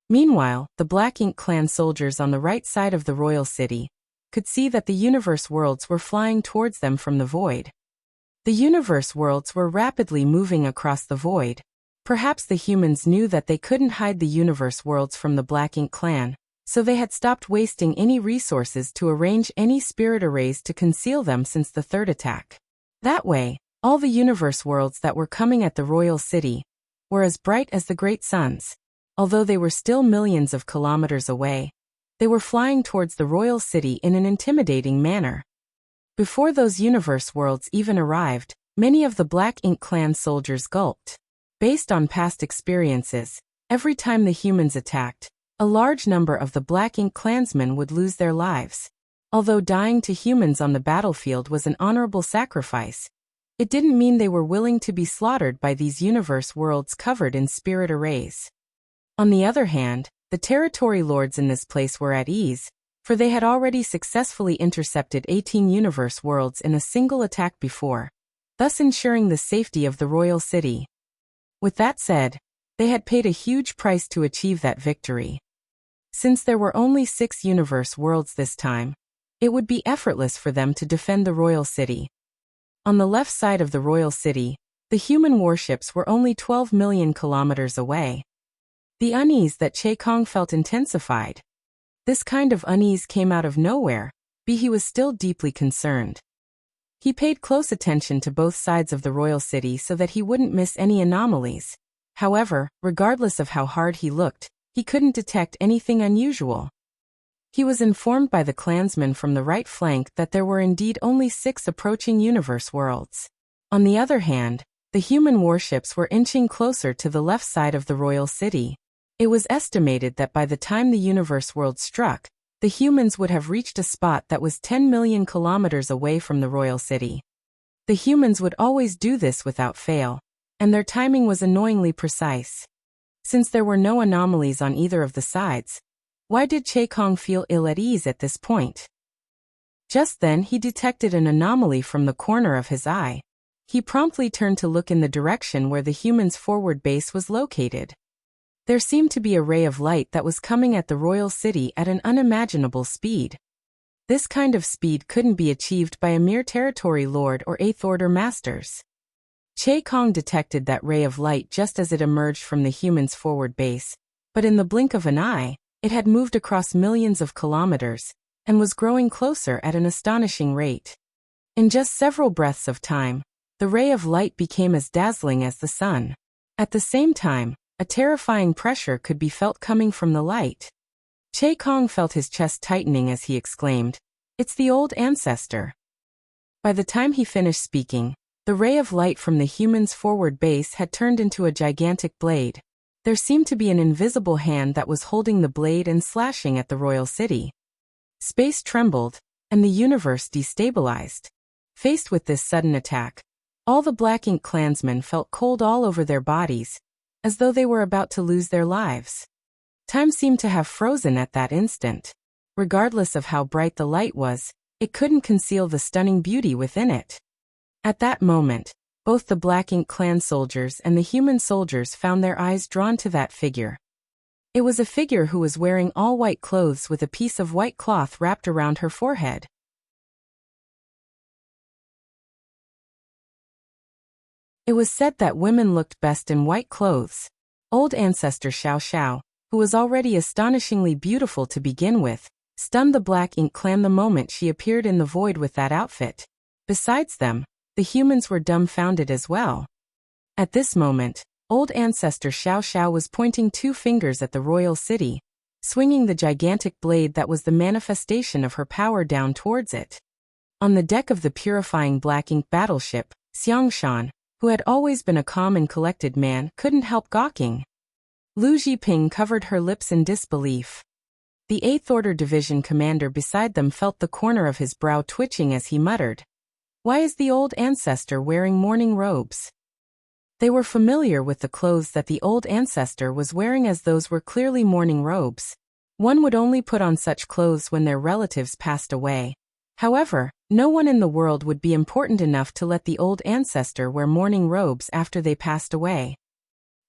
Meanwhile, the Black Ink Clan soldiers on the right side of the royal city could see that the universe worlds were flying towards them from the void. The universe worlds were rapidly moving across the void. Perhaps the humans knew that they couldn't hide the universe worlds from the Black Ink Clan, so they had stopped wasting any resources to arrange any spirit arrays to conceal them since the third attack. That way, all the universe worlds that were coming at the royal city were as bright as the great suns. Although they were still millions of kilometers away, they were flying towards the royal city in an intimidating manner. Before those universe worlds even arrived, many of the Black Ink Clan soldiers gulped. Based on past experiences, every time the humans attacked, a large number of the Black Ink Clansmen would lose their lives. Although dying to humans on the battlefield was an honorable sacrifice, it didn't mean they were willing to be slaughtered by these universe worlds covered in spirit arrays. On the other hand, the territory lords in this place were at ease, for they had already successfully intercepted 18 universe worlds in a single attack before, thus ensuring the safety of the royal city. With that said, they had paid a huge price to achieve that victory. Since there were only 6 universe worlds this time, it would be effortless for them to defend the royal city. On the left side of the royal city, the human warships were only 12 million kilometers away. The unease that Che Kong felt intensified. This kind of unease came out of nowhere, but he was still deeply concerned. He paid close attention to both sides of the royal city so that he wouldn't miss any anomalies. However, regardless of how hard he looked, he couldn't detect anything unusual. He was informed by the clansmen from the right flank that there were indeed only 6 approaching universe worlds. On the other hand, the human warships were inching closer to the left side of the royal city. It was estimated that by the time the universe world struck, the humans would have reached a spot that was 10 million kilometers away from the royal city. The humans would always do this without fail, and their timing was annoyingly precise. Since there were no anomalies on either of the sides, why did Che Kong feel ill at ease at this point? Just then he detected an anomaly from the corner of his eye. He promptly turned to look in the direction where the humans' forward base was located. There seemed to be a ray of light that was coming at the royal city at an unimaginable speed. This kind of speed couldn't be achieved by a mere territory lord or 8th Order masters. Che Kong detected that ray of light just as it emerged from the humans' forward base, but in the blink of an eye, it had moved across millions of kilometers, and was growing closer at an astonishing rate. In just several breaths of time, the ray of light became as dazzling as the sun. At the same time, a terrifying pressure could be felt coming from the light. Che Kong felt his chest tightening as he exclaimed, "It's the old ancestor." By the time he finished speaking, the ray of light from the human's forward base had turned into a gigantic blade. There seemed to be an invisible hand that was holding the blade and slashing at the royal city. Space trembled, and the universe destabilized. Faced with this sudden attack, all the Black Ink Clansmen felt cold all over their bodies, as though they were about to lose their lives. Time seemed to have frozen at that instant. Regardless of how bright the light was, it couldn't conceal the stunning beauty within it. At that moment, both the Black Ink Clan soldiers and the human soldiers found their eyes drawn to that figure. It was a figure who was wearing all white clothes with a piece of white cloth wrapped around her forehead. It was said that women looked best in white clothes. Old ancestor Xiao Xiao, who was already astonishingly beautiful to begin with, stunned the Black Ink Clan the moment she appeared in the void with that outfit. Besides them, the humans were dumbfounded as well. At this moment, old ancestor Xiao Xiao was pointing 2 fingers at the royal city, swinging the gigantic blade that was the manifestation of her power down towards it. On the deck of the purifying Black Ink battleship, Xiangshan, who had always been a calm and collected man, couldn't help gawking. Lu Jiping covered her lips in disbelief. The 8th Order Division commander beside them felt the corner of his brow twitching as he muttered, "Why is the old ancestor wearing mourning robes?" They were familiar with the clothes that the old ancestor was wearing, as those were clearly mourning robes. One would only put on such clothes when their relatives passed away. However, no one in the world would be important enough to let the old ancestor wear mourning robes after they passed away.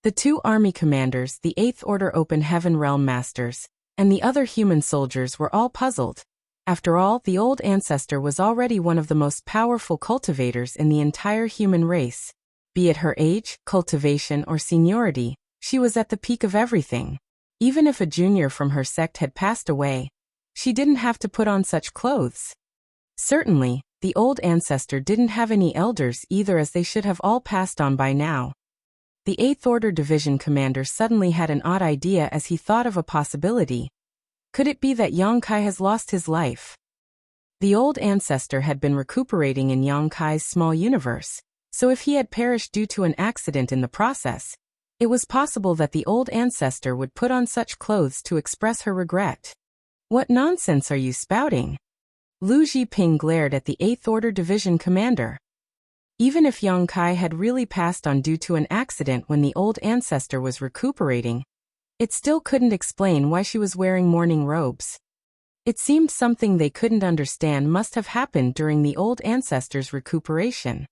The two army commanders, the Eighth Order Open Heaven Realm Masters, and the other human soldiers were all puzzled. After all, the old ancestor was already one of the most powerful cultivators in the entire human race. Be it her age, cultivation, or seniority, she was at the peak of everything. Even if a junior from her sect had passed away, she didn't have to put on such clothes. Certainly, the old ancestor didn't have any elders either, as they should have all passed on by now. The Eighth Order Division commander suddenly had an odd idea as he thought of a possibility. Could it be that Yang Kai has lost his life? The old ancestor had been recuperating in Yang Kai's small universe, so if he had perished due to an accident in the process, it was possible that the old ancestor would put on such clothes to express her regret. What nonsense are you spouting? Lu Zhiping glared at the Eighth Order Division commander. Even if Yang Kai had really passed on due to an accident when the old ancestor was recuperating, it still couldn't explain why she was wearing mourning robes. It seemed something they couldn't understand must have happened during the old ancestor's recuperation.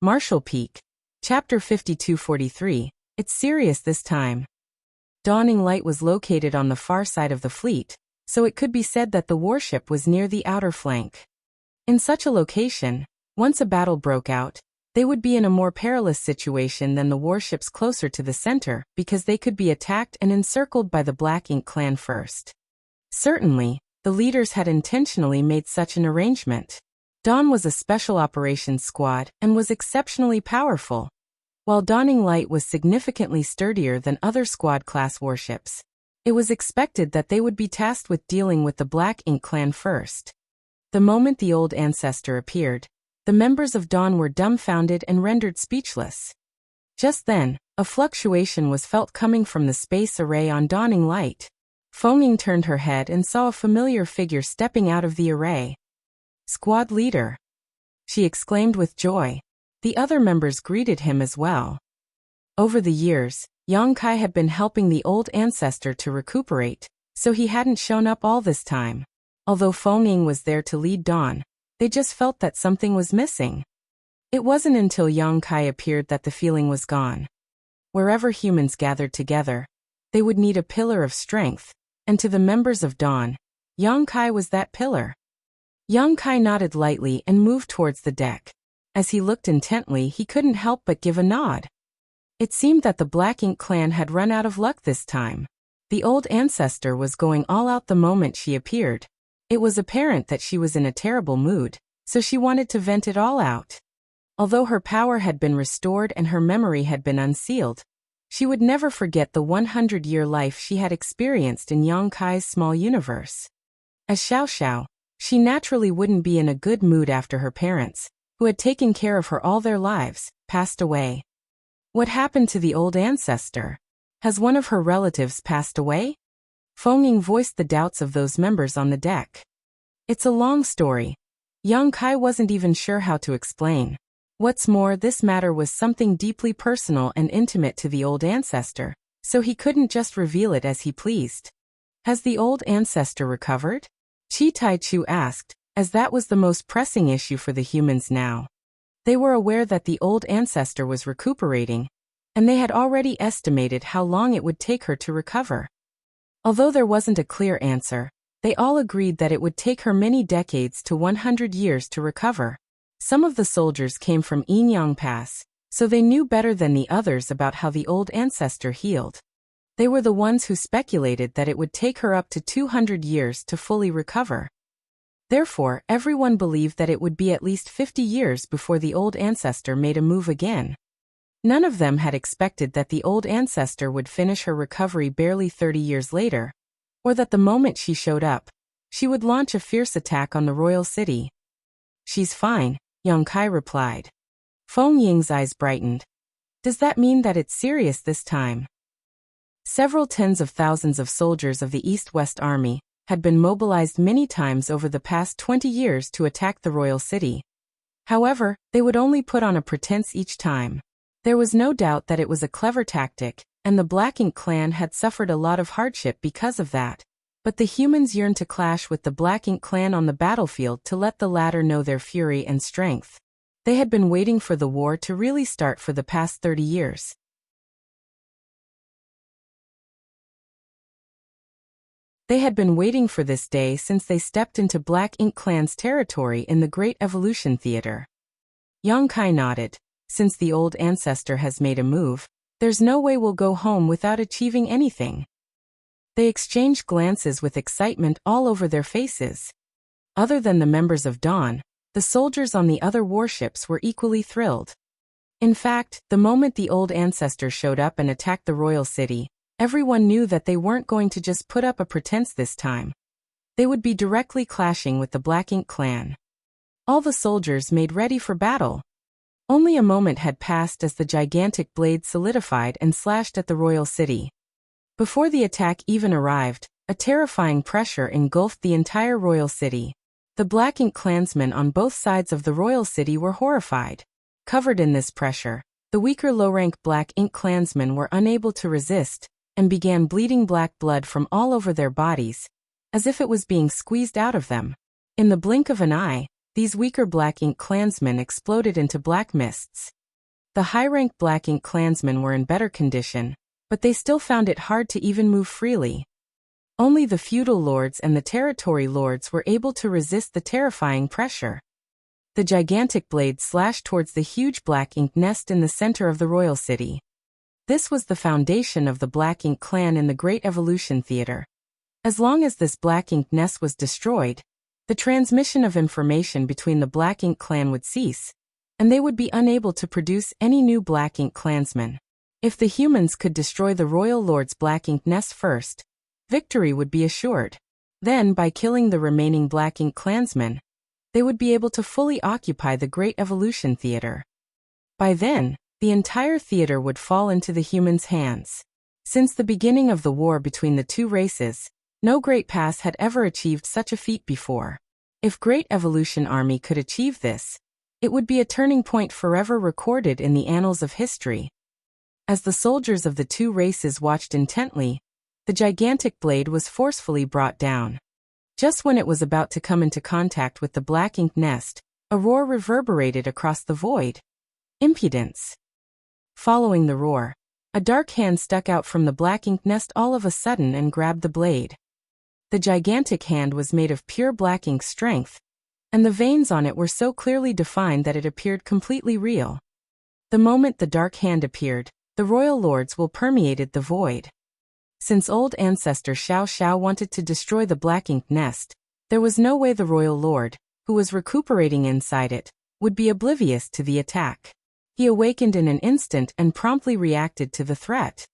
Marshall Peak. Chapter 5243. It's serious this time. Dawning Light was located on the far side of the fleet, so it could be said that the warship was near the outer flank. In such a location, once a battle broke out, they would be in a more perilous situation than the warships closer to the center, because they could be attacked and encircled by the Black Ink clan first. Certainly, the leaders had intentionally made such an arrangement. Dawn was a special operations squad and was exceptionally powerful, while Dawning Light was significantly sturdier than other squad-class warships. It was expected that they would be tasked with dealing with the Black Ink clan first. The moment the old ancestor appeared, the members of Dawn were dumbfounded and rendered speechless. Just then, a fluctuation was felt coming from the space array on Dawning Light. Feng turned her head and saw a familiar figure stepping out of the array. "Squad leader!" she exclaimed with joy. The other members greeted him as well. Over the years, Yang Kai had been helping the old ancestor to recuperate, so he hadn't shown up all this time. Although Feng was there to lead Dawn, they just felt that something was missing. It wasn't until Yang Kai appeared that the feeling was gone. Wherever humans gathered together, they would need a pillar of strength, and to the members of Dawn, Yang Kai was that pillar. Yang Kai nodded lightly and moved towards the deck. As he looked intently, he couldn't help but give a nod. It seemed that the Black Ink clan had run out of luck this time. The old ancestor was going all out the moment she appeared. It was apparent that she was in a terrible mood, so she wanted to vent it all out. Although her power had been restored and her memory had been unsealed, she would never forget the 100-year life she had experienced in Yang Kai's small universe. As Xiao Xiao, she naturally wouldn't be in a good mood after her parents, who had taken care of her all their lives, passed away. What happened to the old ancestor? Has one of her relatives passed away? Feng voiced the doubts of those members on the deck. It's a long story. Yang Kai wasn't even sure how to explain. What's more, this matter was something deeply personal and intimate to the old ancestor, so he couldn't just reveal it as he pleased. Has the old ancestor recovered? Chi Tai Chu asked, as that was the most pressing issue for the humans now. They were aware that the old ancestor was recuperating, and they had already estimated how long it would take her to recover. Although there wasn't a clear answer, they all agreed that it would take her many decades to 100 years to recover. Some of the soldiers came from Yinyang Pass, so they knew better than the others about how the old ancestor healed. They were the ones who speculated that it would take her up to 200 years to fully recover. Therefore, everyone believed that it would be at least 50 years before the old ancestor made a move again. None of them had expected that the old ancestor would finish her recovery barely 30 years later, or that the moment she showed up, she would launch a fierce attack on the royal city. "She's fine," Yang Kai replied. Feng Ying's eyes brightened. "Does that mean that it's serious this time?" Several tens of thousands of soldiers of the East-West Army had been mobilized many times over the past 20 years to attack the royal city. However, they would only put on a pretense each time. There was no doubt that it was a clever tactic, and the Black Ink clan had suffered a lot of hardship because of that. But the humans yearned to clash with the Black Ink clan on the battlefield to let the latter know their fury and strength. They had been waiting for the war to really start for the past 30 years. They had been waiting for this day since they stepped into Black Ink clan's territory in the Great Evolution Theater. Yang Kai nodded. Since the old ancestor has made a move, there's no way we'll go home without achieving anything. They exchanged glances with excitement all over their faces. Other than the members of Dawn, the soldiers on the other warships were equally thrilled. In fact, the moment the old ancestor showed up and attacked the royal city, everyone knew that they weren't going to just put up a pretense this time. They would be directly clashing with the Black Ink clan. All the soldiers made ready for battle. Only a moment had passed as the gigantic blade solidified and slashed at the royal city. Before the attack even arrived, a terrifying pressure engulfed the entire royal city. The Black Ink clansmen on both sides of the royal city were horrified. Covered in this pressure, the weaker low-rank Black Ink clansmen were unable to resist, and began bleeding black blood from all over their bodies, as if it was being squeezed out of them. In the blink of an eye, these weaker Black Ink clansmen exploded into black mists. The high-rank Black Ink clansmen were in better condition, but they still found it hard to even move freely. Only the feudal lords and the territory lords were able to resist the terrifying pressure. The gigantic blade slashed towards the huge Black Ink nest in the center of the royal city. This was the foundation of the Black Ink clan in the Great Evolution Theater. As long as this Black Ink nest was destroyed, the transmission of information between the Black Ink clan would cease, and they would be unable to produce any new Black Ink clansmen. If the humans could destroy the royal lord's Black Ink nest first, victory would be assured. Then, by killing the remaining Black Ink clansmen, they would be able to fully occupy the Great Evolution Theater. By then, the entire theater would fall into the humans' hands. Since the beginning of the war between the two races, no great past had ever achieved such a feat before. If Great Evolution Army could achieve this, it would be a turning point forever recorded in the annals of history. As the soldiers of the two races watched intently, the gigantic blade was forcefully brought down. Just when it was about to come into contact with the Black Ink nest, a roar reverberated across the void. Impudence. Following the roar, a dark hand stuck out from the Black Ink nest all of a sudden and grabbed the blade. The gigantic hand was made of pure Black Ink strength, and the veins on it were so clearly defined that it appeared completely real. The moment the dark hand appeared, the royal lords will permeated the void. Since old ancestor Xiao Xiao wanted to destroy the Black Ink nest, there was no way the royal lord, who was recuperating inside it, would be oblivious to the attack. He awakened in an instant and promptly reacted to the threat.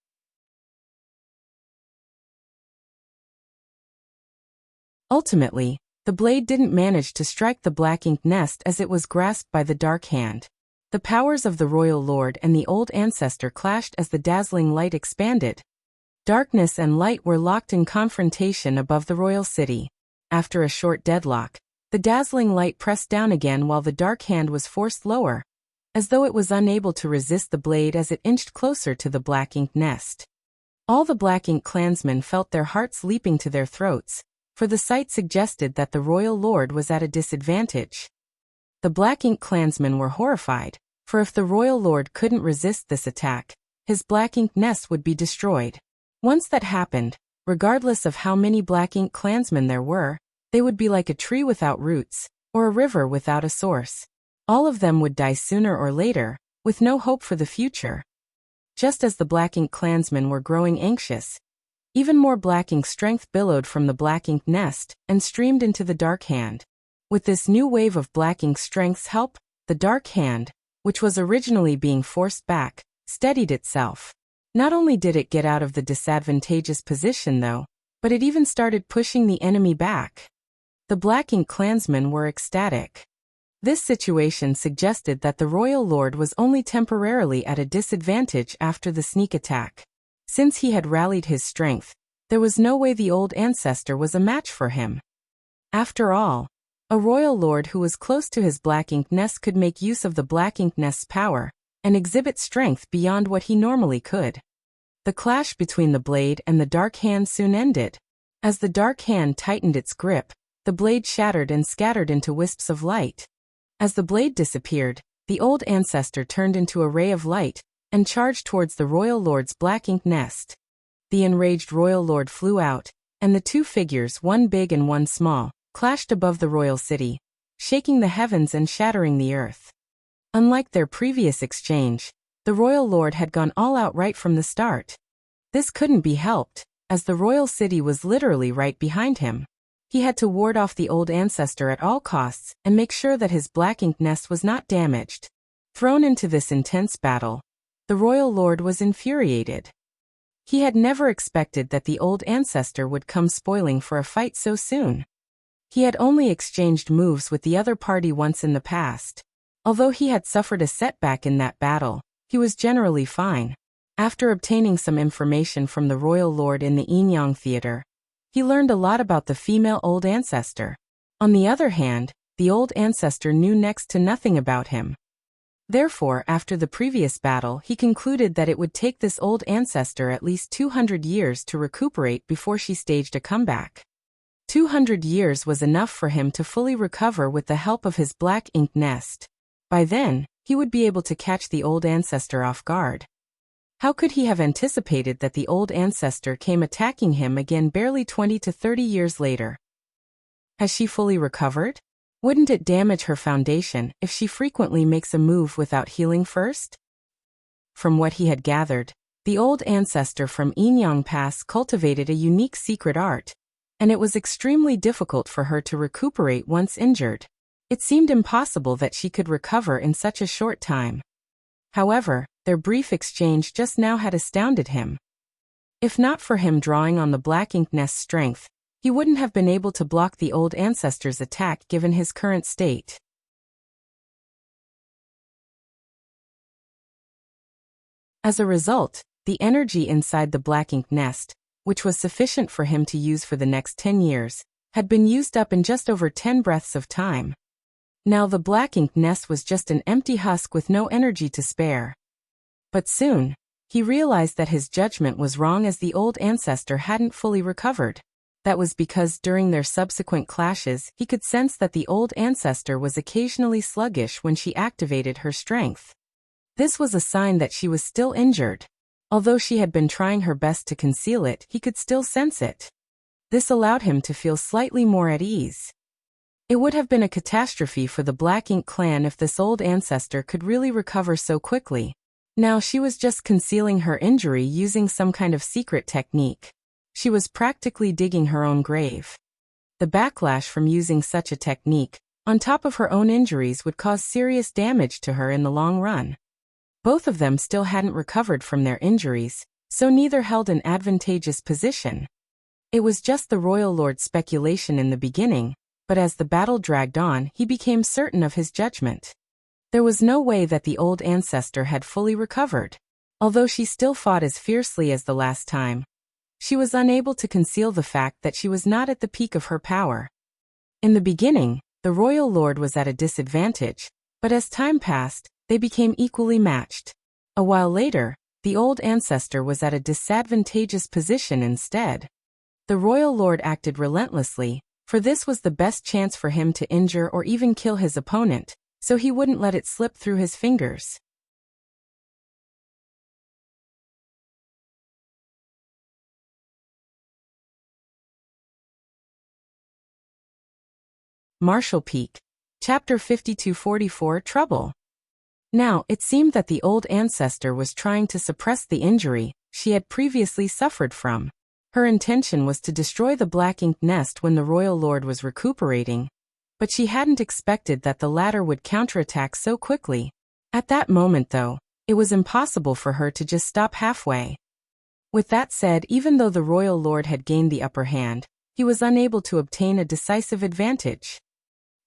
Ultimately, the blade didn't manage to strike the Black Ink nest as it was grasped by the dark hand. The powers of the royal lord and the old ancestor clashed as the dazzling light expanded. Darkness and light were locked in confrontation above the royal city. After a short deadlock, the dazzling light pressed down again while the dark hand was forced lower, as though it was unable to resist the blade as it inched closer to the Black Ink nest. All the Black Ink clansmen felt their hearts leaping to their throats, for the sight suggested that the royal lord was at a disadvantage. The Black Ink clansmen were horrified, for if the royal lord couldn't resist this attack, his Black Ink nest would be destroyed. Once that happened, regardless of how many Black Ink clansmen there were, they would be like a tree without roots, or a river without a source. All of them would die sooner or later, with no hope for the future. Just as the Black Ink clansmen were growing anxious, even more Black Ink strength billowed from the Black Ink nest and streamed into the dark hand. With this new wave of Black Ink strength's help, the dark hand, which was originally being forced back, steadied itself. Not only did it get out of the disadvantageous position though, but it even started pushing the enemy back. The Black Ink clansmen were ecstatic. This situation suggested that the royal lord was only temporarily at a disadvantage after the sneak attack. Since he had rallied his strength, there was no way the old ancestor was a match for him. After all, a royal lord who was close to his Black Ink nest could make use of the Black Ink nest's power and exhibit strength beyond what he normally could. The clash between the blade and the dark hand soon ended. As the dark hand tightened its grip, the blade shattered and scattered into wisps of light. As the blade disappeared, the old ancestor turned into a ray of light and charged towards the royal lord's black ink nest. The enraged royal lord flew out, and the two figures, one big and one small, clashed above the royal city, shaking the heavens and shattering the earth. Unlike their previous exchange, the royal lord had gone all out right from the start. This couldn't be helped, as the royal city was literally right behind him. He had to ward off the old ancestor at all costs and make sure that his black ink nest was not damaged. Thrown into this intense battle, the royal lord was infuriated. He had never expected that the old ancestor would come spoiling for a fight so soon. He had only exchanged moves with the other party once in the past. Although he had suffered a setback in that battle, he was generally fine. After obtaining some information from the royal lord in the Inyang theater, he learned a lot about the female old ancestor. On the other hand, the old ancestor knew next to nothing about him. Therefore, after the previous battle, he concluded that it would take this old ancestor at least 200 years to recuperate before she staged a comeback. 200 years was enough for him to fully recover with the help of his black ink nest. By then, he would be able to catch the old ancestor off guard. How could he have anticipated that the old ancestor came attacking him again barely 20 to 30 years later? Has she fully recovered? Wouldn't it damage her foundation if she frequently makes a move without healing first? From what he had gathered, the old ancestor from Inyang Pass cultivated a unique secret art, and it was extremely difficult for her to recuperate once injured. It seemed impossible that she could recover in such a short time. However, their brief exchange just now had astounded him. If not for him drawing on the black ink nest's strength, he wouldn't have been able to block the old ancestor's attack given his current state. As a result, the energy inside the black ink nest, which was sufficient for him to use for the next 10 years, had been used up in just over 10 breaths of time. Now the black ink nest was just an empty husk with no energy to spare. But soon, he realized that his judgment was wrong as the old ancestor hadn't fully recovered. That was because during their subsequent clashes, he could sense that the old ancestor was occasionally sluggish when she activated her strength. This was a sign that she was still injured. Although she had been trying her best to conceal it, he could still sense it. This allowed him to feel slightly more at ease. It would have been a catastrophe for the Black Ink clan if this old ancestor could really recover so quickly. Now she was just concealing her injury using some kind of secret technique. She was practically digging her own grave. The backlash from using such a technique, on top of her own injuries, would cause serious damage to her in the long run. Both of them still hadn't recovered from their injuries, so neither held an advantageous position. It was just the royal lord's speculation in the beginning, but as the battle dragged on, he became certain of his judgment. There was no way that the old ancestor had fully recovered. Although she still fought as fiercely as the last time, she was unable to conceal the fact that she was not at the peak of her power. In the beginning, the royal lord was at a disadvantage, but as time passed, they became equally matched. A while later, the old ancestor was at a disadvantageous position instead. The royal lord acted relentlessly, for this was the best chance for him to injure or even kill his opponent, so he wouldn't let it slip through his fingers. Martial Peak. Chapter 5244 Trouble. Now, it seemed that the old ancestor was trying to suppress the injury she had previously suffered from. Her intention was to destroy the Black Ink nest when the royal lord was recuperating, but she hadn't expected that the latter would counterattack so quickly. At that moment, though, it was impossible for her to just stop halfway. With that said, even though the royal lord had gained the upper hand, he was unable to obtain a decisive advantage.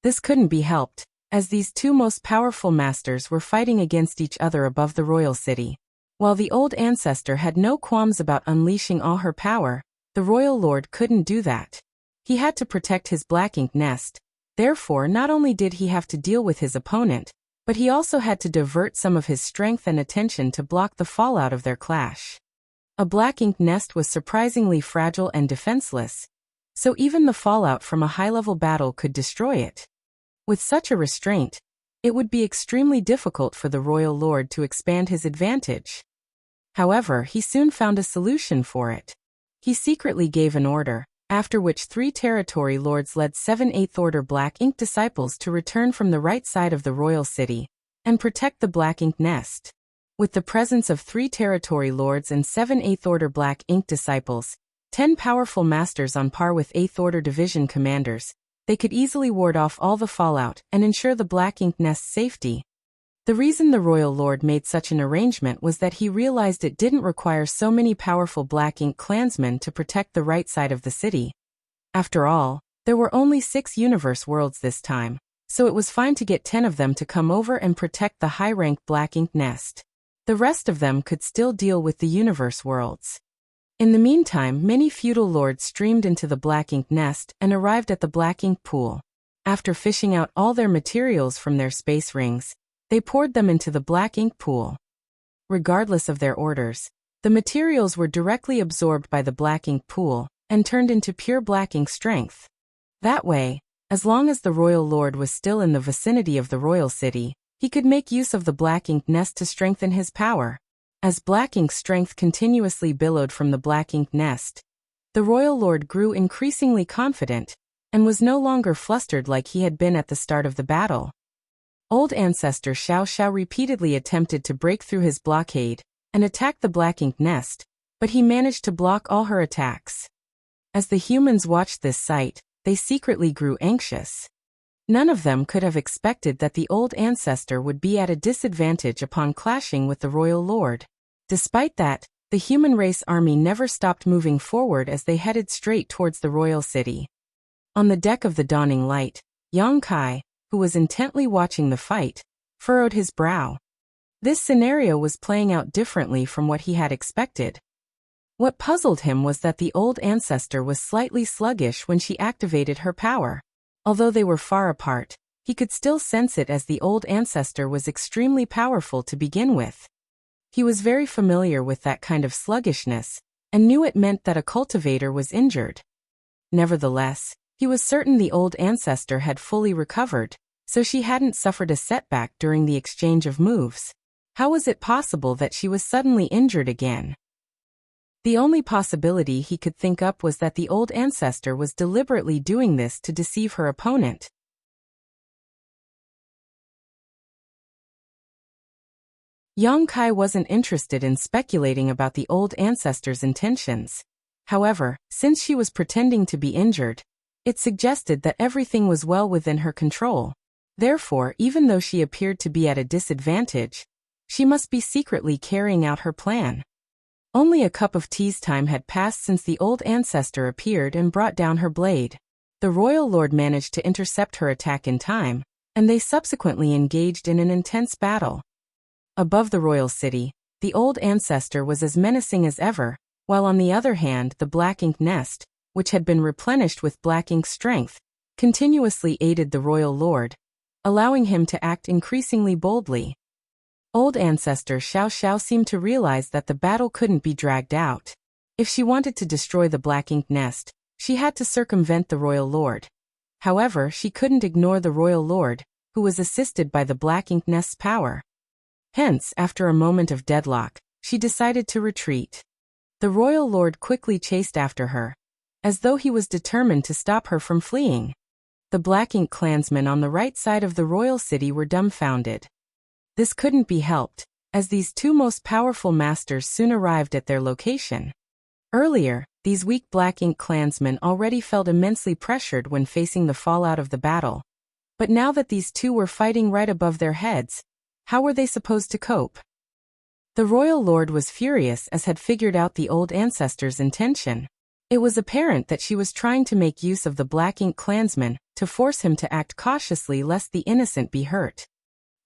This couldn't be helped, as these two most powerful masters were fighting against each other above the royal city. While the old ancestor had no qualms about unleashing all her power, the royal lord couldn't do that. He had to protect his Black Ink nest. Therefore, not only did he have to deal with his opponent, but he also had to divert some of his strength and attention to block the fallout of their clash. A Black Ink nest was surprisingly fragile and defenseless, so even the fallout from a high-level battle could destroy it. With such a restraint, it would be extremely difficult for the royal lord to expand his advantage. However, he soon found a solution for it. He secretly gave an order, after which 3 territory lords led 7 8th Order Black Ink disciples to return from the right side of the royal city and protect the Black Ink nest. With the presence of 3 territory lords and 7 8th Order Black Ink disciples, 10 powerful masters on par with 8th Order division commanders, they could easily ward off all the fallout and ensure the Black Ink nest's safety. The reason the royal lord made such an arrangement was that he realized it didn't require so many powerful Black Ink clansmen to protect the right side of the city. After all, there were only 6 universe worlds this time, so it was fine to get 10 of them to come over and protect the high-ranked Black Ink nest. The rest of them could still deal with the universe worlds. In the meantime, many feudal lords streamed into the Black Ink nest and arrived at the Black Ink pool. After fishing out all their materials from their space rings, they poured them into the Black Ink pool. Regardless of their orders, the materials were directly absorbed by the Black Ink pool and turned into pure Black Ink strength. That way, as long as the royal lord was still in the vicinity of the royal city, he could make use of the Black Ink nest to strengthen his power. As Black Ink's strength continuously billowed from the Black Ink nest, the royal lord grew increasingly confident and was no longer flustered like he had been at the start of the battle. Old ancestor Xiao Xiao repeatedly attempted to break through his blockade and attack the Black Ink nest, but he managed to block all her attacks. As the humans watched this sight, they secretly grew anxious. None of them could have expected that the old ancestor would be at a disadvantage upon clashing with the royal lord. Despite that, the human race army never stopped moving forward as they headed straight towards the royal city. On the deck of the Dawning Light, Yang Kai, who was intently watching the fight, furrowed his brow. This scenario was playing out differently from what he had expected. What puzzled him was that the old ancestor was slightly sluggish when she activated her power. Although they were far apart, he could still sense it as the old ancestor was extremely powerful to begin with. He was very familiar with that kind of sluggishness, and knew it meant that a cultivator was injured. Nevertheless, he was certain the old ancestor had fully recovered, so she hadn't suffered a setback during the exchange of moves. How was it possible that she was suddenly injured again? The only possibility he could think up was that the old ancestor was deliberately doing this to deceive her opponent. Yang Kai wasn't interested in speculating about the old ancestor's intentions. However, since she was pretending to be injured, it suggested that everything was well within her control. Therefore, even though she appeared to be at a disadvantage, she must be secretly carrying out her plan. Only a cup of tea's time had passed since the old ancestor appeared and brought down her blade. The royal lord managed to intercept her attack in time, and they subsequently engaged in an intense battle. Above the royal city, the old ancestor was as menacing as ever, while on the other hand the Black Ink nest, which had been replenished with Black Ink strength, continuously aided the royal lord, allowing him to act increasingly boldly. Old ancestor Xiao Xiao seemed to realize that the battle couldn't be dragged out. If she wanted to destroy the Black Ink nest, she had to circumvent the royal lord. However, she couldn't ignore the royal lord, who was assisted by the Black Ink nest's power. Hence, after a moment of deadlock, she decided to retreat. The royal lord quickly chased after her, as though he was determined to stop her from fleeing. The Black Ink clansmen on the right side of the royal city were dumbfounded. This couldn't be helped, as these 2 most powerful masters soon arrived at their location. Earlier, these weak Black Ink clansmen already felt immensely pressured when facing the fallout of the battle. But now that these 2 were fighting right above their heads, how were they supposed to cope? The royal lord was furious as had figured out the old ancestor's intention. It was apparent that she was trying to make use of the Black Ink clansmen to force him to act cautiously lest the innocent be hurt.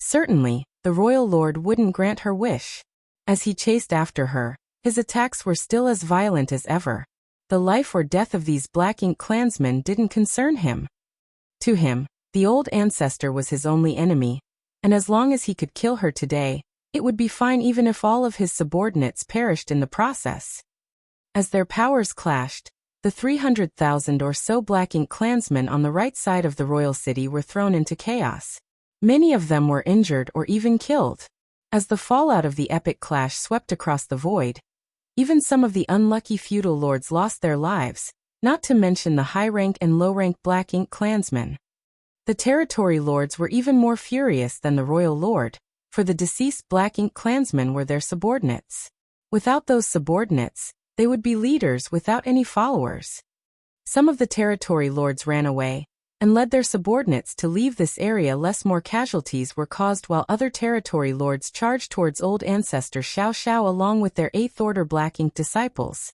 Certainly, the royal lord wouldn't grant her wish. As he chased after her, his attacks were still as violent as ever. The life or death of these Black Ink clansmen didn't concern him. To him, the old ancestor was his only enemy, and as long as he could kill her today, it would be fine even if all of his subordinates perished in the process. As their powers clashed, The 300,000 or so Black Ink clansmen on the right side of the royal city were thrown into chaos. Many of them were injured or even killed. As the fallout of the epic clash swept across the void, even some of the unlucky feudal lords lost their lives, not to mention the high-rank and low-rank Black Ink clansmen. The territory lords were even more furious than the royal lord, for the deceased Black Ink clansmen were their subordinates. Without those subordinates, they would be leaders without any followers. Some of the territory lords ran away and led their subordinates to leave this area lest more casualties were caused, while other territory lords charged towards old ancestor Xiao Xiao along with their 8th Order Black Ink disciples.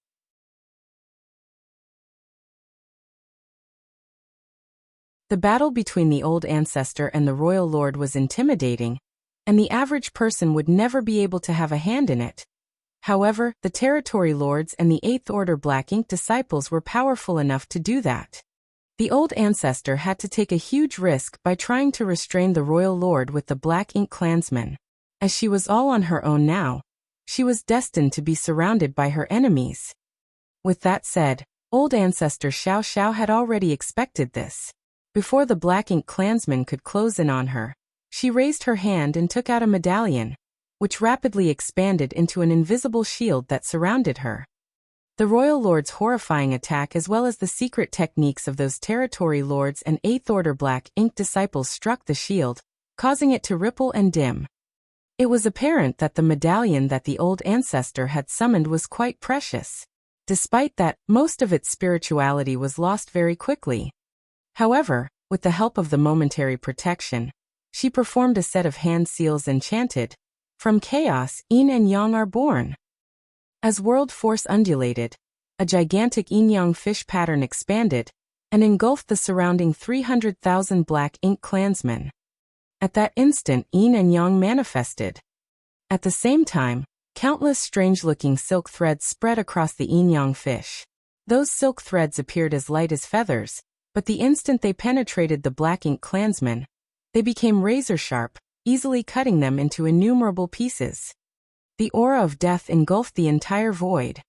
The battle between the old ancestor and the royal lord was intimidating, and the average person would never be able to have a hand in it. However, the territory lords and the 8th Order Black Ink disciples were powerful enough to do that. The old ancestor had to take a huge risk by trying to restrain the royal lord with the Black Ink clansmen. As she was all on her own now, she was destined to be surrounded by her enemies. With that said, old ancestor Xiao Xiao had already expected this. Before the Black Ink clansmen could close in on her, she raised her hand and took out a medallion, which rapidly expanded into an invisible shield that surrounded her. The royal lord's horrifying attack as well as the secret techniques of those territory lords and 8th Order Black Ink disciples struck the shield, causing it to ripple and dim. It was apparent that the medallion that the old ancestor had summoned was quite precious. Despite that, most of its spirituality was lost very quickly. However, with the help of the momentary protection, she performed a set of hand seals and chanted, "From chaos, yin and yang are born." As world force undulated, a gigantic yin-yang fish pattern expanded and engulfed the surrounding 300,000 Black Ink clansmen. At that instant, yin and yang manifested. At the same time, countless strange-looking silk threads spread across the yin-yang fish. Those silk threads appeared as light as feathers, but the instant they penetrated the Black Ink clansmen, they became razor-sharp, easily cutting them into innumerable pieces. The aura of death engulfed the entire void.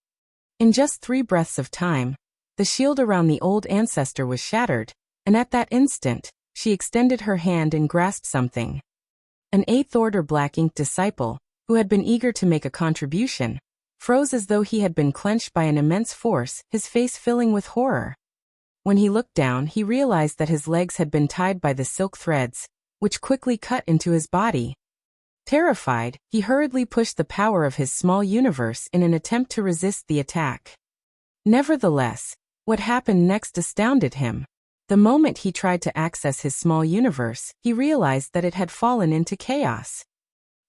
In just 3 breaths of time, the shield around the old ancestor was shattered, and at that instant, she extended her hand and grasped something. An 8th Order Black Ink disciple, who had been eager to make a contribution, froze as though he had been clenched by an immense force, his face filling with horror. When he looked down, he realized that his legs had been tied by the silk threads, which quickly cut into his body. Terrified, he hurriedly pushed the power of his small universe in an attempt to resist the attack. Nevertheless, what happened next astounded him. The moment he tried to access his small universe, he realized that it had fallen into chaos.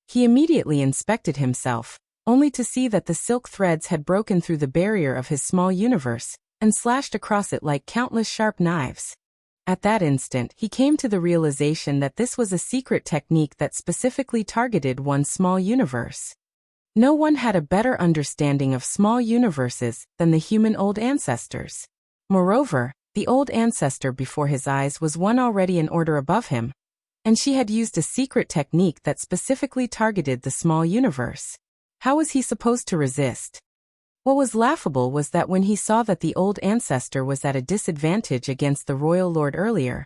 He immediately inspected himself, only to see that the silk threads had broken through the barrier of his small universe and slashed across it like countless sharp knives. At that instant, he came to the realization that this was a secret technique that specifically targeted one small universe. No one had a better understanding of small universes than the human old ancestors. Moreover, the old ancestor before his eyes was one already an order above him, and she had used a secret technique that specifically targeted the small universe. How was he supposed to resist? What was laughable was that when he saw that the old ancestor was at a disadvantage against the royal lord earlier,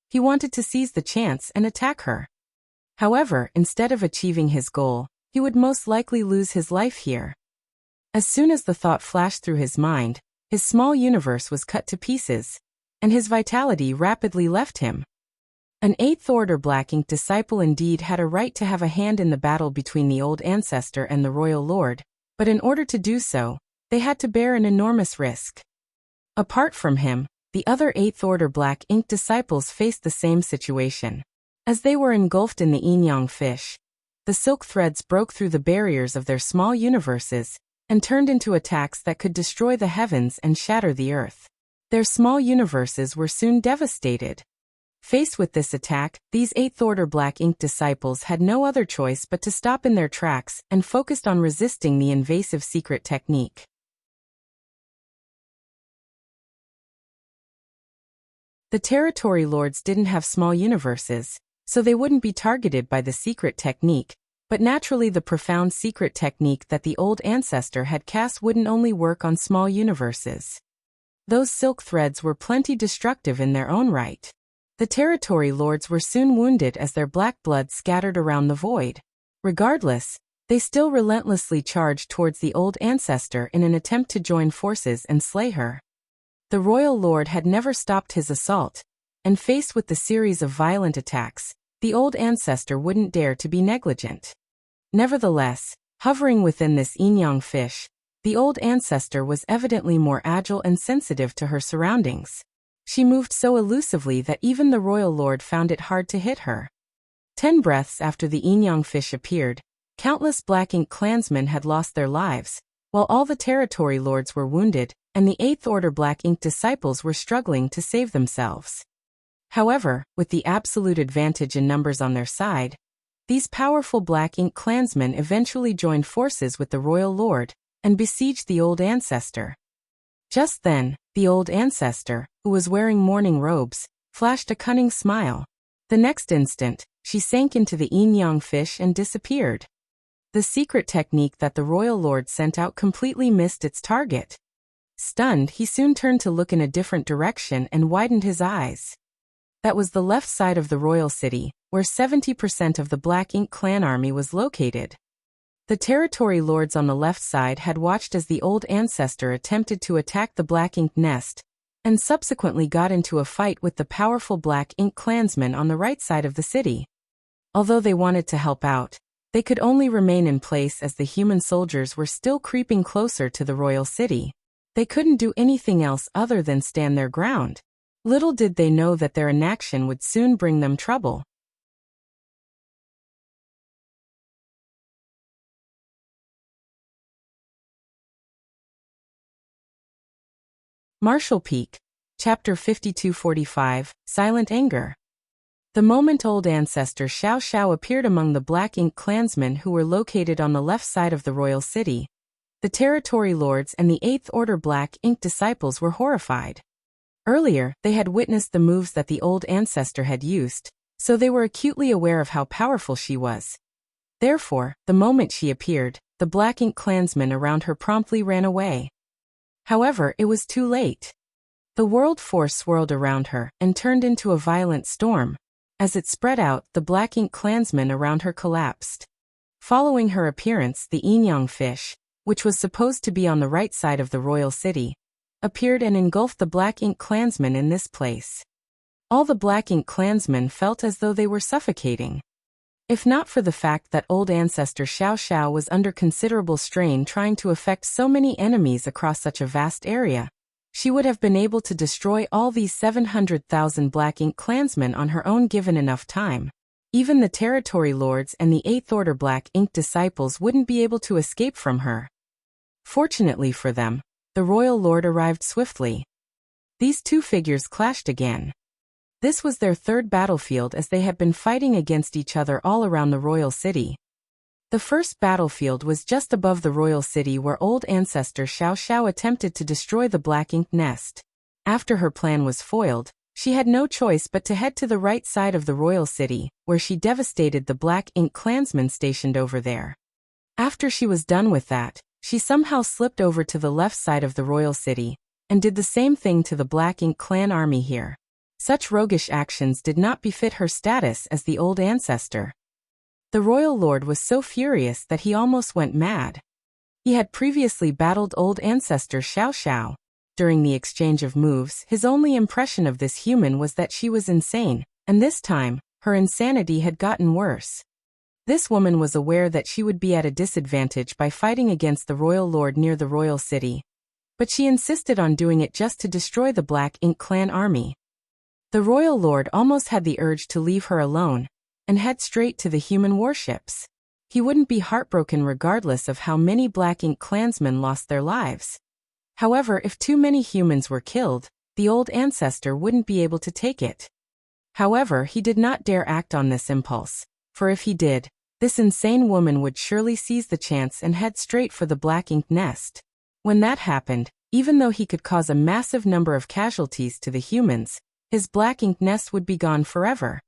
he wanted to seize the chance and attack her. However, instead of achieving his goal, he would most likely lose his life here. As soon as the thought flashed through his mind, his small universe was cut to pieces, and his vitality rapidly left him. An 8th Order Black Ink disciple indeed had a right to have a hand in the battle between the old ancestor and the royal lord, but in order to do so, they had to bear an enormous risk. Apart from him, the other 8th Order Black Ink disciples faced the same situation. As they were engulfed in the yin-yang fish, the silk threads broke through the barriers of their small universes and turned into attacks that could destroy the heavens and shatter the earth. Their small universes were soon devastated. Faced with this attack, these 8th Order Black Ink disciples had no other choice but to stop in their tracks and focused on resisting the invasive secret technique. The territory lords didn't have small universes, so they wouldn't be targeted by the secret technique, but naturally the profound secret technique that the old ancestor had cast wouldn't only work on small universes. Those silk threads were plenty destructive in their own right. The territory lords were soon wounded as their black blood scattered around the void. Regardless, they still relentlessly charged towards the old ancestor in an attempt to join forces and slay her. The royal lord had never stopped his assault, and faced with the series of violent attacks, the old ancestor wouldn't dare to be negligent. Nevertheless, hovering within this yin-yang fish, the old ancestor was evidently more agile and sensitive to her surroundings. She moved so elusively that even the royal lord found it hard to hit her. 10 breaths after the yin-yang fish appeared, countless Black Ink clansmen had lost their lives, while all the territory lords were wounded, and the 8th Order Black Ink disciples were struggling to save themselves. However, with the absolute advantage in numbers on their side, these powerful Black Ink clansmen eventually joined forces with the royal lord and besieged the old ancestor. Just then, the old ancestor, who was wearing mourning robes, flashed a cunning smile. The next instant, she sank into the yin-yang fish and disappeared. The secret technique that the royal lord sent out completely missed its target. Stunned, he soon turned to look in a different direction and widened his eyes. That was the left side of the royal city, where 70% of the Black Ink clan army was located. The territory lords on the left side had watched as the old ancestor attempted to attack the Black Ink nest, and subsequently got into a fight with the powerful Black Ink clansmen on the right side of the city. Although they wanted to help out, they could only remain in place as the human soldiers were still creeping closer to the royal city. They couldn't do anything else other than stand their ground. Little did they know that their inaction would soon bring them trouble. Martial Peak, Chapter 5245, Silent Anger. The moment old ancestor Xiao Xiao appeared among the Black Ink clansmen who were located on the left side of the royal city, the territory lords and the 8th Order Black Ink disciples were horrified. Earlier, they had witnessed the moves that the old ancestor had used, so they were acutely aware of how powerful she was. Therefore, the moment she appeared, the Black Ink clansmen around her promptly ran away. However, it was too late. The world force swirled around her and turned into a violent storm. As it spread out, the Black Ink clansmen around her collapsed. Following her appearance, the yin-yang fish, which was supposed to be on the right side of the royal city, appeared and engulfed the Black Ink clansmen in this place. All the Black Ink clansmen felt as though they were suffocating. If not for the fact that old ancestor Xiao Xiao was under considerable strain trying to affect so many enemies across such a vast area, she would have been able to destroy all these 700,000 Black Ink clansmen on her own given enough time. Even the territory lords and the 8th Order Black Ink disciples wouldn't be able to escape from her. Fortunately for them, the royal lord arrived swiftly. These two figures clashed again. This was their third battlefield as they had been fighting against each other all around the royal city. The first battlefield was just above the royal city where old ancestor Xiao Xiao attempted to destroy the Black Ink nest. After her plan was foiled, she had no choice but to head to the right side of the royal city, where she devastated the Black Ink clansmen stationed over there. After she was done with that, she somehow slipped over to the left side of the royal city, and did the same thing to the Black Ink clan army here. Such roguish actions did not befit her status as the old ancestor. The royal lord was so furious that he almost went mad. He had previously battled old ancestor Xiao Xiao. During the exchange of moves, his only impression of this human was that she was insane, and this time, her insanity had gotten worse. This woman was aware that she would be at a disadvantage by fighting against the royal lord near the royal city, but she insisted on doing it just to destroy the Black Ink clan army. The royal lord almost had the urge to leave her alone and head straight to the human warships. He wouldn't be heartbroken regardless of how many Black Ink clansmen lost their lives. However, if too many humans were killed, the old ancestor wouldn't be able to take it. However, he did not dare act on this impulse, for if he did, this insane woman would surely seize the chance and head straight for the Black Ink nest. When that happened, even though he could cause a massive number of casualties to the humans, his Black Ink nest would be gone forever.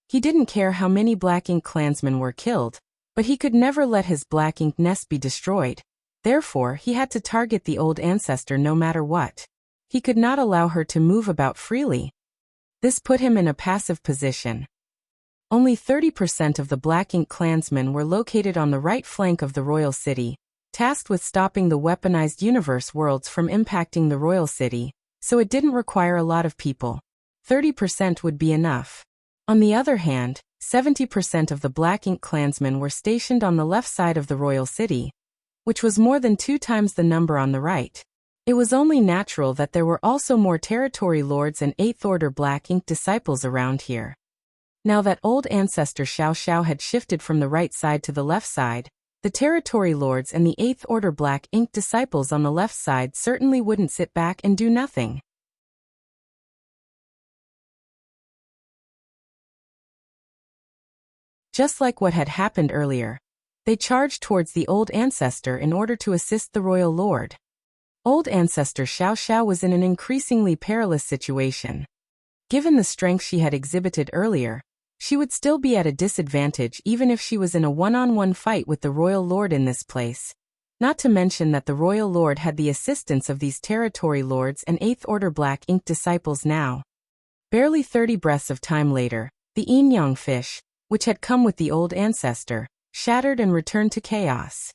He didn't care how many Black Ink clansmen were killed, but he could never let his Black Ink nest be destroyed. Therefore, he had to target the old ancestor no matter what. he could not allow her to move about freely. This put him in a passive position. Only 30% of the Black Ink clansmen were located on the right flank of the royal city, tasked with stopping the weaponized universe worlds from impacting the royal city, so it didn't require a lot of people. 30% would be enough. On the other hand, 70% of the Black Ink clansmen were stationed on the left side of the royal city, which was more than 2 times the number on the right. It was only natural that there were also more territory lords and 8th Order Black Ink disciples around here. Now that old ancestor Xiao Xiao had shifted from the right side to the left side, the territory lords and the 8th Order Black Ink disciples on the left side certainly wouldn't sit back and do nothing. Just like what had happened earlier, they charged towards the old ancestor in order to assist the royal lord. Old ancestor Xiao Xiao was in an increasingly perilous situation. Given the strength she had exhibited earlier, she would still be at a disadvantage even if she was in a one-on-one fight with the royal lord in this place. Not to mention that the royal lord had the assistance of these territory lords and 8th Order Black Ink disciples now. Barely 30 breaths of time later, the yin-yang fish, which had come with the old ancestor, shattered and returned to chaos.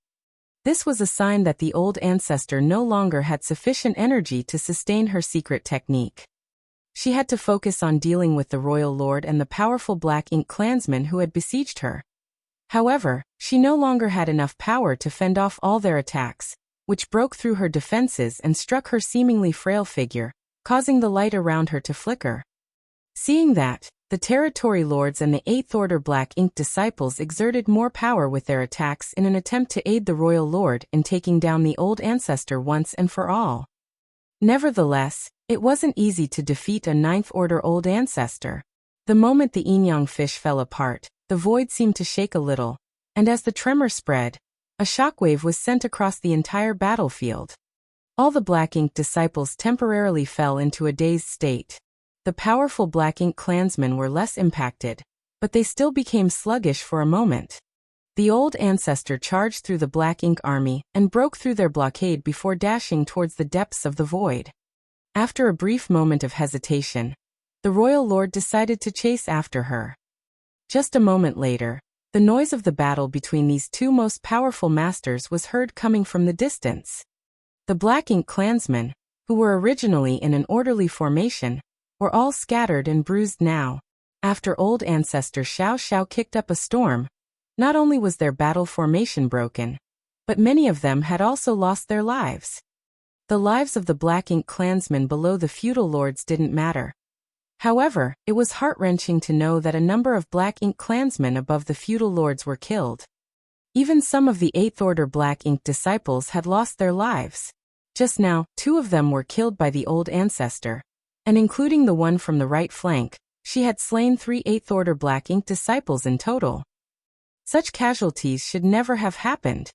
This was a sign that the old ancestor no longer had sufficient energy to sustain her secret technique. She had to focus on dealing with the royal lord and the powerful Black Ink clansmen who had besieged her. However, she no longer had enough power to fend off all their attacks, which broke through her defenses and struck her seemingly frail figure, causing the light around her to flicker. Seeing that, the territory lords and the 8th Order Black Ink disciples exerted more power with their attacks in an attempt to aid the royal lord in taking down the old ancestor once and for all. Nevertheless, it wasn't easy to defeat a 9th Order old ancestor. The moment the yin-yang fish fell apart, the void seemed to shake a little, and as the tremor spread, a shockwave was sent across the entire battlefield. All the Black Ink disciples temporarily fell into a dazed state. The powerful Black Ink clansmen were less impacted, but they still became sluggish for a moment. The old ancestor charged through the Black Ink army and broke through their blockade before dashing towards the depths of the void. After a brief moment of hesitation, the royal lord decided to chase after her. Just a moment later, the noise of the battle between these two most powerful masters was heard coming from the distance. The Black Ink clansmen, who were originally in an orderly formation, were all scattered and bruised now. After old ancestor Xiao Xiao kicked up a storm, not only was their battle formation broken, but many of them had also lost their lives. The lives of the Black Ink clansmen below the feudal lords didn't matter. However, it was heart-wrenching to know that a number of Black Ink clansmen above the feudal lords were killed. Even some of the 8th Order Black Ink disciples had lost their lives. Just now, 2 of them were killed by the old ancestor, and including the one from the right flank, she had slain 3 8th Order Black Ink disciples in total. Such casualties should never have happened.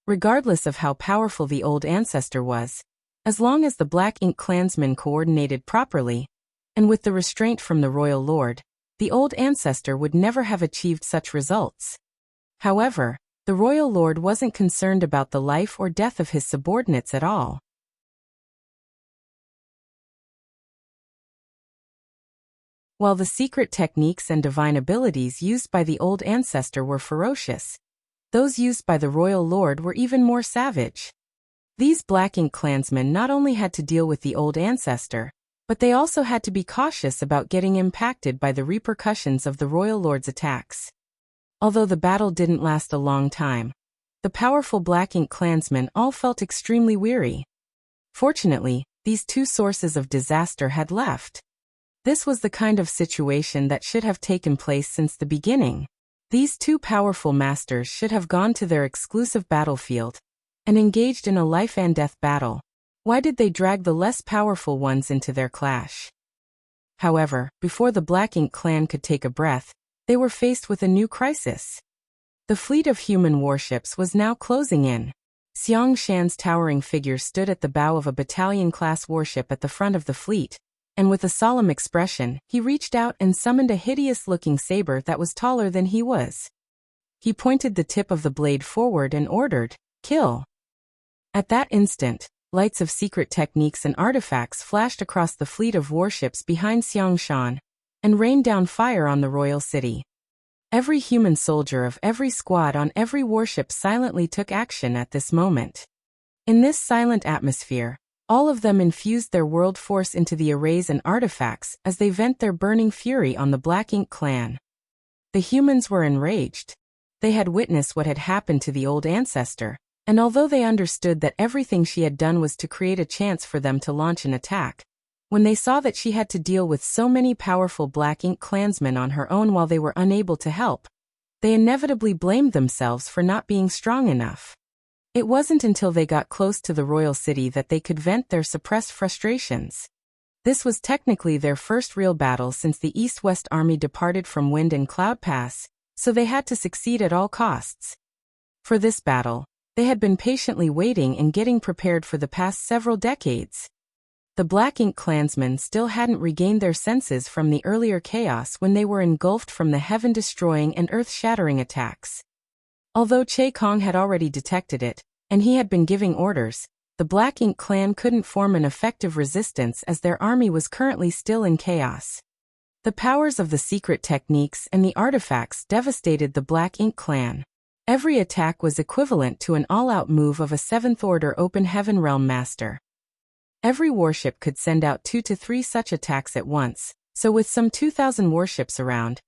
Regardless of how powerful the old ancestor was, as long as the Black Ink clansmen coordinated properly, and with the restraint from the royal lord, the old ancestor would never have achieved such results. However, the royal lord wasn't concerned about the life or death of his subordinates at all. While the secret techniques and divine abilities used by the old ancestor were ferocious, those used by the royal lord were even more savage. These Black Ink clansmen not only had to deal with the old ancestor, but they also had to be cautious about getting impacted by the repercussions of the royal lord's attacks. Although the battle didn't last a long time, the powerful Black Ink clansmen all felt extremely weary. Fortunately, these 2 sources of disaster had left. This was the kind of situation that should have taken place since the beginning. These 2 powerful masters should have gone to their exclusive battlefield and engaged in a life-and-death battle. Why did they drag the less powerful ones into their clash? However, before the Black Ink clan could take a breath, they were faced with a new crisis. The fleet of human warships was now closing in. Xiang Shan's towering figure stood at the bow of a battalion-class warship at the front of the fleet, and with a solemn expression, he reached out and summoned a hideous-looking saber that was taller than he was. He pointed the tip of the blade forward and ordered, "Kill." At that instant, lights of secret techniques and artifacts flashed across the fleet of warships behind Xiangshan and rained down fire on the royal city. Every human soldier of every squad on every warship silently took action at this moment. In this silent atmosphere, all of them infused their world force into the arrays and artifacts as they vent their burning fury on the Black Ink clan. The humans were enraged. They had witnessed what had happened to the old ancestor, and although they understood that everything she had done was to create a chance for them to launch an attack, when they saw that she had to deal with so many powerful Black Ink clansmen on her own while they were unable to help, they inevitably blamed themselves for not being strong enough. It wasn't until they got close to the royal city that they could vent their suppressed frustrations. This was technically their first real battle since the East-West Army departed from Wind and Cloud Pass, so they had to succeed at all costs. For this battle, they had been patiently waiting and getting prepared for the past several decades. The Black Ink clansmen still hadn't regained their senses from the earlier chaos when they were engulfed from the heaven-destroying and earth-shattering attacks. Although Che Kong had already detected it, and he had been giving orders, the Black Ink clan couldn't form an effective resistance as their army was currently still in chaos. The powers of the secret techniques and the artifacts devastated the Black Ink clan. Every attack was equivalent to an all-out move of a 7th Order Open Heaven Realm Master. Every warship could send out 2 to 3 such attacks at once, so with some 2,000 warships around,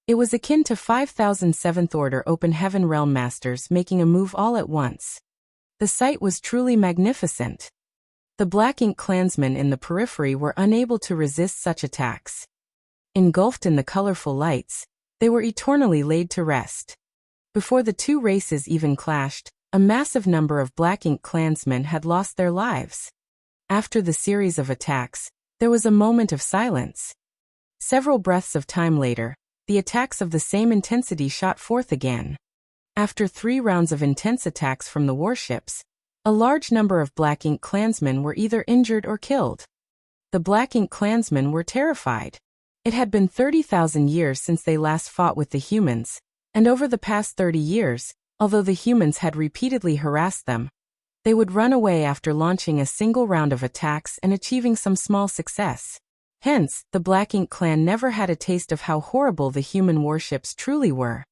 it was akin to 5,000 7th Order Open Heaven Realm Masters making a move all at once. The sight was truly magnificent. The Black Ink clansmen in the periphery were unable to resist such attacks. Engulfed in the colorful lights, they were eternally laid to rest. Before the two races even clashed, a massive number of Black Ink clansmen had lost their lives. After the series of attacks, there was a moment of silence. Several breaths of time later, the attacks of the same intensity shot forth again. After 3 rounds of intense attacks from the warships, a large number of Black Ink clansmen were either injured or killed. The Black Ink clansmen were terrified. It had been 30,000 years since they last fought with the humans, and over the past 30 years, although the humans had repeatedly harassed them, they would run away after launching a single round of attacks and achieving some small success. Hence, the Black Ink clan never had a taste of how horrible the human warships truly were.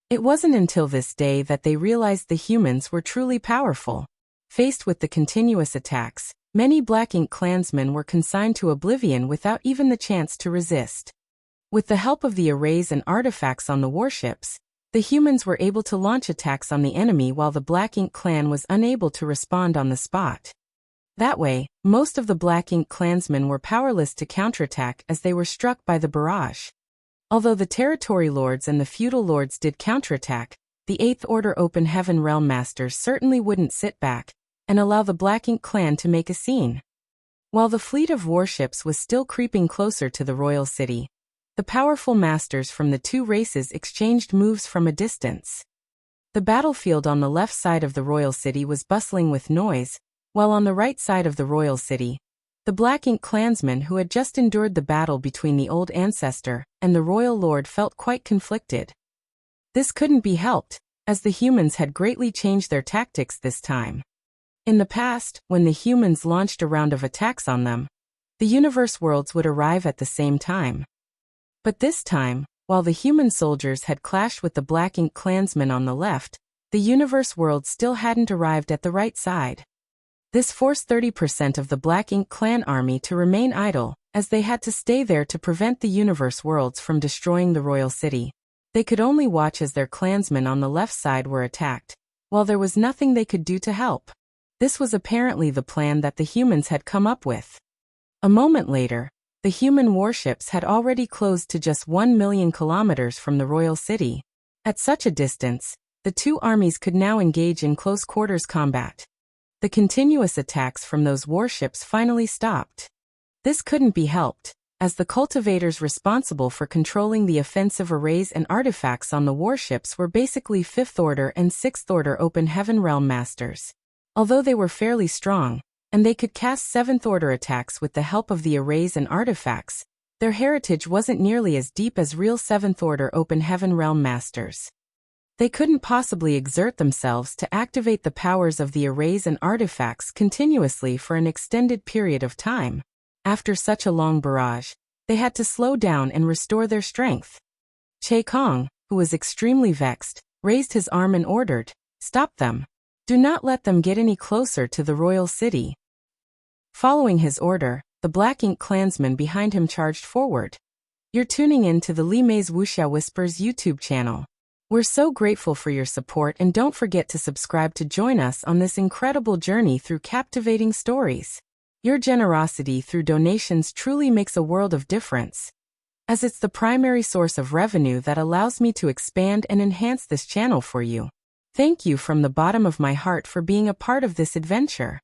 It wasn't until this day that they realized the humans were truly powerful. Faced with the continuous attacks, many Black Ink clansmen were consigned to oblivion without even the chance to resist. With the help of the arrays and artifacts on the warships, the humans were able to launch attacks on the enemy while the Black Ink clan was unable to respond on the spot. That way, most of the Black Ink clansmen were powerless to counterattack as they were struck by the barrage. Although the territory lords and the feudal lords did counterattack, the 8th Order Open Heaven Realm Masters certainly wouldn't sit back and allow the Black Ink clan to make a scene. While the fleet of warships was still creeping closer to the royal city, the powerful masters from the two races exchanged moves from a distance. The battlefield on the left side of the royal city was bustling with noise, while on the right side of the royal city, the Black Ink clansmen who had just endured the battle between the old ancestor and the royal lord felt quite conflicted. This couldn't be helped, as the humans had greatly changed their tactics this time. In the past, when the humans launched a round of attacks on them, the universe worlds would arrive at the same time. But this time, while the human soldiers had clashed with the Black Ink clansmen on the left, the universe world still hadn't arrived at the right side. This forced 30% of the Black Ink clan army to remain idle, as they had to stay there to prevent the universe worlds from destroying the royal city. They could only watch as their clansmen on the left side were attacked, while there was nothing they could do to help. This was apparently the plan that the humans had come up with. A moment later, the human warships had already closed to just 1 million kilometers from the royal city. At such a distance, the two armies could now engage in close quarters combat. The continuous attacks from those warships finally stopped. This couldn't be helped, as the cultivators responsible for controlling the offensive arrays and artifacts on the warships were basically 5th Order and 6th Order Open Heaven Realm Masters. Although they were fairly strong, and they could cast 7th Order attacks with the help of the arrays and artifacts, their heritage wasn't nearly as deep as real 7th Order Open Heaven Realm Masters. They couldn't possibly exert themselves to activate the powers of the arrays and artifacts continuously for an extended period of time. After such a long barrage, they had to slow down and restore their strength. Che Kong, who was extremely vexed, raised his arm and ordered, "Stop them. Do not let them get any closer to the royal city." Following his order, the Black Ink clansmen behind him charged forward. You're tuning in to the Li Mei's Wuxia Whispers YouTube channel. We're so grateful for your support, and don't forget to subscribe to join us on this incredible journey through captivating stories. Your generosity through donations truly makes a world of difference, as it's the primary source of revenue that allows me to expand and enhance this channel for you. Thank you from the bottom of my heart for being a part of this adventure.